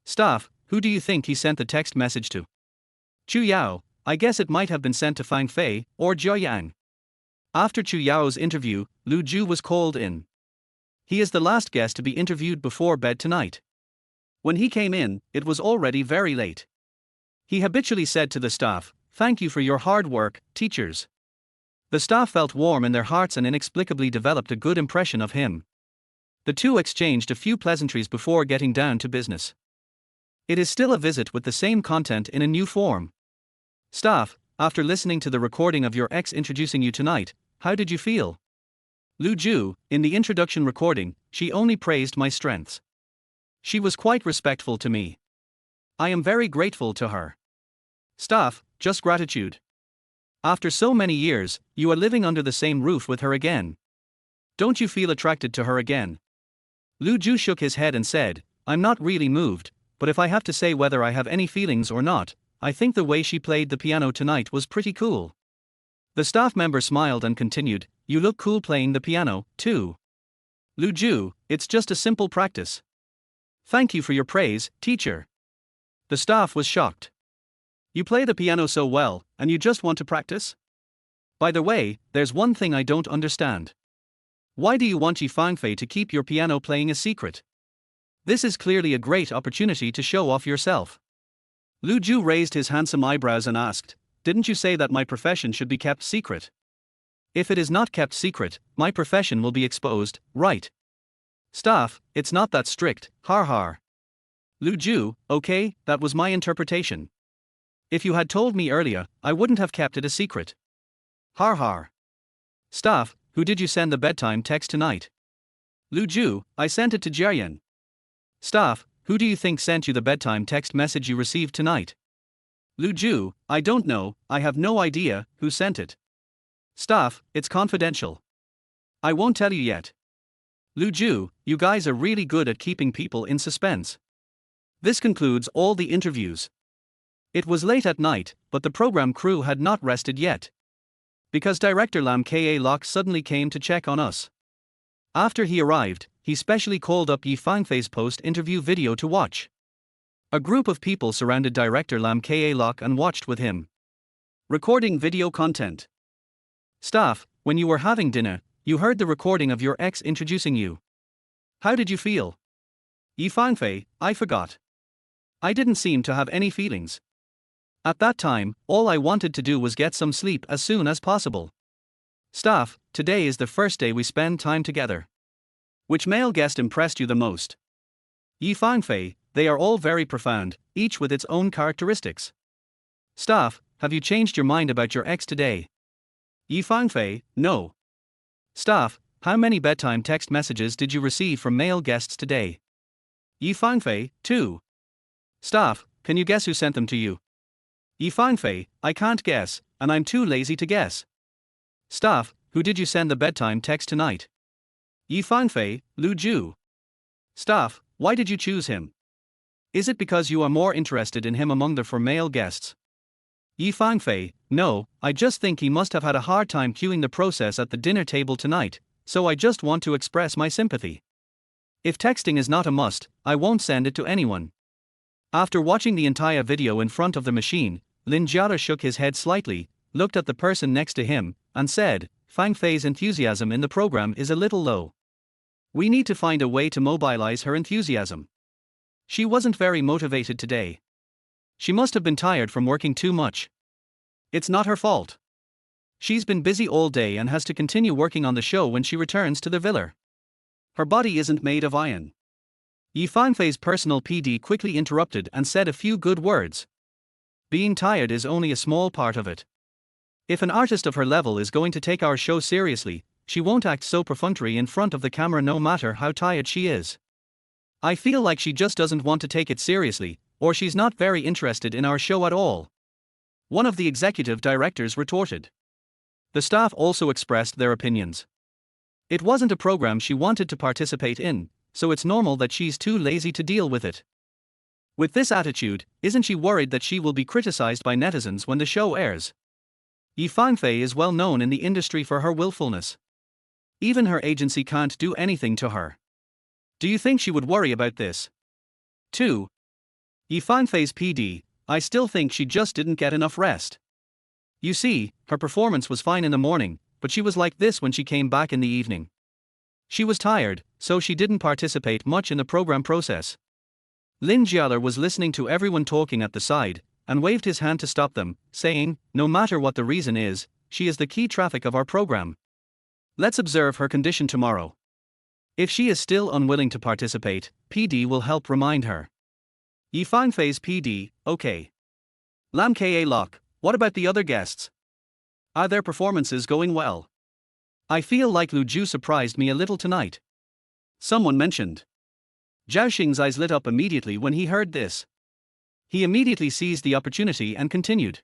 Staff, who do you think he sent the text message to? Chu Yao, I guess it might have been sent to Fang Fei or Jiao Yang. After Chu Yao's interview, Lu Zhu was called in. He is the last guest to be interviewed before bed tonight. When he came in, it was already very late. He habitually said to the staff, "Thank you for your hard work, teachers." The staff felt warm in their hearts and inexplicably developed a good impression of him. The two exchanged a few pleasantries before getting down to business. It is still a visit with the same content in a new form. Staff, after listening to the recording of your ex introducing you tonight, how did you feel? Lu Zhu, in the introduction recording, she only praised my strengths. She was quite respectful to me. I am very grateful to her. Staff, just gratitude. After so many years, you are living under the same roof with her again. Don't you feel attracted to her again? Lu Zhu shook his head and said, I'm not really moved, but if I have to say whether I have any feelings or not, I think the way she played the piano tonight was pretty cool. The staff member smiled and continued, you look cool playing the piano, too. Lu Zhu, it's just a simple practice. Thank you for your praise, teacher. The staff was shocked. You play the piano so well, and you just want to practice? By the way, there's one thing I don't understand. Why do you want Yi Fangfei to keep your piano playing a secret? This is clearly a great opportunity to show off yourself. Lu Zhu raised his handsome eyebrows and asked, didn't you say that my profession should be kept secret? If it is not kept secret, my profession will be exposed, right? Staff, it's not that strict, har har. Lu Zhu, okay, that was my interpretation. If you had told me earlier, I wouldn't have kept it a secret. Har har. Staff, who did you send the bedtime text tonight? Lu Zhu, I sent it to Jiayan. Staff, who do you think sent you the bedtime text message you received tonight? Lu Zhu, I don't know, I have no idea who sent it. Staff, it's confidential. I won't tell you yet. Lu Zhu, you guys are really good at keeping people in suspense. This concludes all the interviews. It was late at night, but the program crew had not rested yet. Because director Nan Qiao suddenly came to check on us. After he arrived, he specially called up Yi Fangfei's post-interview video to watch. A group of people surrounded director Nan Qiao and watched with him. Recording video content. Staff, when you were having dinner, you heard the recording of your ex introducing you. How did you feel? Yi Fangfei, I forgot. I didn't seem to have any feelings. At that time, all I wanted to do was get some sleep as soon as possible. Staff, today is the first day we spend time together. Which male guest impressed you the most? Yi Fangfei, they are all very profound, each with its own characteristics. Staff, have you changed your mind about your ex today? Yi Fangfei, no. Staff, how many bedtime text messages did you receive from male guests today? Yi Fangfei, 2. Staff, can you guess who sent them to you? Yi Fangfei, I can't guess, and I'm too lazy to guess. Staff, who did you send the bedtime text tonight? Yi Fangfei, Lu Zhu. Staff, why did you choose him? Is it because you are more interested in him among the 4 male guests? Yi Fangfei, no, I just think he must have had a hard time cueing the process at the dinner table tonight, so I just want to express my sympathy. If texting is not a must, I won't send it to anyone. After watching the entire video in front of the machine, Lin Jiara shook his head slightly, looked at the person next to him, and said, Fangfei's enthusiasm in the program is a little low. We need to find a way to mobilize her enthusiasm. She wasn't very motivated today. She must have been tired from working too much. It's not her fault. She's been busy all day and has to continue working on the show when she returns to the villa. Her body isn't made of iron. Yi Fangfei's personal PD quickly interrupted and said a few good words. Being tired is only a small part of it. If an artist of her level is going to take our show seriously, she won't act so perfunctory in front of the camera no matter how tired she is. I feel like she just doesn't want to take it seriously, or she's not very interested in our show at all. one of the executive directors retorted. The staff also expressed their opinions. It wasn't a program she wanted to participate in, so it's normal that she's too lazy to deal with it. With this attitude, isn't she worried that she will be criticized by netizens when the show airs? Yi Fangfei is well known in the industry for her willfulness. Even her agency can't do anything to her. Do you think she would worry about this? 2. Yi Fangfei's PD, I still think she just didn't get enough rest. You see, her performance was fine in the morning, but she was like this when she came back in the evening. She was tired, so she didn't participate much in the program process. Lin Jialer was listening to everyone talking at the side, and waved his hand to stop them, saying, no matter what the reason is, she is the key traffic of our program. Let's observe her condition tomorrow. If she is still unwilling to participate, PD will help remind her. Yi Fangfei's PD, okay. Nan Qiao Lok, what about the other guests? Are their performances going well? I feel like Lu Zhu surprised me a little tonight. Someone mentioned. Zhao Xing's eyes lit up immediately when he heard this. He immediately seized the opportunity and continued.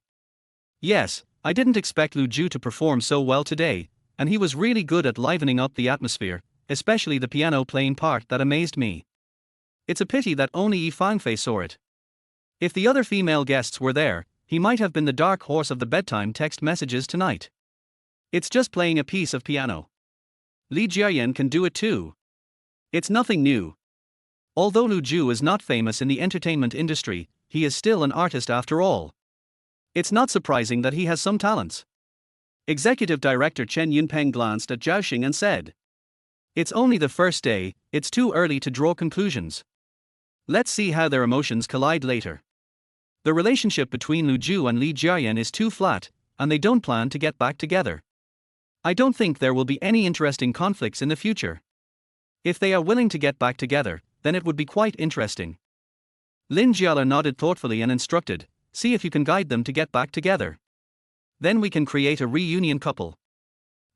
Yes, I didn't expect Lu Zhu to perform so well today, and he was really good at livening up the atmosphere, especially the piano playing part that amazed me. It's a pity that only Yi Fangfei saw it. If the other female guests were there, he might have been the dark horse of the bedtime text messages tonight. It's just playing a piece of piano. Li Jiayan can do it too. It's nothing new. Although Lu Zhu is not famous in the entertainment industry, he is still an artist after all. It's not surprising that he has some talents. Executive Director Chen Yunpeng glanced at Zhao Xing and said. It's only the first day, it's too early to draw conclusions. Let's see how their emotions collide later. The relationship between Lu Zhu and Li Jiayan is too flat, and they don't plan to get back together. I don't think there will be any interesting conflicts in the future. If they are willing to get back together, then it would be quite interesting. Lin Jialer nodded thoughtfully and instructed, see if you can guide them to get back together. Then we can create a reunion couple.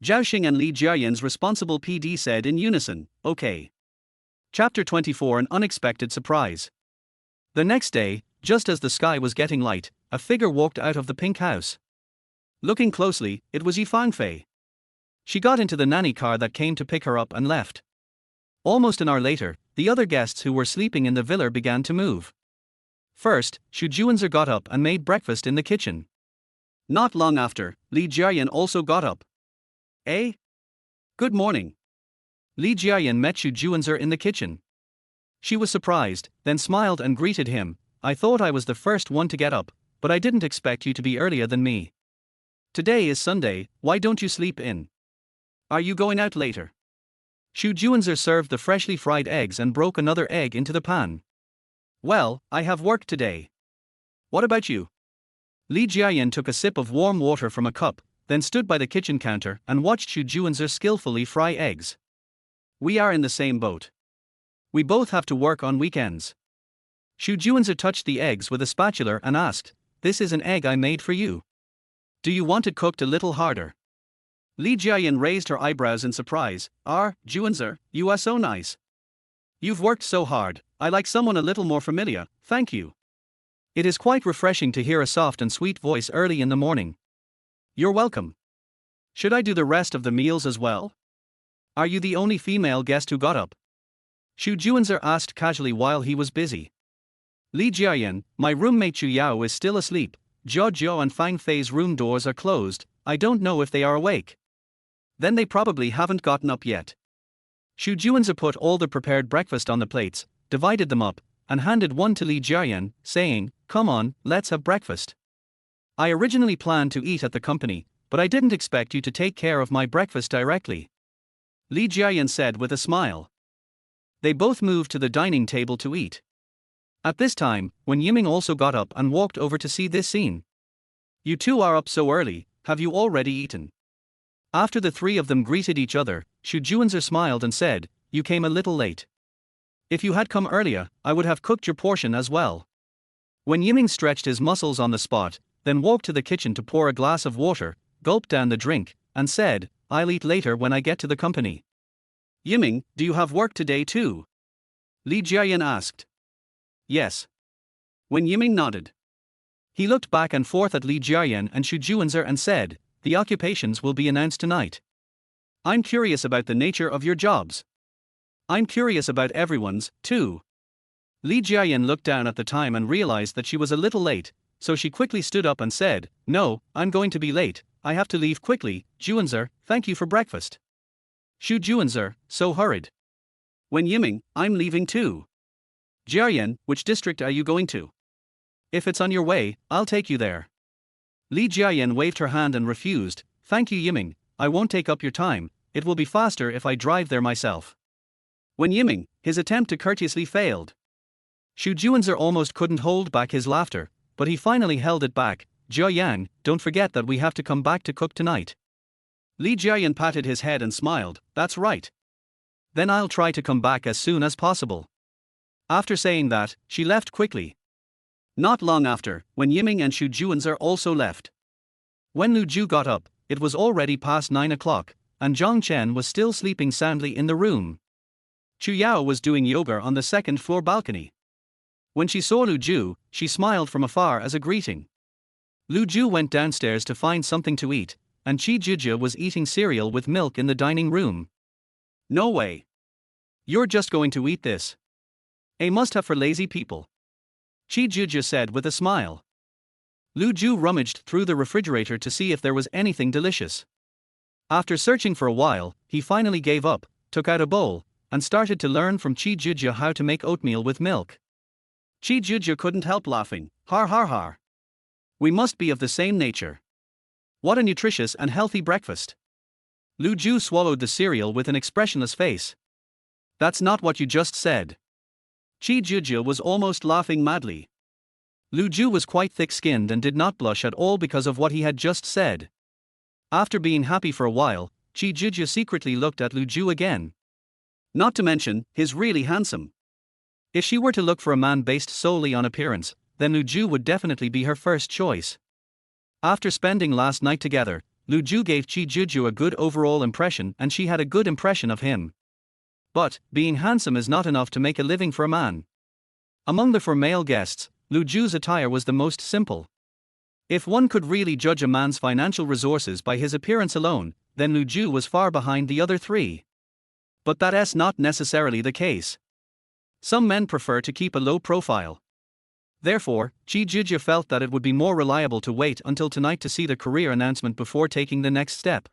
Zhao Xing and Li Jiayan's responsible PD said in unison, okay. Chapter 24 An Unexpected Surprise. The next day, just as the sky was getting light, a figure walked out of the pink house. Looking closely, it was Yi Fangfei. She got into the nanny car that came to pick her up and left. Almost an hour later, the other guests who were sleeping in the villa began to move. First, Xu Juanzer got up and made breakfast in the kitchen. Not long after, Li Jiayan also got up. Eh? Good morning. Li Jiayan met Xu Juanzer in the kitchen. She was surprised, then smiled and greeted him. I thought I was the first one to get up, but I didn't expect you to be earlier than me. Today is Sunday, why don't you sleep in? Are you going out later? Xu Juanzer served the freshly fried eggs and broke another egg into the pan. Well, I have work today. What about you? Li Jiayan took a sip of warm water from a cup, then stood by the kitchen counter and watched Xu Juanzer skillfully fry eggs. We are in the same boat. We both have to work on weekends. Xu Juanzer touched the eggs with a spatula and asked, this is an egg I made for you. Do you want it cooked a little harder? Li Jiayan raised her eyebrows in surprise. Juanzer, you are so nice. You've worked so hard, I like someone a little more familiar, thank you. It is quite refreshing to hear a soft and sweet voice early in the morning. You're welcome. Should I do the rest of the meals as well? Are you the only female guest who got up? Xu Juanzer asked casually while he was busy. Li Jiayan, my roommate Chu Yao is still asleep. Zhou and Fang Fei's room doors are closed, I don't know if they are awake. Then they probably haven't gotten up yet. Xu Juanzer put all the prepared breakfast on the plates, divided them up, and handed one to Li Jiayan, saying, come on, let's have breakfast. I originally planned to eat at the company, but I didn't expect you to take care of my breakfast directly. Li Jiayan said with a smile. They both moved to the dining table to eat. At this time, when Yiming also got up and walked over to see this scene. You two are up so early, have you already eaten? After the three of them greeted each other, Xu Juanzer smiled and said, you came a little late. If you had come earlier, I would have cooked your portion as well. When Yiming stretched his muscles on the spot, then walked to the kitchen to pour a glass of water, gulped down the drink, and said, I'll eat later when I get to the company. Yiming, do you have work today too? Li Jiayan asked. Yes. When Yiming nodded. He looked back and forth at Li Jiayan and Xu Juanzer and said, "The occupations will be announced tonight. I'm curious about the nature of your jobs. I'm curious about everyone's, too." Li Jiayan looked down at the time and realized that she was a little late, so she quickly stood up and said, "No, I'm going to be late, I have to leave quickly. Juanzer, thank you for breakfast." Xu Juanzer, so hurried. "When Yiming, I'm leaving too." "Jiayan, which district are you going to? If it's on your way, I'll take you there." Li Jiayan waved her hand and refused, "Thank you Yiming, I won't take up your time, it will be faster if I drive there myself." When Yiming, his attempt to courteously failed. Xu Juanzer almost couldn't hold back his laughter, but he finally held it back. "Jiayan, don't forget that we have to come back to cook tonight." Li Jiayan patted his head and smiled, "That's right. Then I'll try to come back as soon as possible." After saying that, she left quickly. Not long after, when Yiming and Xu Juanzer also left. When Lu Ju got up, it was already past 9 o'clock, and Zhang Chen was still sleeping soundly in the room. Chu Yao was doing yoga on the second-floor balcony. When she saw Lu Ju, she smiled from afar as a greeting. Lu Ju went downstairs to find something to eat, and Qi Zhizhi was eating cereal with milk in the dining room. "No way. You're just going to eat this? A must-have for lazy people," Qi Zhizhi said with a smile. Lu Ju rummaged through the refrigerator to see if there was anything delicious. After searching for a while, he finally gave up, took out a bowl, and started to learn from Qi Zhizhi how to make oatmeal with milk. Qi Zhizhi couldn't help laughing, "Har har har. We must be of the same nature. What a nutritious and healthy breakfast." Lu Ju swallowed the cereal with an expressionless face. "That's not what you just said." Qi Zhizhi was almost laughing madly. Lu Ju was quite thick-skinned and did not blush at all because of what he had just said. After being happy for a while, Qi Zhizhi secretly looked at Lu Ju again. Not to mention, he's really handsome. If she were to look for a man based solely on appearance, then Lu Ju would definitely be her first choice. After spending last night together, Lu Ju gave Qi Zhizhi a good overall impression and she had a good impression of him. But, being handsome is not enough to make a living for a man. Among the 4 male guests, Lu Ju's attire was the most simple. If one could really judge a man's financial resources by his appearance alone, then Lu Ju was far behind the other 3. But that's not necessarily the case. Some men prefer to keep a low profile. Therefore, Qi Zhizhi felt that it would be more reliable to wait until tonight to see the career announcement before taking the next step.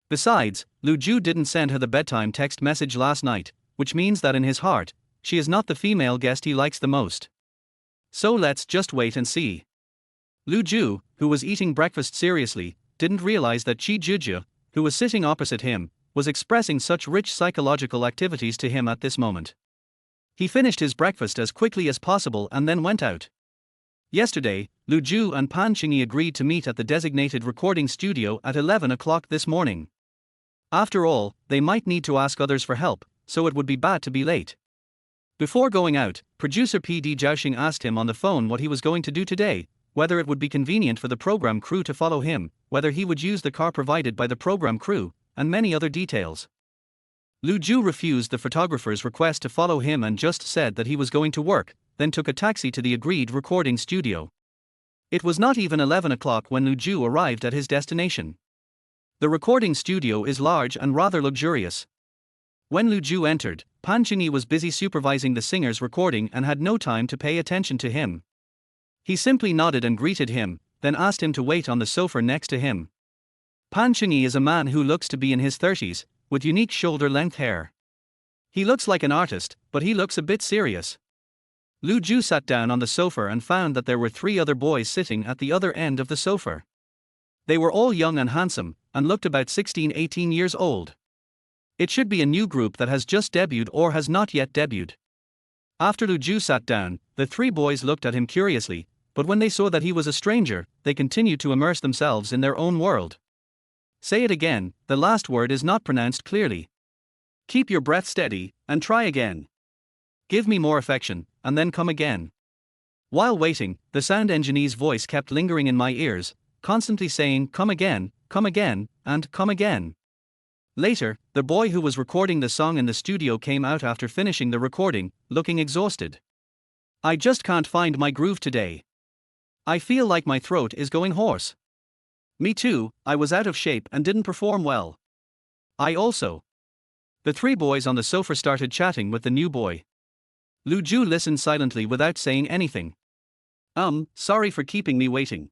Besides, Lu Ju didn't send her the bedtime text message last night, which means that in his heart, she is not the female guest he likes the most. So let's just wait and see. Lu Ju, who was eating breakfast seriously, didn't realize that Qi Zhizhi, who was sitting opposite him, was expressing such rich psychological activities to him at this moment. He finished his breakfast as quickly as possible and then went out. Yesterday, Lu Ju and Pan Qingyi agreed to meet at the designated recording studio at 11 o'clock this morning. After all, they might need to ask others for help, so it would be bad to be late. Before going out, producer PD Zhaoxing asked him on the phone what he was going to do today, whether it would be convenient for the program crew to follow him, whether he would use the car provided by the program crew, and many other details. Lu Ju refused the photographer's request to follow him and just said that he was going to work, then took a taxi to the agreed recording studio. It was not even 11 o'clock when Lu Ju arrived at his destination. The recording studio is large and rather luxurious. When Lu Ju entered, Pan Qingyi was busy supervising the singer's recording and had no time to pay attention to him. He simply nodded and greeted him, then asked him to wait on the sofa next to him. Pan Qingyi is a man who looks to be in his 30s, with unique shoulder-length hair. He looks like an artist, but he looks a bit serious. Lu Ju sat down on the sofa and found that there were 3 other boys sitting at the other end of the sofa. They were all young and handsome, and looked about 16-18 years old. It should be a new group that has just debuted or has not yet debuted. After Lu Ju sat down, the 3 boys looked at him curiously, but when they saw that he was a stranger, they continued to immerse themselves in their own world. Say it again, the last word is not pronounced clearly. Keep your breath steady, and try again. Give me more affection, and then come again. While waiting, the sound engineer's voice kept lingering in my ears, constantly saying come again, and come again. Later, the boy who was recording the song in the studio came out after finishing the recording, looking exhausted. I just can't find my groove today. I feel like my throat is going hoarse. Me too, I was out of shape and didn't perform well. I also. The three boys on the sofa started chatting with the new boy. Lu Ju listened silently without saying anything. Sorry for keeping me waiting.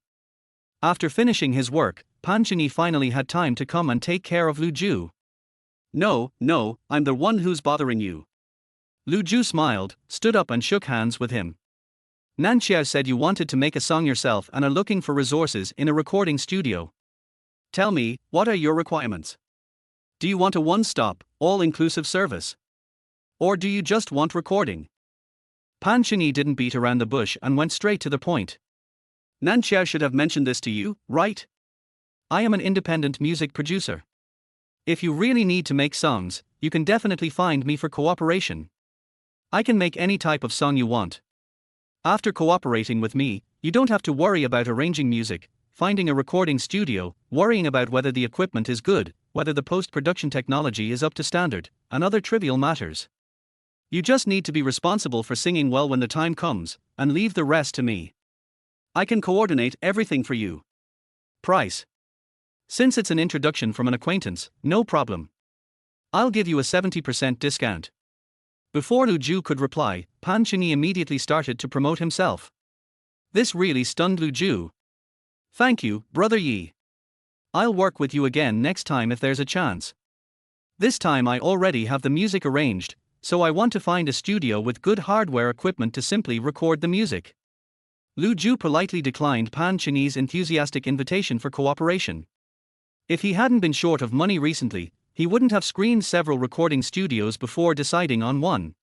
After finishing his work, Pan Chengyi finally had time to come and take care of Lu Ju. No, I'm the one who's bothering you. Lu Ju smiled, stood up and shook hands with him. Nan Qiao said you wanted to make a song yourself and are looking for resources in a recording studio. Tell me, what are your requirements? Do you want a one-stop, all-inclusive service? Or do you just want recording? Pan Chengyi didn't beat around the bush and went straight to the point. Nan Qiao should have mentioned this to you, right? I am an independent music producer. If you really need to make songs, you can definitely find me for cooperation. I can make any type of song you want. After cooperating with me, you don't have to worry about arranging music, finding a recording studio, worrying about whether the equipment is good, whether the post-production technology is up to standard, and other trivial matters. You just need to be responsible for singing well when the time comes, and leave the rest to me. I can coordinate everything for you. Price. Since it's an introduction from an acquaintance, no problem. I'll give you a 70% discount. Before Lu Ju could reply, Pan Chengyi immediately started to promote himself. This really stunned Lu Ju. Thank you, Brother Yi. I'll work with you again next time if there's a chance. This time I already have the music arranged, so I want to find a studio with good hardware equipment to simply record the music. Lu Ju politely declined Pan Chengyi's enthusiastic invitation for cooperation. If he hadn't been short of money recently, he wouldn't have screened several recording studios before deciding on one.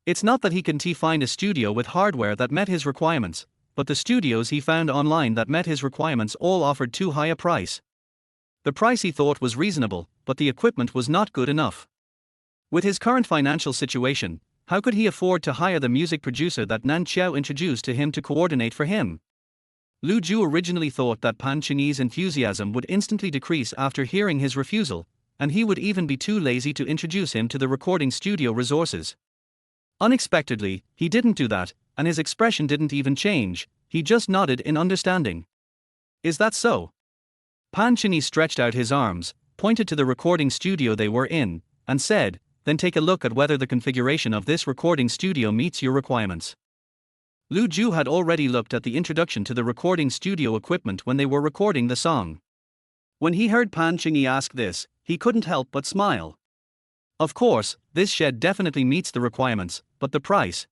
It's not that he couldn't find a studio with hardware that met his requirements, but the studios he found online that met his requirements all offered too high a price. The price he thought was reasonable, but the equipment was not good enough. With his current financial situation, how could he afford to hire the music producer that Nan Qiao introduced to him to coordinate for him? Lu Ju originally thought that Pan Chengyi's enthusiasm would instantly decrease after hearing his refusal, and he would even be too lazy to introduce him to the recording studio resources. Unexpectedly, he didn't do that, and his expression didn't even change, he just nodded in understanding. Is that so? Pan Chengyi stretched out his arms, pointed to the recording studio they were in, and said, then take a look at whether the configuration of this recording studio meets your requirements. Lu Ju had already looked at the introduction to the recording studio equipment when they were recording the song. When he heard Pan Chengyi ask this, he couldn't help but smile. Of course, this shed definitely meets the requirements, but the price.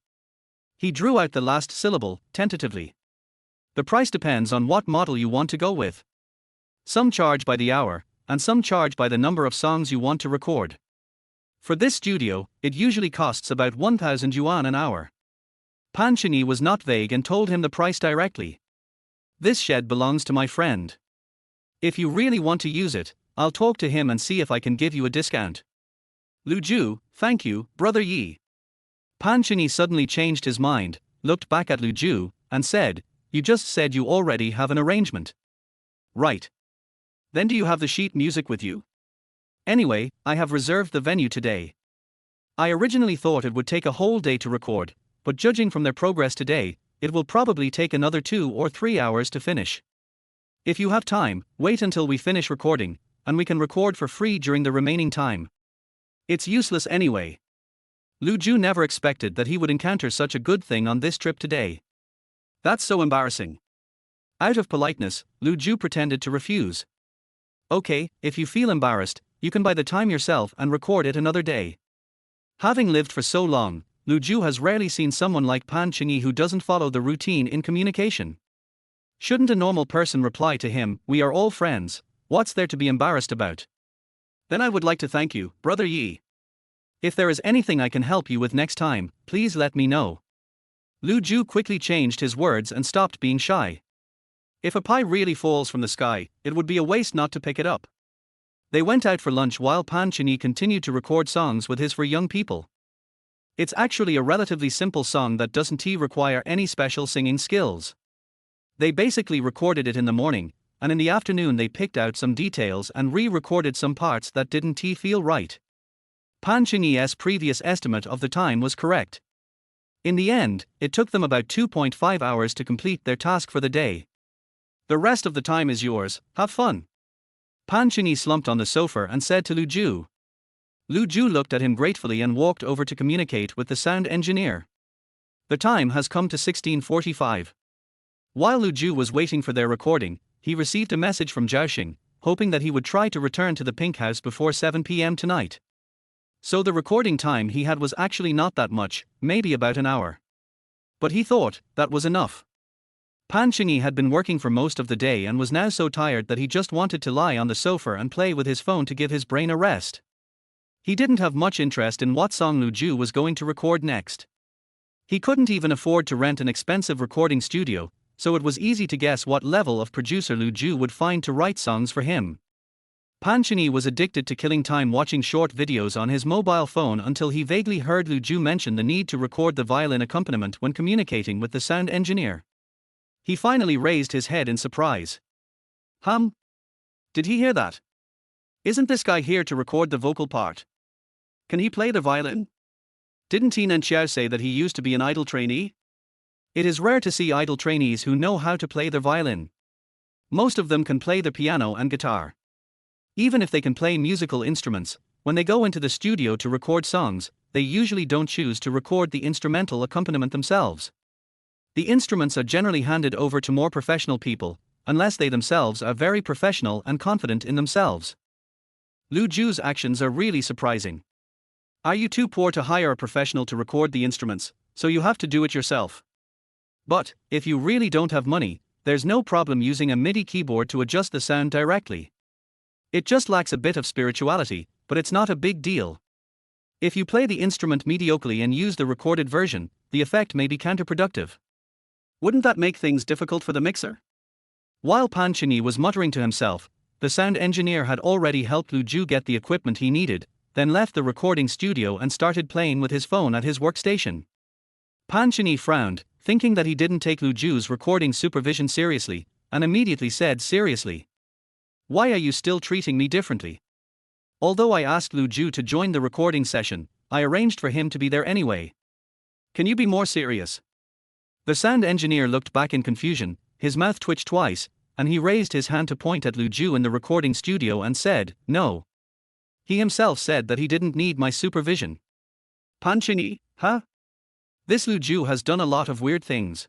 He drew out the last syllable, tentatively. The price depends on what model you want to go with. Some charge by the hour, and some charge by the number of songs you want to record. For this studio, it usually costs about 1,000 yuan an hour. Pan Chengyi was not vague and told him the price directly. This shed belongs to my friend. If you really want to use it, I'll talk to him and see if I can give you a discount. Lu Ju, thank you, Brother Yi. Pan Chengyi suddenly changed his mind, looked back at Lu Ju, and said, you just said you already have an arrangement. Right. Then do you have the sheet music with you? Anyway, I have reserved the venue today. I originally thought it would take a whole day to record, but judging from their progress today, it will probably take another 2 or 3 hours to finish. If you have time, wait until we finish recording, and we can record for free during the remaining time. It's useless anyway. Lu Ju never expected that he would encounter such a good thing on this trip today. That's so embarrassing. Out of politeness, Lu Ju pretended to refuse. Okay, if you feel embarrassed, you can buy the time yourself and record it another day. Having lived for so long, Lu Ju has rarely seen someone like Pan Chengyi who doesn't follow the routine in communication. Shouldn't a normal person reply to him, we are all friends, what's there to be embarrassed about? Then I would like to thank you, Brother Yi. If there is anything I can help you with next time, please let me know. Lu Ju quickly changed his words and stopped being shy. If a pie really falls from the sky, it would be a waste not to pick it up. They went out for lunch while Pan Chengyi continued to record songs with his for young people. It's actually a relatively simple song that doesn't require any special singing skills. They basically recorded it in the morning, and in the afternoon they picked out some details and re-recorded some parts that didn't feel right. Pan Chengyi's previous estimate of the time was correct. In the end, it took them about 2.5 hours to complete their task for the day. The rest of the time is yours, have fun. Pan Qingyi slumped on the sofa and said to Lu Zhu. Lu Zhu looked at him gratefully and walked over to communicate with the sound engineer. The time has come to 16:45. While Lu Zhu was waiting for their recording, he received a message from Zhao, hoping that he would try to return to the Pink House before 7 p.m. tonight. So the recording time he had was actually not that much, maybe about an hour. But he thought that was enough. Pan Qingyi had been working for most of the day and was now so tired that he just wanted to lie on the sofa and play with his phone to give his brain a rest. He didn't have much interest in what song Lu Zhu was going to record next. He couldn't even afford to rent an expensive recording studio, so it was easy to guess what level of producer Lu Zhu would find to write songs for him. Pan Qingyi was addicted to killing time watching short videos on his mobile phone until he vaguely heard Lu Zhu mention the need to record the violin accompaniment when communicating with the sound engineer. He finally raised his head in surprise. Did he hear that? Isn't this guy here to record the vocal part? Can he play the violin? Didn't Nan Qiao say that he used to be an idol trainee? It is rare to see idol trainees who know how to play the violin. Most of them can play the piano and guitar. Even if they can play musical instruments, when they go into the studio to record songs, they usually don't choose to record the instrumental accompaniment themselves. The instruments are generally handed over to more professional people, unless they themselves are very professional and confident in themselves. Lu Zhu's actions are really surprising. Are you too poor to hire a professional to record the instruments, so you have to do it yourself? But, if you really don't have money, there's no problem using a MIDI keyboard to adjust the sound directly. It just lacks a bit of spirituality, but it's not a big deal. If you play the instrument mediocrely and use the recorded version, the effect may be counterproductive. Wouldn't that make things difficult for the mixer? While Pan Qingyi was muttering to himself, the sound engineer had already helped Lu Zhu get the equipment he needed, then left the recording studio and started playing with his phone at his workstation. Pan Qingyi frowned, thinking that he didn't take Lu Zhu's recording supervision seriously, and immediately said seriously, "Why are you still treating me differently? Although I asked Lu Zhu to join the recording session, I arranged for him to be there anyway. Can you be more serious?" The sound engineer looked back in confusion, his mouth twitched twice, and he raised his hand to point at Lu Zhu in the recording studio and said, "No." He himself said that he didn't need my supervision. Pan Qingyi, huh? This Lu Zhu has done a lot of weird things.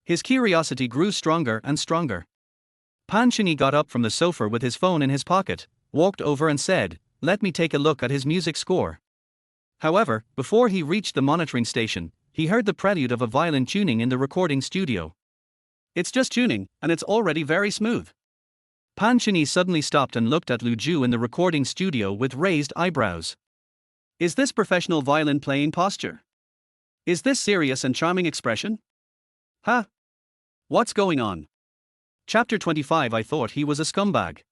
His curiosity grew stronger and stronger. Pan Qingyi got up from the sofa with his phone in his pocket, walked over and said, "Let me take a look at his music score." However, before he reached the monitoring station, he heard the prelude of a violin tuning in the recording studio. It's just tuning, and it's already very smooth. Pan Qingyi suddenly stopped and looked at Lu Zhu in the recording studio with raised eyebrows. Is this professional violin playing posture? Is this serious and charming expression? Huh? What's going on? Chapter 25. I thought he was a scumbag.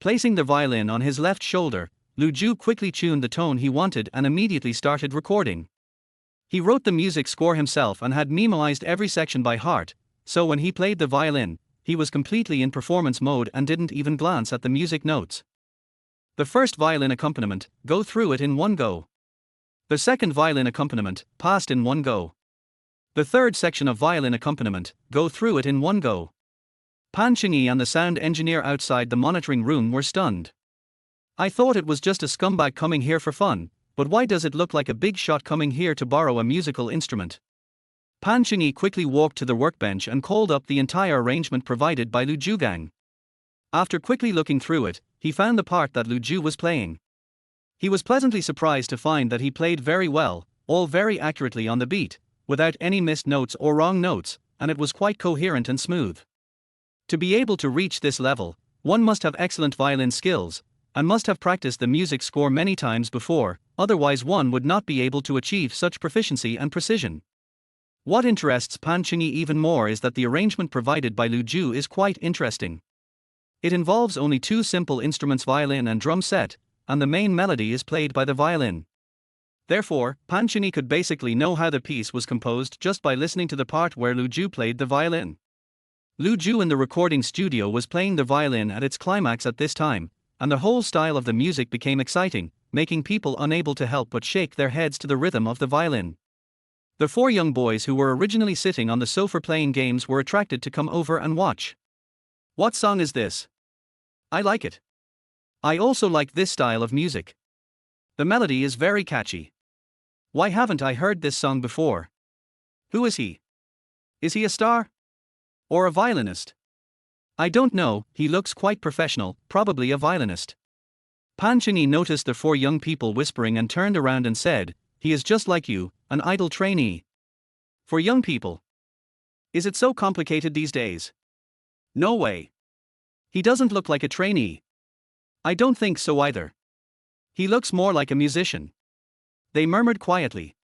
Placing the violin on his left shoulder, Lu Zhu quickly tuned the tone he wanted and immediately started recording. He wrote the music score himself and had memoized every section by heart, so when he played the violin, he was completely in performance mode and didn't even glance at the music notes. The first violin accompaniment, go through it in one go. The second violin accompaniment, passed in one go. The third section of violin accompaniment, go through it in one go. Pan Qingyi and the sound engineer outside the monitoring room were stunned. I thought it was just a scumbag coming here for fun, but why does it look like a big shot coming here to borrow a musical instrument? Pan Qingyi quickly walked to the workbench and called up the entire arrangement provided by Lu Zhugang. After quickly looking through it, he found the part that Lu Zhu was playing. He was pleasantly surprised to find that he played very well, all very accurately on the beat, without any missed notes or wrong notes, and it was quite coherent and smooth. To be able to reach this level, one must have excellent violin skills, and must have practiced the music score many times before, otherwise one would not be able to achieve such proficiency and precision. What interests Pan Qingyi even more is that the arrangement provided by Lu Zhu is quite interesting. It involves only two simple instruments, violin and drum set, and the main melody is played by the violin. Therefore, Pan Qingyi could basically know how the piece was composed just by listening to the part where Lu Zhu played the violin. Lu Zhu in the recording studio was playing the violin at its climax at this time, and the whole style of the music became exciting, making people unable to help but shake their heads to the rhythm of the violin. The four young boys who were originally sitting on the sofa playing games were attracted to come over and watch. What song is this? I like it. I also like this style of music. The melody is very catchy. Why haven't I heard this song before? Who is he? Is he a star? Or a violinist? I don't know, he looks quite professional, probably a violinist. Pan Chengyi noticed the four young people whispering and turned around and said, he is just like you, an idol trainee. For young people. Is it so complicated these days? No way. He doesn't look like a trainee. I don't think so either. He looks more like a musician. They murmured quietly.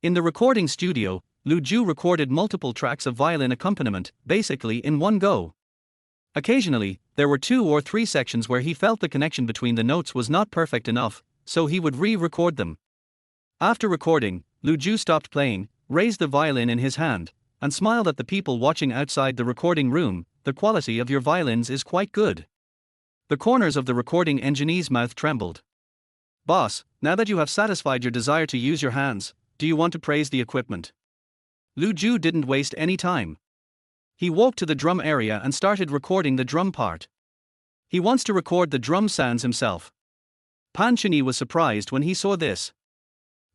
In the recording studio, Lu Zhu recorded multiple tracks of violin accompaniment, basically in one go. Occasionally, there were 2 or 3 sections where he felt the connection between the notes was not perfect enough, so he would re-record them. After recording, Lu Zhu stopped playing, raised the violin in his hand, and smiled at the people watching outside the recording room. The quality of your violins is quite good. The corners of the recording engineer's mouth trembled. Boss, now that you have satisfied your desire to use your hands, do you want to praise the equipment? Lu Zhu didn't waste any time. He walked to the drum area and started recording the drum part. He wants to record the drum sounds himself. Pan Chengyi was surprised when he saw this.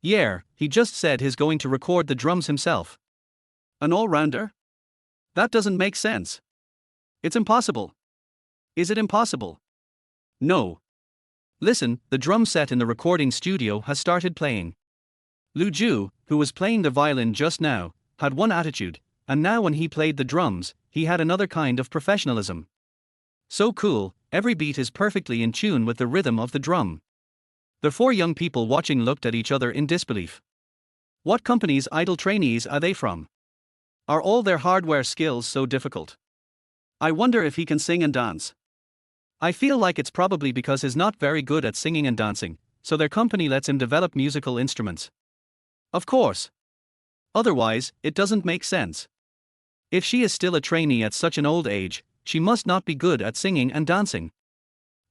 Yeah, he just said he's going to record the drums himself. An all-rounder? That doesn't make sense. It's impossible. Is it impossible? No. Listen, the drum set in the recording studio has started playing. Lu Zhu, who was playing the violin just now, had one attitude, and now when he played the drums, he had another kind of professionalism. So cool, every beat is perfectly in tune with the rhythm of the drum. The four young people watching looked at each other in disbelief. What company's idol trainees are they from? Are all their hardware skills so difficult? I wonder if he can sing and dance. I feel like it's probably because he's not very good at singing and dancing, so their company lets him develop musical instruments. Of course. Otherwise, it doesn't make sense. If she is still a trainee at such an old age, she must not be good at singing and dancing.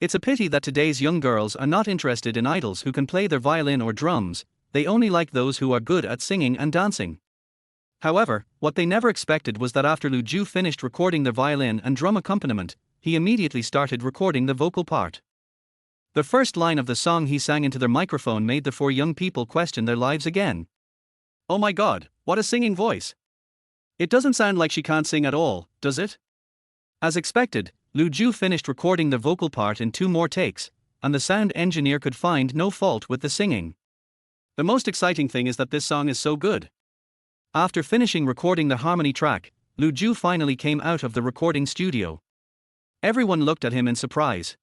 It's a pity that today's young girls are not interested in idols who can play their violin or drums, they only like those who are good at singing and dancing. However, what they never expected was that after Lu Zhu finished recording the violin and drum accompaniment, he immediately started recording the vocal part. The first line of the song he sang into their microphone made the four young people question their lives again. Oh my god, what a singing voice! It doesn't sound like she can't sing at all, does it? As expected, Lu Zhu finished recording the vocal part in 2 more takes, and the sound engineer could find no fault with the singing. The most exciting thing is that this song is so good. After finishing recording the harmony track, Lu Zhu finally came out of the recording studio. Everyone looked at him in surprise.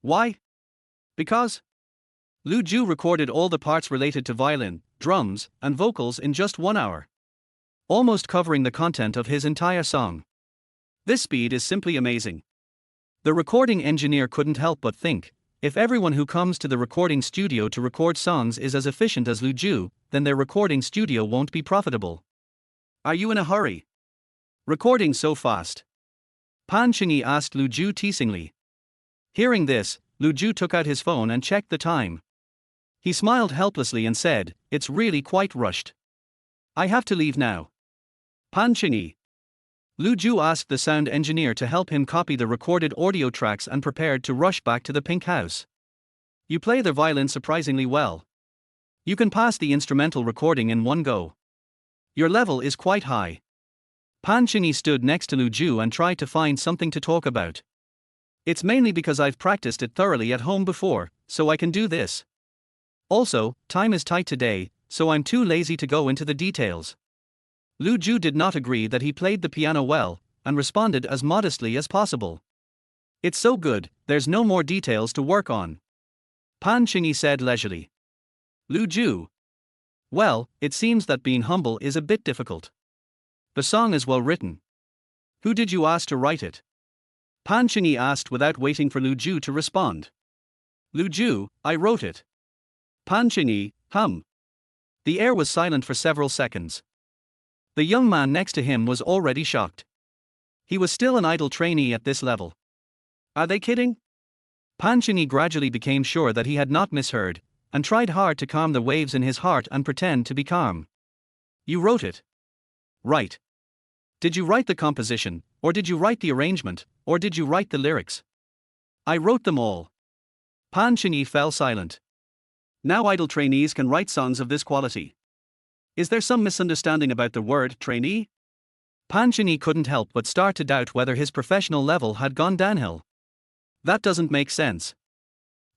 Why? Because Lu Zhu recorded all the parts related to violin, drums, and vocals in just 1 hour. Almost covering the content of his entire song. This speed is simply amazing. The recording engineer couldn't help but think, if everyone who comes to the recording studio to record songs is as efficient as Lu Zhu, then their recording studio won't be profitable. Are you in a hurry? Recording so fast? Pan Chengyi asked Lu Zhu teasingly. Hearing this, Lu Zhu took out his phone and checked the time. He smiled helplessly and said, it's really quite rushed. I have to leave now. Pan Chengyi. Lu Zhu asked the sound engineer to help him copy the recorded audio tracks and prepared to rush back to the pink house. You play the violin surprisingly well. You can pass the instrumental recording in 1 go. Your level is quite high. Pan Chengyi stood next to Lu Zhu and tried to find something to talk about. It's mainly because I've practiced it thoroughly at home before, so I can do this. Also, time is tight today, so I'm too lazy to go into the details. Lu Zhu did not agree that he played the piano well, and responded as modestly as possible. It's so good, there's no more details to work on. Pan Chengyi said leisurely. Lu Zhu. Well, it seems that being humble is a bit difficult. The song is well written. Who did you ask to write it? Pan Chengyi asked without waiting for Lu Zhu to respond. Lu Zhu, I wrote it. Pan Chengyi, The air was silent for several seconds. The young man next to him was already shocked. He was still an idol trainee at this level. Are they kidding? Pan Chengyi gradually became sure that he had not misheard, and tried hard to calm the waves in his heart and pretend to be calm. You wrote it. Right. Did you write the composition, or did you write the arrangement, or did you write the lyrics? I wrote them all. Pan Chinyi fell silent. Now idle trainees can write songs of this quality. Is there some misunderstanding about the word trainee? Pan Chinyi couldn't help but start to doubt whether his professional level had gone downhill. That doesn't make sense.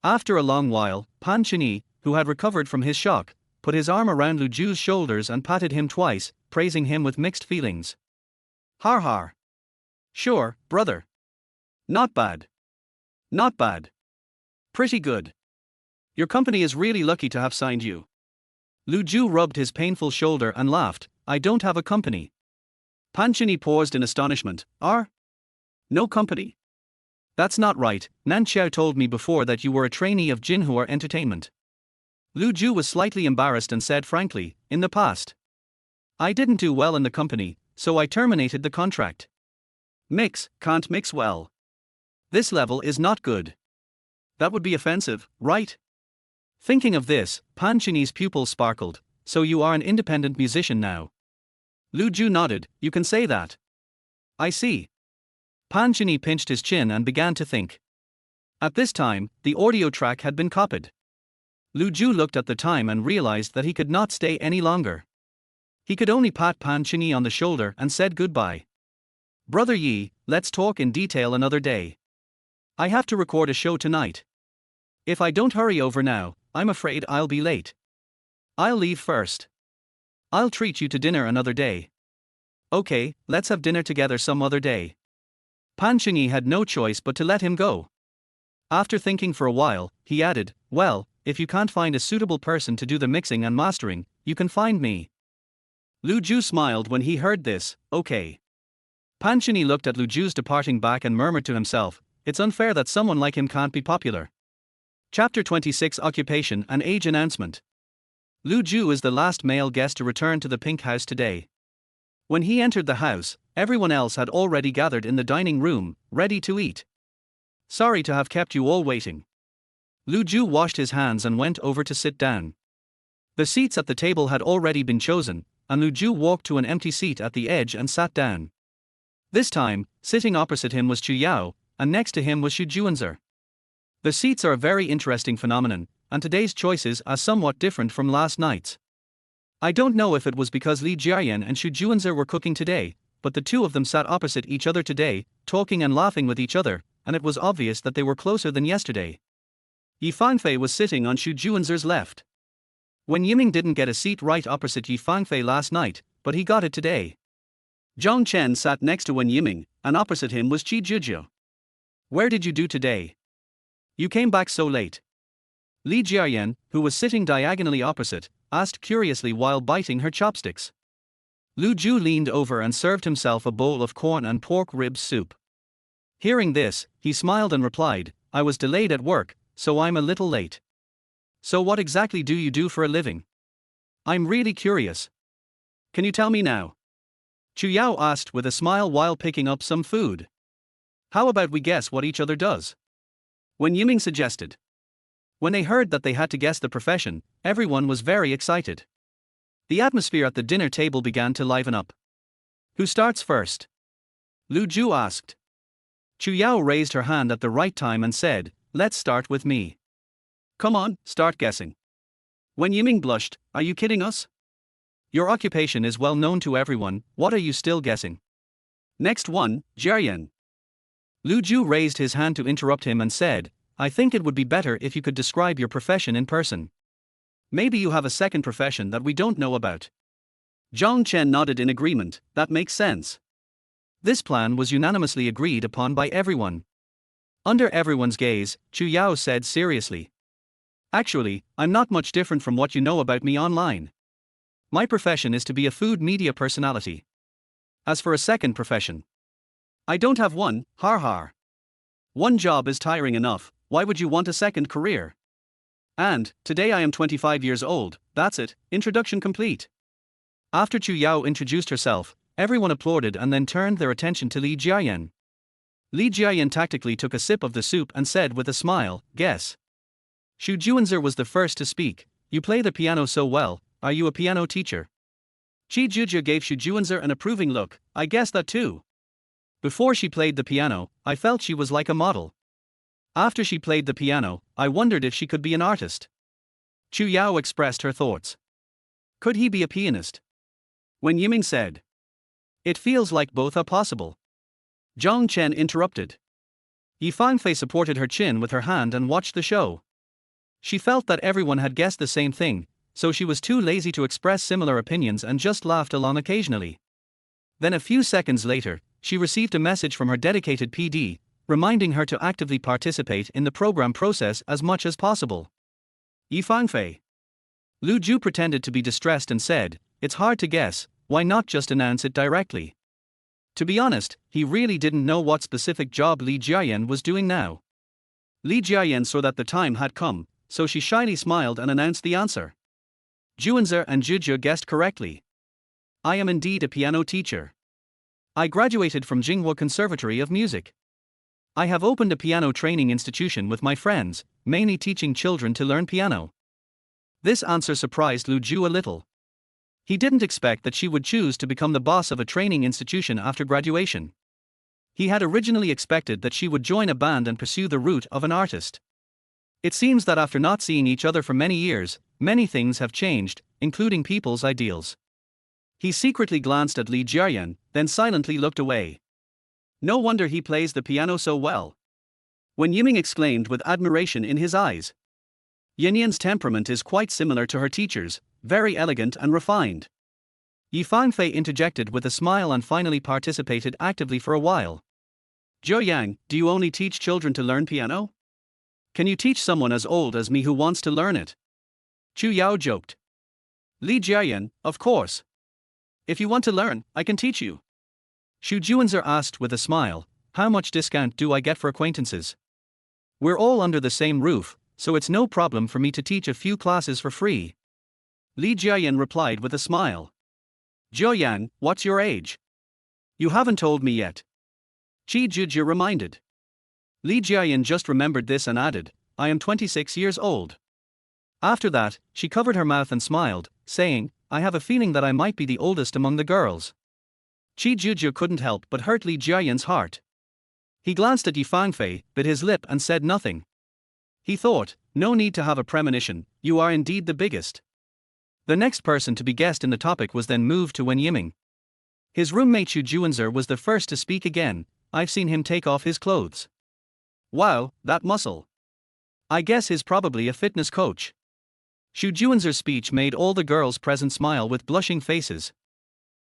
After a long while, Pan Chinyi, who had recovered from his shock, put his arm around Lu Ju's shoulders and patted him twice, praising him with mixed feelings. Har har. Sure, brother. Not bad. Not bad. Pretty good. Your company is really lucky to have signed you. Lu Ju rubbed his painful shoulder and laughed. I don't have a company. Pan Chinyi paused in astonishment. No company. That's not right. Nan Qiao told me before that you were a trainee of Jinhua Entertainment. Lu Ju was slightly embarrassed and said frankly, in the past. I didn't do well in the company, so I terminated the contract. Can't mix well. This level is not good. That would be offensive, right? Thinking of this, Pan Chinyi's pupils sparkled. So you are an independent musician now. Lu Ju nodded. You can say that. I see. Pan Chinyi pinched his chin and began to think. At this time, the audio track had been copied. Lu Ju looked at the time and realized that he could not stay any longer. He could only pat Pan Chinyi on the shoulder and said goodbye. Brother Yi, let's talk in detail another day. I have to record a show tonight. If I don't hurry over now, I'm afraid I'll be late. I'll leave first. I'll treat you to dinner another day. Okay, let's have dinner together some other day. Pan Chinyi had no choice but to let him go. After thinking for a while, he added, well, if you can't find a suitable person to do the mixing and mastering, you can find me. Lu Ju smiled when he heard this. Okay. Pan Chinyi looked at Lu Ju's departing back and murmured to himself, it's unfair that someone like him can't be popular. Chapter 26 Occupation and Age Announcement. Lu Ju is the last male guest to return to the Pink House today. When he entered the house, everyone else had already gathered in the dining room, ready to eat. Sorry to have kept you all waiting. Lu Ju washed his hands and went over to sit down. The seats at the table had already been chosen, and Lu Ju walked to an empty seat at the edge and sat down. This time, sitting opposite him was Chu Yao, and next to him was Xu Juanzer. The seats are a very interesting phenomenon, and today's choices are somewhat different from last night's. I don't know if it was because Li Jiayan and Xu Juanzer were cooking today, but the two of them sat opposite each other today, talking and laughing with each other, and it was obvious that they were closer than yesterday. Yi Fangfei was sitting on Xu Juanzer's left. Wen Yiming didn't get a seat right opposite Yi Fangfei last night, but he got it today. Zhang Chen sat next to Wen Yiming, and opposite him was Qi Zhizhou. Where did you do today? You came back so late. Li Jiayan, who was sitting diagonally opposite, asked curiously while biting her chopsticks. Lu Ju leaned over and served himself a bowl of corn and pork rib soup. Hearing this, he smiled and replied, I was delayed at work, so I'm a little late. So what exactly do you do for a living? I'm really curious. Can you tell me now? Chu Yao asked with a smile while picking up some food. How about we guess what each other does? Wen Yiming suggested. When they heard that they had to guess the profession, everyone was very excited. The atmosphere at the dinner table began to liven up. Who starts first? Lu Ju asked. Chu Yao raised her hand at the right time and said, let's start with me. Come on, start guessing. Wen Yiming blushed, are you kidding us? Your occupation is well known to everyone, what are you still guessing? Next one, Jiayan. Lu Ju raised his hand to interrupt him and said, I think it would be better if you could describe your profession in person. Maybe you have a second profession that we don't know about. Zhang Chen nodded in agreement, that makes sense. This plan was unanimously agreed upon by everyone. Under everyone's gaze, Chu Yao said seriously. Actually, I'm not much different from what you know about me online. My profession is to be a food media personality. As for a second profession, I don't have one, har har. One job is tiring enough, why would you want a second career? And, today I am 25 years old, that's it, introduction complete. After Chu Yao introduced herself, everyone applauded and then turned their attention to Li Jiayan. Li Jiayan tactically took a sip of the soup and said with a smile, guess. Xu Juanzer was the first to speak, you play the piano so well, are you a piano teacher? Chi Juju gave Xu Juanzer an approving look. I guess that too. Before she played the piano, I felt she was like a model. After she played the piano, I wondered if she could be an artist. Chu Yao expressed her thoughts. Could he be a pianist? Wen Yiming said. It feels like both are possible. Zhang Chen interrupted. Yi Fangfei supported her chin with her hand and watched the show. She felt that everyone had guessed the same thing, so she was too lazy to express similar opinions and just laughed along occasionally. Then a few seconds later, she received a message from her dedicated PD, reminding her to actively participate in the program process as much as possible. Yi Fangfei. Lu Ju pretended to be distressed and said, "It's hard to guess, why not just announce it directly?" To be honest, he really didn't know what specific job Li Jiayan was doing now. Li Jiayan saw that the time had come, so she shyly smiled and announced the answer. Juanzer and Juju guessed correctly. I am indeed a piano teacher. I graduated from Jinghua Conservatory of Music. I have opened a piano training institution with my friends, mainly teaching children to learn piano. This answer surprised Lu Ju a little. He didn't expect that she would choose to become the boss of a training institution after graduation. He had originally expected that she would join a band and pursue the route of an artist. It seems that after not seeing each other for many years, many things have changed, including people's ideals. He secretly glanced at Li Jiayan, then silently looked away. No wonder he plays the piano so well. Wen Yiming exclaimed with admiration in his eyes. Yan Yan's temperament is quite similar to her teacher's, very elegant and refined. Yi Fangfei interjected with a smile and finally participated actively for a while. Zhou Yang, do you only teach children to learn piano? Can you teach someone as old as me who wants to learn it? Chu Yao joked. Li Jiayan, of course. If you want to learn, I can teach you. Xu Juanzer asked with a smile, how much discount do I get for acquaintances? We're all under the same roof, so it's no problem for me to teach a few classes for free. Li Jiayan replied with a smile. Zhou Yang, what's your age? You haven't told me yet. Qi Juju reminded. Li Jiayan just remembered this and added, I am 26 years old. After that, she covered her mouth and smiled, saying, I have a feeling that I might be the oldest among the girls. Qi Juju couldn't help but hurt Li Jiayan's heart. He glanced at Yi Fangfei, bit his lip and said nothing. He thought, no need to have a premonition, you are indeed the biggest. The next person to be guessed in the topic was then moved to Wen Yiming. His roommate Xu Juanzer was the first to speak again. I've seen him take off his clothes. Wow, that muscle. I guess he's probably a fitness coach. Xu Juanzer's speech made all the girls present smile with blushing faces.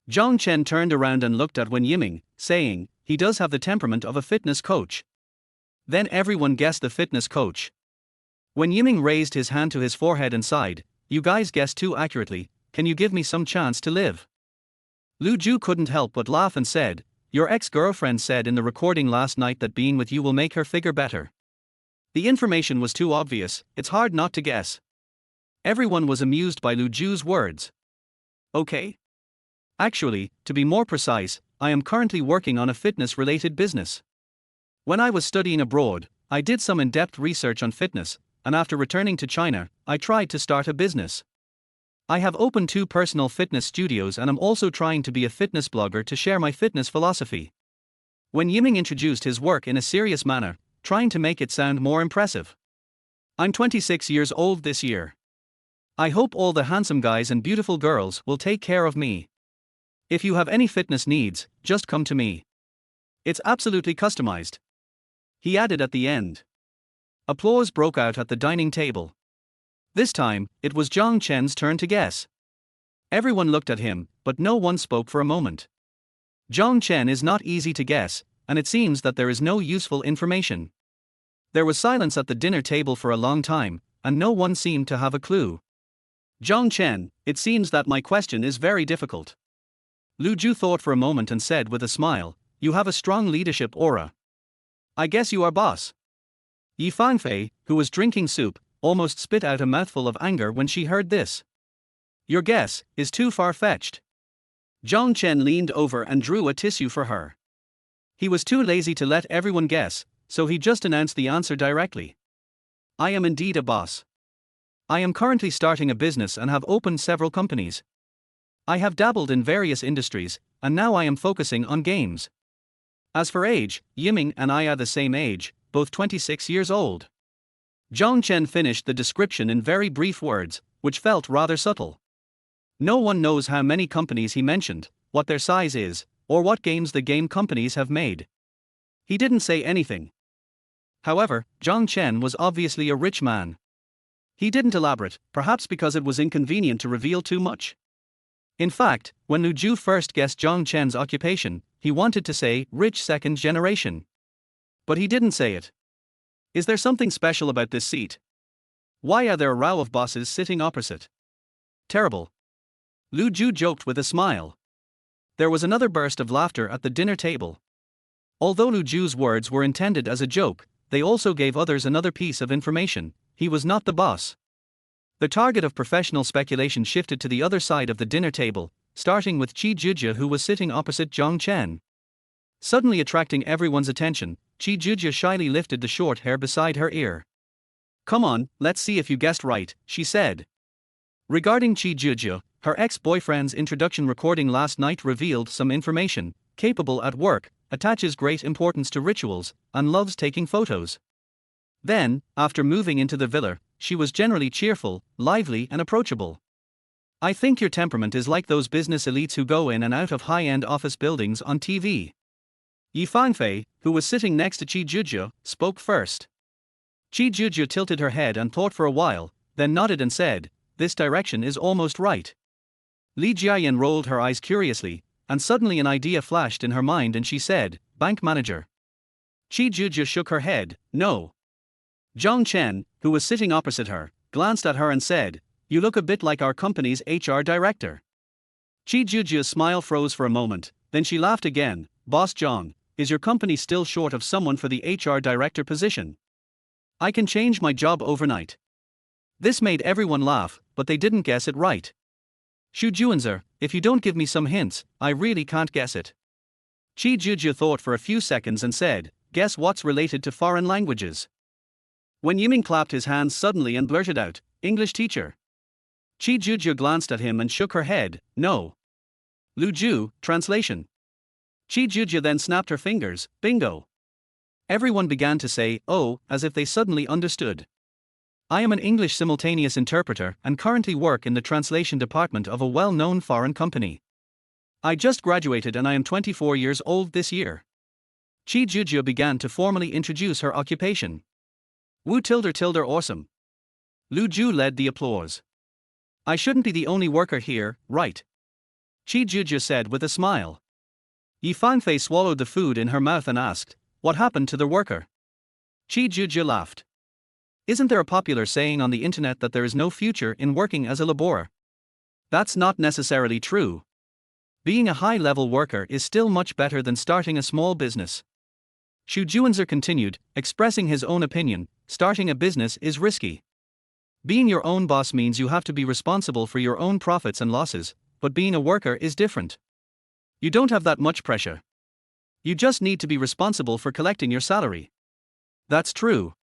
Zhang Chen turned around and looked at Wen Yiming, saying, he does have the temperament of a fitness coach. Then everyone guessed the fitness coach. Wen Yiming raised his hand to his forehead and sighed, you guys guessed too accurately, can you give me some chance to live? Lu Ju couldn't help but laugh and said, your ex-girlfriend said in the recording last night that being with you will make her figure better. The information was too obvious, it's hard not to guess. Everyone was amused by Lu Ju's words. Okay. Actually, to be more precise, I am currently working on a fitness-related business. When I was studying abroad, I did some in-depth research on fitness, and after returning to China, I tried to start a business. I have opened 2 personal fitness studios and I'm also trying to be a fitness blogger to share my fitness philosophy. When Yiming introduced his work in a serious manner, trying to make it sound more impressive. I'm 26 years old this year. I hope all the handsome guys and beautiful girls will take care of me. If you have any fitness needs, just come to me. It's absolutely customized. He added at the end. Applause broke out at the dining table. This time, it was Zhang Chen's turn to guess. Everyone looked at him, but no one spoke for a moment. Zhang Chen is not easy to guess, and it seems that there is no useful information. There was silence at the dinner table for a long time, and no one seemed to have a clue. Zhang Chen, it seems that my question is very difficult. Lu Ju thought for a moment and said with a smile, you have a strong leadership aura. I guess you are boss. Yi Fangfei, who was drinking soup, almost spit out a mouthful of anger when she heard this. Your guess is too far-fetched. Zhang Chen leaned over and drew a tissue for her. He was too lazy to let everyone guess, so he just announced the answer directly. I am indeed a boss. I am currently starting a business and have opened several companies. I have dabbled in various industries, and now I am focusing on games. As for age, Yiming and I are the same age, both 26 years old. Zhang Chen finished the description in very brief words, which felt rather subtle. No one knows how many companies he mentioned, what their size is, or what games the game companies have made. He didn't say anything. However, Zhang Chen was obviously a rich man. He didn't elaborate, perhaps because it was inconvenient to reveal too much. In fact, when Lu Ju first guessed Zhang Chen's occupation, he wanted to say rich second generation. But he didn't say it. Is there something special about this seat? Why are there a row of bosses sitting opposite? Terrible. Lu Ju joked with a smile. There was another burst of laughter at the dinner table. Although Lu Ju's words were intended as a joke, they also gave others another piece of information: he was not the boss. The target of professional speculation shifted to the other side of the dinner table, starting with Qi Jujia, who was sitting opposite Zhang Chen. Suddenly attracting everyone's attention, Qi Jujia shyly lifted the short hair beside her ear. "Come on, let's see if you guessed right," she said. Regarding Qi Jujia, her ex-boyfriend's introduction recording last night revealed some information: capable at work, attaches great importance to rituals, and loves taking photos. Then, after moving into the villa, she was generally cheerful, lively and approachable. "I think your temperament is like those business elites who go in and out of high-end office buildings on TV." Yi Fanfei, who was sitting next to Qi Jujia, spoke first. Qi Jujia tilted her head and thought for a while, then nodded and said, "This direction is almost right." Li Jiayan rolled her eyes curiously, and suddenly an idea flashed in her mind and she said, "Bank manager." Qi Jujia shook her head, "No." Zhang Chen, who was sitting opposite her, glanced at her and said, "You look a bit like our company's HR director." Qi Jujia's smile froze for a moment, then she laughed again. "Boss Zhang, is your company still short of someone for the HR director position? I can change my job overnight." This made everyone laugh, but they didn't guess it right. "Xu Juanzer, if you don't give me some hints, I really can't guess it." Qi Jujia thought for a few seconds and said, "Guess what's related to foreign languages?" When Yiming clapped his hands suddenly and blurted out, "English teacher." Qi Jujia glanced at him and shook her head, "No." "Lu Ju, translation." Qi Jujia then snapped her fingers, "Bingo." Everyone began to say, "Oh," as if they suddenly understood. "I am an English simultaneous interpreter and currently work in the translation department of a well-known foreign company. I just graduated and I am 24 years old this year." Qi Jujia began to formally introduce her occupation. "Wu tilder tilder awesome." Lu Ju led the applause. "I shouldn't be the only worker here, right?" Qi Jujia said with a smile. Yi Fanfei swallowed the food in her mouth and asked, "What happened to the worker?" Qi Jujia laughed. "Isn't there a popular saying on the internet that there is no future in working as a laborer? That's not necessarily true. Being a high-level worker is still much better than starting a small business." Xu Juanzer continued, expressing his own opinion: "Starting a business is risky. Being your own boss means you have to be responsible for your own profits and losses, but being a worker is different. You don't have that much pressure. You just need to be responsible for collecting your salary." "That's true."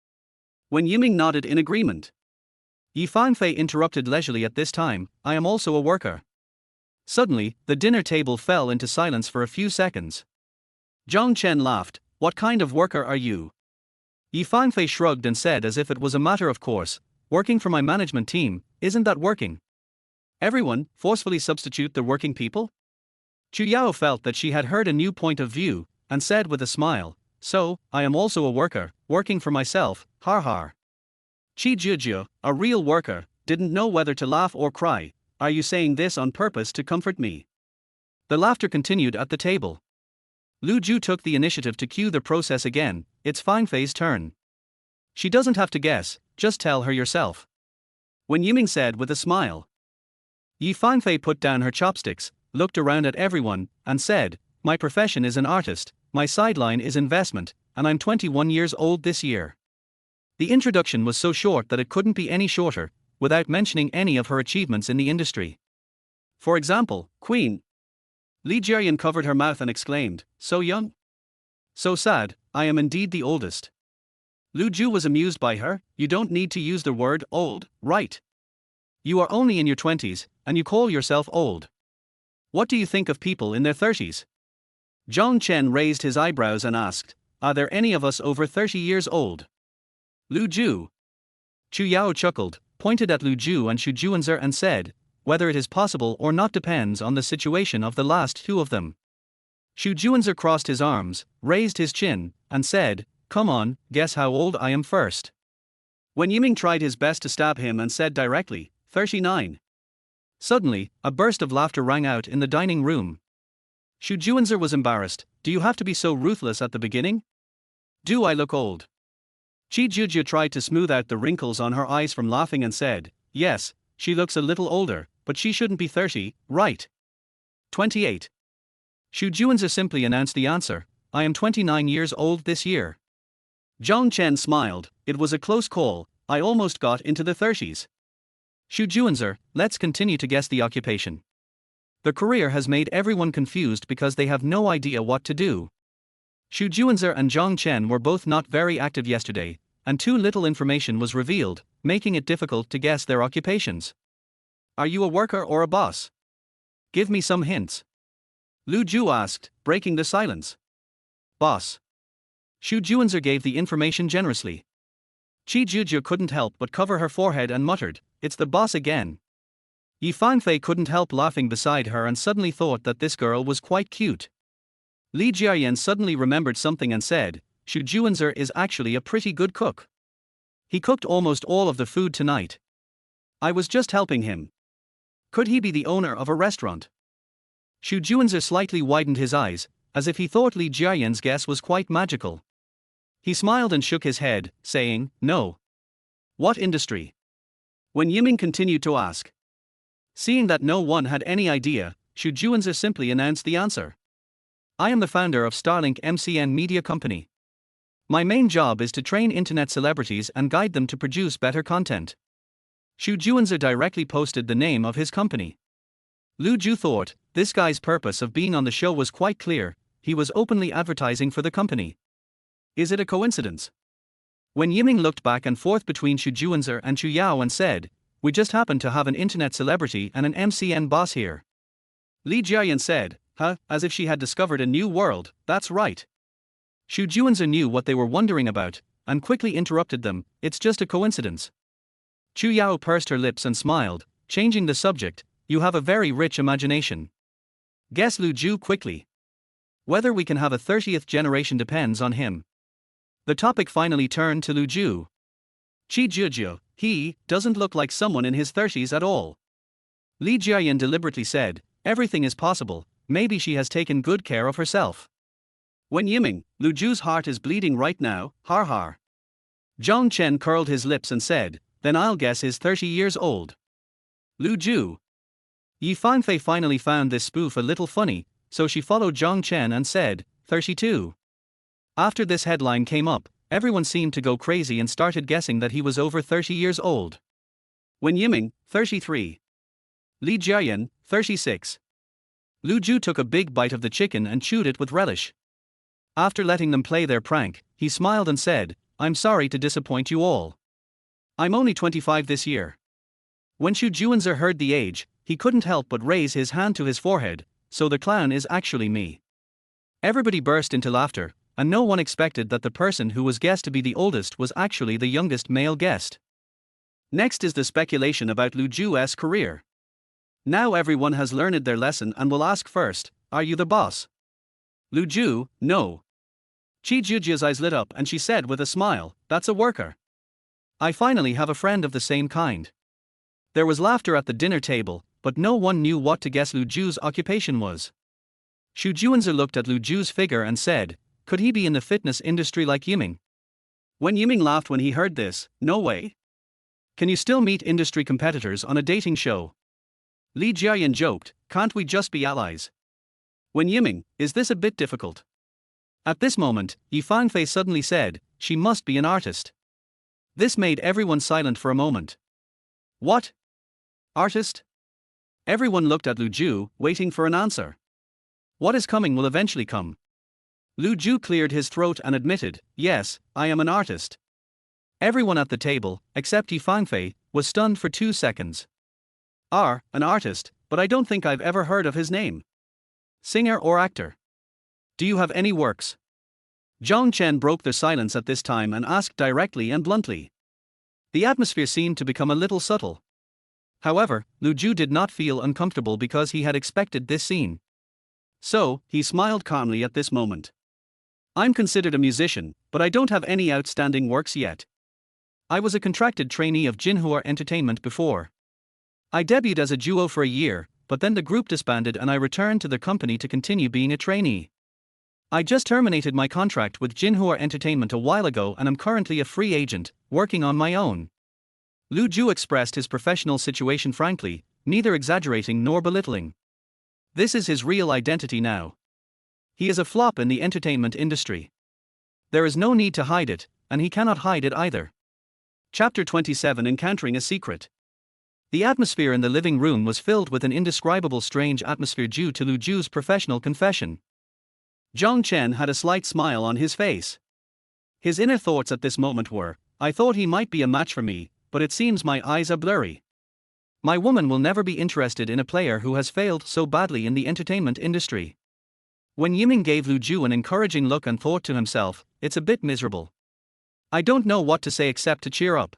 When Yiming nodded in agreement. Yi Fanfei interrupted leisurely at this time, "I am also a worker." Suddenly, the dinner table fell into silence for a few seconds. Zhang Chen laughed, "What kind of worker are you?" Yi Fanfei shrugged and said as if it was a matter of course, "Working for my management team, isn't that working?" Everyone forcefully substitute the working people? Chu Yao felt that she had heard a new point of view, and said with a smile, "So, I am also a worker, working for myself, har har." Qi Jujia, a real worker, didn't know whether to laugh or cry. "Are you saying this on purpose to comfort me?" The laughter continued at the table. Lu Ju took the initiative to cue the process again. "It's Fanfei's turn. She doesn't have to guess, just tell her yourself." When Yiming said with a smile. Yi Fanfei put down her chopsticks, looked around at everyone, and said, "My profession is an artist, my sideline is investment, and I'm 21 years old this year." The introduction was so short that it couldn't be any shorter, without mentioning any of her achievements in the industry. For example, Queen. Li Jiayan covered her mouth and exclaimed, "So young? So sad, I am indeed the oldest." Lu Ju was amused by her. "You don't need to use the word old, right? You are only in your 20s, and you call yourself old." What do you think of people in their 30s? Zhong Chen raised his eyebrows and asked, are there any of us over 30 years old? Lu Ju. Chu Yao chuckled, pointed at Lu Ju and Xu Juanzer and said, whether it is possible or not depends on the situation of the last two of them. Xu Juanzer crossed his arms, raised his chin, and said, come on, guess how old I am first. Wen Yiming tried his best to stab him and said directly, 39. Suddenly, a burst of laughter rang out in the dining room. Xu Juanzer was embarrassed. Do you have to be so ruthless at the beginning? Do I look old? Qi Juju tried to smooth out the wrinkles on her eyes from laughing and said, yes, she looks a little older, but she shouldn't be 30, right? 28. Xu Juanzer simply announced the answer, I am 29 years old this year. Zhong Chen smiled, it was a close call, I almost got into the 30s. Xu Juanzer, let's continue to guess the occupation. The career has made everyone confused because they have no idea what to do. Xu Juanzer and Zhong Chen were both not very active yesterday, and too little information was revealed, making it difficult to guess their occupations. Are you a worker or a boss? Give me some hints. Lu Ju asked, breaking the silence. Boss. Xu Juanzer gave the information generously. Qi Juju couldn't help but cover her forehead and muttered, it's the boss again. Yi Fanfei couldn't help laughing beside her and suddenly thought that this girl was quite cute. Li Jiayan suddenly remembered something and said, Xu Juanzer is actually a pretty good cook. He cooked almost all of the food tonight. I was just helping him. Could he be the owner of a restaurant? Xu Juanzer slightly widened his eyes, as if he thought Li Jiayan's guess was quite magical. He smiled and shook his head, saying, no. What industry? Wen Yiming continued to ask. Seeing that no one had any idea, Xu Juanzer simply announced the answer. I am the founder of Starlink MCN Media Company. My main job is to train internet celebrities and guide them to produce better content. Xu Juanzer directly posted the name of his company. Lu Ju thought, this guy's purpose of being on the show was quite clear, he was openly advertising for the company. Is it a coincidence? When Yiming looked back and forth between Xu Juanzer and Chu Yao and said, we just happen to have an internet celebrity and an MCN boss here. Li Jiayan said, as if she had discovered a new world, that's right. Xu Juanzer knew what they were wondering about, and quickly interrupted them, it's just a coincidence. Chu Yao pursed her lips and smiled, changing the subject, you have a very rich imagination. Guess Lu Ju quickly. Whether we can have a 30th generation depends on him. The topic finally turned to Lu Ju. Qi Juju, he doesn't look like someone in his 30s at all. Li Jiayan deliberately said, everything is possible, maybe she has taken good care of herself. Wen Yiming, Lu Ju's heart is bleeding right now, har har. Zhong Chen curled his lips and said, then I'll guess he's 30 years old. Lu Ju. Yi Fanfei finally found this spoof a little funny, so she followed Zhong Chen and said, 32. After this headline came up, everyone seemed to go crazy and started guessing that he was over 30 years old. Wen Yiming, 33. Li Jiayan, 36. Lu Ju took a big bite of the chicken and chewed it with relish. After letting them play their prank, he smiled and said, I'm sorry to disappoint you all. I'm only 25 this year. When Xu Juanzer heard the age, he couldn't help but raise his hand to his forehead, so the clown is actually me. Everybody burst into laughter, and no one expected that the person who was guessed to be the oldest was actually the youngest male guest. Next is the speculation about Lu Ju's career. Now everyone has learned their lesson and will ask first, are you the boss? Lu Ju, no. Qi Juju's eyes lit up and she said with a smile, that's a worker. I finally have a friend of the same kind. There was laughter at the dinner table, but no one knew what to guess Lu Ju's occupation was. Xu Juanzer looked at Lu Ju's figure and said, could he be in the fitness industry like Yiming? When Yiming laughed when he heard this, no way. Can you still meet industry competitors on a dating show? Li Jiayan joked, can't we just be allies? When Yiming, is this a bit difficult? At this moment, Yi Fanfei suddenly said, she must be an artist. This made everyone silent for a moment. What? Artist? Everyone looked at Lu Ju, waiting for an answer. What is coming will eventually come. Lu Ju cleared his throat and admitted, yes, I am an artist. Everyone at the table, except Yi Fanfei, was stunned for 2 seconds. An artist, but I don't think I've ever heard of his name. Singer or actor? Do you have any works? Zhang Chen broke their silence at this time and asked directly and bluntly. The atmosphere seemed to become a little subtle. However, Lu Ju did not feel uncomfortable because he had expected this scene. So, he smiled calmly at this moment. I'm considered a musician, but I don't have any outstanding works yet. I was a contracted trainee of Jinhua Entertainment before. I debuted as a duo for a year, but then the group disbanded and I returned to the company to continue being a trainee. I just terminated my contract with Jinhua Entertainment a while ago and am currently a free agent, working on my own. Lu Ju expressed his professional situation frankly, neither exaggerating nor belittling. This is his real identity now. He is a flop in the entertainment industry. There is no need to hide it, and he cannot hide it either. Chapter 27: Encountering a Secret. The atmosphere in the living room was filled with an indescribable strange atmosphere due to Lu Ju's professional confession. Zhang Chen had a slight smile on his face. His inner thoughts at this moment were, I thought he might be a match for me, but it seems my eyes are blurry. My woman will never be interested in a player who has failed so badly in the entertainment industry. When Yiming gave Lu Ju an encouraging look and thought to himself, it's a bit miserable. I don't know what to say except to cheer up.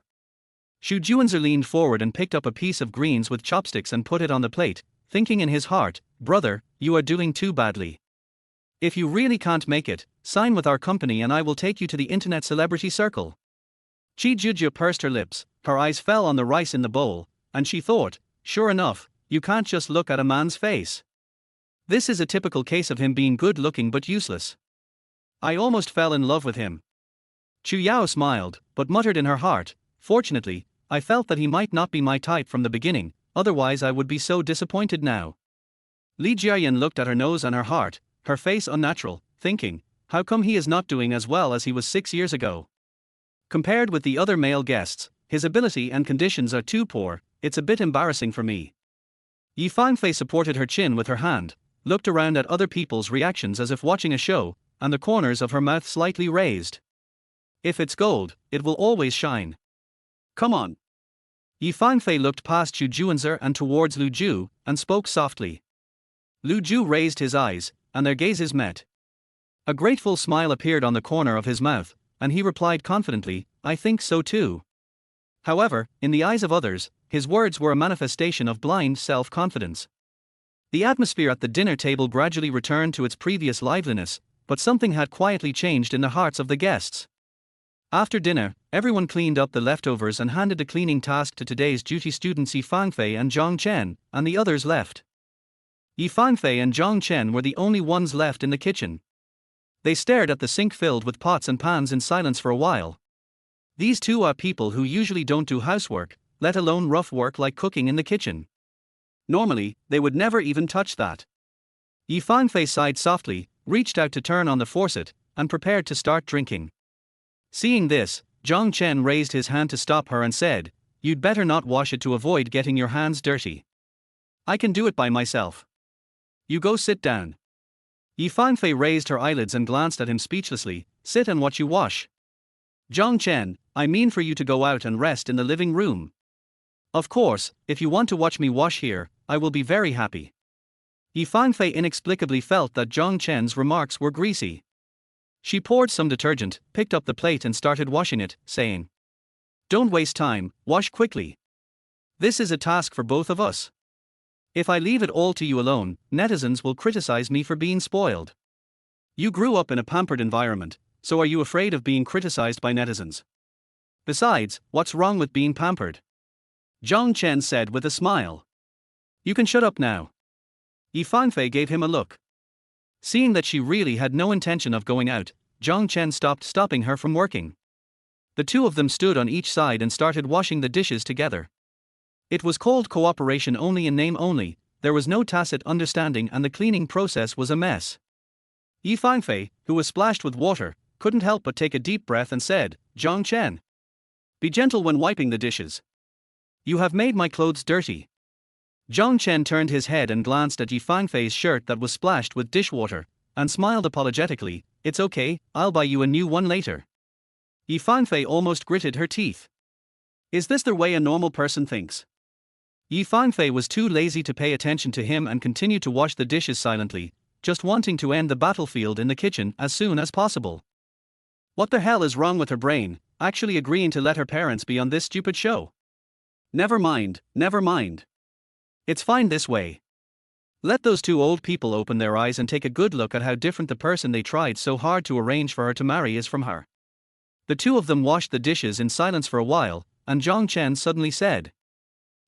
Xu Juanzer leaned forward and picked up a piece of greens with chopsticks and put it on the plate, thinking in his heart, brother, you are doing too badly. If you really can't make it, sign with our company and I will take you to the internet celebrity circle. Qi Jujia pursed her lips, her eyes fell on the rice in the bowl, and she thought, sure enough, you can't just look at a man's face. This is a typical case of him being good looking but useless. I almost fell in love with him. Chu Yao smiled, but muttered in her heart, fortunately, I felt that he might not be my type from the beginning, otherwise I would be so disappointed now. Li Jiayan looked at her nose and her heart, her face unnatural, thinking, how come he is not doing as well as he was 6 years ago? Compared with the other male guests, his ability and conditions are too poor, it's a bit embarrassing for me. Yi Fangfei supported her chin with her hand, looked around at other people's reactions as if watching a show, and the corners of her mouth slightly raised. If it's gold, it will always shine. Come on. Yi Fangfei looked past Xu Juanzer and towards Lu Ju, and spoke softly. Lu Ju raised his eyes, and their gazes met. A grateful smile appeared on the corner of his mouth, and he replied confidently, I think so too. However, in the eyes of others, his words were a manifestation of blind self-confidence. The atmosphere at the dinner table gradually returned to its previous liveliness, but something had quietly changed in the hearts of the guests. After dinner, everyone cleaned up the leftovers and handed the cleaning task to today's duty students Yi Fangfei and Zhang Chen, and the others left. Yi Fangfei and Zhang Chen were the only ones left in the kitchen. They stared at the sink filled with pots and pans in silence for a while. These two are people who usually don't do housework, let alone rough work like cooking in the kitchen. Normally, they would never even touch that. Yi Fangfei sighed softly, reached out to turn on the faucet, and prepared to start drinking. Seeing this, Zhang Chen raised his hand to stop her and said, you'd better not wash it to avoid getting your hands dirty. I can do it by myself. You go sit down. Yi Fangfei raised her eyelids and glanced at him speechlessly, sit and watch you wash. Zhang Chen, I mean for you to go out and rest in the living room. Of course, if you want to watch me wash here, I will be very happy. Yi Fangfei inexplicably felt that Zhang Chen's remarks were greasy. She poured some detergent, picked up the plate and started washing it, saying, don't waste time, wash quickly. This is a task for both of us. If I leave it all to you alone, netizens will criticize me for being spoiled. You grew up in a pampered environment, so are you afraid of being criticized by netizens? Besides, what's wrong with being pampered? Zhang Chen said with a smile. You can shut up now. Yi Fangfei gave him a look. Seeing that she really had no intention of going out, Zhang Chen stopping her from working. The two of them stood on each side and started washing the dishes together. It was called cooperation only in name only, there was no tacit understanding and the cleaning process was a mess. Yi Fangfei, who was splashed with water, couldn't help but take a deep breath and said, Zhang Chen, be gentle when wiping the dishes. You have made my clothes dirty. Zhang Chen turned his head and glanced at Yi Fangfei's shirt that was splashed with dishwater, and smiled apologetically, it's okay, I'll buy you a new one later. Yi Fangfei almost gritted her teeth. Is this the way a normal person thinks? Yi Fangfei was too lazy to pay attention to him and continued to wash the dishes silently, just wanting to end the battlefield in the kitchen as soon as possible. What the hell is wrong with her brain, actually agreeing to let her parents be on this stupid show? Never mind, never mind. It's fine this way. Let those two old people open their eyes and take a good look at how different the person they tried so hard to arrange for her to marry is from her. The two of them washed the dishes in silence for a while, and Zhang Chen suddenly said,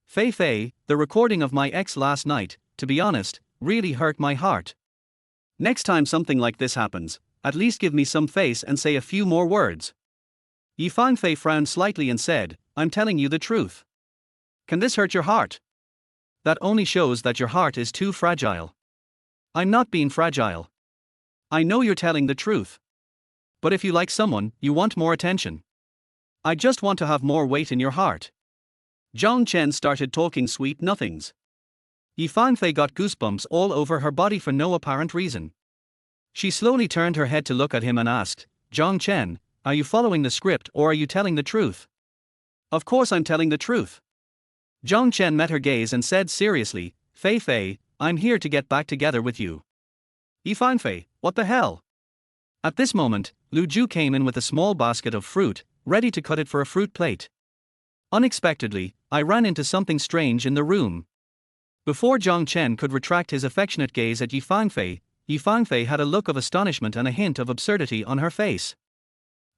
"Fei Fei, the recording of my ex last night, to be honest, really hurt my heart. Next time something like this happens, at least give me some face and say a few more words." Yi Fangfei frowned slightly and said, "I'm telling you the truth. Can this hurt your heart? That only shows that your heart is too fragile." "I'm not being fragile. I know you're telling the truth. But if you like someone, you want more attention. I just want to have more weight in your heart." Zhang Chen started talking sweet nothings. Yi Fangfei got goosebumps all over her body for no apparent reason. She slowly turned her head to look at him and asked, "Zhang Chen, are you following the script or are you telling the truth?" "Of course I'm telling the truth." Zhang Chen met her gaze and said seriously, "Fei Fei, I'm here to get back together with you." "Yi Fangfei, what the hell?" At this moment, Lu Zhu came in with a small basket of fruit, ready to cut it for a fruit plate. Unexpectedly, I ran into something strange in the room. Before Zhang Chen could retract his affectionate gaze at Yi Fangfei had a look of astonishment and a hint of absurdity on her face.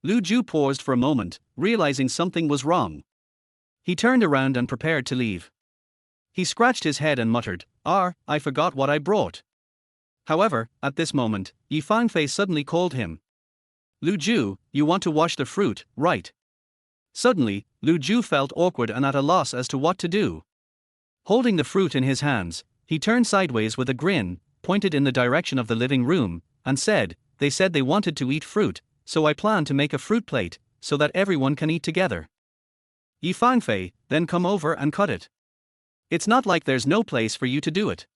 Lu Zhu paused for a moment, realizing something was wrong. He turned around and prepared to leave. He scratched his head and muttered, I forgot what I brought." However, at this moment, Yi Fangfei suddenly called him. "Lu Zhu, you want to wash the fruit, right?" Suddenly, Lu Zhu felt awkward and at a loss as to what to do. Holding the fruit in his hands, he turned sideways with a grin, pointed in the direction of the living room, and said, "They said they wanted to eat fruit, so I plan to make a fruit plate, so that everyone can eat together. Yi Fangfei, then come over and cut it. It's not like there's no place for you to do it."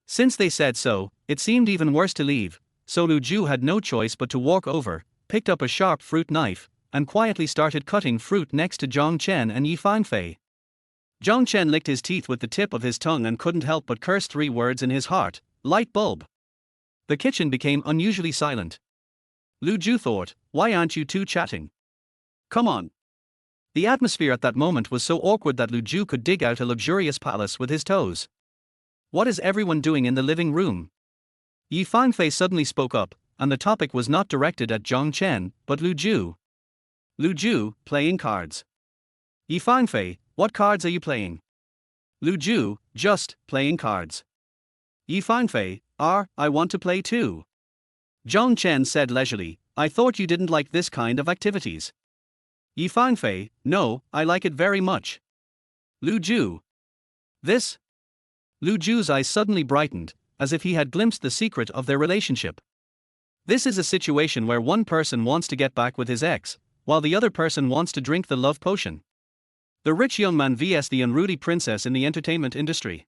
Since they said so, it seemed even worse to leave, so Lu Zhu had no choice but to walk over, picked up a sharp fruit knife, and quietly started cutting fruit next to Zhang Chen and Yi Fangfei. Zhang Chen licked his teeth with the tip of his tongue and couldn't help but curse 3 words in his heart: light bulb. The kitchen became unusually silent. Lu Zhu thought, why aren't you two chatting? Come on. The atmosphere at that moment was so awkward that Lu Zhu could dig out a luxurious palace with his toes. What is everyone doing in the living room? Yi Fangfei suddenly spoke up, and the topic was not directed at Zhang Chen, but Lu Zhu. Lu Zhu, playing cards. Yi Fangfei, what cards are you playing? Lu Zhu, just playing cards. Yi Fangfei, I want to play too. Zhang Chen said leisurely, I thought you didn't like this kind of activities. Yi Fangfei, no, I like it very much. Lu Zhu. This? Lu Zhu's eyes suddenly brightened, as if he had glimpsed the secret of their relationship. This is a situation where one person wants to get back with his ex, while the other person wants to drink the love potion. The rich young man vs the unruly princess in the entertainment industry.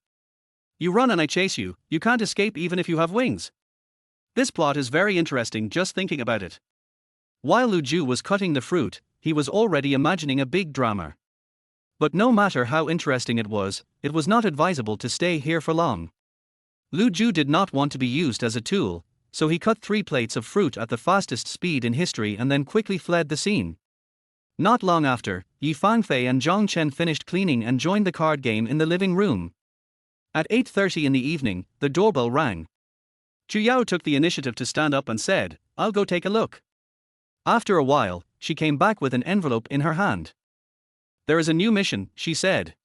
You run and I chase you, you can't escape even if you have wings. This plot is very interesting just thinking about it. While Lu Zhu was cutting the fruit, he was already imagining a big drama. But no matter how interesting it was not advisable to stay here for long. Lu Zhu did not want to be used as a tool, so he cut 3 plates of fruit at the fastest speed in history and then quickly fled the scene. Not long after, Yi Fangfei and Zhang Chen finished cleaning and joined the card game in the living room. At 8:30 in the evening, the doorbell rang. Qiao took the initiative to stand up and said, I'll go take a look. After a while, she came back with an envelope in her hand. There is a new mission, she said.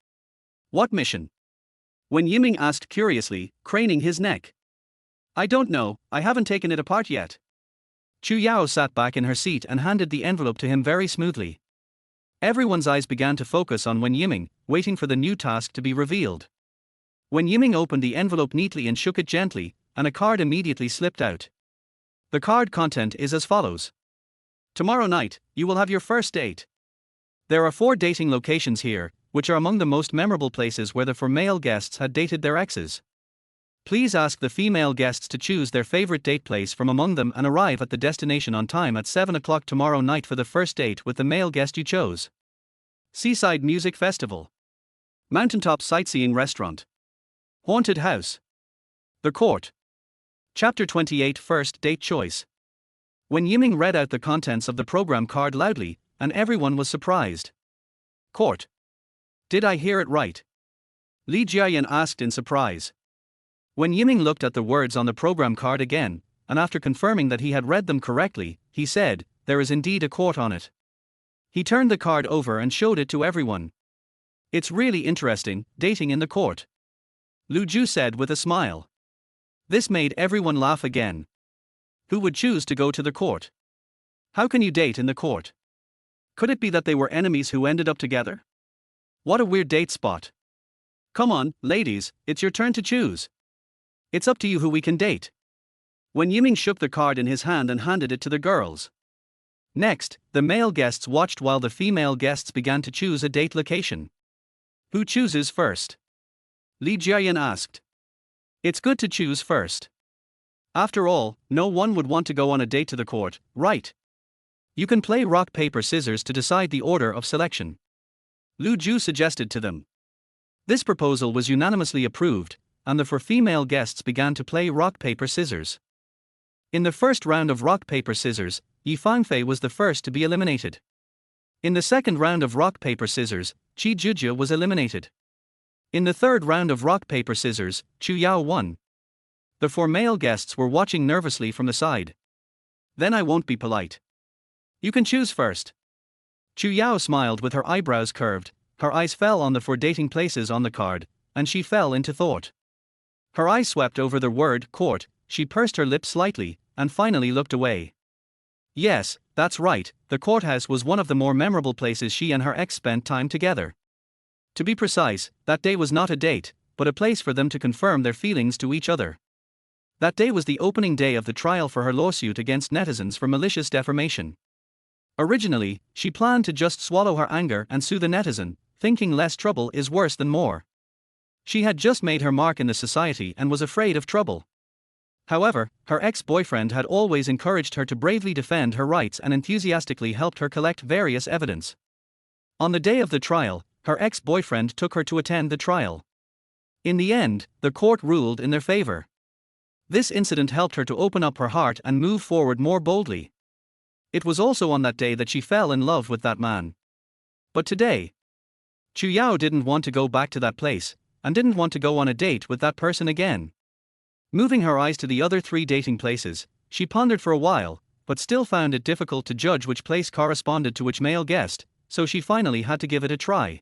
What mission? Wen Yiming asked curiously, craning his neck. I don't know, I haven't taken it apart yet. Qiao sat back in her seat and handed the envelope to him very smoothly. Everyone's eyes began to focus on Wen Yiming, waiting for the new task to be revealed. Wen Yiming opened the envelope neatly and shook it gently, and a card immediately slipped out. The card content is as follows. Tomorrow night, you will have your first date. There are 4 dating locations here, which are among the most memorable places where the 4 male guests had dated their exes. Please ask the female guests to choose their favorite date place from among them and arrive at the destination on time at 7 o'clock tomorrow night for the first date with the male guest you chose. Seaside Music Festival. Mountaintop sightseeing restaurant. Haunted house. The court. Chapter 28 First date choice. When Yiming read out the contents of the program card loudly, and everyone was surprised. Court. Did I hear it right? Li Jiayan asked in surprise. When Yiming looked at the words on the program card again, and after confirming that he had read them correctly, he said, "There is indeed a court on it." He turned the card over and showed it to everyone. "It's really interesting, dating in the court," Lu Ju said with a smile. This made everyone laugh again. Who would choose to go to the court? How can you date in the court? Could it be that they were enemies who ended up together? What a weird date spot. Come on, ladies, it's your turn to choose. It's up to you who we can date. When Yiming shook the card in his hand and handed it to the girls. Next, the male guests watched while the female guests began to choose a date location. Who chooses first? Li Jiayan asked. It's good to choose first. After all, no one would want to go on a date to the court, right? You can play rock paper scissors to decide the order of selection. Lu Ju suggested to them. This proposal was unanimously approved, and the four female guests began to play rock paper scissors. In the first round of rock paper scissors, Yi Fangfei was the first to be eliminated. In the second round of rock paper scissors, Qi Zhuzhe was eliminated. In the third round of rock paper scissors, Chu Yao won. The four male guests were watching nervously from the side. Then I won't be polite. You can choose first. Chu Yao smiled with her eyebrows curved, her eyes fell on the four dating places on the card, and she fell into thought. Her eyes swept over the word court, she pursed her lips slightly, and finally looked away. Yes, that's right, the courthouse was one of the more memorable places she and her ex spent time together. To be precise, that day was not a date, but a place for them to confirm their feelings to each other. That day was the opening day of the trial for her lawsuit against netizens for malicious defamation. Originally, she planned to just swallow her anger and sue the netizen, thinking less trouble is worse than more. She had just made her mark in the society and was afraid of trouble. However, her ex-boyfriend had always encouraged her to bravely defend her rights and enthusiastically helped her collect various evidence. On the day of the trial, her ex-boyfriend took her to attend the trial. In the end, the court ruled in their favor. This incident helped her to open up her heart and move forward more boldly. It was also on that day that she fell in love with that man. But today, Chu Yao didn't want to go back to that place, and didn't want to go on a date with that person again. Moving her eyes to the other three dating places, she pondered for a while, but still found it difficult to judge which place corresponded to which male guest, so she finally had to give it a try.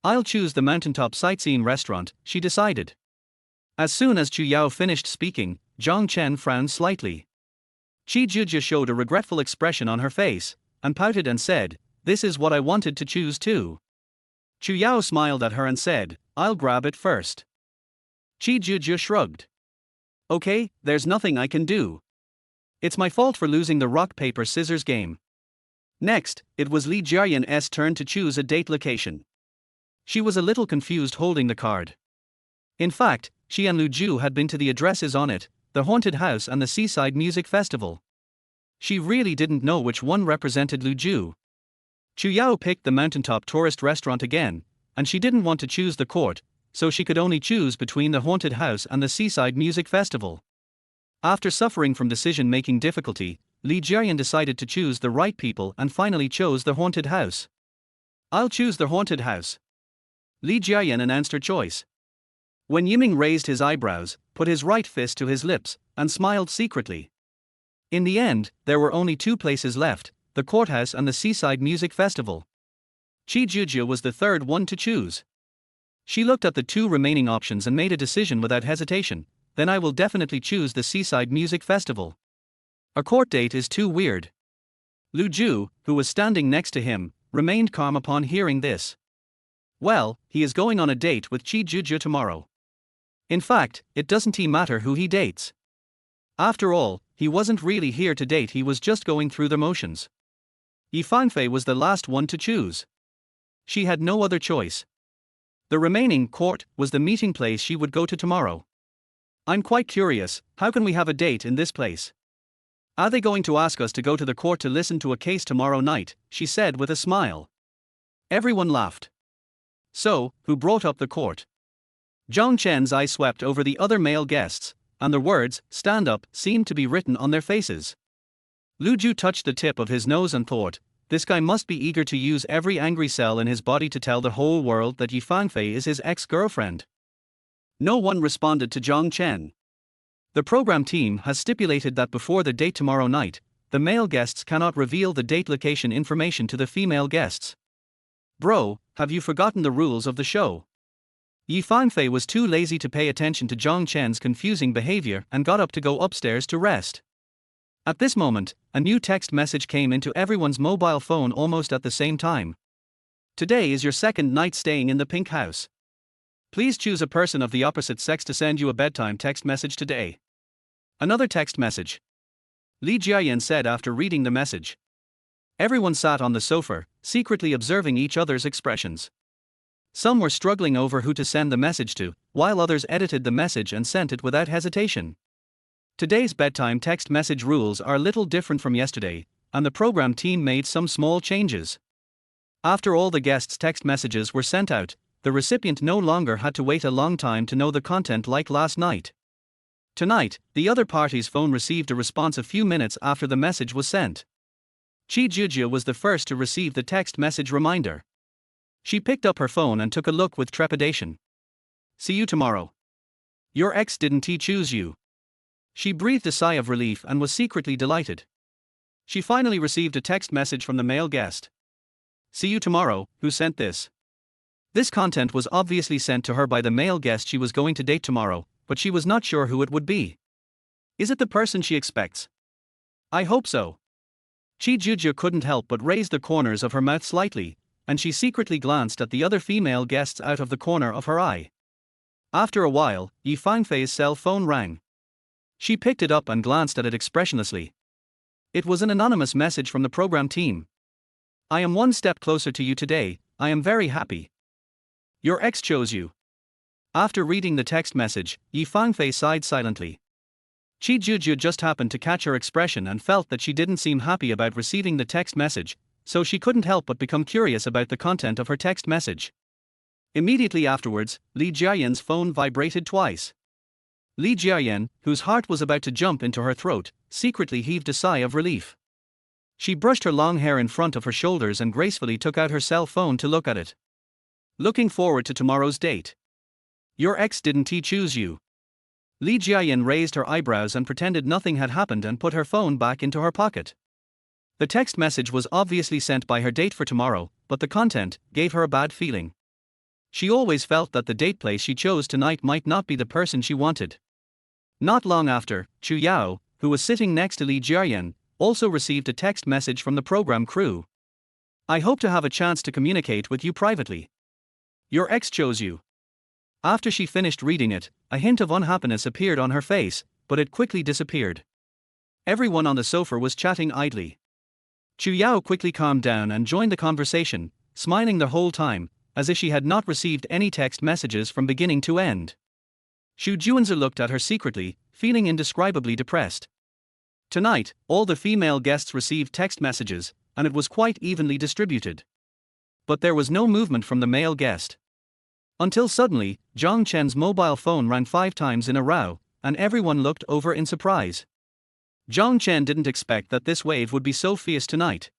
I'll choose the mountaintop sightseeing restaurant, she decided. As soon as Chu Yao finished speaking, Zhang Chen frowned slightly. Qi Zhuzhe showed a regretful expression on her face, and pouted and said, "This is what I wanted to choose too." Chu Yao smiled at her and said, "I'll grab it first." Qi Zhuzhe shrugged. "Okay, there's nothing I can do. It's my fault for losing the rock-paper-scissors game." Next, it was Li Jiayan's turn to choose a date location. She was a little confused holding the card. In fact, she and Lu Ju had been to the addresses on it, the haunted house and the seaside music festival. She really didn't know which one represented Lu Ju. Chu Yao picked the mountaintop tourist restaurant again, and she didn't want to choose the court, so she could only choose between the haunted house and the seaside music festival. After suffering from decision-making difficulty, Li Jiayan decided to choose the right people and finally chose the haunted house. "I'll choose the haunted house." Li Jiayan announced her choice. When Yiming raised his eyebrows, put his right fist to his lips, and smiled secretly. In the end, there were only two places left, the courthouse and the seaside music festival. Qi Zhuzhe was the third one to choose. She looked at the two remaining options and made a decision without hesitation. Then I will definitely choose the seaside music festival. A court date is too weird. Lu Ju, who was standing next to him, remained calm upon hearing this. Well, he is going on a date with Qi Zhuzhe tomorrow. In fact, it doesn't matter who he dates. After all, he wasn't really here to date, he was just going through the motions. Yi Fangfei was the last one to choose. She had no other choice. The remaining court was the meeting place she would go to tomorrow. I'm quite curious, how can we have a date in this place? Are they going to ask us to go to the court to listen to a case tomorrow night? She said with a smile. Everyone laughed. So, who brought up the court? Zhang Chen's eye swept over the other male guests, and the words, "Stand up," seemed to be written on their faces. Lu Ju touched the tip of his nose and thought, this guy must be eager to use every angry cell in his body to tell the whole world that Yi Fangfei is his ex-girlfriend. No one responded to Zhang Chen. The program team has stipulated that before the date tomorrow night, the male guests cannot reveal the date location information to the female guests. Bro, have you forgotten the rules of the show? Yi Fangfei was too lazy to pay attention to Zhang Chen's confusing behavior and got up to go upstairs to rest. At this moment, a new text message came into everyone's mobile phone almost at the same time. Today is your second night staying in the pink house. Please choose a person of the opposite sex to send you a bedtime text message today. Another text message. Li Jiayan said after reading the message. Everyone sat on the sofa, secretly observing each other's expressions. Some were struggling over who to send the message to, while others edited the message and sent it without hesitation. Today's bedtime text message rules are a little different from yesterday, and the program team made some small changes. After all the guests' text messages were sent out, the recipient no longer had to wait a long time to know the content like last night. Tonight, the other party's phone received a response a few minutes after the message was sent. Qi Jujia was the first to receive the text message reminder. She picked up her phone and took a look with trepidation. See you tomorrow. Your ex didn't choose you. She breathed a sigh of relief and was secretly delighted. She finally received a text message from the male guest. See you tomorrow, who sent this? This content was obviously sent to her by the male guest she was going to date tomorrow, but she was not sure who it would be. Is it the person she expects? I hope so. Qi Jujia couldn't help but raise the corners of her mouth slightly, and she secretly glanced at the other female guests out of the corner of her eye. After a while, Yi Fangfei's cell phone rang. She picked it up and glanced at it expressionlessly. It was an anonymous message from the program team. I am one step closer to you today, I am very happy. Your ex chose you. After reading the text message, Yi Fangfei sighed silently. Qi Jujia just happened to catch her expression and felt that she didn't seem happy about receiving the text message, so she couldn't help but become curious about the content of her text message. Immediately afterwards, Li Jiayan's phone vibrated twice. Li Jiayan, whose heart was about to jump into her throat, secretly heaved a sigh of relief. She brushed her long hair in front of her shoulders and gracefully took out her cell phone to look at it. Looking forward to tomorrow's date. Your ex didn't choose you. Li Jiayan raised her eyebrows and pretended nothing had happened and put her phone back into her pocket. The text message was obviously sent by her date for tomorrow, but the content gave her a bad feeling. She always felt that the date place she chose tonight might not be the person she wanted. Not long after, Chu Yao, who was sitting next to Li Jiayan, also received a text message from the program crew. I hope to have a chance to communicate with you privately. Your ex chose you. After she finished reading it, a hint of unhappiness appeared on her face, but it quickly disappeared. Everyone on the sofa was chatting idly. Chu Yao quickly calmed down and joined the conversation, smiling the whole time, as if she had not received any text messages from beginning to end. Xu Juanzi looked at her secretly, feeling indescribably depressed. Tonight, all the female guests received text messages, and it was quite evenly distributed. But there was no movement from the male guest. Until suddenly, Zhang Chen's mobile phone rang 5 times in a row, and everyone looked over in surprise. Zhang Chen didn't expect that this wave would be so fierce tonight.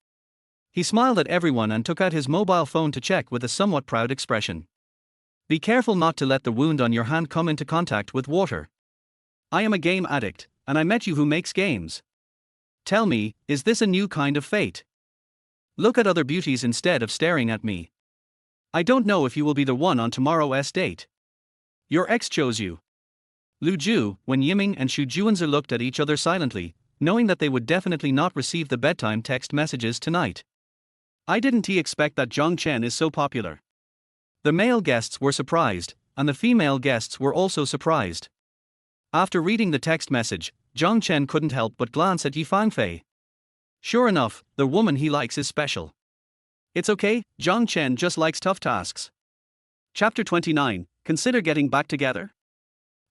He smiled at everyone and took out his mobile phone to check with a somewhat proud expression. Be careful not to let the wound on your hand come into contact with water. I am a game addict, and I met you who makes games. Tell me, is this a new kind of fate? Look at other beauties instead of staring at me. I don't know if you will be the one on tomorrow's date. Your ex chose you. Lu Ju, Wen Yiming and Xu Juanzi looked at each other silently, knowing that they would definitely not receive the bedtime text messages tonight. I didn't expect that Zhang Chen is so popular. The male guests were surprised, and the female guests were also surprised. After reading the text message, Zhang Chen couldn't help but glance at Yi Fangfei. Sure enough, the woman he likes is special. It's okay, Zhang Chen just likes tough tasks. Chapter 29, Consider getting back together?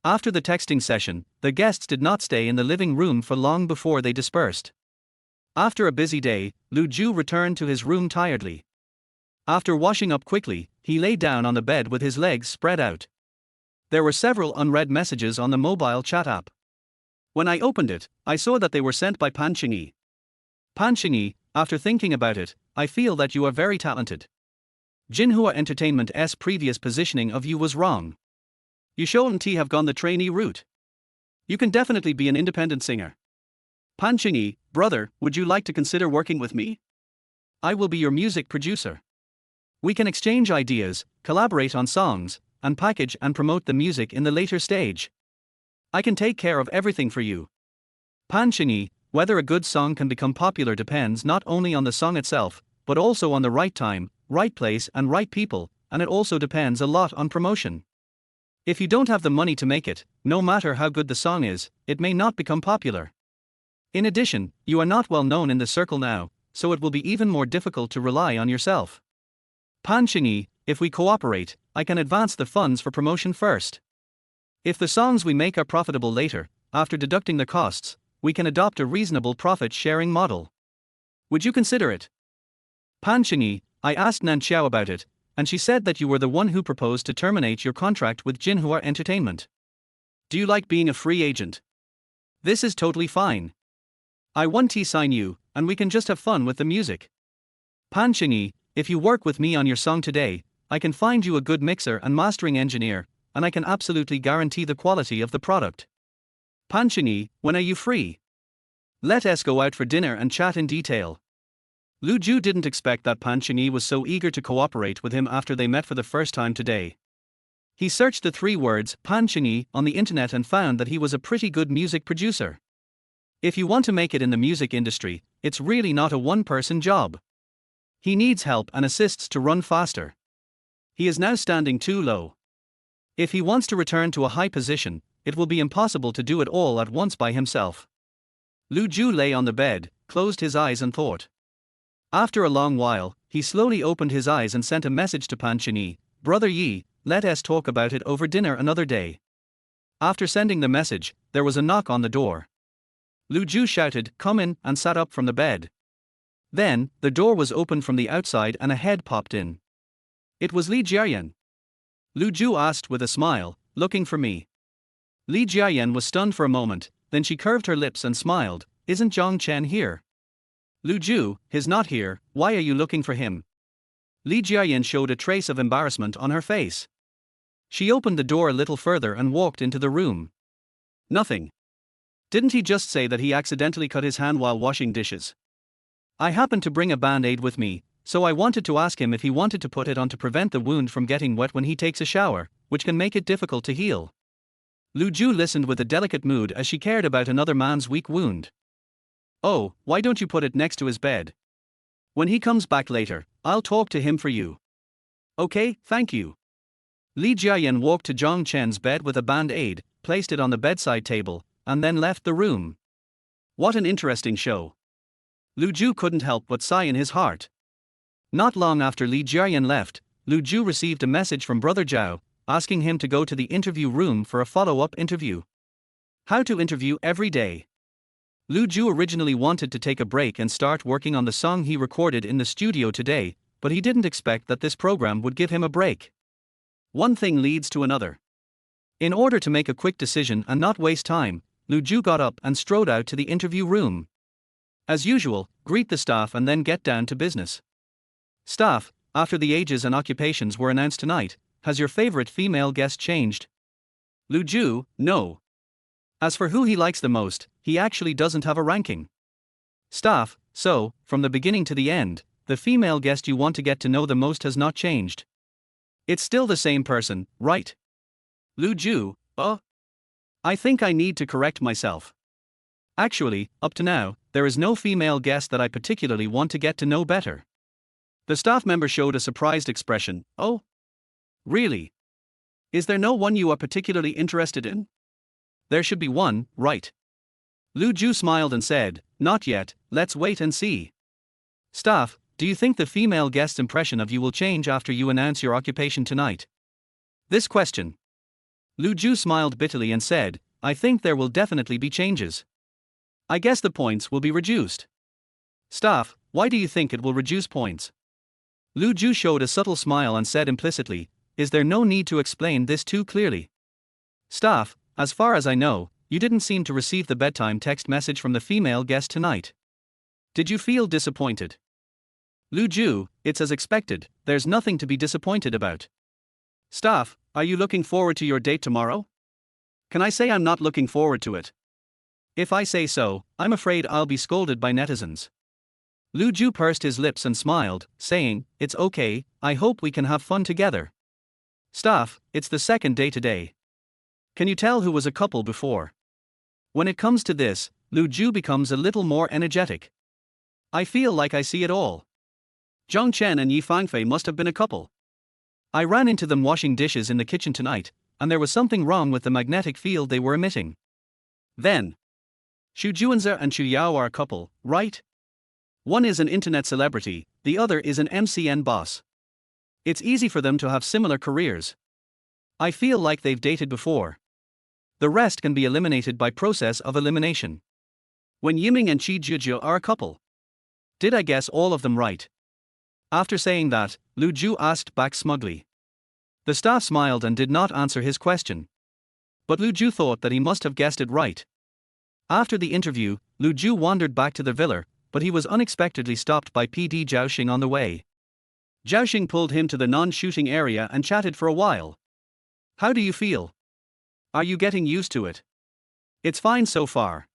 After the texting session, the guests did not stay in the living room for long before they dispersed. After a busy day, Lu Ju returned to his room tiredly. After washing up quickly, he lay down on the bed with his legs spread out. There were several unread messages on the mobile chat app. When I opened it, I saw that they were sent by Pan Qingyi. Pan Qingyi, after thinking about it, I feel that you are very talented. Jinhua Entertainment's previous positioning of you was wrong. You shouldn't have gone the trainee route. You can definitely be an independent singer. Pan Qingyi, brother, would you like to consider working with me? I will be your music producer. We can exchange ideas, collaborate on songs, and package and promote the music in the later stage. I can take care of everything for you. Pan Qingyi, whether a good song can become popular depends not only on the song itself, but also on the right time, right place, and right people, and it also depends a lot on promotion. If you don't have the money to make it, no matter how good the song is, it may not become popular. In addition, you are not well known in the circle now, so it will be even more difficult to rely on yourself. Pan Qingyi, if we cooperate, I can advance the funds for promotion first. If the songs we make are profitable later, after deducting the costs, we can adopt a reasonable profit-sharing model. Would you consider it? Pan Qingyi, I asked Nan Qiao about it, and she said that you were the one who proposed to terminate your contract with Jinhua Entertainment. Do you like being a free agent? This is totally fine. I want to sign you, and we can just have fun with the music. Pan Qingyi, if you work with me on your song today, I can find you a good mixer and mastering engineer, and I can absolutely guarantee the quality of the product. Pan Qingyi, when are you free? Let us go out for dinner and chat in detail. Lu Zhou didn't expect that Pan Qingyi was so eager to cooperate with him after they met for the first time today. He searched the 3 words Pan Qingyi on the internet and found that he was a pretty good music producer. If you want to make it in the music industry, it's really not a one-person job. He needs help and assists to run faster. He is now standing too low. If he wants to return to a high position, it will be impossible to do it all at once by himself. Lu Zhou lay on the bed, closed his eyes and thought. After a long while, he slowly opened his eyes and sent a message to Pan Qingyi, Brother Yi, let us talk about it over dinner another day. After sending the message, there was a knock on the door. Lu Zhou shouted, come in, and sat up from the bed. Then, the door was opened from the outside and a head popped in. It was Li Jiayan. Lu Zhou asked with a smile, looking for me. Li Jiayan was stunned for a moment, then she curved her lips and smiled, isn't Zhang Chen here? Lu Zhou, he's not here, why are you looking for him? Li Jiayan showed a trace of embarrassment on her face. She opened the door a little further and walked into the room. Nothing. Didn't he just say that he accidentally cut his hand while washing dishes? I happened to bring a band-aid with me, so I wanted to ask him if he wanted to put it on to prevent the wound from getting wet when he takes a shower, which can make it difficult to heal. Lu Zhou listened with a delicate mood as she cared about another man's weak wound. Oh, why don't you put it next to his bed? When he comes back later, I'll talk to him for you. Okay, thank you. Li Jiayan walked to Zhang Chen's bed with a band-aid, placed it on the bedside table, and then left the room. What an interesting show. Lu Zhou couldn't help but sigh in his heart. Not long after Li Jiayan left, Lu Zhou received a message from Brother Zhou, asking him to go to the interview room for a follow-up interview. How to interview every day. Lu Zhou originally wanted to take a break and start working on the song he recorded in the studio today, but he didn't expect that this program would give him a break. One thing leads to another. In order to make a quick decision and not waste time, Lu Zhou got up and strode out to the interview room. As usual, greet the staff and then get down to business. Staff, after the ages and occupations were announced tonight, has your favorite female guest changed? Lu Zhou, no. As for who he likes the most, he actually doesn't have a ranking. Staff, so, from the beginning to the end, the female guest you want to get to know the most has not changed. It's still the same person, right? Lu Zhou, I think I need to correct myself. Actually, up to now, there is no female guest that I particularly want to get to know better. The staff member showed a surprised expression. Oh? Really? Is there no one you are particularly interested in? There should be one, right? Lu Zhou smiled and said, not yet, let's wait and see. Staff, do you think the female guest's impression of you will change after you announce your occupation tonight? This question. Lu Zhou smiled bitterly and said, I think there will definitely be changes. I guess the points will be reduced. Staff, why do you think it will reduce points? Lu Ju showed a subtle smile and said implicitly, is there no need to explain this too clearly? Staff, as far as I know, you didn't seem to receive the bedtime text message from the female guest tonight. Did you feel disappointed? Lu Ju, it's as expected, there's nothing to be disappointed about. Staff, are you looking forward to your date tomorrow? Can I say I'm not looking forward to it? If I say so, I'm afraid I'll be scolded by netizens. Lu Ju pursed his lips and smiled, saying, it's okay, I hope we can have fun together. Staff, it's the second day today. Can you tell who was a couple before? When it comes to this, Lu Ju becomes a little more energetic. I feel like I see it all. Zhong Chen and Yi Fangfei must have been a couple. I ran into them washing dishes in the kitchen tonight, and there was something wrong with the magnetic field they were emitting. Then, Xu Juanzi and Xu Yao are a couple, right? One is an internet celebrity, the other is an MCN boss. It's easy for them to have similar careers. I feel like they've dated before. The rest can be eliminated by process of elimination. When Yiming and Qi Juju are a couple. Did I guess all of them right? After saying that, Lu Ju asked back smugly. The staff smiled and did not answer his question. But Lu Ju thought that he must have guessed it right. After the interview, Lu Ju wandered back to the villa, but he was unexpectedly stopped by PD Zhaoxing on the way. Zhaoxing pulled him to the non-shooting area and chatted for a while. How do you feel? Are you getting used to it? It's fine so far.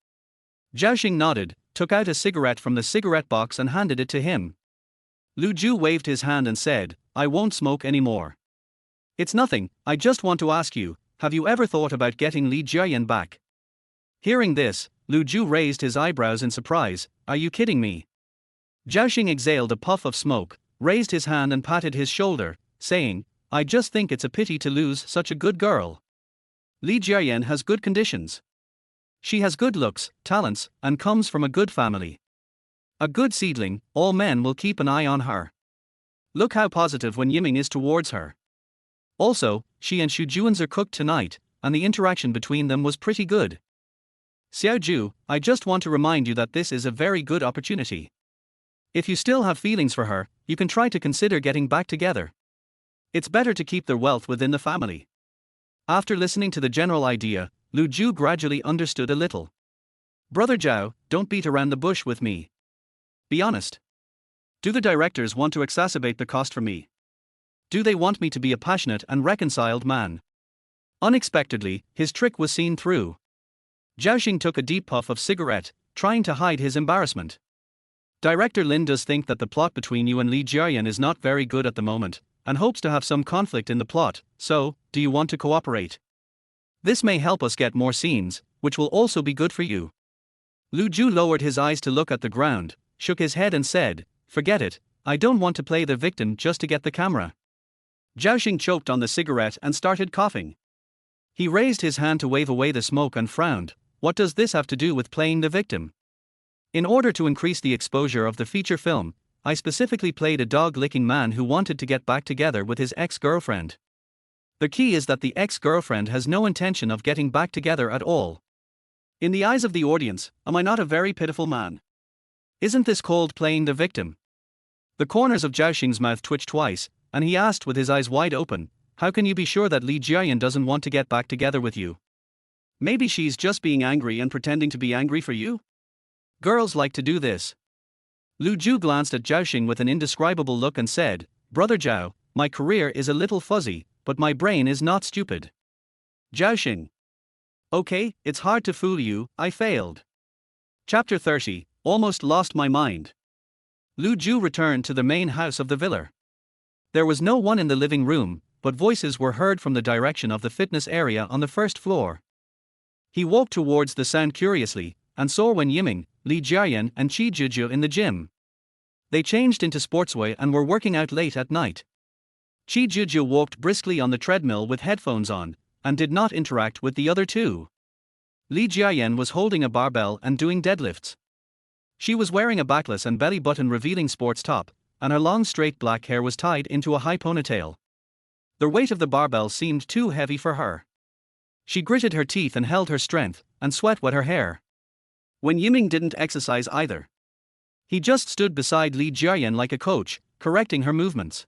Zhaoxing nodded, took out a cigarette from the cigarette box and handed it to him. Lu Ju waved his hand and said, I won't smoke anymore. It's nothing, I just want to ask you, have you ever thought about getting Li Jiayan back? Hearing this, Lu Ju raised his eyebrows in surprise, are you kidding me? Zhaoxing exhaled a puff of smoke, raised his hand and patted his shoulder, saying, I just think it's a pity to lose such a good girl. Li Jiayan has good conditions. She has good looks, talents, and comes from a good family. A good seedling, all men will keep an eye on her. Look how positive Wen Yiming is towards her. Also, she and Xu Juanzi cooked tonight, and the interaction between them was pretty good. Xiao Ju, I just want to remind you that this is a very good opportunity. If you still have feelings for her, you can try to consider getting back together. It's better to keep their wealth within the family. After listening to the general idea, Lu Ju gradually understood a little. Brother Zhao, don't beat around the bush with me. Be honest. Do the directors want to exacerbate the cost for me? Do they want me to be a passionate and reconciled man? Unexpectedly, his trick was seen through. Zhaoxing took a deep puff of cigarette, trying to hide his embarrassment. Director Lin does think that the plot between you and Li Jiayan is not very good at the moment, and hopes to have some conflict in the plot, so, do you want to cooperate? This may help us get more scenes, which will also be good for you. Lu Ju lowered his eyes to look at the ground, shook his head and said, forget it, I don't want to play the victim just to get the camera. Zhaoxing choked on the cigarette and started coughing. He raised his hand to wave away the smoke and frowned, what does this have to do with playing the victim? In order to increase the exposure of the feature film, I specifically played a dog-licking man who wanted to get back together with his ex-girlfriend. The key is that the ex-girlfriend has no intention of getting back together at all. In the eyes of the audience, am I not a very pitiful man? Isn't this called playing the victim? The corners of Zhaoxing's mouth twitched twice, and he asked with his eyes wide open, how can you be sure that Li Jiayan doesn't want to get back together with you? Maybe she's just being angry and pretending to be angry for you? Girls like to do this. Lu Ju glanced at Zhaoxing with an indescribable look and said, Brother Zhao, my career is a little fuzzy, but my brain is not stupid. Zhaoxing. Okay, it's hard to fool you, I failed. Chapter 30, Almost Lost My Mind. Lu Ju returned to the main house of the villa. There was no one in the living room, but voices were heard from the direction of the fitness area on the first floor. He walked towards the sound curiously, and saw Wen Yiming, Li Jiayan and Qi Juju in the gym. They changed into sportswear and were working out late at night. Qi Juju walked briskly on the treadmill with headphones on, and did not interact with the other two. Li Jiayan was holding a barbell and doing deadlifts. She was wearing a backless and belly button revealing sports top, and her long straight black hair was tied into a high ponytail. The weight of the barbell seemed too heavy for her. She gritted her teeth and held her strength, and sweat wet her hair. Wen Yiming didn't exercise either. He just stood beside Li Jiayan like a coach, correcting her movements.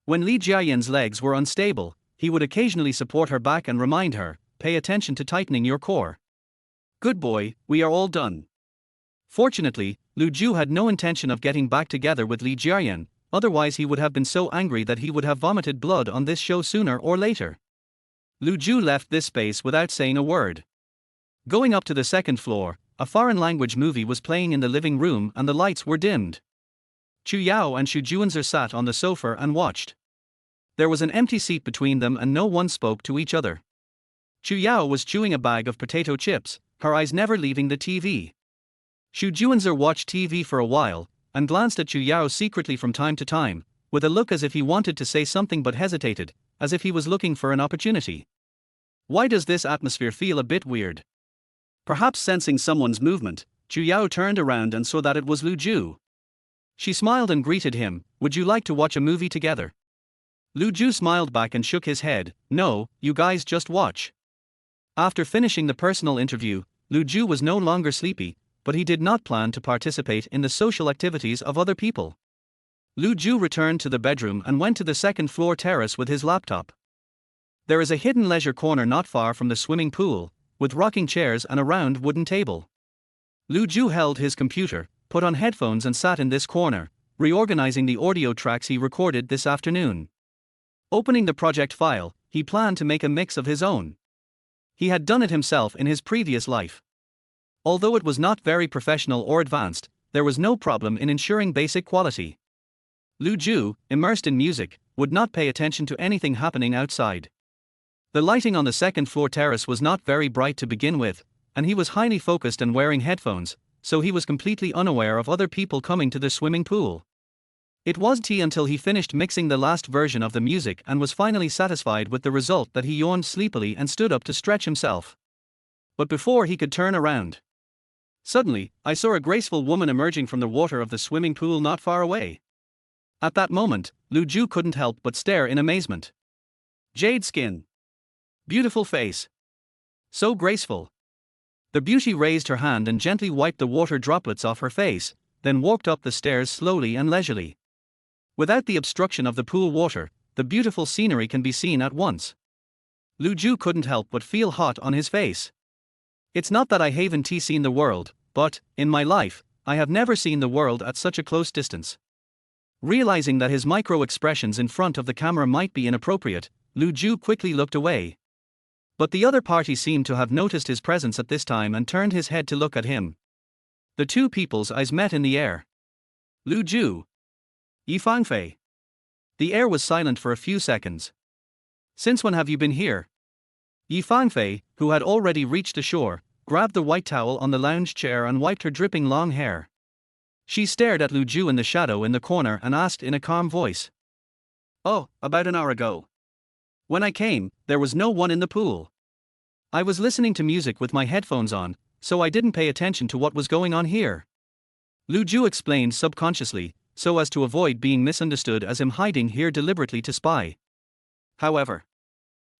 When Li Jiayan's legs were unstable, he would occasionally support her back and remind her, "Pay attention to tightening your core. Good boy, we are all done." Fortunately, Lu Ju had no intention of getting back together with Li Jiayan, otherwise he would have been so angry that he would have vomited blood on this show sooner or later. Lu Ju left this space without saying a word. Going up to the second floor, a foreign language movie was playing in the living room and the lights were dimmed. Chu Yao and Xu Juanzer sat on the sofa and watched. There was an empty seat between them and no one spoke to each other. Chu Yao was chewing a bag of potato chips, her eyes never leaving the TV. Xu Juanzer watched TV for a while, and glanced at Chu Yao secretly from time to time, with a look as if he wanted to say something but hesitated, as if he was looking for an opportunity. Why does this atmosphere feel a bit weird? Perhaps sensing someone's movement, Chu Yao turned around and saw that it was Lu Ju. She smiled and greeted him, "Would you like to watch a movie together?" Lu Ju smiled back and shook his head, "No, you guys just watch." After finishing the personal interview, Lu Ju was no longer sleepy, but he did not plan to participate in the social activities of other people. Lu Ju returned to the bedroom and went to the second floor terrace with his laptop. There is a hidden leisure corner not far from the swimming pool, with rocking chairs and a round wooden table. Lu Ju held his computer, put on headphones and sat in this corner, reorganizing the audio tracks he recorded this afternoon. Opening the project file, he planned to make a mix of his own. He had done it himself in his previous life. Although it was not very professional or advanced, there was no problem in ensuring basic quality. Lu Ju, immersed in music, would not pay attention to anything happening outside. The lighting on the second floor terrace was not very bright to begin with, and he was highly focused and wearing headphones, so he was completely unaware of other people coming to the swimming pool. It was tea until he finished mixing the last version of the music and was finally satisfied with the result that he yawned sleepily and stood up to stretch himself. But before he could turn around, suddenly, I saw a graceful woman emerging from the water of the swimming pool not far away. At that moment, Lu Ju couldn't help but stare in amazement. Jade skin. Beautiful face. So graceful. The beauty raised her hand and gently wiped the water droplets off her face, then walked up the stairs slowly and leisurely. Without the obstruction of the pool water, the beautiful scenery can be seen at once. Lu Ju couldn't help but feel hot on his face. It's not that I haven't seen the world, but, in my life, I have never seen the world at such a close distance. Realizing that his micro-expressions in front of the camera might be inappropriate, Lu Ju quickly looked away. But the other party seemed to have noticed his presence at this time and turned his head to look at him. The two people's eyes met in the air. Lu Ju. Yi Fangfei. The air was silent for a few seconds. "Since when have you been here?" Yi Fangfei, who had already reached the shore, grabbed the white towel on the lounge chair and wiped her dripping long hair. She stared at Lu Ju in the shadow in the corner and asked in a calm voice. "Oh, about an hour ago. When I came, there was no one in the pool. I was listening to music with my headphones on, so I didn't pay attention to what was going on here." Lu Ju explained subconsciously, so as to avoid being misunderstood as him hiding here deliberately to spy. However,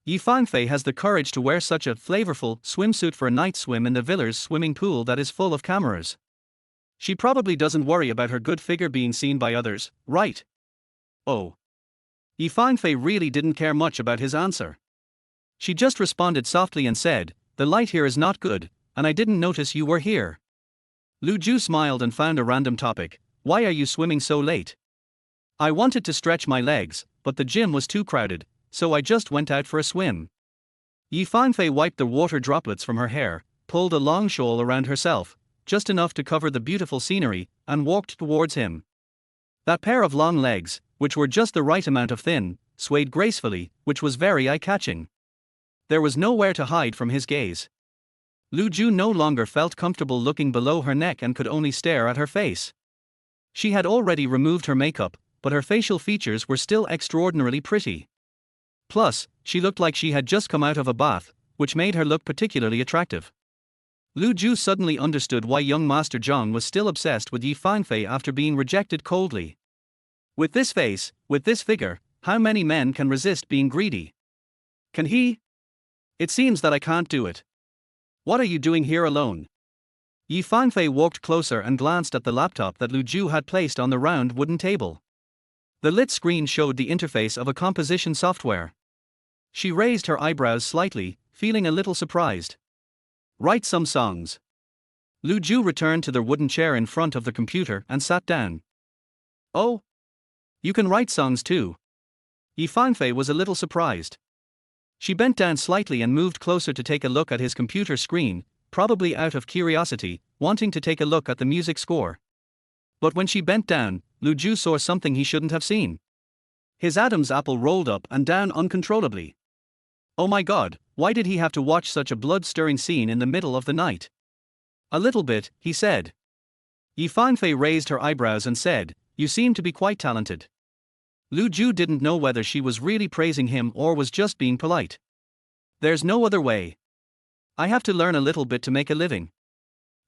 Yi Fangfei has the courage to wear such a flavorful swimsuit for a night swim in the villar's swimming pool that is full of cameras. She probably doesn't worry about her good figure being seen by others, right? Oh. Yi Fangfei really didn't care much about his answer. She just responded softly and said, "The light here is not good, and I didn't notice you were here." Lu Ju smiled and found a random topic. "Why are you swimming so late?" "I wanted to stretch my legs, but the gym was too crowded, so I just went out for a swim." Yi Fangfei wiped the water droplets from her hair, pulled a long shawl around herself, just enough to cover the beautiful scenery, and walked towards him. That pair of long legs, which were just the right amount of thin, swayed gracefully, which was very eye-catching. There was nowhere to hide from his gaze. Lu Ju no longer felt comfortable looking below her neck and could only stare at her face. She had already removed her makeup, but her facial features were still extraordinarily pretty. Plus, she looked like she had just come out of a bath, which made her look particularly attractive. Lu Ju suddenly understood why young Master Zhang was still obsessed with Yi Fangfei after being rejected coldly. With this face, with this figure, how many men can resist being greedy? Can he? It seems that I can't do it. What are you doing here alone? Yi Fangfei walked closer and glanced at the laptop that Lu Ju had placed on the round wooden table. The lit screen showed the interface of a composition software. She raised her eyebrows slightly, feeling a little surprised. Write some songs. Lu Ju returned to the wooden chair in front of the computer and sat down. Oh? You can write songs too. Yi Fangfei was a little surprised. She bent down slightly and moved closer to take a look at his computer screen, probably out of curiosity, wanting to take a look at the music score. But when she bent down, Lu Ju saw something he shouldn't have seen. His Adam's apple rolled up and down uncontrollably. Oh my god, why did he have to watch such a blood-stirring scene in the middle of the night? A little bit, he said. Yi Fangfei raised her eyebrows and said, "You seem to be quite talented." Lu Ju didn't know whether she was really praising him or was just being polite. There's no other way. I have to learn a little bit to make a living.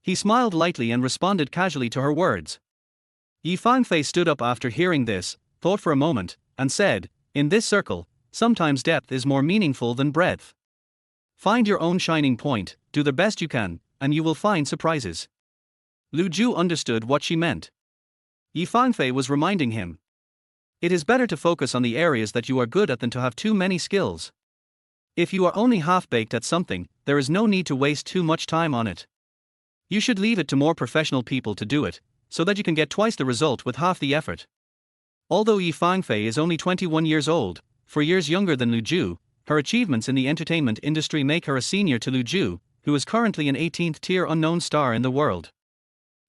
He smiled lightly and responded casually to her words. Yi Fangfei stood up after hearing this, thought for a moment, and said, "In this circle, sometimes depth is more meaningful than breadth. Find your own shining point, do the best you can, and you will find surprises." Lu Ju understood what she meant. Yi Fangfei was reminding him. It is better to focus on the areas that you are good at than to have too many skills. If you are only half-baked at something, there is no need to waste too much time on it. You should leave it to more professional people to do it, so that you can get twice the result with half the effort. Although Yi Fangfei is only 21 years old, 4 years younger than Lu Ju, her achievements in the entertainment industry make her a senior to Lu Ju, who is currently an 18th-tier unknown star in the world.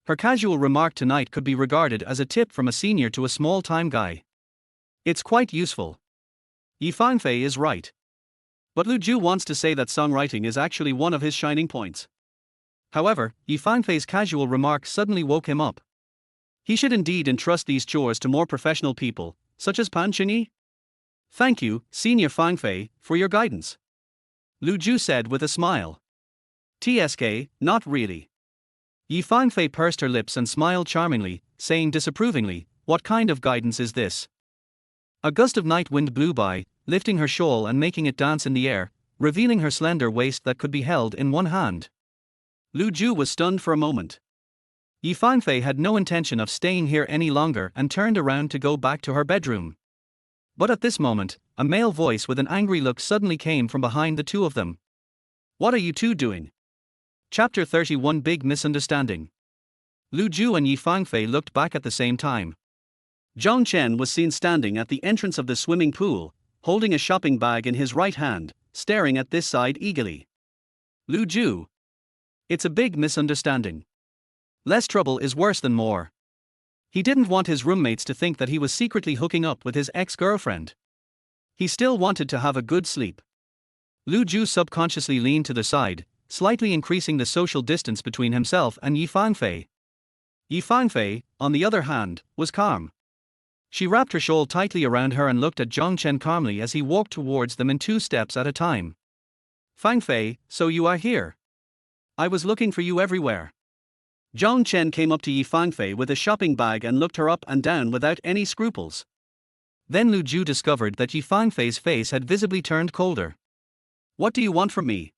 Her casual remark tonight could be regarded as a tip from a senior to a small-time guy. It's quite useful. Yi Fangfei is right. But Lu Ju wants to say that songwriting is actually one of his shining points. However, Yi Fangfei's casual remark suddenly woke him up. He should indeed entrust these chores to more professional people, such as Pan Chengyi. Thank you, Senior Fangfei, for your guidance. Lu Ju said with a smile. TSK, not really. Yi Fangfei pursed her lips and smiled charmingly, saying disapprovingly, "What kind of guidance is this?" A gust of night wind blew by, lifting her shawl and making it dance in the air, revealing her slender waist that could be held in one hand. Lu Ju was stunned for a moment. Yi Fangfei had no intention of staying here any longer and turned around to go back to her bedroom. But at this moment, a male voice with an angry look suddenly came from behind the two of them. "What are you two doing?" Chapter 31 Big Misunderstanding. Lu Ju and Yi Fangfei looked back at the same time. Zhang Chen was seen standing at the entrance of the swimming pool, holding a shopping bag in his right hand, staring at this side eagerly. Lu Ju. It's a big misunderstanding. Less trouble is worse than more. He didn't want his roommates to think that he was secretly hooking up with his ex-girlfriend. He still wanted to have a good sleep. Lu Ju subconsciously leaned to the side, slightly increasing the social distance between himself and Yi Fangfei. Yi Fangfei, on the other hand, was calm. She wrapped her shawl tightly around her and looked at Zhang Chen calmly as he walked towards them in 2 steps at a time. "Fangfei, so you are here. I was looking for you everywhere." Zhang Chen came up to Yi Fangfei with a shopping bag and looked her up and down without any scruples. Then Lu Ju discovered that Yi Fangfei's face had visibly turned colder. "What do you want from me?"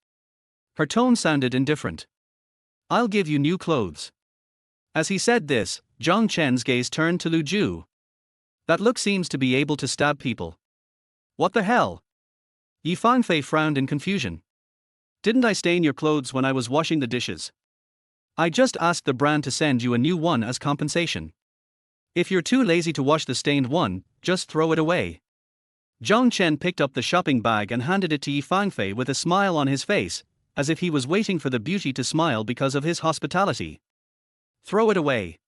Her tone sounded indifferent. "I'll give you new clothes." As he said this, Zhang Chen's gaze turned to Lu Ju. That look seems to be able to stab people. What the hell? Yi Fangfei frowned in confusion. Didn't I stain your clothes when I was washing the dishes? I just asked the brand to send you a new one as compensation. If you're too lazy to wash the stained one, just throw it away. Zhang Chen picked up the shopping bag and handed it to Yi Fangfei with a smile on his face, as if he was waiting for the beauty to smile because of his hospitality. Throw it away.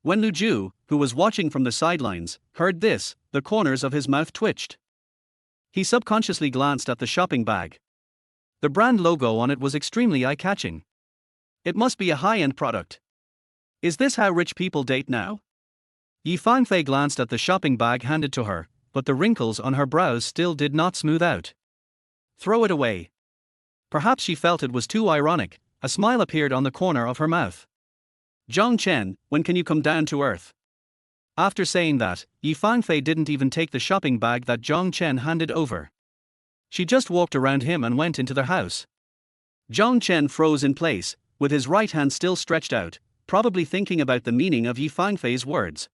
When Lu Ju, who was watching from the sidelines, heard this, the corners of his mouth twitched. He subconsciously glanced at the shopping bag. The brand logo on it was extremely eye-catching. It must be a high-end product. Is this how rich people date now? Yi Fangfei glanced at the shopping bag handed to her, but the wrinkles on her brows still did not smooth out. Throw it away. Perhaps she felt it was too ironic, a smile appeared on the corner of her mouth. Zhang Chen, when can you come down to earth? After saying that, Yi Fangfei didn't even take the shopping bag that Zhang Chen handed over. She just walked around him and went into the house. Zhang Chen froze in place, with his right hand still stretched out, probably thinking about the meaning of Yi Fangfei's words.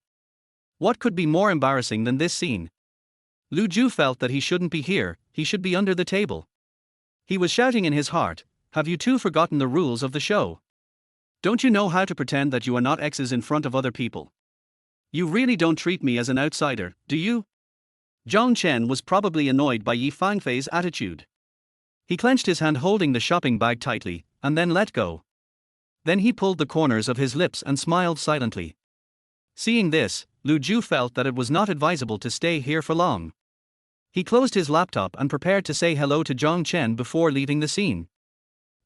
What could be more embarrassing than this scene? Lu Ju felt that he shouldn't be here, he should be under the table. He was shouting in his heart, "Have you two forgotten the rules of the show? Don't you know how to pretend that you are not exes in front of other people? You really don't treat me as an outsider, do you?" Zhang Chen was probably annoyed by Yi Fangfei's attitude. He clenched his hand holding the shopping bag tightly, and then let go. Then he pulled the corners of his lips and smiled silently. Seeing this, Lu Ju felt that it was not advisable to stay here for long. He closed his laptop and prepared to say hello to Zhang Chen before leaving the scene.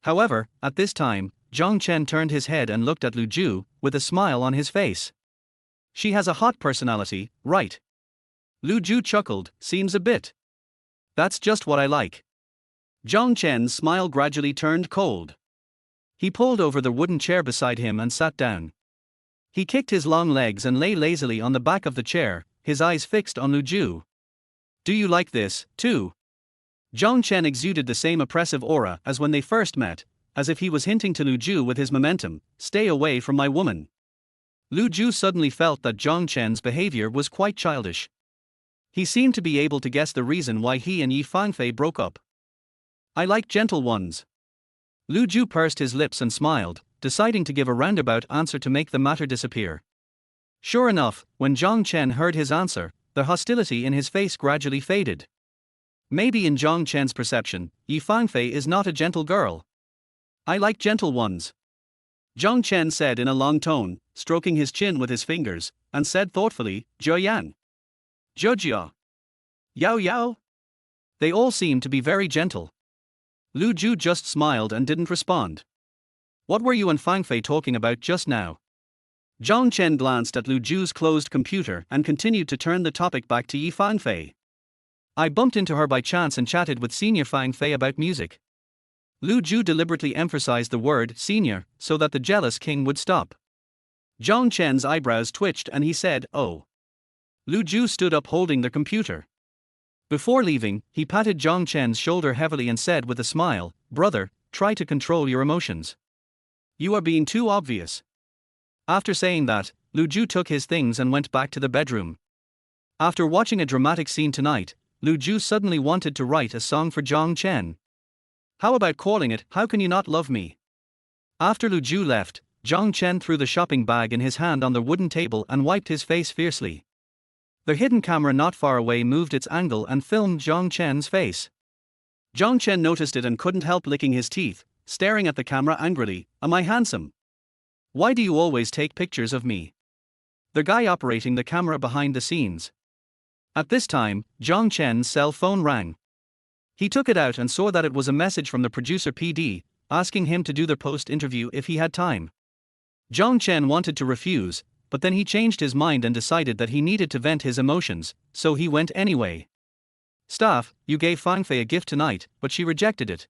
However, at this time, Zhang Chen turned his head and looked at Lu Ju, with a smile on his face. "She has a hot personality, right?" Lu Ju chuckled, "Seems a bit. That's just what I like." Zhang Chen's smile gradually turned cold. He pulled over the wooden chair beside him and sat down. He kicked his long legs and lay lazily on the back of the chair, his eyes fixed on Lu Ju. "Do you like this, too?" Zhang Chen exuded the same oppressive aura as when they first met, as if he was hinting to Lu Ju with his momentum, "Stay away from my woman." Lu Ju suddenly felt that Zhang Chen's behavior was quite childish. He seemed to be able to guess the reason why he and Yi Fangfei broke up. "I like gentle ones." Lu Ju pursed his lips and smiled, deciding to give a roundabout answer to make the matter disappear. Sure enough, when Zhang Chen heard his answer, the hostility in his face gradually faded. Maybe in Zhang Chen's perception, Yi Fangfei is not a gentle girl. "I like gentle ones," Zhang Chen said in a long tone, stroking his chin with his fingers, and said thoughtfully, "Zheoyan. Zheojia. Yao Yao." They all seemed to be very gentle. Lu Ju just smiled and didn't respond. "What were you and Fangfei talking about just now?" Zhang Chen glanced at Lu Ju's closed computer and continued to turn the topic back to Yi Fangfei. "I bumped into her by chance and chatted with Senior Fangfei about music." Lu Ju deliberately emphasized the word senior so that the jealous king would stop. Zhang Chen's eyebrows twitched and he said, "Oh." Lu Ju stood up holding the computer. Before leaving, he patted Zhang Chen's shoulder heavily and said with a smile, "Brother, try to control your emotions. You are being too obvious." After saying that, Lu Ju took his things and went back to the bedroom. After watching a dramatic scene tonight, Lu Ju suddenly wanted to write a song for Zhang Chen. How about calling it "How Can You Not Love Me"? After Lu Ju left, Zhang Chen threw the shopping bag in his hand on the wooden table and wiped his face fiercely. The hidden camera not far away moved its angle and filmed Zhang Chen's face. Zhang Chen noticed it and couldn't help licking his teeth, staring at the camera angrily. "Am I handsome? Why do you always take pictures of me?" The guy operating the camera behind the scenes. At this time, Zhang Chen's cell phone rang. He took it out and saw that it was a message from the producer PD, asking him to do the post-interview if he had time. Zhang Chen wanted to refuse, but then he changed his mind and decided that he needed to vent his emotions, so he went anyway. "Staff, you gave Fangfei a gift tonight, but she rejected it.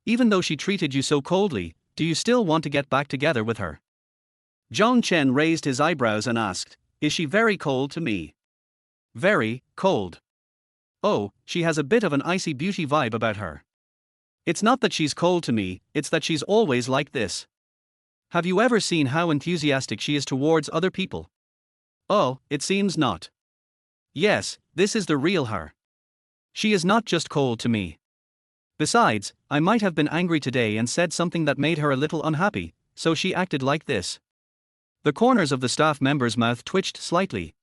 Even though she treated you so coldly, do you still want to get back together with her?" Zhang Chen raised his eyebrows and asked, "Is she very cold to me?" "Very cold. Oh, she has a bit of an icy beauty vibe about her. It's not that she's cold to me, it's that she's always like this. Have you ever seen how enthusiastic she is towards other people? Oh, it seems not. Yes, this is the real her. She is not just cold to me. Besides, I might have been angry today and said something that made her a little unhappy, so she acted like this." The corners of the staff member's mouth twitched slightly.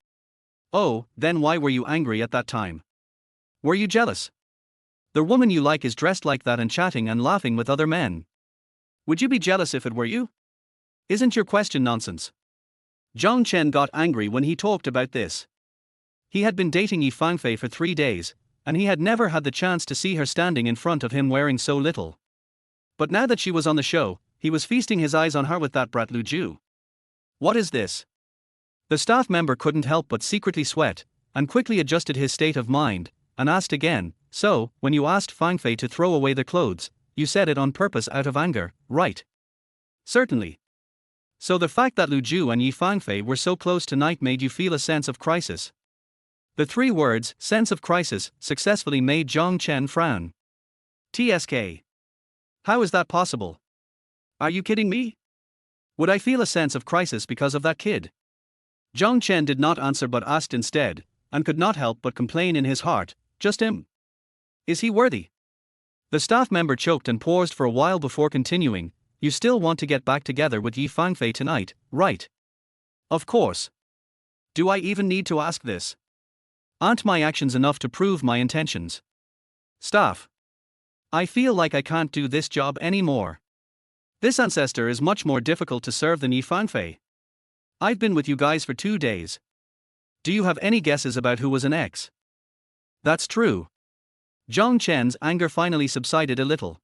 "Oh, then why were you angry at that time? Were you jealous? The woman you like is dressed like that and chatting and laughing with other men. Would you be jealous if it were you? Isn't your question nonsense?" Zhang Chen got angry when he talked about this. He had been dating Yi Fangfei for 3 days, and he had never had the chance to see her standing in front of him wearing so little. But now that she was on the show, he was feasting his eyes on her with that brat Lu Ju. What is this? The staff member couldn't help but secretly sweat, and quickly adjusted his state of mind, and asked again, "So, when you asked Fangfei to throw away the clothes, you said it on purpose out of anger, right?" "Certainly. So the fact that Lu Ju and Yi Fangfei were so close tonight made you feel a sense of crisis." The 3 words, sense of crisis, successfully made Zhang Chen frown. "TSK. How is that possible? Are you kidding me? Would I feel a sense of crisis because of that kid? Zhang Chen did not answer but asked instead, and could not help but complain in his heart, just him. Is he worthy? The staff member choked and paused for a while before continuing. You still want to get back together with Yi Fangfei tonight, right? Of course. Do I even need to ask this? Aren't my actions enough to prove my intentions? Staff. I feel like I can't do this job anymore. This ancestor is much more difficult to serve than Yi Fangfei. I've been with you guys for 2 days. Do you have any guesses about who was an ex? That's true. Zhang Chen's anger finally subsided a little.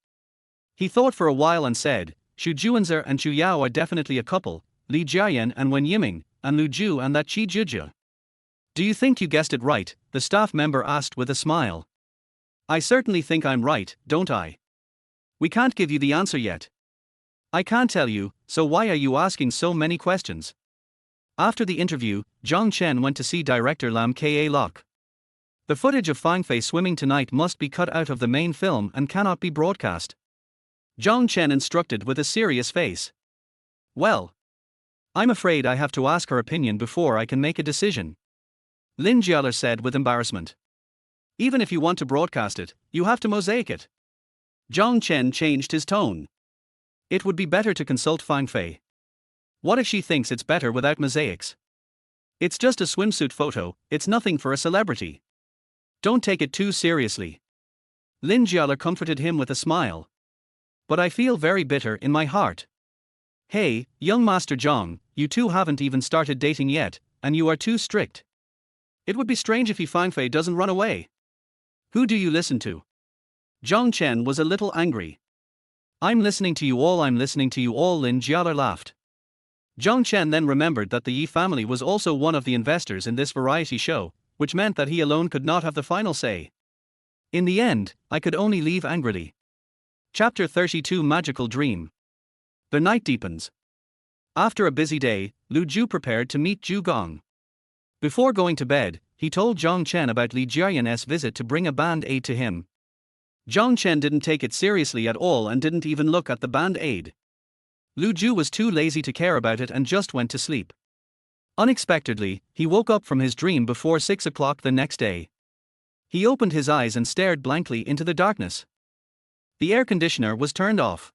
He thought for a while and said, Xu Juanzi and Xu Yao are definitely a couple, Li Jiayan and Wen Yiming, and Lu Zhu and that Qi Zhuzhe. Do you think you guessed it right? The staff member asked with a smile. I certainly think I'm right, don't I? We can't give you the answer yet. I can't tell you, so why are you asking so many questions? After the interview, Zhang Chen went to see director Lam Ka. The footage of Fang Fei swimming tonight must be cut out of the main film and cannot be broadcast. Zhang Chen instructed with a serious face. Well, I'm afraid I have to ask her opinion before I can make a decision. Lin Jialer said with embarrassment. Even if you want to broadcast it, you have to mosaic it. Zhang Chen changed his tone. It would be better to consult Fang Fei. What if she thinks it's better without mosaics? It's just a swimsuit photo, it's nothing for a celebrity. Don't take it too seriously. Lin Jialer comforted him with a smile. But I feel very bitter in my heart. Hey, young Master Zhang, you two haven't even started dating yet, and you are too strict. It would be strange if Yi Fangfei doesn't run away. Who do you listen to? Zhang Chen was a little angry. I'm listening to you all, Lin Jialer laughed. Zhang Chen then remembered that the Yi family was also one of the investors in this variety show, which meant that he alone could not have the final say. In the end, I could only leave angrily. Chapter 32 Magical Dream. The night deepens. After a busy day, Lu Zhu prepared to meet Zhu Gong. Before going to bed, he told Zhang Chen about Li Jiayan's visit to bring a band-aid to him. Zhang Chen didn't take it seriously at all and didn't even look at the band-aid. Lu Zhu was too lazy to care about it and just went to sleep. Unexpectedly, he woke up from his dream before 6 o'clock the next day. He opened his eyes and stared blankly into the darkness. The air conditioner was turned off.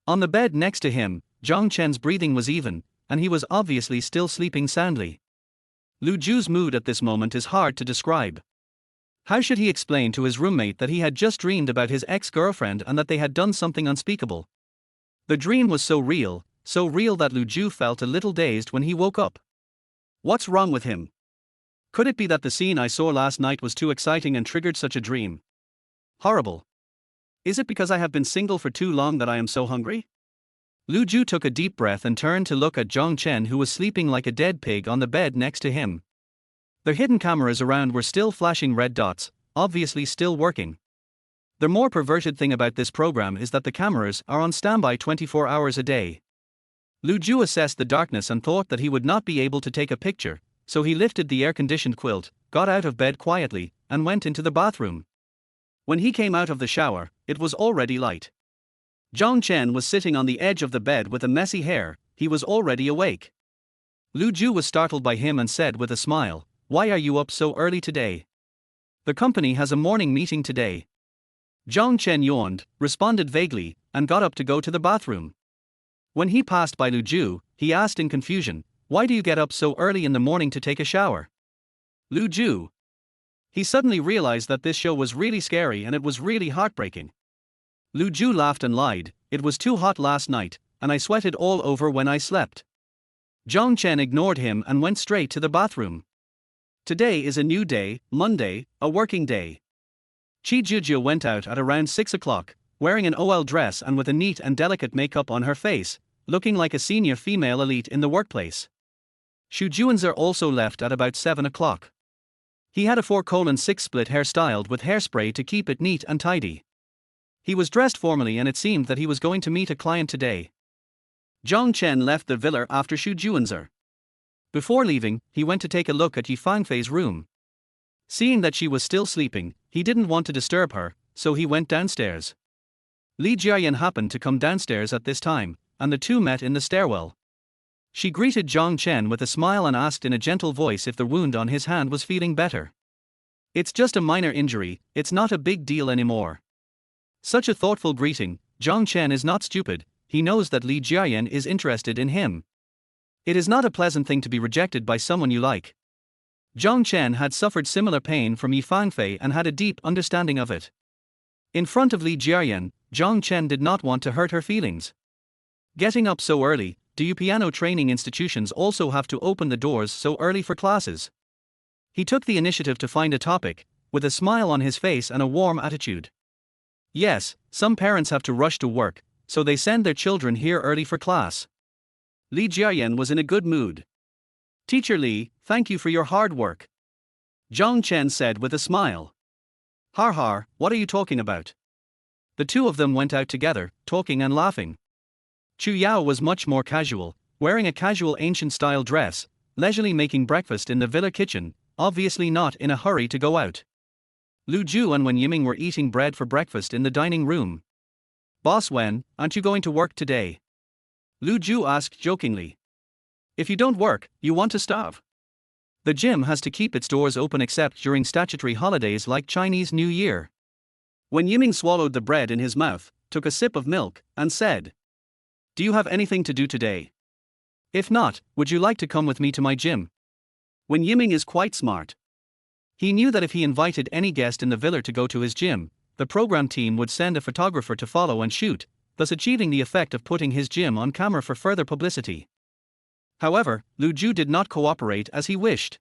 On the bed next to him, Zhang Chen's breathing was even, and he was obviously still sleeping soundly. Lu Zhu's mood at this moment is hard to describe. How should he explain to his roommate that he had just dreamed about his ex-girlfriend and that they had done something unspeakable? The dream was so real that Lu Zhu felt a little dazed when he woke up. What's wrong with him? Could it be that the scene I saw last night was too exciting and triggered such a dream? Horrible. Is it because I have been single for too long that I am so hungry? Lu Zhu took a deep breath and turned to look at Zhang Chen, who was sleeping like a dead pig on the bed next to him. The hidden cameras around were still flashing red dots, obviously still working. The more perverted thing about this program is that the cameras are on standby 24 hours a day. Lu Zhu assessed the darkness and thought that he would not be able to take a picture, so he lifted the air-conditioned quilt, got out of bed quietly, and went into the bathroom. When he came out of the shower, it was already light. Zhang Chen was sitting on the edge of the bed with a messy hair. He was already awake. Lu Zhu was startled by him and said with a smile, "Why are you up so early today? The company has a morning meeting today." Zhang Chen yawned, responded vaguely, and got up to go to the bathroom. When he passed by Lu Zhu, he asked in confusion, "Why do you get up so early in the morning to take a shower?" Lu Zhu. He suddenly realized that this show was really scary and it was really heartbreaking. Lu Zhu laughed and lied, "It was too hot last night, and I sweated all over when I slept." Zhang Chen ignored him and went straight to the bathroom. Today is a new day, Monday, a working day. Qi Zhuzhe went out at around 6 o'clock, wearing an OL dress and with a neat and delicate makeup on her face, looking like a senior female elite in the workplace. Xu Juanzi also left at about 7 o'clock. He had a 4:6 split hair styled with hairspray to keep it neat and tidy. He was dressed formally and it seemed that he was going to meet a client today. Zhang Chen left the villa after Xu Juanzi. Before leaving, he went to take a look at Yi Fangfei's room. Seeing that she was still sleeping, he didn't want to disturb her, so he went downstairs. Li Jiayan happened to come downstairs at this time, and the two met in the stairwell. She greeted Zhang Chen with a smile and asked in a gentle voice if the wound on his hand was feeling better. It's just a minor injury, it's not a big deal anymore. Such a thoughtful greeting. Zhang Chen is not stupid, he knows that Li Jiayan is interested in him. It is not a pleasant thing to be rejected by someone you like. Zhang Chen had suffered similar pain from Yi Fangfei and had a deep understanding of it. In front of Li Jiayan, Zhang Chen did not want to hurt her feelings. Getting up so early, do you piano training institutions also have to open the doors so early for classes? He took the initiative to find a topic, with a smile on his face and a warm attitude. Yes, some parents have to rush to work, so they send their children here early for class. Li Jiayan was in a good mood. Teacher Li, thank you for your hard work. Zhang Chen said with a smile. Har har, what are you talking about? The two of them went out together, talking and laughing. Chu Yao was much more casual, wearing a casual ancient-style dress, leisurely making breakfast in the villa kitchen, obviously not in a hurry to go out. Lu Ju and Wen Yiming were eating bread for breakfast in the dining room. Boss Wen, aren't you going to work today? Lu Ju asked jokingly. If you don't work, you want to starve. The gym has to keep its doors open except during statutory holidays like Chinese New Year. Wen Yiming swallowed the bread in his mouth, took a sip of milk, and said, Do you have anything to do today? If not, would you like to come with me to my gym? Wen Yiming is quite smart. He knew that if he invited any guest in the villa to go to his gym, the program team would send a photographer to follow and shoot, thus achieving the effect of putting his gym on camera for further publicity. However, Lu Ju did not cooperate as he wished.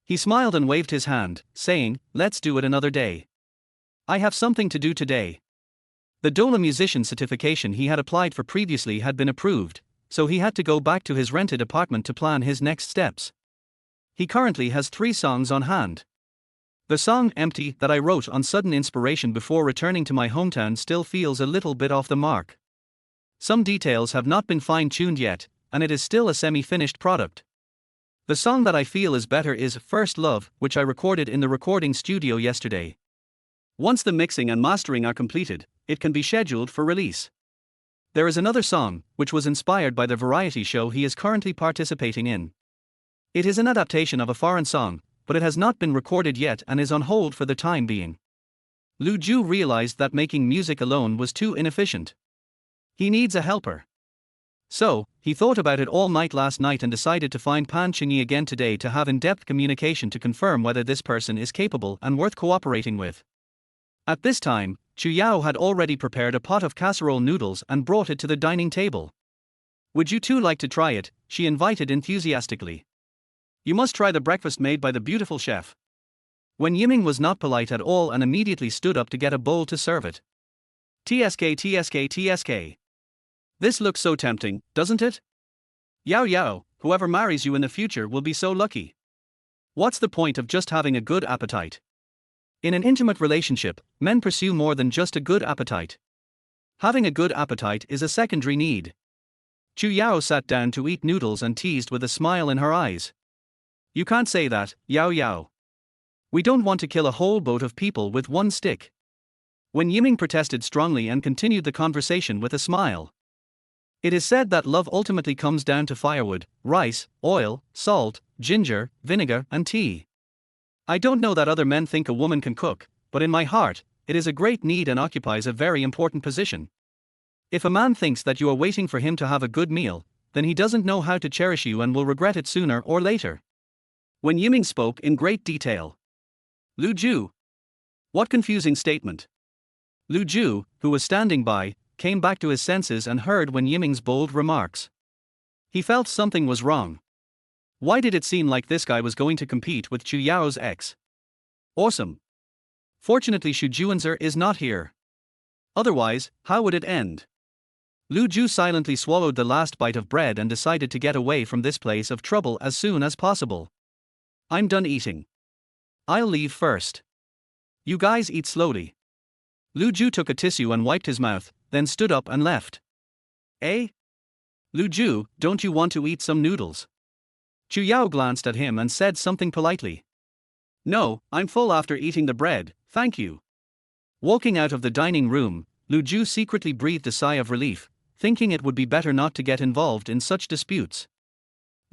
He smiled and waved his hand, saying, Let's do it another day. I have something to do today. The Dola musician certification he had applied for previously had been approved, so he had to go back to his rented apartment to plan his next steps. He currently has 3 songs on hand. The song Empty that I wrote on sudden inspiration before returning to my hometown still feels a little bit off the mark. Some details have not been fine-tuned yet, and it is still a semi-finished product. The song that I feel is better is First Love, which I recorded in the recording studio yesterday. Once the mixing and mastering are completed, it can be scheduled for release. There is another song, which was inspired by the variety show he is currently participating in. It is an adaptation of a foreign song, but it has not been recorded yet and is on hold for the time being. Lu Ju realized that making music alone was too inefficient. He needs a helper. So, he thought about it all night last night and decided to find Pan Qingyi again today to have in-depth communication to confirm whether this person is capable and worth cooperating with. At this time, Chu Yao had already prepared a pot of casserole noodles and brought it to the dining table. Would you two like to try it? She invited enthusiastically. You must try the breakfast made by the beautiful chef. Wen Yiming was not polite at all and immediately stood up to get a bowl to serve it. TSK TSK TSK. This looks so tempting, doesn't it? Yao Yao, whoever marries you in the future will be so lucky. What's the point of just having a good appetite? In an intimate relationship, men pursue more than just a good appetite. Having a good appetite is a secondary need. Chu Yao sat down to eat noodles and teased with a smile in her eyes. You can't say that, Yao Yao. We don't want to kill a whole boat of people with one stick. Wen Yiming protested strongly and continued the conversation with a smile. It is said that love ultimately comes down to firewood, rice, oil, salt, ginger, vinegar, and tea. I don't know that other men think a woman can cook, but in my heart, it is a great need and occupies a very important position. If a man thinks that you are waiting for him to have a good meal, then he doesn't know how to cherish you and will regret it sooner or later. Wen Yiming spoke in great detail. Lu Ju. What confusing statement. Lu Ju, who was standing by, came back to his senses and heard Wen Yiming's bold remarks. He felt something was wrong. Why did it seem like this guy was going to compete with Chu Yao's ex? Awesome. Fortunately Xu Juanzer is not here. Otherwise, how would it end? Lu Ju silently swallowed the last bite of bread and decided to get away from this place of trouble as soon as possible. I'm done eating. I'll leave first. You guys eat slowly. Lu Ju took a tissue and wiped his mouth, then stood up and left. Eh? Lu Ju, don't you want to eat some noodles? Chu Yao glanced at him and said something politely. No, I'm full after eating the bread, thank you. Walking out of the dining room, Lu Ju secretly breathed a sigh of relief, thinking it would be better not to get involved in such disputes.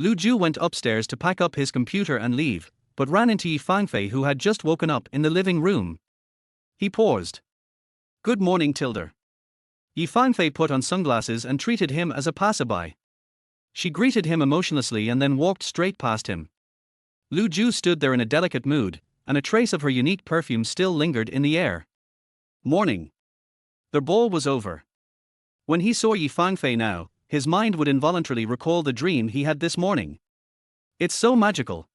Lu Ju went upstairs to pack up his computer and leave, but ran into Yi Fangfei, who had just woken up in the living room. He paused. "Good morning, Tilda." Yi Fangfei put on sunglasses and treated him as a passerby. She greeted him emotionlessly and then walked straight past him. Lu Ju stood there in a delicate mood, and a trace of her unique perfume still lingered in the air. Morning. The ball was over. When he saw Yi Fangfei now, his mind would involuntarily recall the dream he had this morning. It's so magical.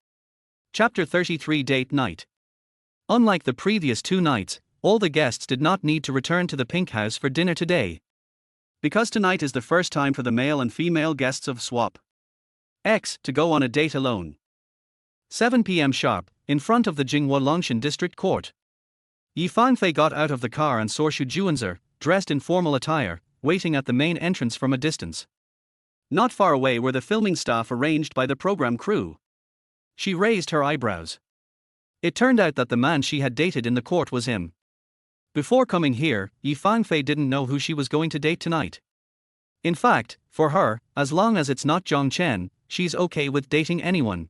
Chapter 33 Date Night. Unlike the previous 2 nights, all the guests did not need to return to the Pink House for dinner today. Because tonight is the first time for the male and female guests of Swap X to go on a date alone. 7 p.m. sharp, in front of the Jinghua Longshan District Court. Yi Fangfei got out of the car and saw Xu Juanzi, dressed in formal attire, waiting at the main entrance from a distance. Not far away were the filming staff arranged by the program crew. She raised her eyebrows. It turned out that the man she had dated in the court was him. Before coming here, Yi Fangfei didn't know who she was going to date tonight. In fact, for her, as long as it's not Zhong Chen, she's okay with dating anyone.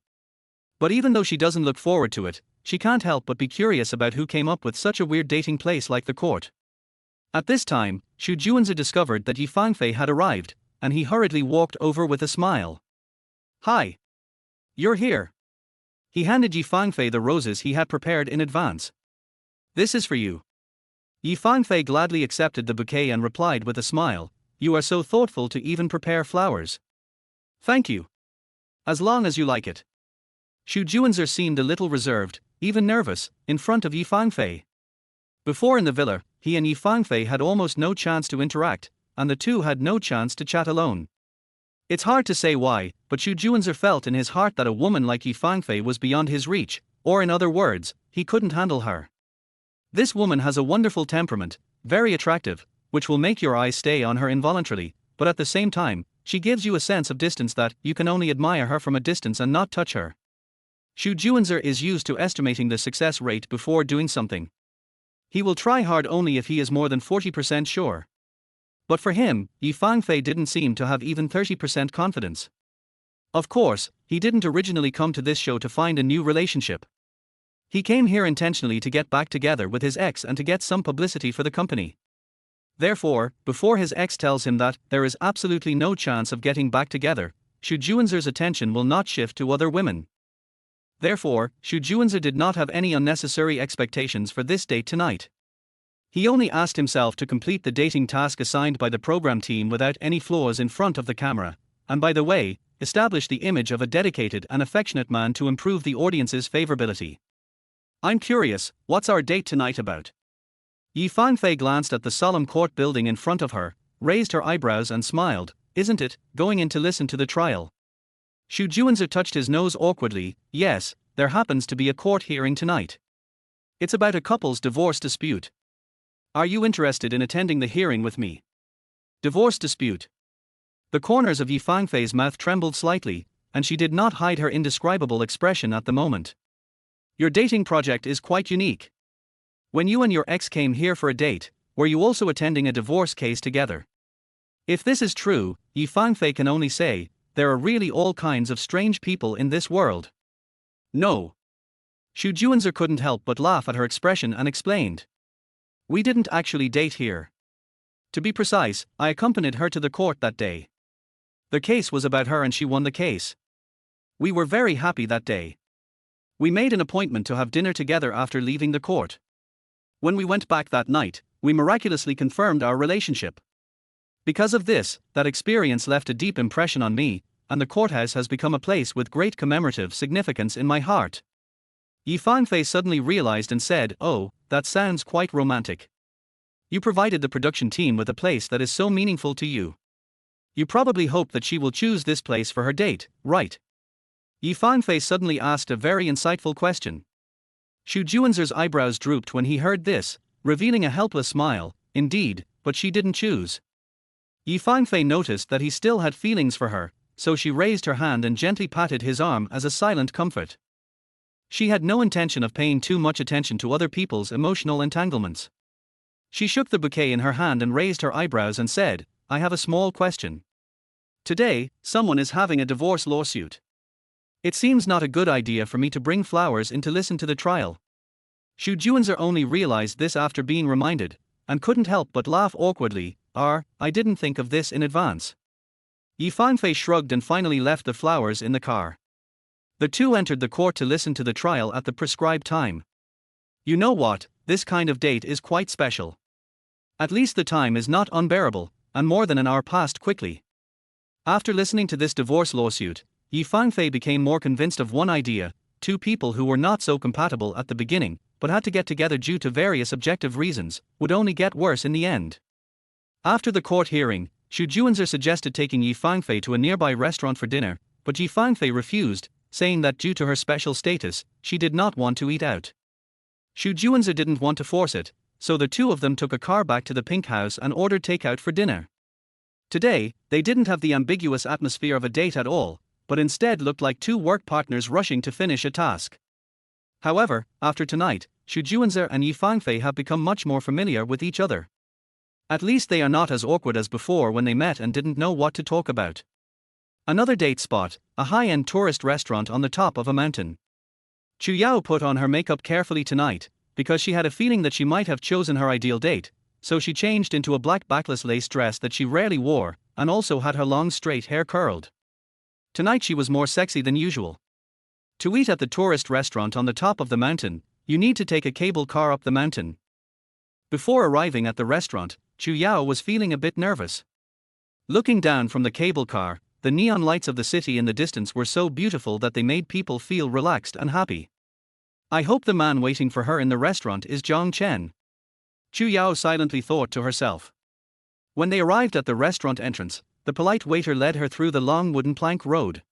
But even though she doesn't look forward to it, she can't help but be curious about who came up with such a weird dating place like the court. At this time, Xu Juanzi discovered that Yi Fangfei had arrived, and he hurriedly walked over with a smile. "Hi. You're here." He handed Yi Fangfei the roses he had prepared in advance. "This is for you." Yi Fangfei gladly accepted the bouquet and replied with a smile, "You are so thoughtful to even prepare flowers." "Thank you. As long as you like it." Xu Juanzi seemed a little reserved, even nervous, in front of Yi Fangfei. Before in the villa, he and Yi Fangfei had almost no chance to interact, and the two had no chance to chat alone. It's hard to say why, but Xu Juanzi felt in his heart that a woman like Yi Fangfei was beyond his reach, or in other words, he couldn't handle her. This woman has a wonderful temperament, very attractive, which will make your eyes stay on her involuntarily, but at the same time, she gives you a sense of distance that you can only admire her from a distance and not touch her. Xu Juanzi is used to estimating the success rate before doing something. He will try hard only if he is more than 40% sure. But for him, Yi Fangfei didn't seem to have even 30% confidence. Of course, he didn't originally come to this show to find a new relationship. He came here intentionally to get back together with his ex and to get some publicity for the company. Therefore, before his ex tells him that there is absolutely no chance of getting back together, Xu Juanzi's attention will not shift to other women. Therefore, Xu Juanzi did not have any unnecessary expectations for this date tonight. He only asked himself to complete the dating task assigned by the program team without any flaws in front of the camera, and by the way, establish the image of a dedicated and affectionate man to improve the audience's favorability. "I'm curious, what's our date tonight about?" Yi Fangfei glanced at the solemn court building in front of her, raised her eyebrows and smiled. "Isn't it, going in to listen to the trial?" Xu Juanzi touched his nose awkwardly. "Yes, there happens to be a court hearing tonight. It's about a couple's divorce dispute. Are you interested in attending the hearing with me?" Divorce dispute. The corners of Yi Fangfei's mouth trembled slightly, and she did not hide her indescribable expression at the moment. "Your dating project is quite unique. When you and your ex came here for a date, were you also attending a divorce case together?" If this is true, Yi Fangfei can only say, there are really all kinds of strange people in this world. "No." Xu Juanzi couldn't help but laugh at her expression and explained. "We didn't actually date here. To be precise, I accompanied her to the court that day. The case was about her and she won the case. We were very happy that day. We made an appointment to have dinner together after leaving the court. When we went back that night, we miraculously confirmed our relationship. Because of this, that experience left a deep impression on me, and the courthouse has become a place with great commemorative significance in my heart." Yi Fangfei suddenly realized and said, "Oh, that sounds quite romantic. You provided the production team with a place that is so meaningful to you. You probably hope that she will choose this place for her date, right?" Yi Fangfei suddenly asked a very insightful question. Xu Juanzi's eyebrows drooped when he heard this, revealing a helpless smile. "Indeed, but she didn't choose." Yi Fangfei noticed that he still had feelings for her, so she raised her hand and gently patted his arm as a silent comfort. She had no intention of paying too much attention to other people's emotional entanglements. She shook the bouquet in her hand and raised her eyebrows and said, "I have a small question. Today, someone is having a divorce lawsuit. It seems not a good idea for me to bring flowers in to listen to the trial. Xu Juanzer only realized this after being reminded, and couldn't help but laugh awkwardly. I didn't think of this in advance. Yi Fangfei shrugged and finally left the flowers in the car. The two entered the court to listen to the trial at the prescribed time. You know what, this kind of date is quite special. At least the time is not unbearable, and more than an hour passed quickly. After listening to this divorce lawsuit, Yi Fangfei became more convinced of one idea: two people who were not so compatible at the beginning, but had to get together due to various objective reasons, would only get worse in the end. After the court hearing, Xu Juanzer suggested taking Yi Fangfei to a nearby restaurant for dinner, but Yi Fangfei refused, saying that due to her special status, she did not want to eat out. Xu Juanzer didn't want to force it, so the two of them took a car back to the Pink House and ordered takeout for dinner. Today, they didn't have the ambiguous atmosphere of a date at all, but instead looked like two work partners rushing to finish a task. However, after tonight, Xu Juanzer and Yi Fangfei have become much more familiar with each other. At least they are not as awkward as before when they met and didn't know what to talk about. Another date spot, a high-end tourist restaurant on the top of a mountain. Chu Yao put on her makeup carefully tonight, because she had a feeling that she might have chosen her ideal date, so she changed into a black backless lace dress that she rarely wore, and also had her long straight hair curled. Tonight she was more sexy than usual. To eat at the tourist restaurant on the top of the mountain, you need to take a cable car up the mountain. Before arriving at the restaurant, Chu Yao was feeling a bit nervous. Looking down from the cable car, the neon lights of the city in the distance were so beautiful that they made people feel relaxed and happy. I hope the man waiting for her in the restaurant is Zhang Chen. Chu Yao silently thought to herself. When they arrived at the restaurant entrance, the polite waiter led her through the long wooden plank road.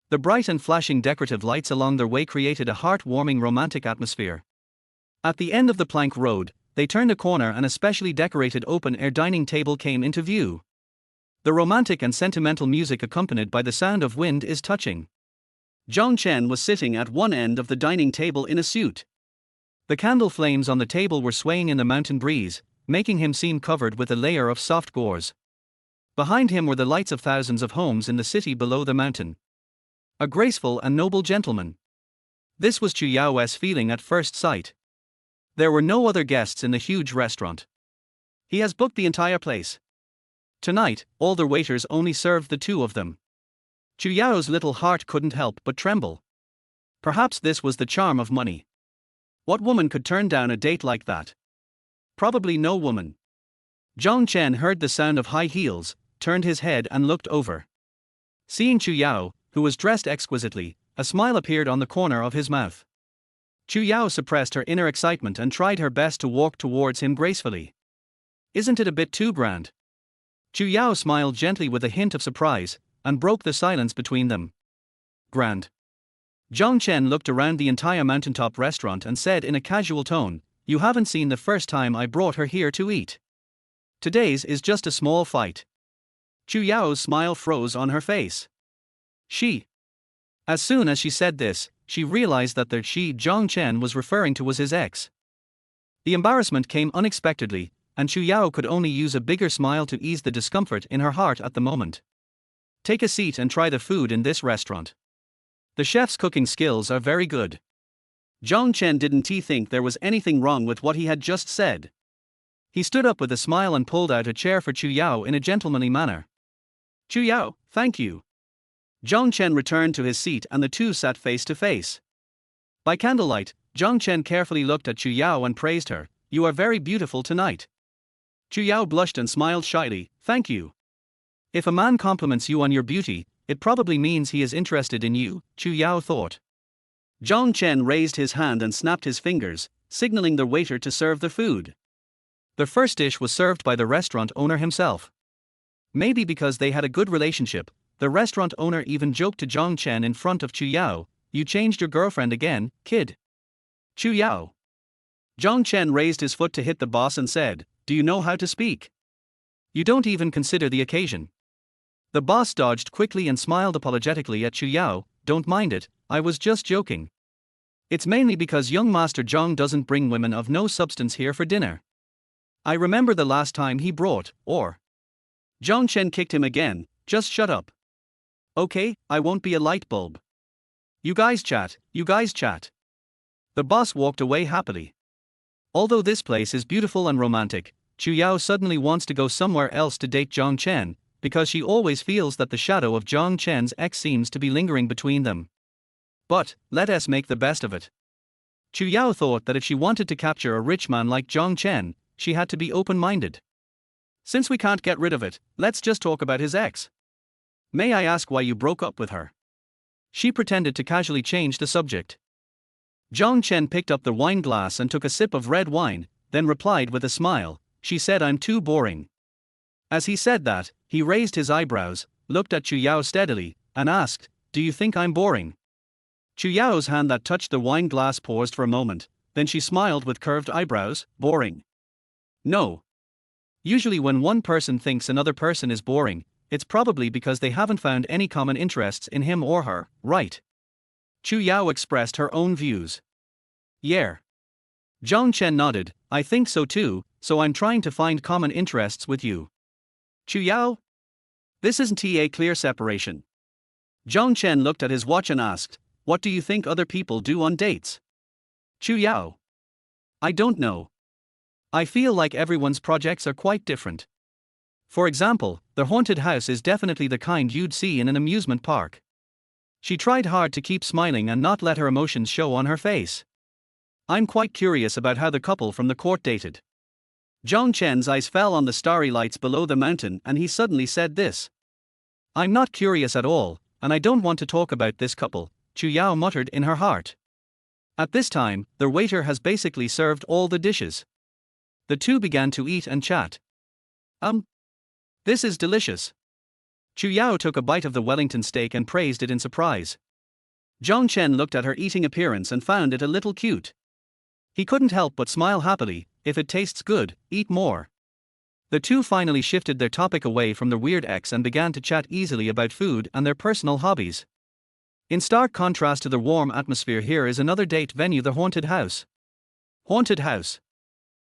The bright and flashing decorative lights along their way created a heart-warming romantic atmosphere. At the end of the plank road, they turned a corner and a specially decorated open-air dining table came into view. The romantic and sentimental music accompanied by the sound of wind is touching. Zhang Chen was sitting at one end of the dining table in a suit. The candle flames on the table were swaying in the mountain breeze, making him seem covered with a layer of soft gauze. Behind him were the lights of thousands of homes in the city below the mountain. A graceful and noble gentleman. This was Chu Yao's feeling at first sight. There were no other guests in the huge restaurant. He has booked the entire place. Tonight, all the waiters only served the two of them. Chu Yao's little heart couldn't help but tremble. Perhaps this was the charm of money. What woman could turn down a date like that? Probably no woman. Zhang Chen heard the sound of high heels, turned his head and looked over. Seeing Chu Yao, who was dressed exquisitely, a smile appeared on the corner of his mouth. Chu Yao suppressed her inner excitement and tried her best to walk towards him gracefully. Isn't it a bit too grand? Chu Yao smiled gently with a hint of surprise, and broke the silence between them. Grand. Zhang Chen looked around the entire mountaintop restaurant and said in a casual tone, "You haven't seen the first time I brought her here to eat. Today's is just a small fight." Chu Yao's smile froze on her face. As soon as she said this, she realized that the Zhang Chen was referring to was his ex. The embarrassment came unexpectedly, and Chu Yao could only use a bigger smile to ease the discomfort in her heart at the moment. Take a seat and try the food in this restaurant. The chef's cooking skills are very good. Zhang Chen didn't think there was anything wrong with what he had just said. He stood up with a smile and pulled out a chair for Chu Yao in a gentlemanly manner. Chu Yao, thank you. Zhang Chen returned to his seat and the two sat face to face. By candlelight, Zhang Chen carefully looked at Chu Yao and praised her. "You are very beautiful tonight." Chu Yao blushed and smiled shyly. "Thank you. If a man compliments you on your beauty, it probably means he is interested in you," Chu Yao thought. Zhang Chen raised his hand and snapped his fingers, signaling the waiter to serve the food. The first dish was served by the restaurant owner himself. Maybe because they had a good relationship, the restaurant owner even joked to Zhang Chen in front of Chu Yao, "You changed your girlfriend again, kid." Chu Yao. Zhang Chen raised his foot to hit the boss and said, "Do you know how to speak? You don't even consider the occasion." The boss dodged quickly and smiled apologetically at Chu Yao. "Don't mind it, I was just joking. It's mainly because young Master Zhang doesn't bring women of no substance here for dinner. I remember the last time he brought, or..." Zhang Chen kicked him again. "Just shut up. Okay, I won't be a light bulb." You guys chat, you guys chat. The boss walked away happily. Although this place is beautiful and romantic, Chu Yao suddenly wants to go somewhere else to date Zhang Chen, because she always feels that the shadow of Zhang Chen's ex seems to be lingering between them. But, let us make the best of it. Chu Yao thought that if she wanted to capture a rich man like Zhang Chen, she had to be open-minded. Since we can't get rid of it, let's just talk about his ex. May I ask why you broke up with her? She pretended to casually change the subject. Zhang Chen picked up the wine glass and took a sip of red wine, then replied with a smile, "She said I'm too boring." As he said that, he raised his eyebrows, looked at Chu Yao steadily, and asked, "Do you think I'm boring?" Chu Yao's hand that touched the wine glass paused for a moment, then she smiled with curved eyebrows. "Boring? No. Usually when one person thinks another person is boring, it's probably because they haven't found any common interests in him or her, right?" Chu Yao expressed her own views. "Yeah." Zhang Chen nodded, "I think so too, so I'm trying to find common interests with you." Chu Yao? This isn't a clear separation. Zhang Chen looked at his watch and asked, "What do you think other people do on dates?" Chu Yao: "I don't know. I feel like everyone's projects are quite different. For example, the haunted house is definitely the kind you'd see in an amusement park." She tried hard to keep smiling and not let her emotions show on her face. "I'm quite curious about how the couple from the court dated." Zhang Chen's eyes fell on the starry lights below the mountain and he suddenly said this. "I'm not curious at all, and I don't want to talk about this couple," Chu Yao muttered in her heart. At this time, the waiter has basically served all the dishes. The two began to eat and chat. This is delicious." Chu Yao took a bite of the Wellington steak and praised it in surprise. Zhang Chen looked at her eating appearance and found it a little cute. He couldn't help but smile happily. "If it tastes good, eat more." The two finally shifted their topic away from the weird ex and began to chat easily about food and their personal hobbies. In stark contrast to the warm atmosphere, here is another date venue, the haunted house. Haunted house.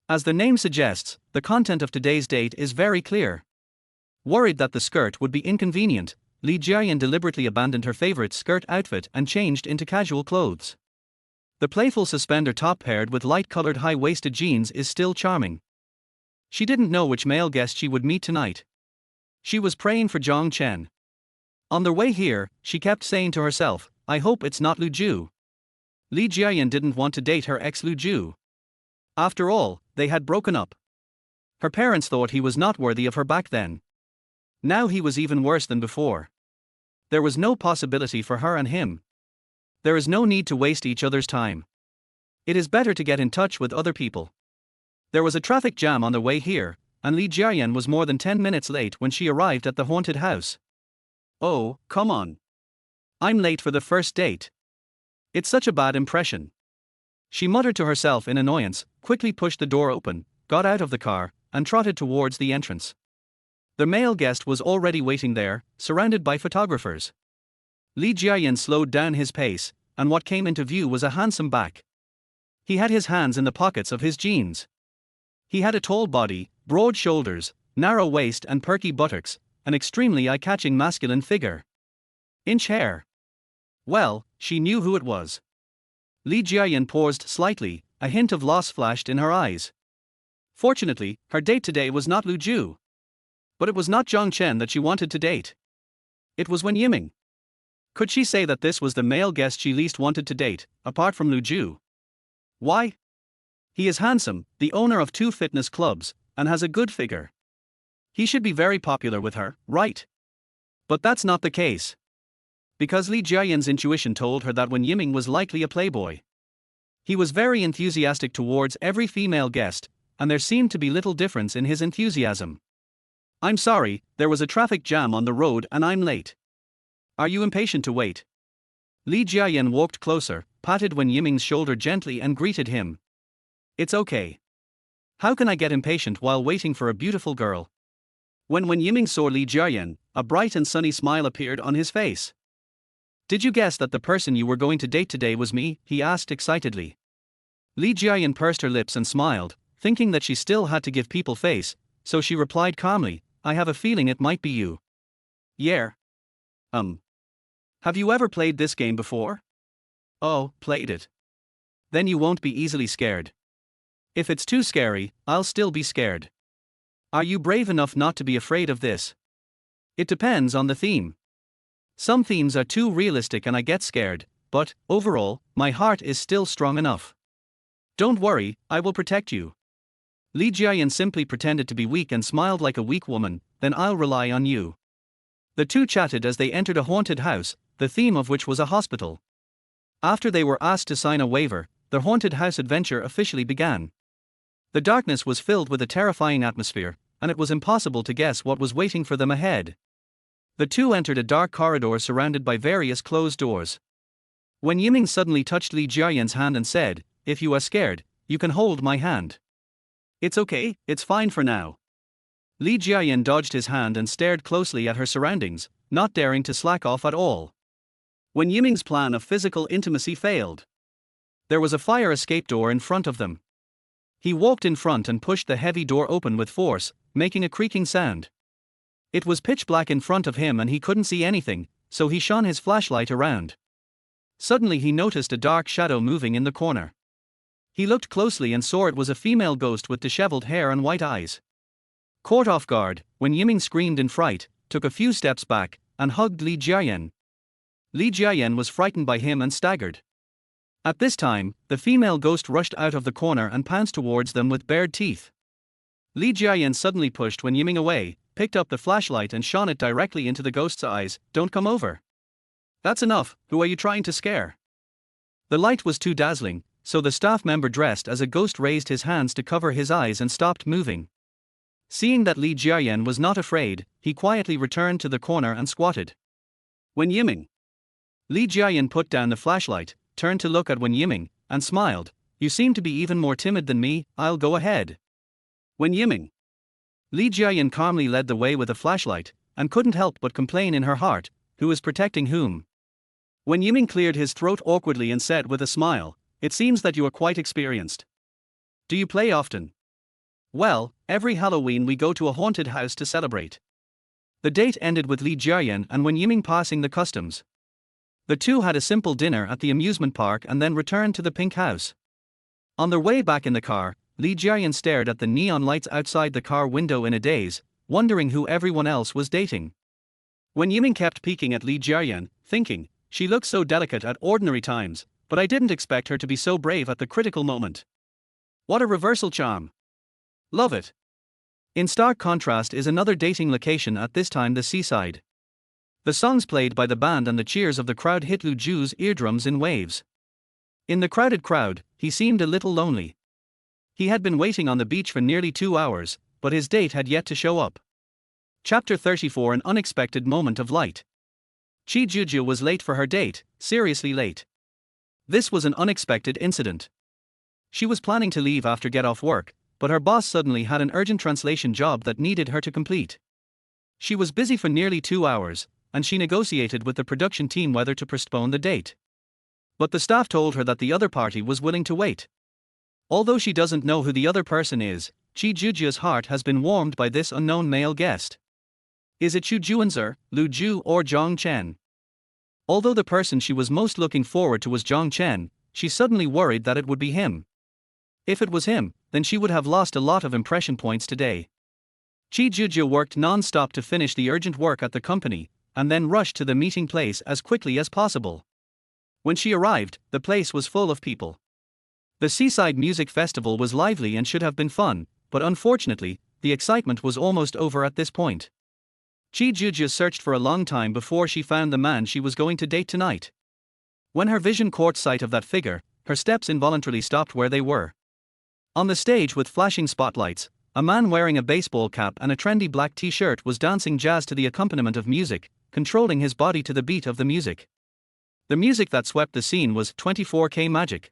As the name suggests, the content of today's date is very clear. Worried that the skirt would be inconvenient, Li Jiayan deliberately abandoned her favorite skirt outfit and changed into casual clothes. The playful suspender top paired with light-colored high-waisted jeans is still charming. She didn't know which male guest she would meet tonight. She was praying for Zhang Chen. On their way here, she kept saying to herself, "I hope it's not Lu Ju." Li Jiayan didn't want to date her ex Lu Ju. After all, they had broken up. Her parents thought he was not worthy of her back then. Now he was even worse than before. There was no possibility for her and him. There is no need to waste each other's time. It is better to get in touch with other people. There was a traffic jam on the way here, and Li Jiayan was more than 10 minutes late when she arrived at the haunted house. "Oh, come on. I'm late for the first date. It's such a bad impression." She muttered to herself in annoyance, quickly pushed the door open, got out of the car, and trotted towards the entrance. The male guest was already waiting there, surrounded by photographers. Li Jiayan slowed down his pace, and what came into view was a handsome back. He had his hands in the pockets of his jeans. He had a tall body, broad shoulders, narrow waist and perky buttocks, an extremely eye-catching masculine figure. Inch hair. Well, she knew who it was. Li Jiayan paused slightly, a hint of loss flashed in her eyes. Fortunately, her date today was not Lu Ju. But it was not Zhang Chen that she wanted to date. It was Wen Yiming. Could she say that this was the male guest she least wanted to date, apart from Lu Ju? Why? He is handsome, the owner of 2 fitness clubs, and has a good figure. He should be very popular with her, right? But that's not the case. Because Li Jiayan's intuition told her that Wen Yiming was likely a playboy. He was very enthusiastic towards every female guest, and there seemed to be little difference in his enthusiasm. "I'm sorry, there was a traffic jam on the road and I'm late. Are you impatient to wait?" Li Jiayan walked closer, patted Wen Yiming's shoulder gently and greeted him. "It's okay. How can I get impatient while waiting for a beautiful girl?" When Wen Yiming saw Li Jiayan, a bright and sunny smile appeared on his face. "Did you guess that the person you were going to date today was me?" he asked excitedly. Li Jiayan pursed her lips and smiled, thinking that she still had to give people face, so she replied calmly, "I have a feeling it might be you." "Yeah. Have you ever played this game before?" Oh, played it. Then you won't be easily scared. If it's too scary, I'll still be scared. Are you brave enough not to be afraid of this? It depends on the theme. Some themes are too realistic and I get scared, but, overall, my heart is still strong enough. Don't worry, I will protect you. Li Jiayan simply pretended to be weak and smiled like a weak woman, then I'll rely on you. The two chatted as they entered a haunted house, the theme of which was a hospital. After they were asked to sign a waiver, their haunted house adventure officially began. The darkness was filled with a terrifying atmosphere, and it was impossible to guess what was waiting for them ahead. The two entered a dark corridor surrounded by various closed doors. When Yiming suddenly touched Li Jiayan's hand and said, "If you are scared, you can hold my hand." "It's okay, it's fine for now." Li Jiayan dodged his hand and stared closely at her surroundings, not daring to slack off at all. When Yiming's plan of physical intimacy failed, there was a fire escape door in front of them. He walked in front and pushed the heavy door open with force, making a creaking sound. It was pitch black in front of him and he couldn't see anything, so he shone his flashlight around. Suddenly he noticed a dark shadow moving in the corner. He looked closely and saw it was a female ghost with disheveled hair and white eyes. Caught off guard, when Yiming screamed in fright, took a few steps back, and hugged Li Jiayan. Li Jiayan was frightened by him and staggered. At this time, the female ghost rushed out of the corner and pounced towards them with bared teeth. Li Jiayan suddenly pushed when Yiming away, picked up the flashlight and shone it directly into the ghost's eyes. "Don't come over." "That's enough, who are you trying to scare?" The light was too dazzling, so the staff member dressed as a ghost raised his hands to cover his eyes and stopped moving. Seeing that Li Jiayan was not afraid, he quietly returned to the corner and squatted. Wen Yiming. Li Jiayan put down the flashlight, turned to look at Wen Yiming, and smiled. "You seem to be even more timid than me, I'll go ahead." Wen Yiming. Li Jiayan calmly led the way with a flashlight, and couldn't help but complain in her heart, who is protecting whom? Wen Yiming cleared his throat awkwardly and said with a smile, "It seems that you are quite experienced. Do you play often?" "Well, every Halloween we go to a haunted house to celebrate." The date ended with Li Jiayan and Wen Yiming passing the customs. The two had a simple dinner at the amusement park and then returned to the pink house. On their way back in the car, Li Jiayan stared at the neon lights outside the car window in a daze, wondering who everyone else was dating. Wen Yiming kept peeking at Li Jiayan, thinking, "She looks so delicate at ordinary times, but I didn't expect her to be so brave at the critical moment. What a reversal charm. Love it." In stark contrast is another dating location, at this time the seaside. The songs played by the band and the cheers of the crowd hit Lu Zhu's eardrums in waves. In the crowded crowd, he seemed a little lonely. He had been waiting on the beach for nearly 2 hours, but his date had yet to show up. Chapter 34: An unexpected moment of light. Qi Juju was late for her date, seriously late. This was an unexpected incident. She was planning to leave after get off work, but her boss suddenly had an urgent translation job that needed her to complete. She was busy for nearly 2 hours, and she negotiated with the production team whether to postpone the date. But the staff told her that the other party was willing to wait. Although she doesn't know who the other person is, Qi Juju's heart has been warmed by this unknown male guest. Is it Xu Juanzi, Lu Zhu, or Zhang Chen? Although the person she was most looking forward to was Zhang Chen, she suddenly worried that it would be him. If it was him, then she would have lost a lot of impression points today. Qi Juju worked non-stop to finish the urgent work at the company, and then rushed to the meeting place as quickly as possible. When she arrived, the place was full of people. The Seaside Music Festival was lively and should have been fun, but unfortunately, the excitement was almost over at this point. Qi Juju searched for a long time before she found the man she was going to date tonight. When her vision caught sight of that figure, her steps involuntarily stopped where they were. On the stage with flashing spotlights, a man wearing a baseball cap and a trendy black t-shirt was dancing jazz to the accompaniment of music, controlling his body to the beat of the music. The music that swept the scene was 24K Magic.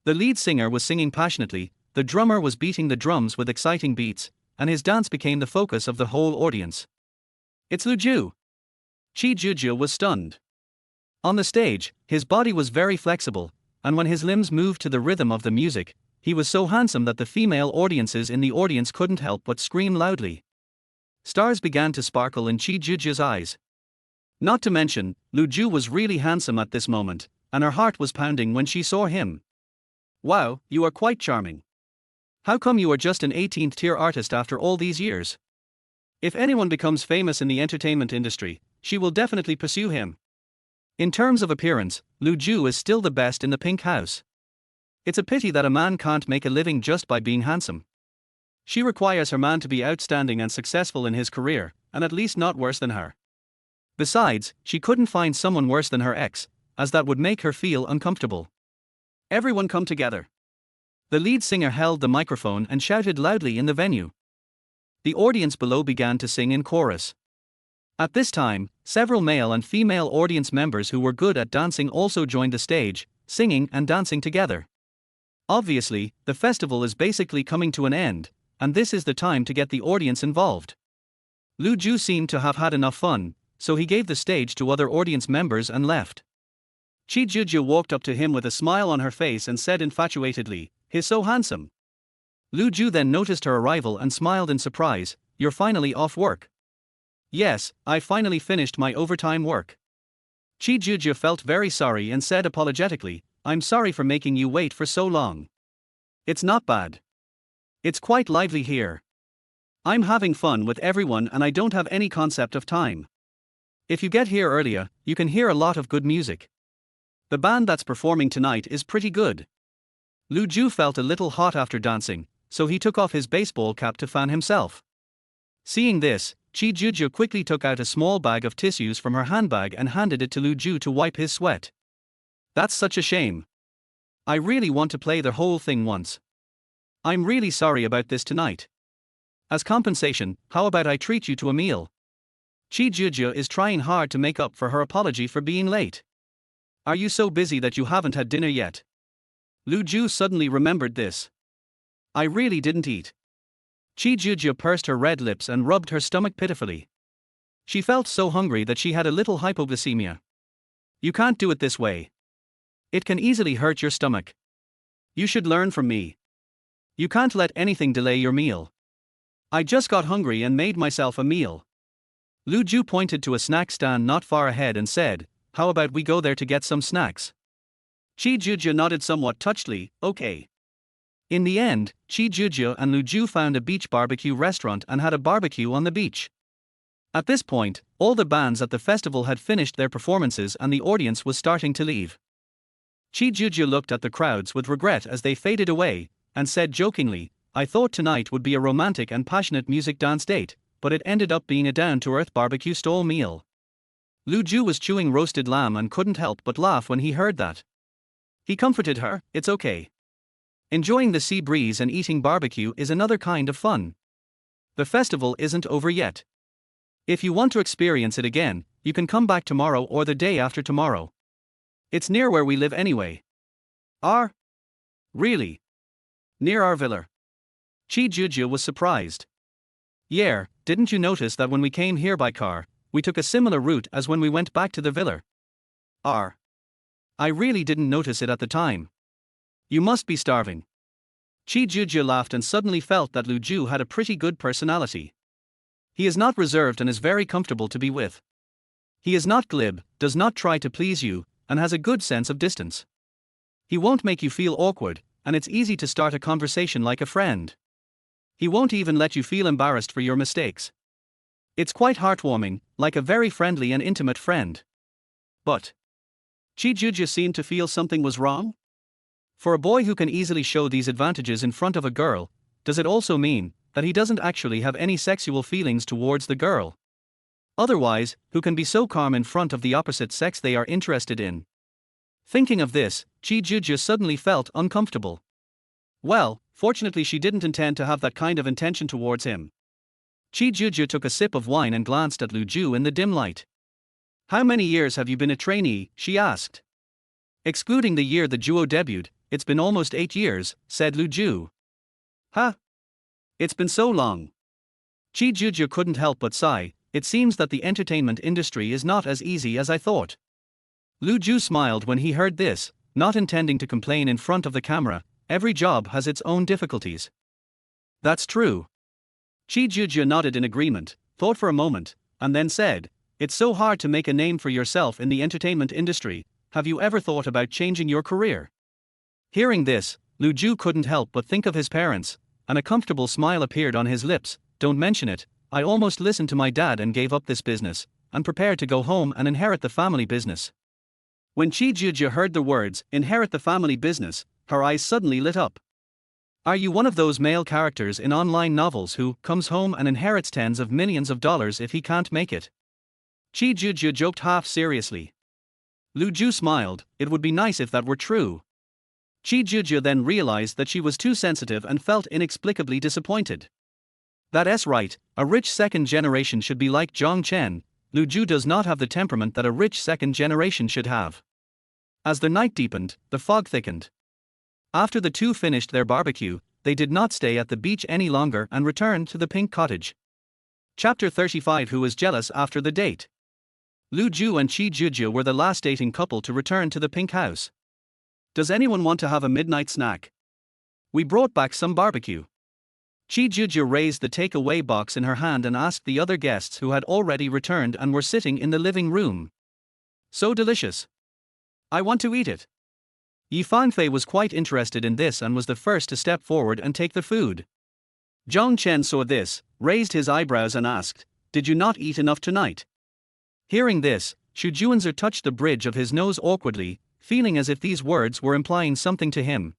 The lead singer was singing passionately, the drummer was beating the drums with exciting beats, and his dance became the focus of the whole audience. "It's Lu Zhu." Qi Juju was stunned. On the stage, his body was very flexible, and when his limbs moved to the rhythm of the music, he was so handsome that the female audiences in the audience couldn't help but scream loudly. Stars began to sparkle in Qi Juju's eyes. Not to mention, Lu Zhu was really handsome at this moment, and her heart was pounding when she saw him. Wow, you are quite charming. How come you are just an 18th tier artist after all these years? If anyone becomes famous in the entertainment industry, she will definitely pursue him. In terms of appearance, Lu Zhu is still the best in the pink house. It's a pity that a man can't make a living just by being handsome. She requires her man to be outstanding and successful in his career, and at least not worse than her. Besides, she couldn't find someone worse than her ex, as that would make her feel uncomfortable. Everyone come together. The lead singer held the microphone and shouted loudly in the venue. The audience below began to sing in chorus. At this time, several male and female audience members who were good at dancing also joined the stage, singing and dancing together. Obviously, the festival is basically coming to an end, and this is the time to get the audience involved. Lu Zhu seemed to have had enough fun, so he gave the stage to other audience members and left. Qi Zhuzhe walked up to him with a smile on her face and said infatuatedly, "He's so handsome." Lu Zhu then noticed her arrival and smiled in surprise, "You're finally off work." "Yes, I finally finished my overtime work." Qi Zhuzhe felt very sorry and said apologetically, "I'm sorry for making you wait for so long. It's not bad. It's quite lively here. I'm having fun with everyone and I don't have any concept of time. If you get here earlier, you can hear a lot of good music. The band that's performing tonight is pretty good." Lu Zhu felt a little hot after dancing, so he took off his baseball cap to fan himself. Seeing this, Qi Zhuzhe quickly took out a small bag of tissues from her handbag and handed it to Lu Zhu to wipe his sweat. "That's such a shame. I really want to play the whole thing once. I'm really sorry about this tonight. As compensation, how about I treat you to a meal?" Qi Zhuzhe is trying hard to make up for her apology for being late. "Are you so busy that you haven't had dinner yet?" Lu Zhu suddenly remembered this. "I really didn't eat." Qi Zhuzhe pursed her red lips and rubbed her stomach pitifully. She felt so hungry that she had a little hypoglycemia. "You can't do it this way. It can easily hurt your stomach. You should learn from me. You can't let anything delay your meal. I just got hungry and made myself a meal." Lu Zhu pointed to a snack stand not far ahead and said, "How about we go there to get some snacks?" Qi Zhuzhe nodded somewhat touchedly, "Okay." In the end, Qi Zhuzhe and Lu Zhu found a beach barbecue restaurant and had a barbecue on the beach. At this point, all the bands at the festival had finished their performances and the audience was starting to leave. Qi Zhuzhe looked at the crowds with regret as they faded away, and said jokingly, "I thought tonight would be a romantic and passionate music dance date, but it ended up being a down-to-earth barbecue stall meal." Lu Zhu was chewing roasted lamb and couldn't help but laugh when he heard that. He comforted her, "It's okay. Enjoying the sea breeze and eating barbecue is another kind of fun. The festival isn't over yet. If you want to experience it again, you can come back tomorrow or the day after tomorrow. It's near where we live anyway." "Are? Really? Near our villa?" Qi Zhuzhe was surprised. "Yeah, didn't you notice that when we came here by car, we took a similar route as when we went back to the villa?" "Are? I really didn't notice it at the time. You must be starving." Qi Zhuzhe laughed and suddenly felt that Lu Zhu had a pretty good personality. He is not reserved and is very comfortable to be with. He is not glib, does not try to please you, and has a good sense of distance. He won't make you feel awkward, and it's easy to start a conversation like a friend. He won't even let you feel embarrassed for your mistakes. It's quite heartwarming, like a very friendly and intimate friend. But Qi Zhuzhe seemed to feel something was wrong. For a boy who can easily show these advantages in front of a girl, does it also mean that he doesn't actually have any sexual feelings towards the girl? Otherwise, who can be so calm in front of the opposite sex they are interested in? Thinking of this, Qi Zhuzhe suddenly felt uncomfortable. Well, fortunately she didn't intend to have that kind of intention towards him. Qi Zhuzhe took a sip of wine and glanced at Lu Zhu in the dim light. "How many years have you been a trainee?" she asked. "Excluding the year the duo debuted, it's been almost 8 years," said Lu Zhu. "Huh? It's been so long." Qi Zhuzhe couldn't help but sigh. "It seems that the entertainment industry is not as easy as I thought." Lu Zhu smiled when he heard this, not intending to complain in front of the camera. Every job has its own difficulties. "That's true." Qi Zhuzhe nodded in agreement, thought for a moment, and then said, "It's so hard to make a name for yourself in the entertainment industry, have you ever thought about changing your career? Hearing this, Lu Ju couldn't help but think of his parents, and a comfortable smile appeared on his lips. Don't mention it, I almost listened to my dad and gave up this business, and prepared to go home and inherit the family business. When Chi Juju heard the words, inherit the family business, her eyes suddenly lit up. Are you one of those male characters in online novels who comes home and inherits tens of millions of dollars if he can't make it? Chi Juju joked half seriously. Lu Ju smiled, it would be nice if that were true. Chi Juju then realized that she was too sensitive and felt inexplicably disappointed. That's right, a rich second generation should be like Zhong Chen. Lu Ju does not have the temperament that a rich second generation should have. As the night deepened, the fog thickened. After the two finished their barbecue, they did not stay at the beach any longer and returned to the pink cottage. Chapter 35. Who is jealous after the date? Lu Ju and Chi Juju were the last dating couple to return to the pink house. Does anyone want to have a midnight snack? We brought back some barbecue. Chi Juju raised the takeaway box in her hand and asked the other guests who had already returned and were sitting in the living room. So delicious. I want to eat it. Yi Fangfei was quite interested in this and was the first to step forward and take the food. Zhong Chen saw this, raised his eyebrows and asked, did you not eat enough tonight? Hearing this, Xu Juanzer touched the bridge of his nose awkwardly, feeling as if these words were implying something to him.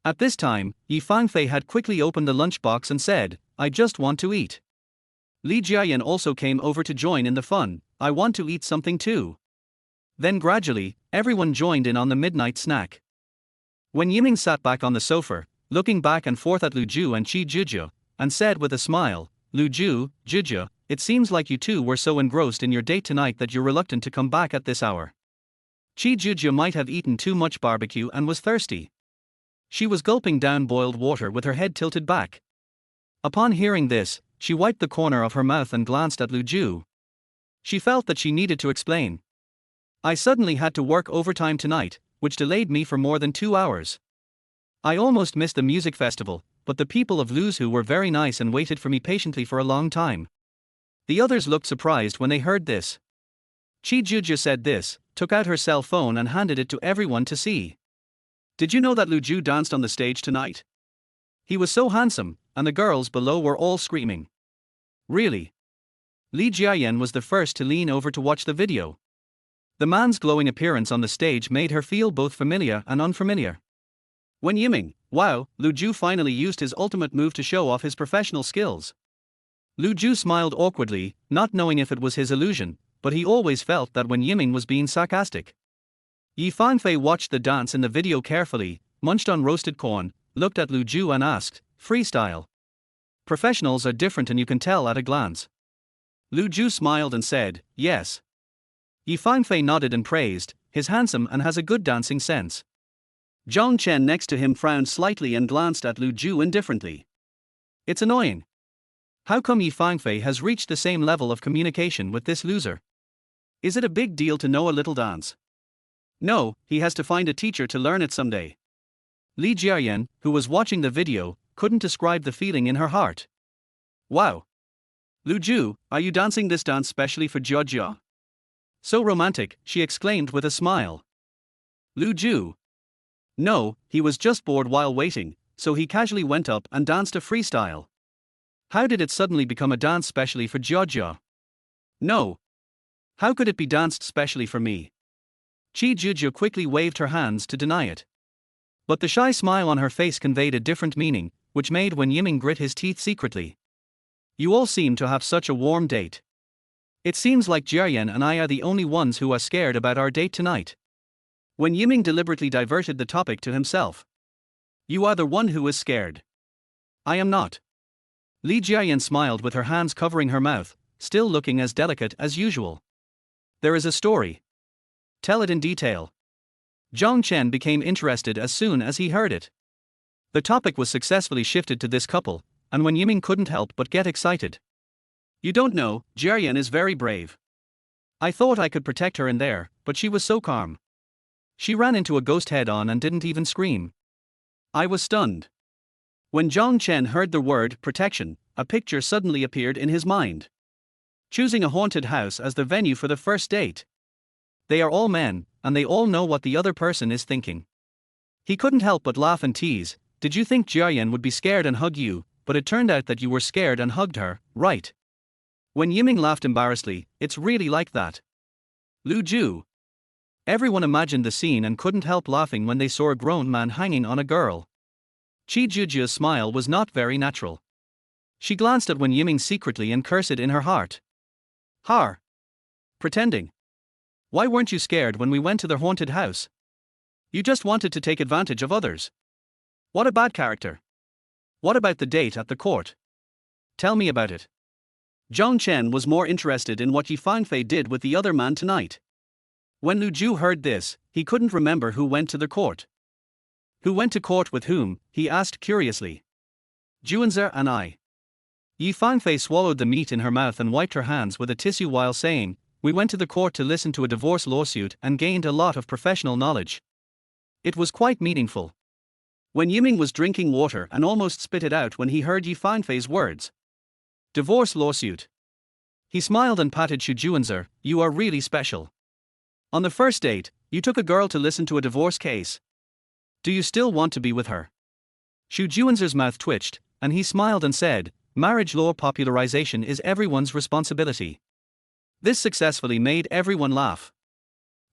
At this time, Yi Fangfei had quickly opened the lunchbox and said, I just want to eat. Li Jiayan also came over to join in the fun, I want to eat something too. Then gradually, everyone joined in on the midnight snack. When Yiming sat back on the sofa, looking back and forth at Lu Ju and Chi Juju, and said with a smile, Lu Ju, Juju, it seems like you two were so engrossed in your date tonight that you're reluctant to come back at this hour. Chi Juju might have eaten too much barbecue and was thirsty. She was gulping down boiled water with her head tilted back. Upon hearing this, she wiped the corner of her mouth and glanced at Lu Ju. She felt that she needed to explain. I suddenly had to work overtime tonight, which delayed me for more than 2 hours. I almost missed the music festival, but the people of Luzhu were very nice and waited for me patiently for a long time. The others looked surprised when they heard this. Chi Juju said this, took out her cell phone and handed it to everyone to see. Did you know that Lu Ju danced on the stage tonight? He was so handsome, and the girls below were all screaming. Really? Li Jiayan was the first to lean over to watch the video. The man's glowing appearance on the stage made her feel both familiar and unfamiliar. When Yiming, wow, Lu Ju finally used his ultimate move to show off his professional skills. Lu Ju smiled awkwardly, not knowing if it was his illusion, but he always felt that when Yiming was being sarcastic. Yi Fanfei watched the dance in the video carefully, munched on roasted corn, looked at Lu Ju and asked, freestyle. Professionals are different and you can tell at a glance. Lu Ju smiled and said, yes. Yi Fanfei nodded and praised, he's handsome and has a good dancing sense. Zhong Chen next to him frowned slightly and glanced at Lu Ju indifferently. It's annoying. How come Yi Fanfei has reached the same level of communication with this loser? Is it a big deal to know a little dance? No, he has to find a teacher to learn it someday. Li Jiayan, who was watching the video, couldn't describe the feeling in her heart. Wow. Lu Ju, are you dancing this dance specially for Jiajia? So romantic, she exclaimed with a smile. Lu Ju. No, he was just bored while waiting, so he casually went up and danced a freestyle. How did it suddenly become a dance specially for Jiajia? No. How could it be danced specially for me? Chi Juju quickly waved her hands to deny it. But the shy smile on her face conveyed a different meaning, which made Wen Yiming grit his teeth secretly. You all seem to have such a warm date. It seems like Jiayan and I are the only ones who are scared about our date tonight. Wen Yiming deliberately diverted the topic to himself. You are the one who is scared. I am not. Li Jiayan smiled with her hands covering her mouth, still looking as delicate as usual. There is a story. Tell it in detail. Zhong Chen became interested as soon as he heard it. The topic was successfully shifted to this couple, and Wen Yiming couldn't help but get excited. You don't know, Jiayan is very brave. I thought I could protect her in there, but she was so calm. She ran into a ghost head-on and didn't even scream. I was stunned. When Zhong Chen heard the word protection, a picture suddenly appeared in his mind. Choosing a haunted house as the venue for the first date. They are all men, and they all know what the other person is thinking. He couldn't help but laugh and tease. Did you think Jiayan would be scared and hug you, but it turned out that you were scared and hugged her, right? When Yiming laughed embarrassedly, it's really like that. Lu Ju. Everyone imagined the scene and couldn't help laughing when they saw a grown man hanging on a girl. Qi Juju's smile was not very natural. She glanced at Wen Yiming secretly and cursed in her heart. Har. Pretending. Why weren't you scared when we went to the haunted house? You just wanted to take advantage of others. What a bad character. What about the date at the court? Tell me about it. Zhang Chen was more interested in what Yi Fangfei did with the other man tonight. When Lu Ju heard this, he couldn't remember who went to the court. Who went to court with whom, he asked curiously. Juanzer and I. Yi Fangfei swallowed the meat in her mouth and wiped her hands with a tissue while saying, we went to the court to listen to a divorce lawsuit and gained a lot of professional knowledge. It was quite meaningful. When Yiming was drinking water and almost spit it out when he heard Yi Fangfei's words. Divorce lawsuit. He smiled and patted Xu Juanzer, you are really special. On the first date, you took a girl to listen to a divorce case. Do you still want to be with her? Xu Juanzer's mouth twitched, and he smiled and said, marriage law popularization is everyone's responsibility. This successfully made everyone laugh.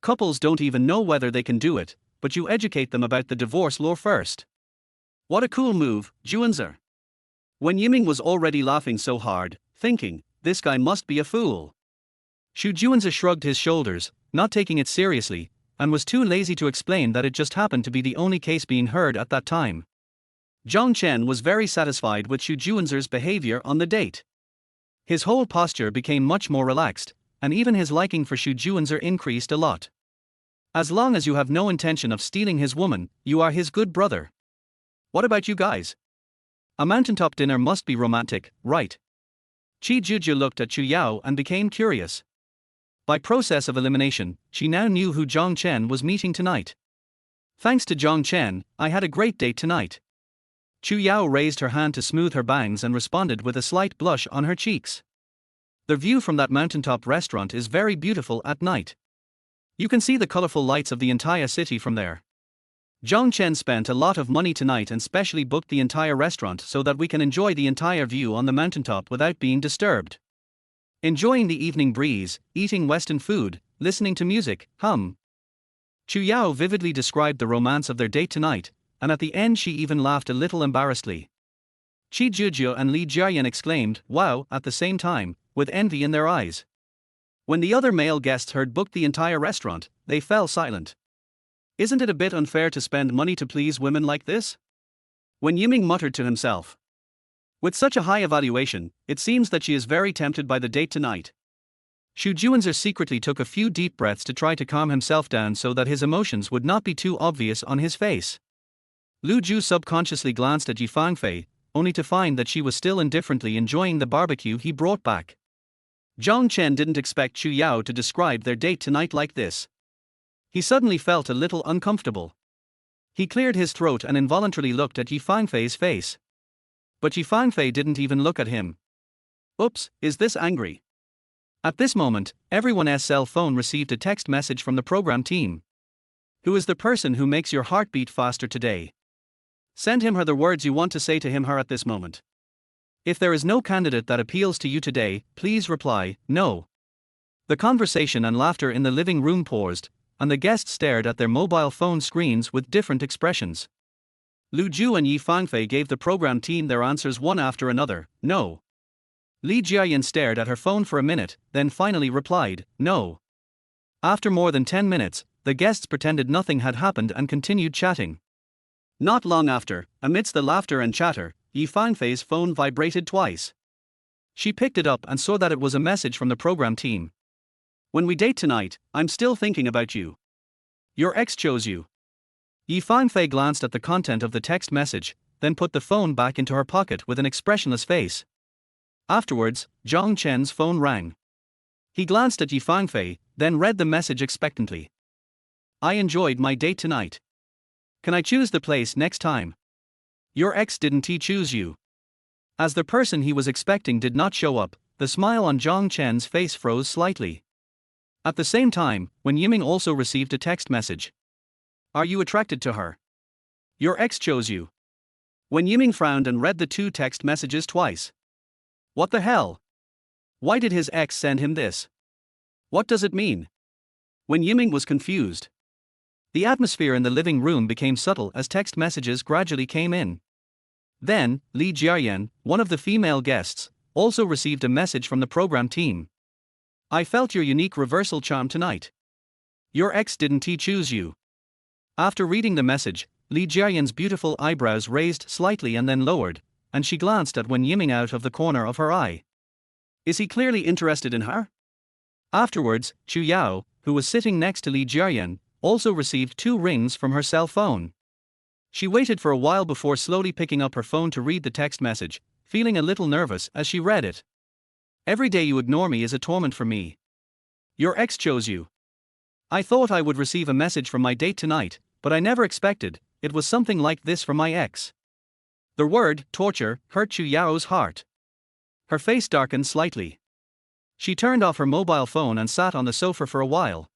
Couples don't even know whether they can do it, but you educate them about the divorce law first. What a cool move, Juanzer. When Yiming was already laughing so hard, thinking, this guy must be a fool. Xu Juanzer shrugged his shoulders, not taking it seriously, and was too lazy to explain that it just happened to be the only case being heard at that time. Zhang Chen was very satisfied with Xu Juanzer's behavior on the date. His whole posture became much more relaxed, and even his liking for Xu Juanzer increased a lot. As long as you have no intention of stealing his woman, you are his good brother. What about you guys? A mountaintop dinner must be romantic, right? Qi Juju looked at Chu Yao and became curious. By process of elimination, she now knew who Zhang Chen was meeting tonight. Thanks to Zhang Chen, I had a great date tonight. Chu Yao raised her hand to smooth her bangs and responded with a slight blush on her cheeks. The view from that mountaintop restaurant is very beautiful at night. You can see the colorful lights of the entire city from there. Zhang Chen spent a lot of money tonight and specially booked the entire restaurant so that we can enjoy the entire view on the mountaintop without being disturbed. Enjoying the evening breeze, eating Western food, listening to music, Chu Yao vividly described the romance of their date tonight, and at the end she even laughed a little embarrassedly. Qi Juju and Li Jiayan exclaimed, wow, at the same time, with envy in their eyes. When the other male guests heard booked the entire restaurant, they fell silent. Isn't it a bit unfair to spend money to please women like this? When Yiming muttered to himself. With such a high evaluation, it seems that she is very tempted by the date tonight. Xu Juanzer secretly took a few deep breaths to try to calm himself down so that his emotions would not be too obvious on his face. Lu Ju subconsciously glanced at Yi Fangfei, only to find that she was still indifferently enjoying the barbecue he brought back. Zhang Chen didn't expect Chu Yao to describe their date tonight like this. He suddenly felt a little uncomfortable. He cleared his throat and involuntarily looked at Yi Fangfei's face. But Yi Fangfei didn't even look at him. Oops, is this angry? At this moment, everyone's cell phone received a text message from the program team. Who is the person who makes your heart beat faster today? Send him her the words you want to say to him her at this moment. If there is no candidate that appeals to you today, please reply, no. The conversation and laughter in the living room paused, and the guests stared at their mobile phone screens with different expressions. Lu Ju and Yi Fangfei gave the program team their answers one after another, no. Li Jiayan stared at her phone for a minute, then finally replied, no. After more than 10 minutes, the guests pretended nothing had happened and continued chatting. Not long after, amidst the laughter and chatter, Yi Fangfei's phone vibrated twice. She picked it up and saw that it was a message from the program team. When we date tonight, I'm still thinking about you. Your ex chose you. Yi Fangfei glanced at the content of the text message, then put the phone back into her pocket with an expressionless face. Afterwards, Zhang Chen's phone rang. He glanced at Yi Fangfei, then read the message expectantly. I enjoyed my date tonight. Can I choose the place next time? Your ex didn't he choose you? As the person he was expecting did not show up, the smile on Zhang Chen's face froze slightly. At the same time, Wen Yiming also received a text message. Are you attracted to her? Your ex chose you. Wen Yiming frowned and read the two text messages twice. What the hell? Why did his ex send him this? What does it mean? Wen Yiming was confused. The atmosphere in the living room became subtle as text messages gradually came in. Then, Li Jiayan, one of the female guests, also received a message from the program team. I felt your unique reversal charm tonight. Your ex didn't he choose you? After reading the message, Li Jiayan's beautiful eyebrows raised slightly and then lowered, and she glanced at Wen Yiming out of the corner of her eye. Is he clearly interested in her? Afterwards, Chu Yao, who was sitting next to Li Jiayan, also received 2 rings from her cell phone. She waited for a while before slowly picking up her phone to read the text message, feeling a little nervous as she read it. Every day you ignore me is a torment for me. Your ex chose you. I thought I would receive a message from my date tonight, but I never expected it was something like this from my ex. The word torture hurt Chu Yao's heart. Her face darkened slightly. She turned off her mobile phone and sat on the sofa for a while.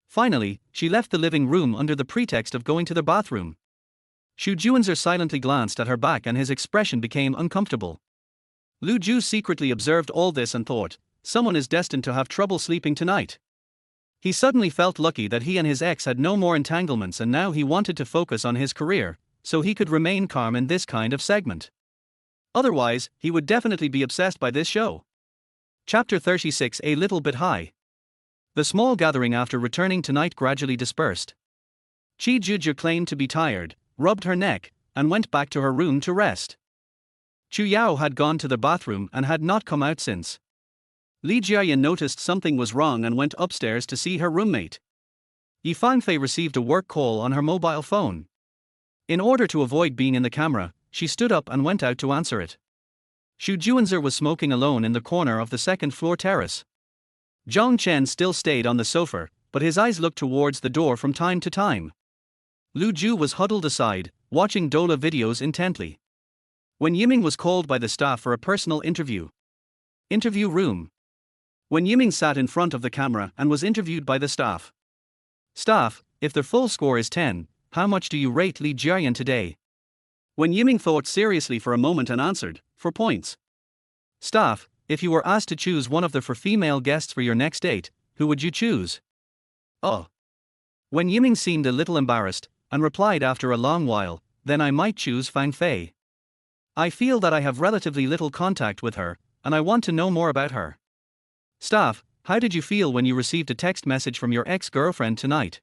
Finally, she left the living room under the pretext of going to the bathroom. Xu Juanzer silently glanced at her back and his expression became uncomfortable. Lu Ju secretly observed all this and thought, someone is destined to have trouble sleeping tonight. He suddenly felt lucky that he and his ex had no more entanglements and now he wanted to focus on his career, so he could remain calm in this kind of segment. Otherwise, he would definitely be obsessed by this show. Chapter 36. A little bit high. The small gathering after returning tonight gradually dispersed. Qi Zhuzhe claimed to be tired, rubbed her neck, and went back to her room to rest. Chu Yao had gone to the bathroom and had not come out since. Li Jiayan noticed something was wrong and went upstairs to see her roommate. Yi Fangfei received a work call on her mobile phone. In order to avoid being in the camera, she stood up and went out to answer it. Xu Juanzer was smoking alone in the corner of the second-floor terrace. Zhang Chen still stayed on the sofa, but his eyes looked towards the door from time to time. Lu Ju was huddled aside, watching Dola videos intently. Wen Yiming was called by the staff for a personal interview. Interview room. Wen Yiming sat in front of the camera and was interviewed by the staff. Staff, if the full score is 10, how much do you rate Li Jiayan today? Wen Yiming thought seriously for a moment and answered, 4 points. Staff, if you were asked to choose one of the 4 female guests for your next date, who would you choose? Oh. Wen Yiming seemed a little embarrassed, and replied after a long while, then I might choose Fang Fei. I feel that I have relatively little contact with her, and I want to know more about her. Staff, how did you feel when you received a text message from your ex-girlfriend tonight?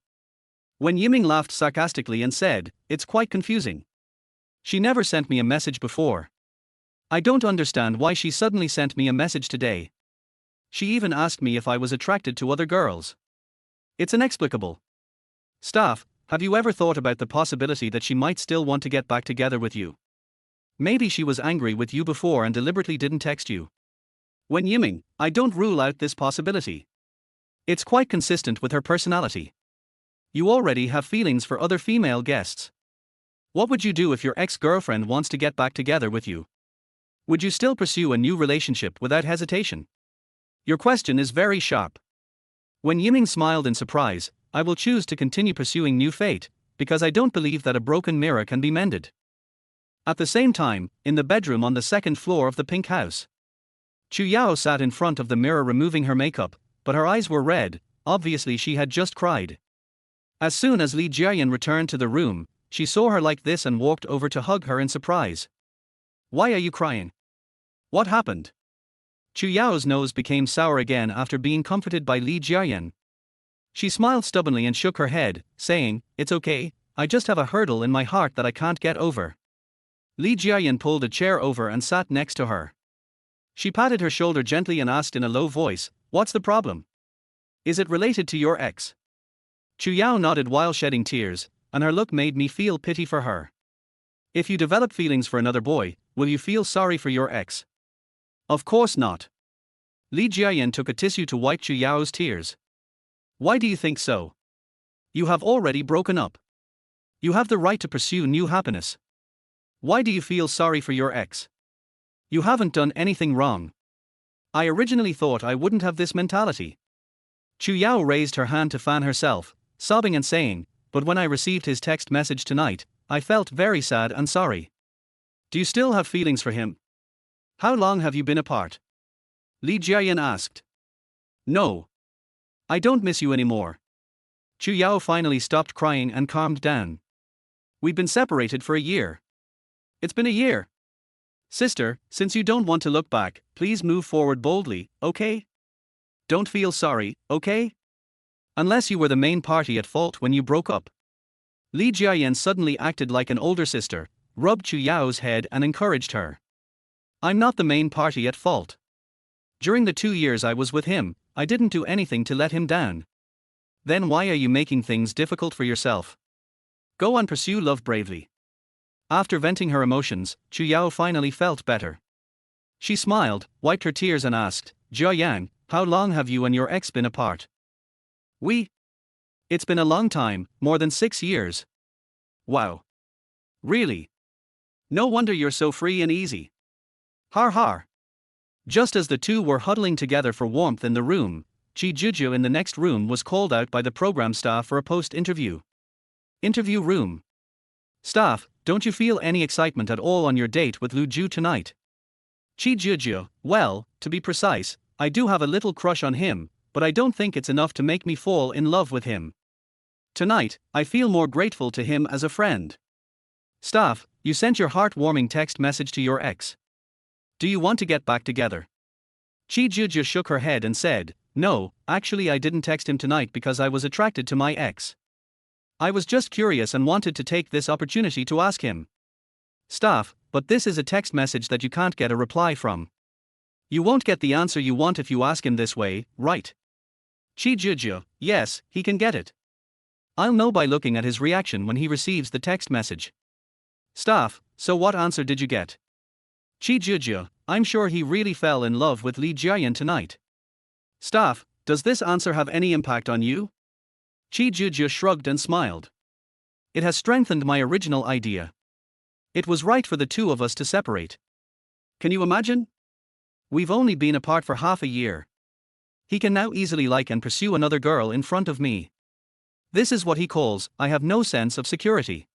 Wen Yiming laughed sarcastically and said, it's quite confusing. She never sent me a message before. I don't understand why she suddenly sent me a message today. She even asked me if I was attracted to other girls. It's inexplicable. Staff, have you ever thought about the possibility that she might still want to get back together with you? Maybe she was angry with you before and deliberately didn't text you. Wen Yiming, I don't rule out this possibility. It's quite consistent with her personality. You already have feelings for other female guests. What would you do if your ex-girlfriend wants to get back together with you? Would you still pursue a new relationship without hesitation? Your question is very sharp. Wen Yiming smiled in surprise, I will choose to continue pursuing new fate, because I don't believe that a broken mirror can be mended. At the same time, in the bedroom on the second floor of the pink house, Chu Yao sat in front of the mirror removing her makeup, but her eyes were red, obviously she had just cried. As soon as Li Jiayan returned to the room, she saw her like this and walked over to hug her in surprise. Why are you crying? What happened? Chu Yao's nose became sour again after being comforted by Li Jiayan. She smiled stubbornly and shook her head, saying, it's okay, I just have a hurdle in my heart that I can't get over. Li Jiayan pulled a chair over and sat next to her. She patted her shoulder gently and asked in a low voice, what's the problem? Is it related to your ex? Chu Yao nodded while shedding tears, and her look made me feel pity for her. If you develop feelings for another boy, will you feel sorry for your ex? Of course not. Li Jiayan took a tissue to wipe Chu Yao's tears. Why do you think so? You have already broken up. You have the right to pursue new happiness. Why do you feel sorry for your ex? You haven't done anything wrong. I originally thought I wouldn't have this mentality. Chu Yao raised her hand to fan herself, sobbing and saying, "But when I received his text message tonight, I felt very sad and sorry." "Do you still have feelings for him? How long have you been apart?" Li Jiayan asked. "No. I don't miss you anymore." Chu Yao finally stopped crying and calmed down. "We've been separated for a year." "It's been a year. Sister, since you don't want to look back, please move forward boldly, okay? Don't feel sorry, okay? Unless you were the main party at fault when you broke up." Li Jiayan suddenly acted like an older sister, rubbed Chu Yao's head and encouraged her. "I'm not the main party at fault. During the 2 years I was with him, I didn't do anything to let him down. Then why are you making things difficult for yourself? Go and pursue love bravely." After venting her emotions, Chu Yao finally felt better. She smiled, wiped her tears and asked, "Jiayang, how long have you and your ex been apart?" It's been a long time, more than 6 years." "Wow. Really? No wonder you're so free and easy." Har har. Just as the two were huddling together for warmth in the room, Chi Juju in the next room was called out by the program staff for a post-interview. Interview room. "Staff, don't you feel any excitement at all on your date with Lu Ju tonight?" Chi Juju, "Well, to be precise, I do have a little crush on him, but I don't think it's enough to make me fall in love with him. Tonight, I feel more grateful to him as a friend." "Staff, you sent your heartwarming text message to your ex. Do you want to get back together?" Chi Juju shook her head and said, "No, actually I didn't text him tonight because I was attracted to my ex. I was just curious and wanted to take this opportunity to ask him." "Staff, but this is a text message that you can't get a reply from. You won't get the answer you want if you ask him this way, right?" Chi Juju, "Yes, he can get it. I'll know by looking at his reaction when he receives the text message." Staff, "So what answer did you get?" Chi Juju, "I'm sure he really fell in love with Li Jiayan tonight." Staff, "Does this answer have any impact on you?" Chi Juju shrugged and smiled. "It has strengthened my original idea. It was right for the two of us to separate. Can you imagine? We've only been apart for half a year. He can now easily like and pursue another girl in front of me. This is what he calls, I have no sense of security.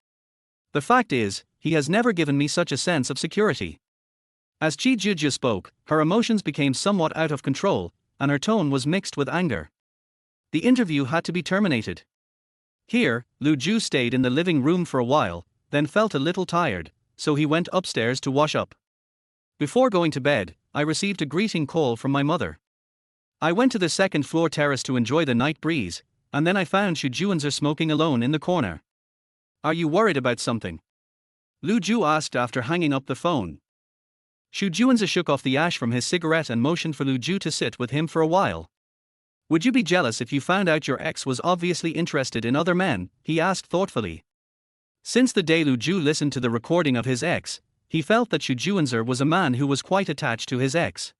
The fact is, he has never given me such a sense of security." As Chi Juju spoke, her emotions became somewhat out of control, and her tone was mixed with anger. The interview had to be terminated. Here, Lu Ju stayed in the living room for a while, then felt a little tired, so he went upstairs to wash up. "Before going to bed, I received a greeting call from my mother. I went to the second floor terrace to enjoy the night breeze, and then I found Xu Juanzer smoking alone in the corner." "Are you worried about something?" Lu Ju asked after hanging up the phone. Xu Juanzer shook off the ash from his cigarette and motioned for Lu Ju to sit with him for a while. "Would you be jealous if you found out your ex was obviously interested in other men?" he asked thoughtfully. Since the day Lu Ju listened to the recording of his ex, he felt that Xu Juanzer was a man who was quite attached to his ex.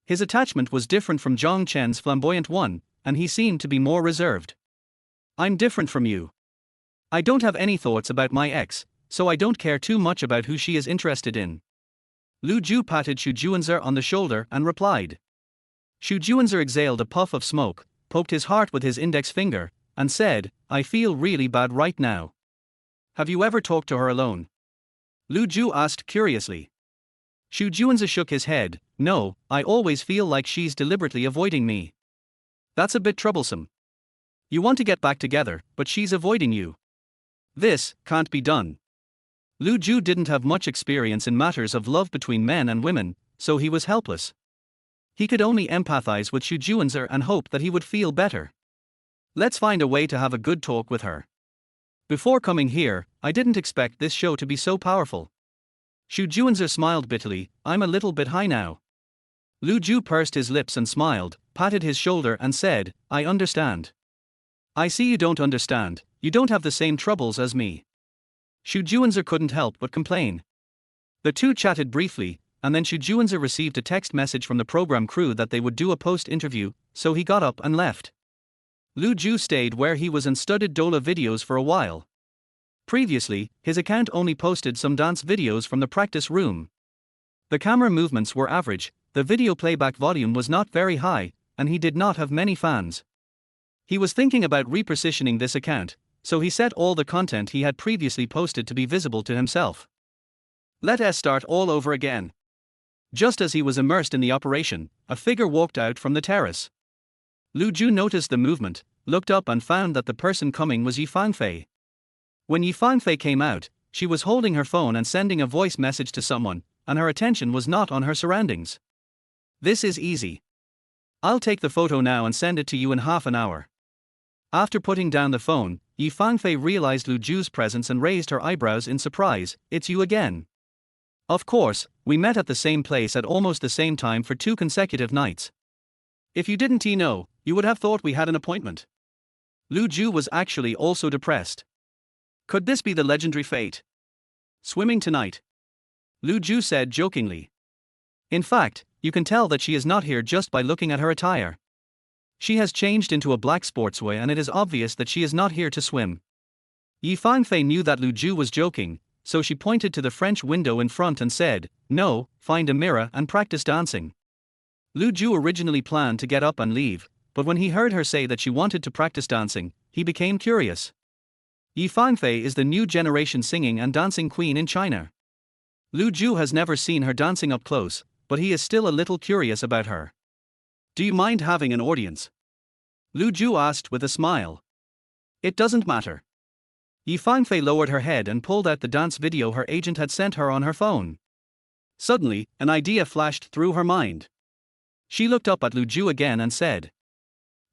His attachment was different from Zhong Chen's flamboyant one, and he seemed to be more reserved. "I'm different from you. I don't have any thoughts about my ex, so I don't care too much about who she is interested in." Lu Ju patted Xu Juanzer on the shoulder and replied. Xu Juanzer exhaled a puff of smoke, poked his heart with his index finger, and said, "I feel really bad right now." "Have you ever talked to her alone?" Lu Ju asked curiously. Xu Juanzer shook his head. "No, I always feel like she's deliberately avoiding me. That's a bit troublesome. You want to get back together, but she's avoiding you. This can't be done." Lu Ju didn't have much experience in matters of love between men and women, so he was helpless. He could only empathize with Xu Juanzer and hope that he would feel better. "Let's find a way to have a good talk with her. Before coming here, I didn't expect this show to be so powerful." Xu Juanzer smiled bitterly. "I'm a little bit high now." Lu Ju pursed his lips and smiled, patted his shoulder and said, "I understand. I see you don't understand, you don't have the same troubles as me." Xu Juanzer couldn't help but complain. The two chatted briefly, and then Xu Juanzer received a text message from the program crew that they would do a post-interview, so he got up and left. Lu Ju stayed where he was and studied Dola videos for a while. Previously, his account only posted some dance videos from the practice room. The camera movements were average, the video playback volume was not very high, and he did not have many fans. He was thinking about repositioning this account, so he set all the content he had previously posted to be visible to himself. Let us start all over again. Just as he was immersed in the operation, a figure walked out from the terrace. Lu Ju noticed the movement, looked up and found that the person coming was Yi Fangfei. When Yi Fangfei came out, she was holding her phone and sending a voice message to someone, and her attention was not on her surroundings. This is easy. I'll take the photo now and send it to you in half an hour. After putting down the phone, Yi Fangfei realized Lu Ju's presence and raised her eyebrows in surprise. It's you again. Of course, we met at the same place at almost the same time for 2 consecutive nights. If you didn't know, you would have thought we had an appointment. Lu Ju was actually also depressed. Could this be the legendary fate? Swimming tonight? Lu Ju said jokingly. In fact, you can tell that she is not here just by looking at her attire. She has changed into a black sportswear and it is obvious that she is not here to swim. Yi Fangfei knew that Lu Ju was joking, so she pointed to the French window in front and said, "No, find a mirror and practice dancing." Lu Ju originally planned to get up and leave, but when he heard her say that she wanted to practice dancing, he became curious. Yi Fangfei is the new generation singing and dancing queen in China. Lu Ju has never seen her dancing up close, but he is still a little curious about her. Do you mind having an audience? Lu Ju asked with a smile. It doesn't matter. Yi Fangfei lowered her head and pulled out the dance video her agent had sent her on her phone. Suddenly, an idea flashed through her mind. She looked up at Lu Ju again and said,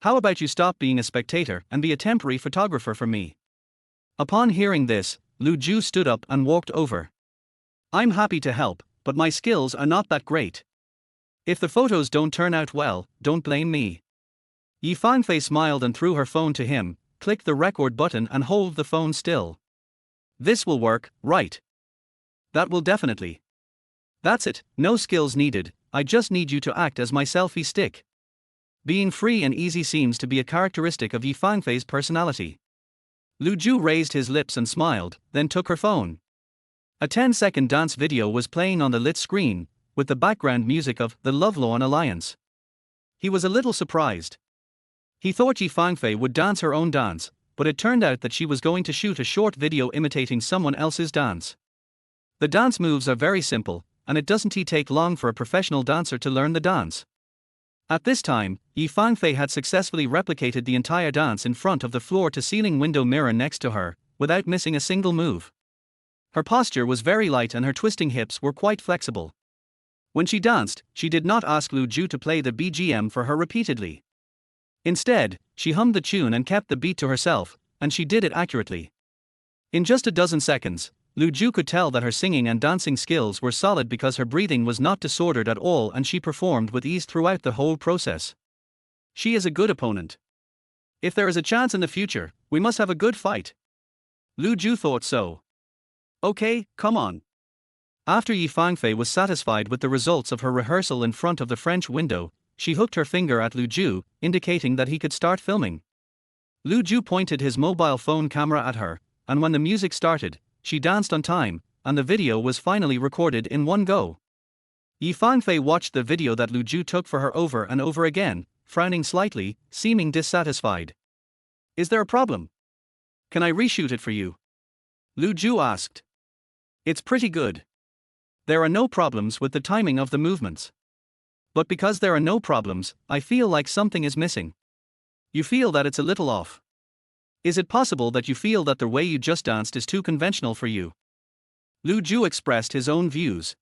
"How about you stop being a spectator and be a temporary photographer for me?" Upon hearing this, Lu Ju stood up and walked over. "I'm happy to help, but my skills are not that great. If the photos don't turn out well, don't blame me." Yi Fangfei smiled and threw her phone to him, clicked the record button and hold the phone still. "This will work, right?" "That will definitely." "That's it, no skills needed, I just need you to act as my selfie stick." Being free and easy seems to be a characteristic of Yi Fangfei's personality. Lu Ju raised his lips and smiled, then took her phone. A 10-second dance video was playing on the lit screen, with the background music of The Lovelorn Alliance. He was a little surprised. He thought Yi Fangfei would dance her own dance, but it turned out that she was going to shoot a short video imitating someone else's dance. The dance moves are very simple, and it doesn't take long for a professional dancer to learn the dance. At this time, Yi Fangfei had successfully replicated the entire dance in front of the floor-to-ceiling window mirror next to her, without missing a single move. Her posture was very light and her twisting hips were quite flexible. When she danced, she did not ask Lu Ju to play the BGM for her repeatedly. Instead, she hummed the tune and kept the beat to herself, and she did it accurately. In just a dozen seconds, Lu Ju could tell that her singing and dancing skills were solid because her breathing was not disordered at all and she performed with ease throughout the whole process. She is a good opponent. If there is a chance in the future, we must have a good fight. Lu Ju thought so. Okay, come on. After Yi Fangfei was satisfied with the results of her rehearsal in front of the French window, she hooked her finger at Lu Ju, indicating that he could start filming. Lu Ju pointed his mobile phone camera at her, and when the music started, she danced on time, and the video was finally recorded in one go. Yi Fangfei watched the video that Lu Ju took for her over and over again, frowning slightly, seeming dissatisfied. Is there a problem? Can I reshoot it for you? Lu Ju asked. It's pretty good. There are no problems with the timing of the movements. But because there are no problems, I feel like something is missing. You feel that it's a little off. Is it possible that you feel that the way you just danced is too conventional for you? Lu Ju expressed his own views.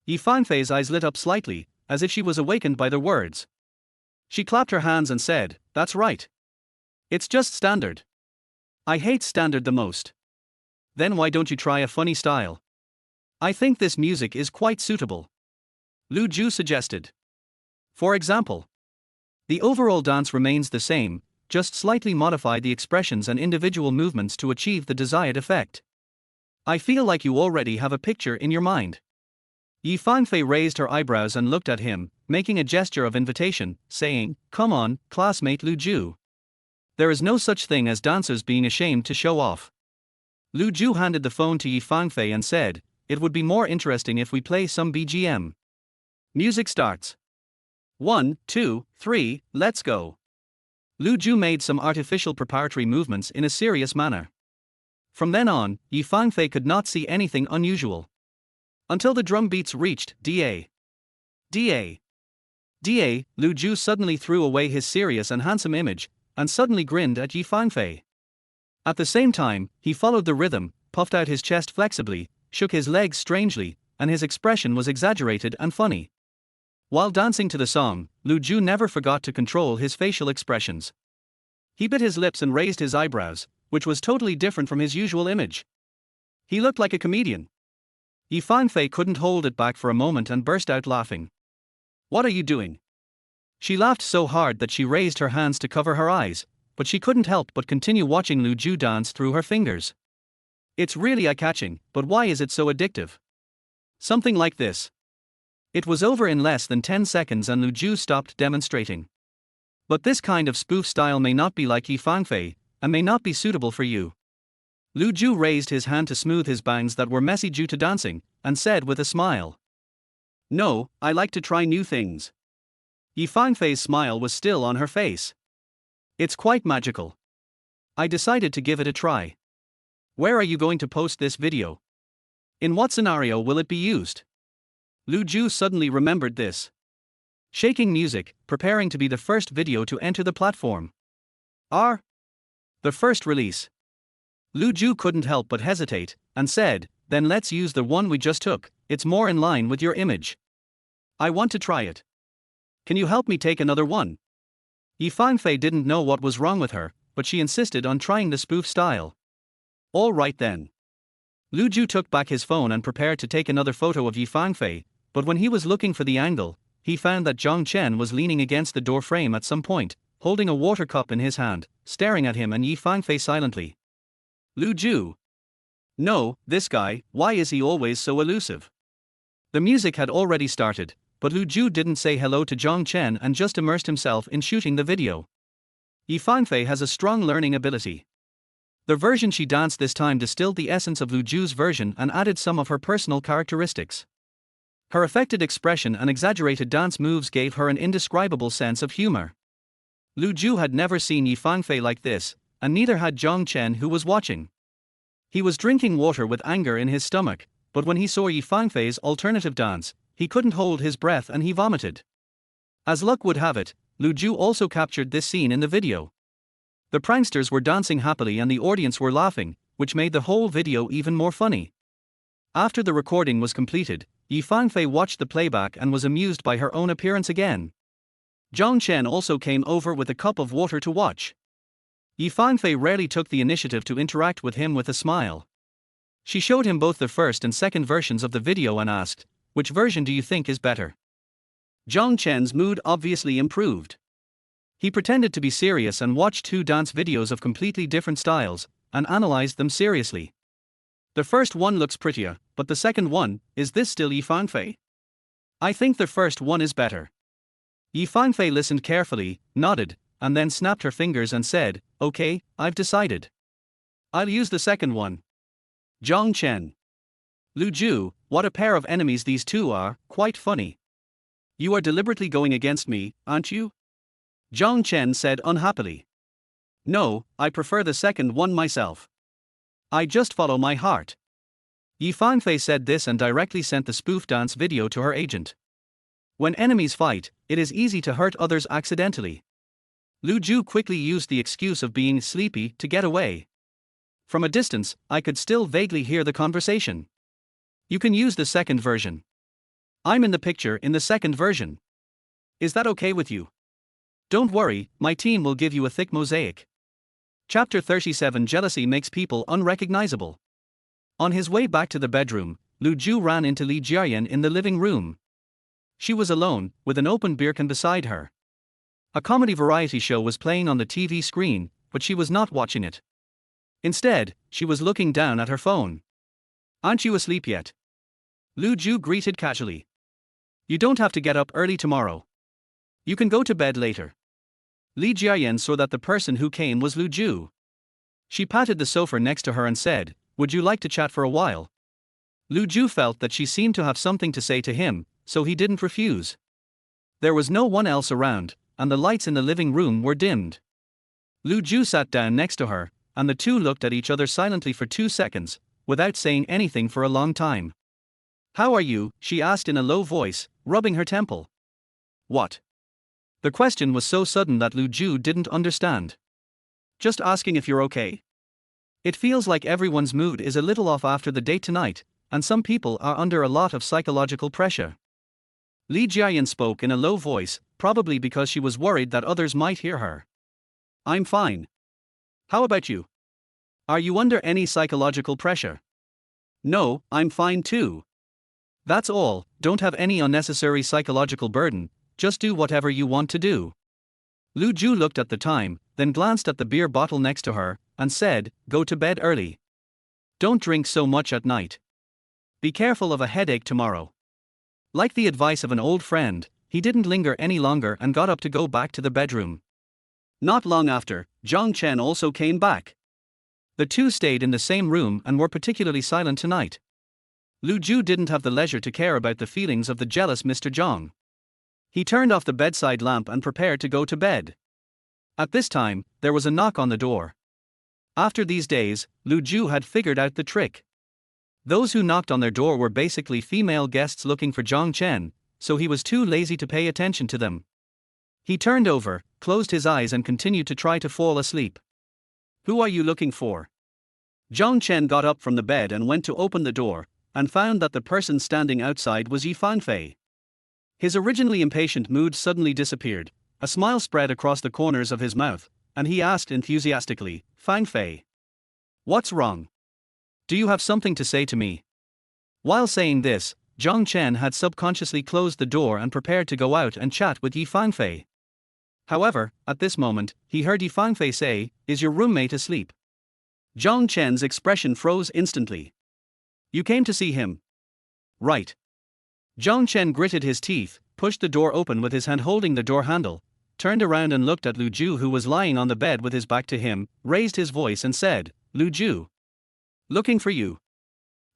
Yi Fangfei's eyes lit up slightly, as if she was awakened by their words. She clapped her hands and said, "That's right. It's just standard. I hate standard the most." Then why don't you try a funny style? I think this music is quite suitable. Lu Ju suggested. For example, the overall dance remains the same, just slightly modify the expressions and individual movements to achieve the desired effect. I feel like you already have a picture in your mind. Yi Fangfei raised her eyebrows and looked at him, making a gesture of invitation, saying, "Come on, classmate Lu Ju. There is no such thing as dancers being ashamed to show off." Lu Ju handed the phone to Yi Fangfei and said, "It would be more interesting if we play some BGM. Music starts. 1, 2, 3, let's go." Lu Ju made some artificial preparatory movements in a serious manner. From then on, Yi Fangfei could not see anything unusual. Until the drum beats reached Da. Da. Da, Lu Ju suddenly threw away his serious and handsome image, and suddenly grinned at Yi Fangfei. At the same time, he followed the rhythm, puffed out his chest flexibly, shook his legs strangely, and his expression was exaggerated and funny. While dancing to the song, Lu Ju never forgot to control his facial expressions. He bit his lips and raised his eyebrows, which was totally different from his usual image. He looked like a comedian. Yi Fangfei couldn't hold it back for a moment and burst out laughing. "What are you doing?" She laughed so hard that she raised her hands to cover her eyes, but she couldn't help but continue watching Lu Ju dance through her fingers. "It's really eye-catching, but why is it so addictive?" Something like this. It was over in less than 10 seconds and Lu Ju stopped demonstrating. But this kind of spoof style may not be like Yi Fangfei, and may not be suitable for you. Lu Ju raised his hand to smooth his bangs that were messy due to dancing, and said with a smile, "No, I like to try new things." Yi Fangfei's smile was still on her face. "It's quite magical. I decided to give it a try. Where are you going to post this video? In what scenario will it be used?" Lu Ju suddenly remembered this. Shaking music, preparing to be the first video to enter the platform. The first release. Lu Ju couldn't help but hesitate, and said, "Then let's use the one we just took, it's more in line with your image. I want to try it. Can you help me take another one?" Yi Fangfei didn't know what was wrong with her, but she insisted on trying the spoof style. "All right then." Lu Ju took back his phone and prepared to take another photo of Yi Fangfei, but when he was looking for the angle, he found that Zhang Chen was leaning against the door frame at some point, holding a water cup in his hand, staring at him and Yi Fangfei silently. Lu Ju. No, this guy, why is he always so elusive? The music had already started, but Lu Ju didn't say hello to Zhang Chen and just immersed himself in shooting the video. Yi Fangfei has a strong learning ability. The version she danced this time distilled the essence of Lu Ju's version and added some of her personal characteristics. Her affected expression and exaggerated dance moves gave her an indescribable sense of humor. Lu Ju had never seen Yi Fangfei like this, and neither had Zhang Chen, who was watching. He was drinking water with anger in his stomach, but when he saw Yi Fangfei's alternative dance, he couldn't hold his breath and he vomited. As luck would have it, Lu Ju also captured this scene in the video. The pranksters were dancing happily and the audience were laughing, which made the whole video even more funny. After the recording was completed, Yi Fangfei watched the playback and was amused by her own appearance again. Zhang Chen also came over with a cup of water to watch. Yi Fangfei rarely took the initiative to interact with him with a smile. She showed him both the first and second versions of the video and asked, "Which version do you think is better?" Zhang Chen's mood obviously improved. He pretended to be serious and watched two dance videos of completely different styles, and analyzed them seriously. "The first one looks prettier, but the second one, is this still Yi Fangfei?" "I think the first one is better." Yi Fangfei listened carefully, nodded, and then snapped her fingers and said, "Okay, I've decided. I'll use the second one." Zhang Chen. Lu Ju, what a pair of enemies these two are, quite funny. "You are deliberately going against me, aren't you?" Zhang Chen said unhappily. "No, I prefer the second one myself. I just follow my heart." Yi Fangfei said this and directly sent the spoof dance video to her agent. When enemies fight, it is easy to hurt others accidentally. Lu Ju quickly used the excuse of being sleepy to get away. From a distance, I could still vaguely hear the conversation. "You can use the second version. I'm in the picture in the second version. Is that okay with you?" "Don't worry, my team will give you a thick mosaic." Chapter 37. Jealousy makes people unrecognizable. On his way back to the bedroom, Lu Ju ran into Li Jiayan in the living room. She was alone, with an open beer can beside her. A comedy variety show was playing on the TV screen, but she was not watching it. Instead, she was looking down at her phone. "Aren't you asleep yet?" Lu Ju greeted casually. "You don't have to get up early tomorrow. You can go to bed later." Li Jiayan saw that the person who came was Lu Ju. She patted the sofa next to her and said, "Would you like to chat for a while?" Lu Ju felt that she seemed to have something to say to him, so he didn't refuse. There was no one else around, and the lights in the living room were dimmed. Lu Ju sat down next to her, and the two looked at each other silently for 2 seconds, without saying anything for a long time. "How are you?" she asked in a low voice, rubbing her temple. "What?" The question was so sudden that Lu Ju didn't understand. "Just asking if you're okay. It feels like everyone's mood is a little off after the date tonight, and some people are under a lot of psychological pressure." Li Jiayan spoke in a low voice, probably because she was worried that others might hear her. "I'm fine. How about you? Are you under any psychological pressure?" "No, I'm fine too." "That's all, don't have any unnecessary psychological burden, just do whatever you want to do." Lu Ju looked at the time, then glanced at the beer bottle next to her, and said, "Go to bed early. Don't drink so much at night. Be careful of a headache tomorrow." Like the advice of an old friend, he didn't linger any longer and got up to go back to the bedroom. Not long after, Zhang Chen also came back. The two stayed in the same room and were particularly silent tonight. Lu Ju didn't have the leisure to care about the feelings of the jealous Mr. Zhang. He turned off the bedside lamp and prepared to go to bed. At this time, there was a knock on the door. After these days, Lu Ju had figured out the trick. Those who knocked on their door were basically female guests looking for Zhang Chen, so he was too lazy to pay attention to them. He turned over, closed his eyes and continued to try to fall asleep. "Who are you looking for?" Zhang Chen got up from the bed and went to open the door, and found that the person standing outside was Yi Fanfei. His originally impatient mood suddenly disappeared, a smile spread across the corners of his mouth, and he asked enthusiastically, "Fanfei, what's wrong? Do you have something to say to me?" While saying this, Zhang Chen had subconsciously closed the door and prepared to go out and chat with Yi Fanfei. However, at this moment, he heard Yi Fanfei say, "Is your roommate asleep?" Zhang Chen's expression froze instantly. "You came to see him?" "Right." Zhang Chen gritted his teeth, pushed the door open with his hand holding the door handle, turned around and looked at Lu Ju, who was lying on the bed with his back to him, raised his voice and said, "Lu Ju. Looking for you."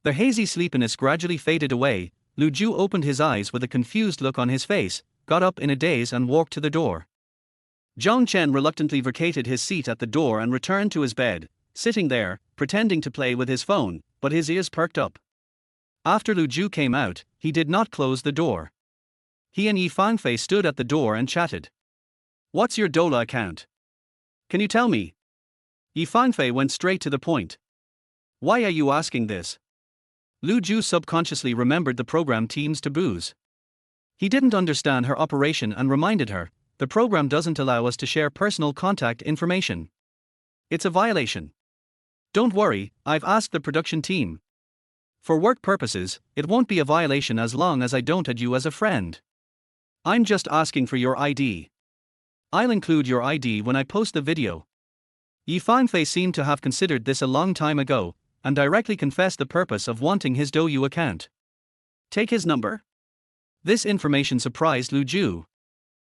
The hazy sleepiness gradually faded away. Lu Ju opened his eyes with a confused look on his face, got up in a daze and walked to the door. Zhang Chen reluctantly vacated his seat at the door and returned to his bed, sitting there, pretending to play with his phone, but his ears perked up. After Lu Ju came out, he did not close the door. He and Yi Fanfei stood at the door and chatted. "What's your Dola account? Can you tell me?" Yi Fanfei went straight to the point. "Why are you asking this?" Lu Ju subconsciously remembered the program team's taboos. He didn't understand her operation and reminded her, "The program doesn't allow us to share personal contact information. It's a violation." "Don't worry, I've asked the production team. For work purposes, it won't be a violation as long as I don't add you as a friend. I'm just asking for your ID. I'll include your ID when I post the video." Yi Fanfei seemed to have considered this a long time ago, and directly confessed the purpose of wanting his Douyu account. "Take his number?" This information surprised Lu Ju.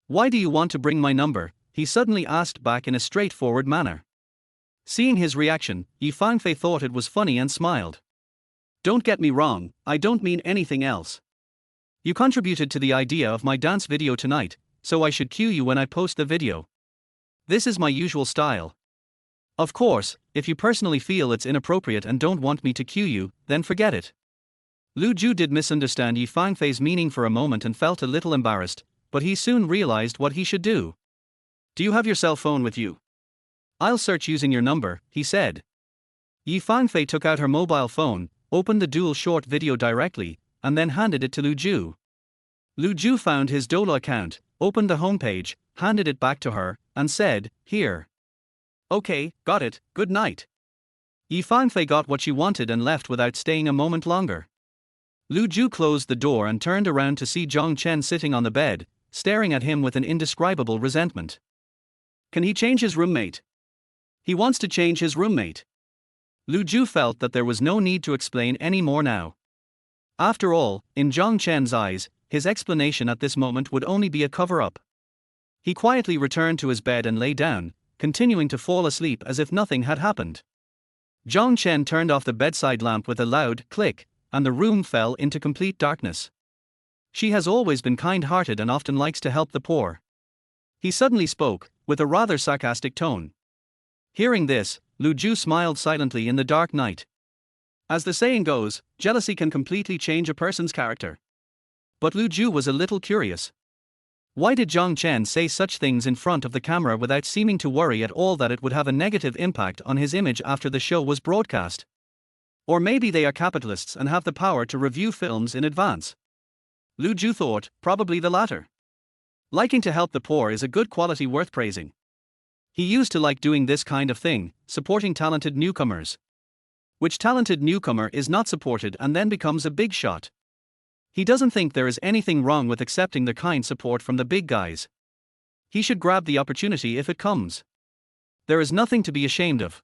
"Why do you want to bring my number?" he suddenly asked back in a straightforward manner. Seeing his reaction, Yi Fanfei thought it was funny and smiled. "Don't get me wrong, I don't mean anything else. You contributed to the idea of my dance video tonight, so I should cue you when I post the video. This is my usual style. Of course, if you personally feel it's inappropriate and don't want me to cue you, then forget it." Lu Ju did misunderstand Yi Fanfei's meaning for a moment and felt a little embarrassed, but he soon realized what he should do. "Do you have your cell phone with you? I'll search using your number," he said. Yi Fanfei took out her mobile phone, opened the dual short video directly, and then handed it to Lu Ju. Lu Ju found his Dola account, opened the homepage, handed it back to her, and said, "Here. Okay, got it, good night." Yi Fanfei got what she wanted and left without staying a moment longer. Lu Ju closed the door and turned around to see Zhang Chen sitting on the bed, staring at him with an indescribable resentment. Can he change his roommate? He wants to change his roommate. Lu Ju felt that there was no need to explain any more now. After all, in Zhang Chen's eyes, his explanation at this moment would only be a cover-up. He quietly returned to his bed and lay down, continuing to fall asleep as if nothing had happened. Zhang Chen turned off the bedside lamp with a loud click, and the room fell into complete darkness. She has always been kind-hearted and often likes to help the poor. He suddenly spoke, with a rather sarcastic tone. Hearing this, Lu Ju smiled silently in the dark night. As the saying goes, jealousy can completely change a person's character. But Lu Ju was a little curious. Why did Zhang Chen say such things in front of the camera without seeming to worry at all that it would have a negative impact on his image after the show was broadcast? Or maybe they are capitalists and have the power to review films in advance. Lu Ju thought, probably the latter. Liking to help the poor is a good quality worth praising. He used to like doing this kind of thing, supporting talented newcomers. Which talented newcomer is not supported and then becomes a big shot? He doesn't think there is anything wrong with accepting the kind support from the big guys. He should grab the opportunity if it comes. There is nothing to be ashamed of.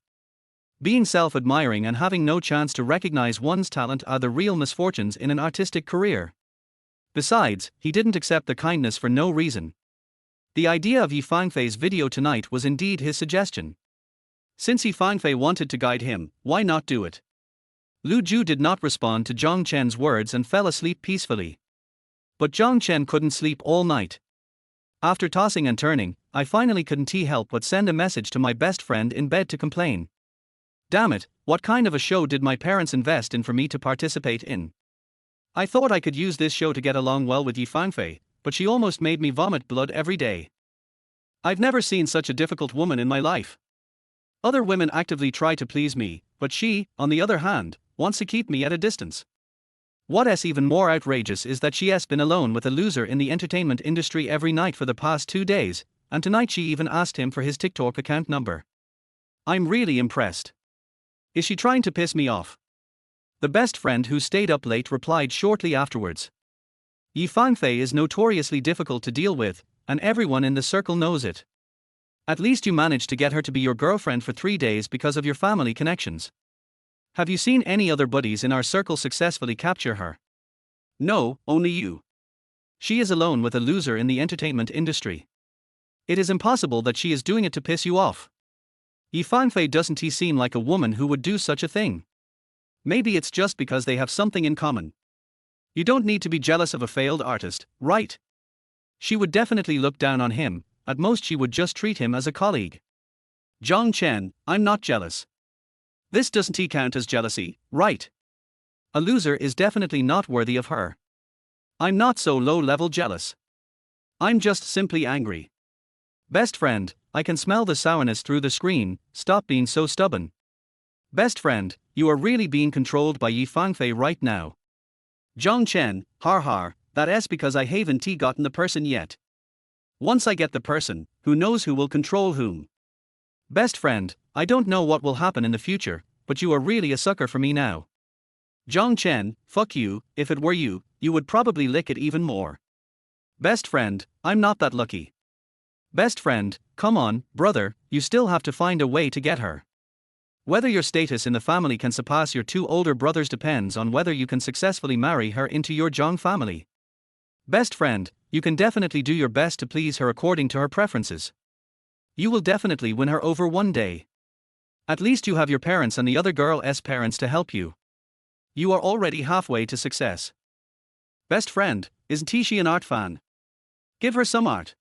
Being self-admiring and having no chance to recognize one's talent are the real misfortunes in an artistic career. Besides, he didn't accept the kindness for no reason. The idea of Yi Fangfei's video tonight was indeed his suggestion. Since Yi Fangfei wanted to guide him, why not do it? Lu Ju did not respond to Zhang Chen's words and fell asleep peacefully. But Zhang Chen couldn't sleep all night. After tossing and turning, I finally couldn't help but send a message to my best friend in bed to complain. Damn it, what kind of a show did my parents invest in for me to participate in? I thought I could use this show to get along well with Yi Fangfei, but she almost made me vomit blood every day. I've never seen such a difficult woman in my life. Other women actively try to please me, but she, on the other hand, wants to keep me at a distance. What's even more outrageous is that she has been alone with a loser in the entertainment industry every night for the past 2 days, and tonight she even asked him for his TikTok account number. I'm really impressed. Is she trying to piss me off? The best friend who stayed up late replied shortly afterwards. Yi Fangfei is notoriously difficult to deal with, and everyone in the circle knows it. At least you managed to get her to be your girlfriend for 3 days because of your family connections. Have you seen any other buddies in our circle successfully capture her? No, only you. She is alone with a loser in the entertainment industry. It is impossible that she is doing it to piss you off. Yi Fangfei doesn't seem like a woman who would do such a thing. Maybe it's just because they have something in common. You don't need to be jealous of a failed artist, right? She would definitely look down on him, at most she would just treat him as a colleague. Zhang Chen, I'm not jealous. This doesn't count as jealousy, right? A loser is definitely not worthy of her. I'm not so low-level jealous. I'm just simply angry. Best friend, I can smell the sourness through the screen, stop being so stubborn. Best friend, you are really being controlled by Yi Fangfei right now. Zhang Chen, har, that's because I haven't gotten the person yet. Once I get the person, who knows who will control whom? Best friend, I don't know what will happen in the future, but you are really a sucker for me now. Zhang Chen, fuck you, if it were you, you would probably lick it even more. Best friend, I'm not that lucky. Best friend, come on, brother, you still have to find a way to get her. Whether your status in the family can surpass your 2 older brothers depends on whether you can successfully marry her into your Zhang family. Best friend, you can definitely do your best to please her according to her preferences. You will definitely win her over one day. At least you have your parents and the other girl's parents to help you. You are already halfway to success. Best friend, isn't she an art fan? Give her some art.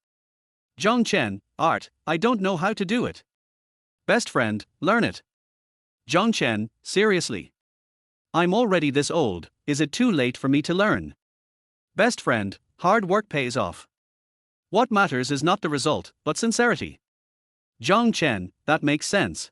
Zhang Chen, art, I don't know how to do it. Best friend, learn it. Zhang Chen, seriously. I'm already this old, is it too late for me to learn? Best friend, hard work pays off. What matters is not the result, but sincerity. Zhang Chen, that makes sense.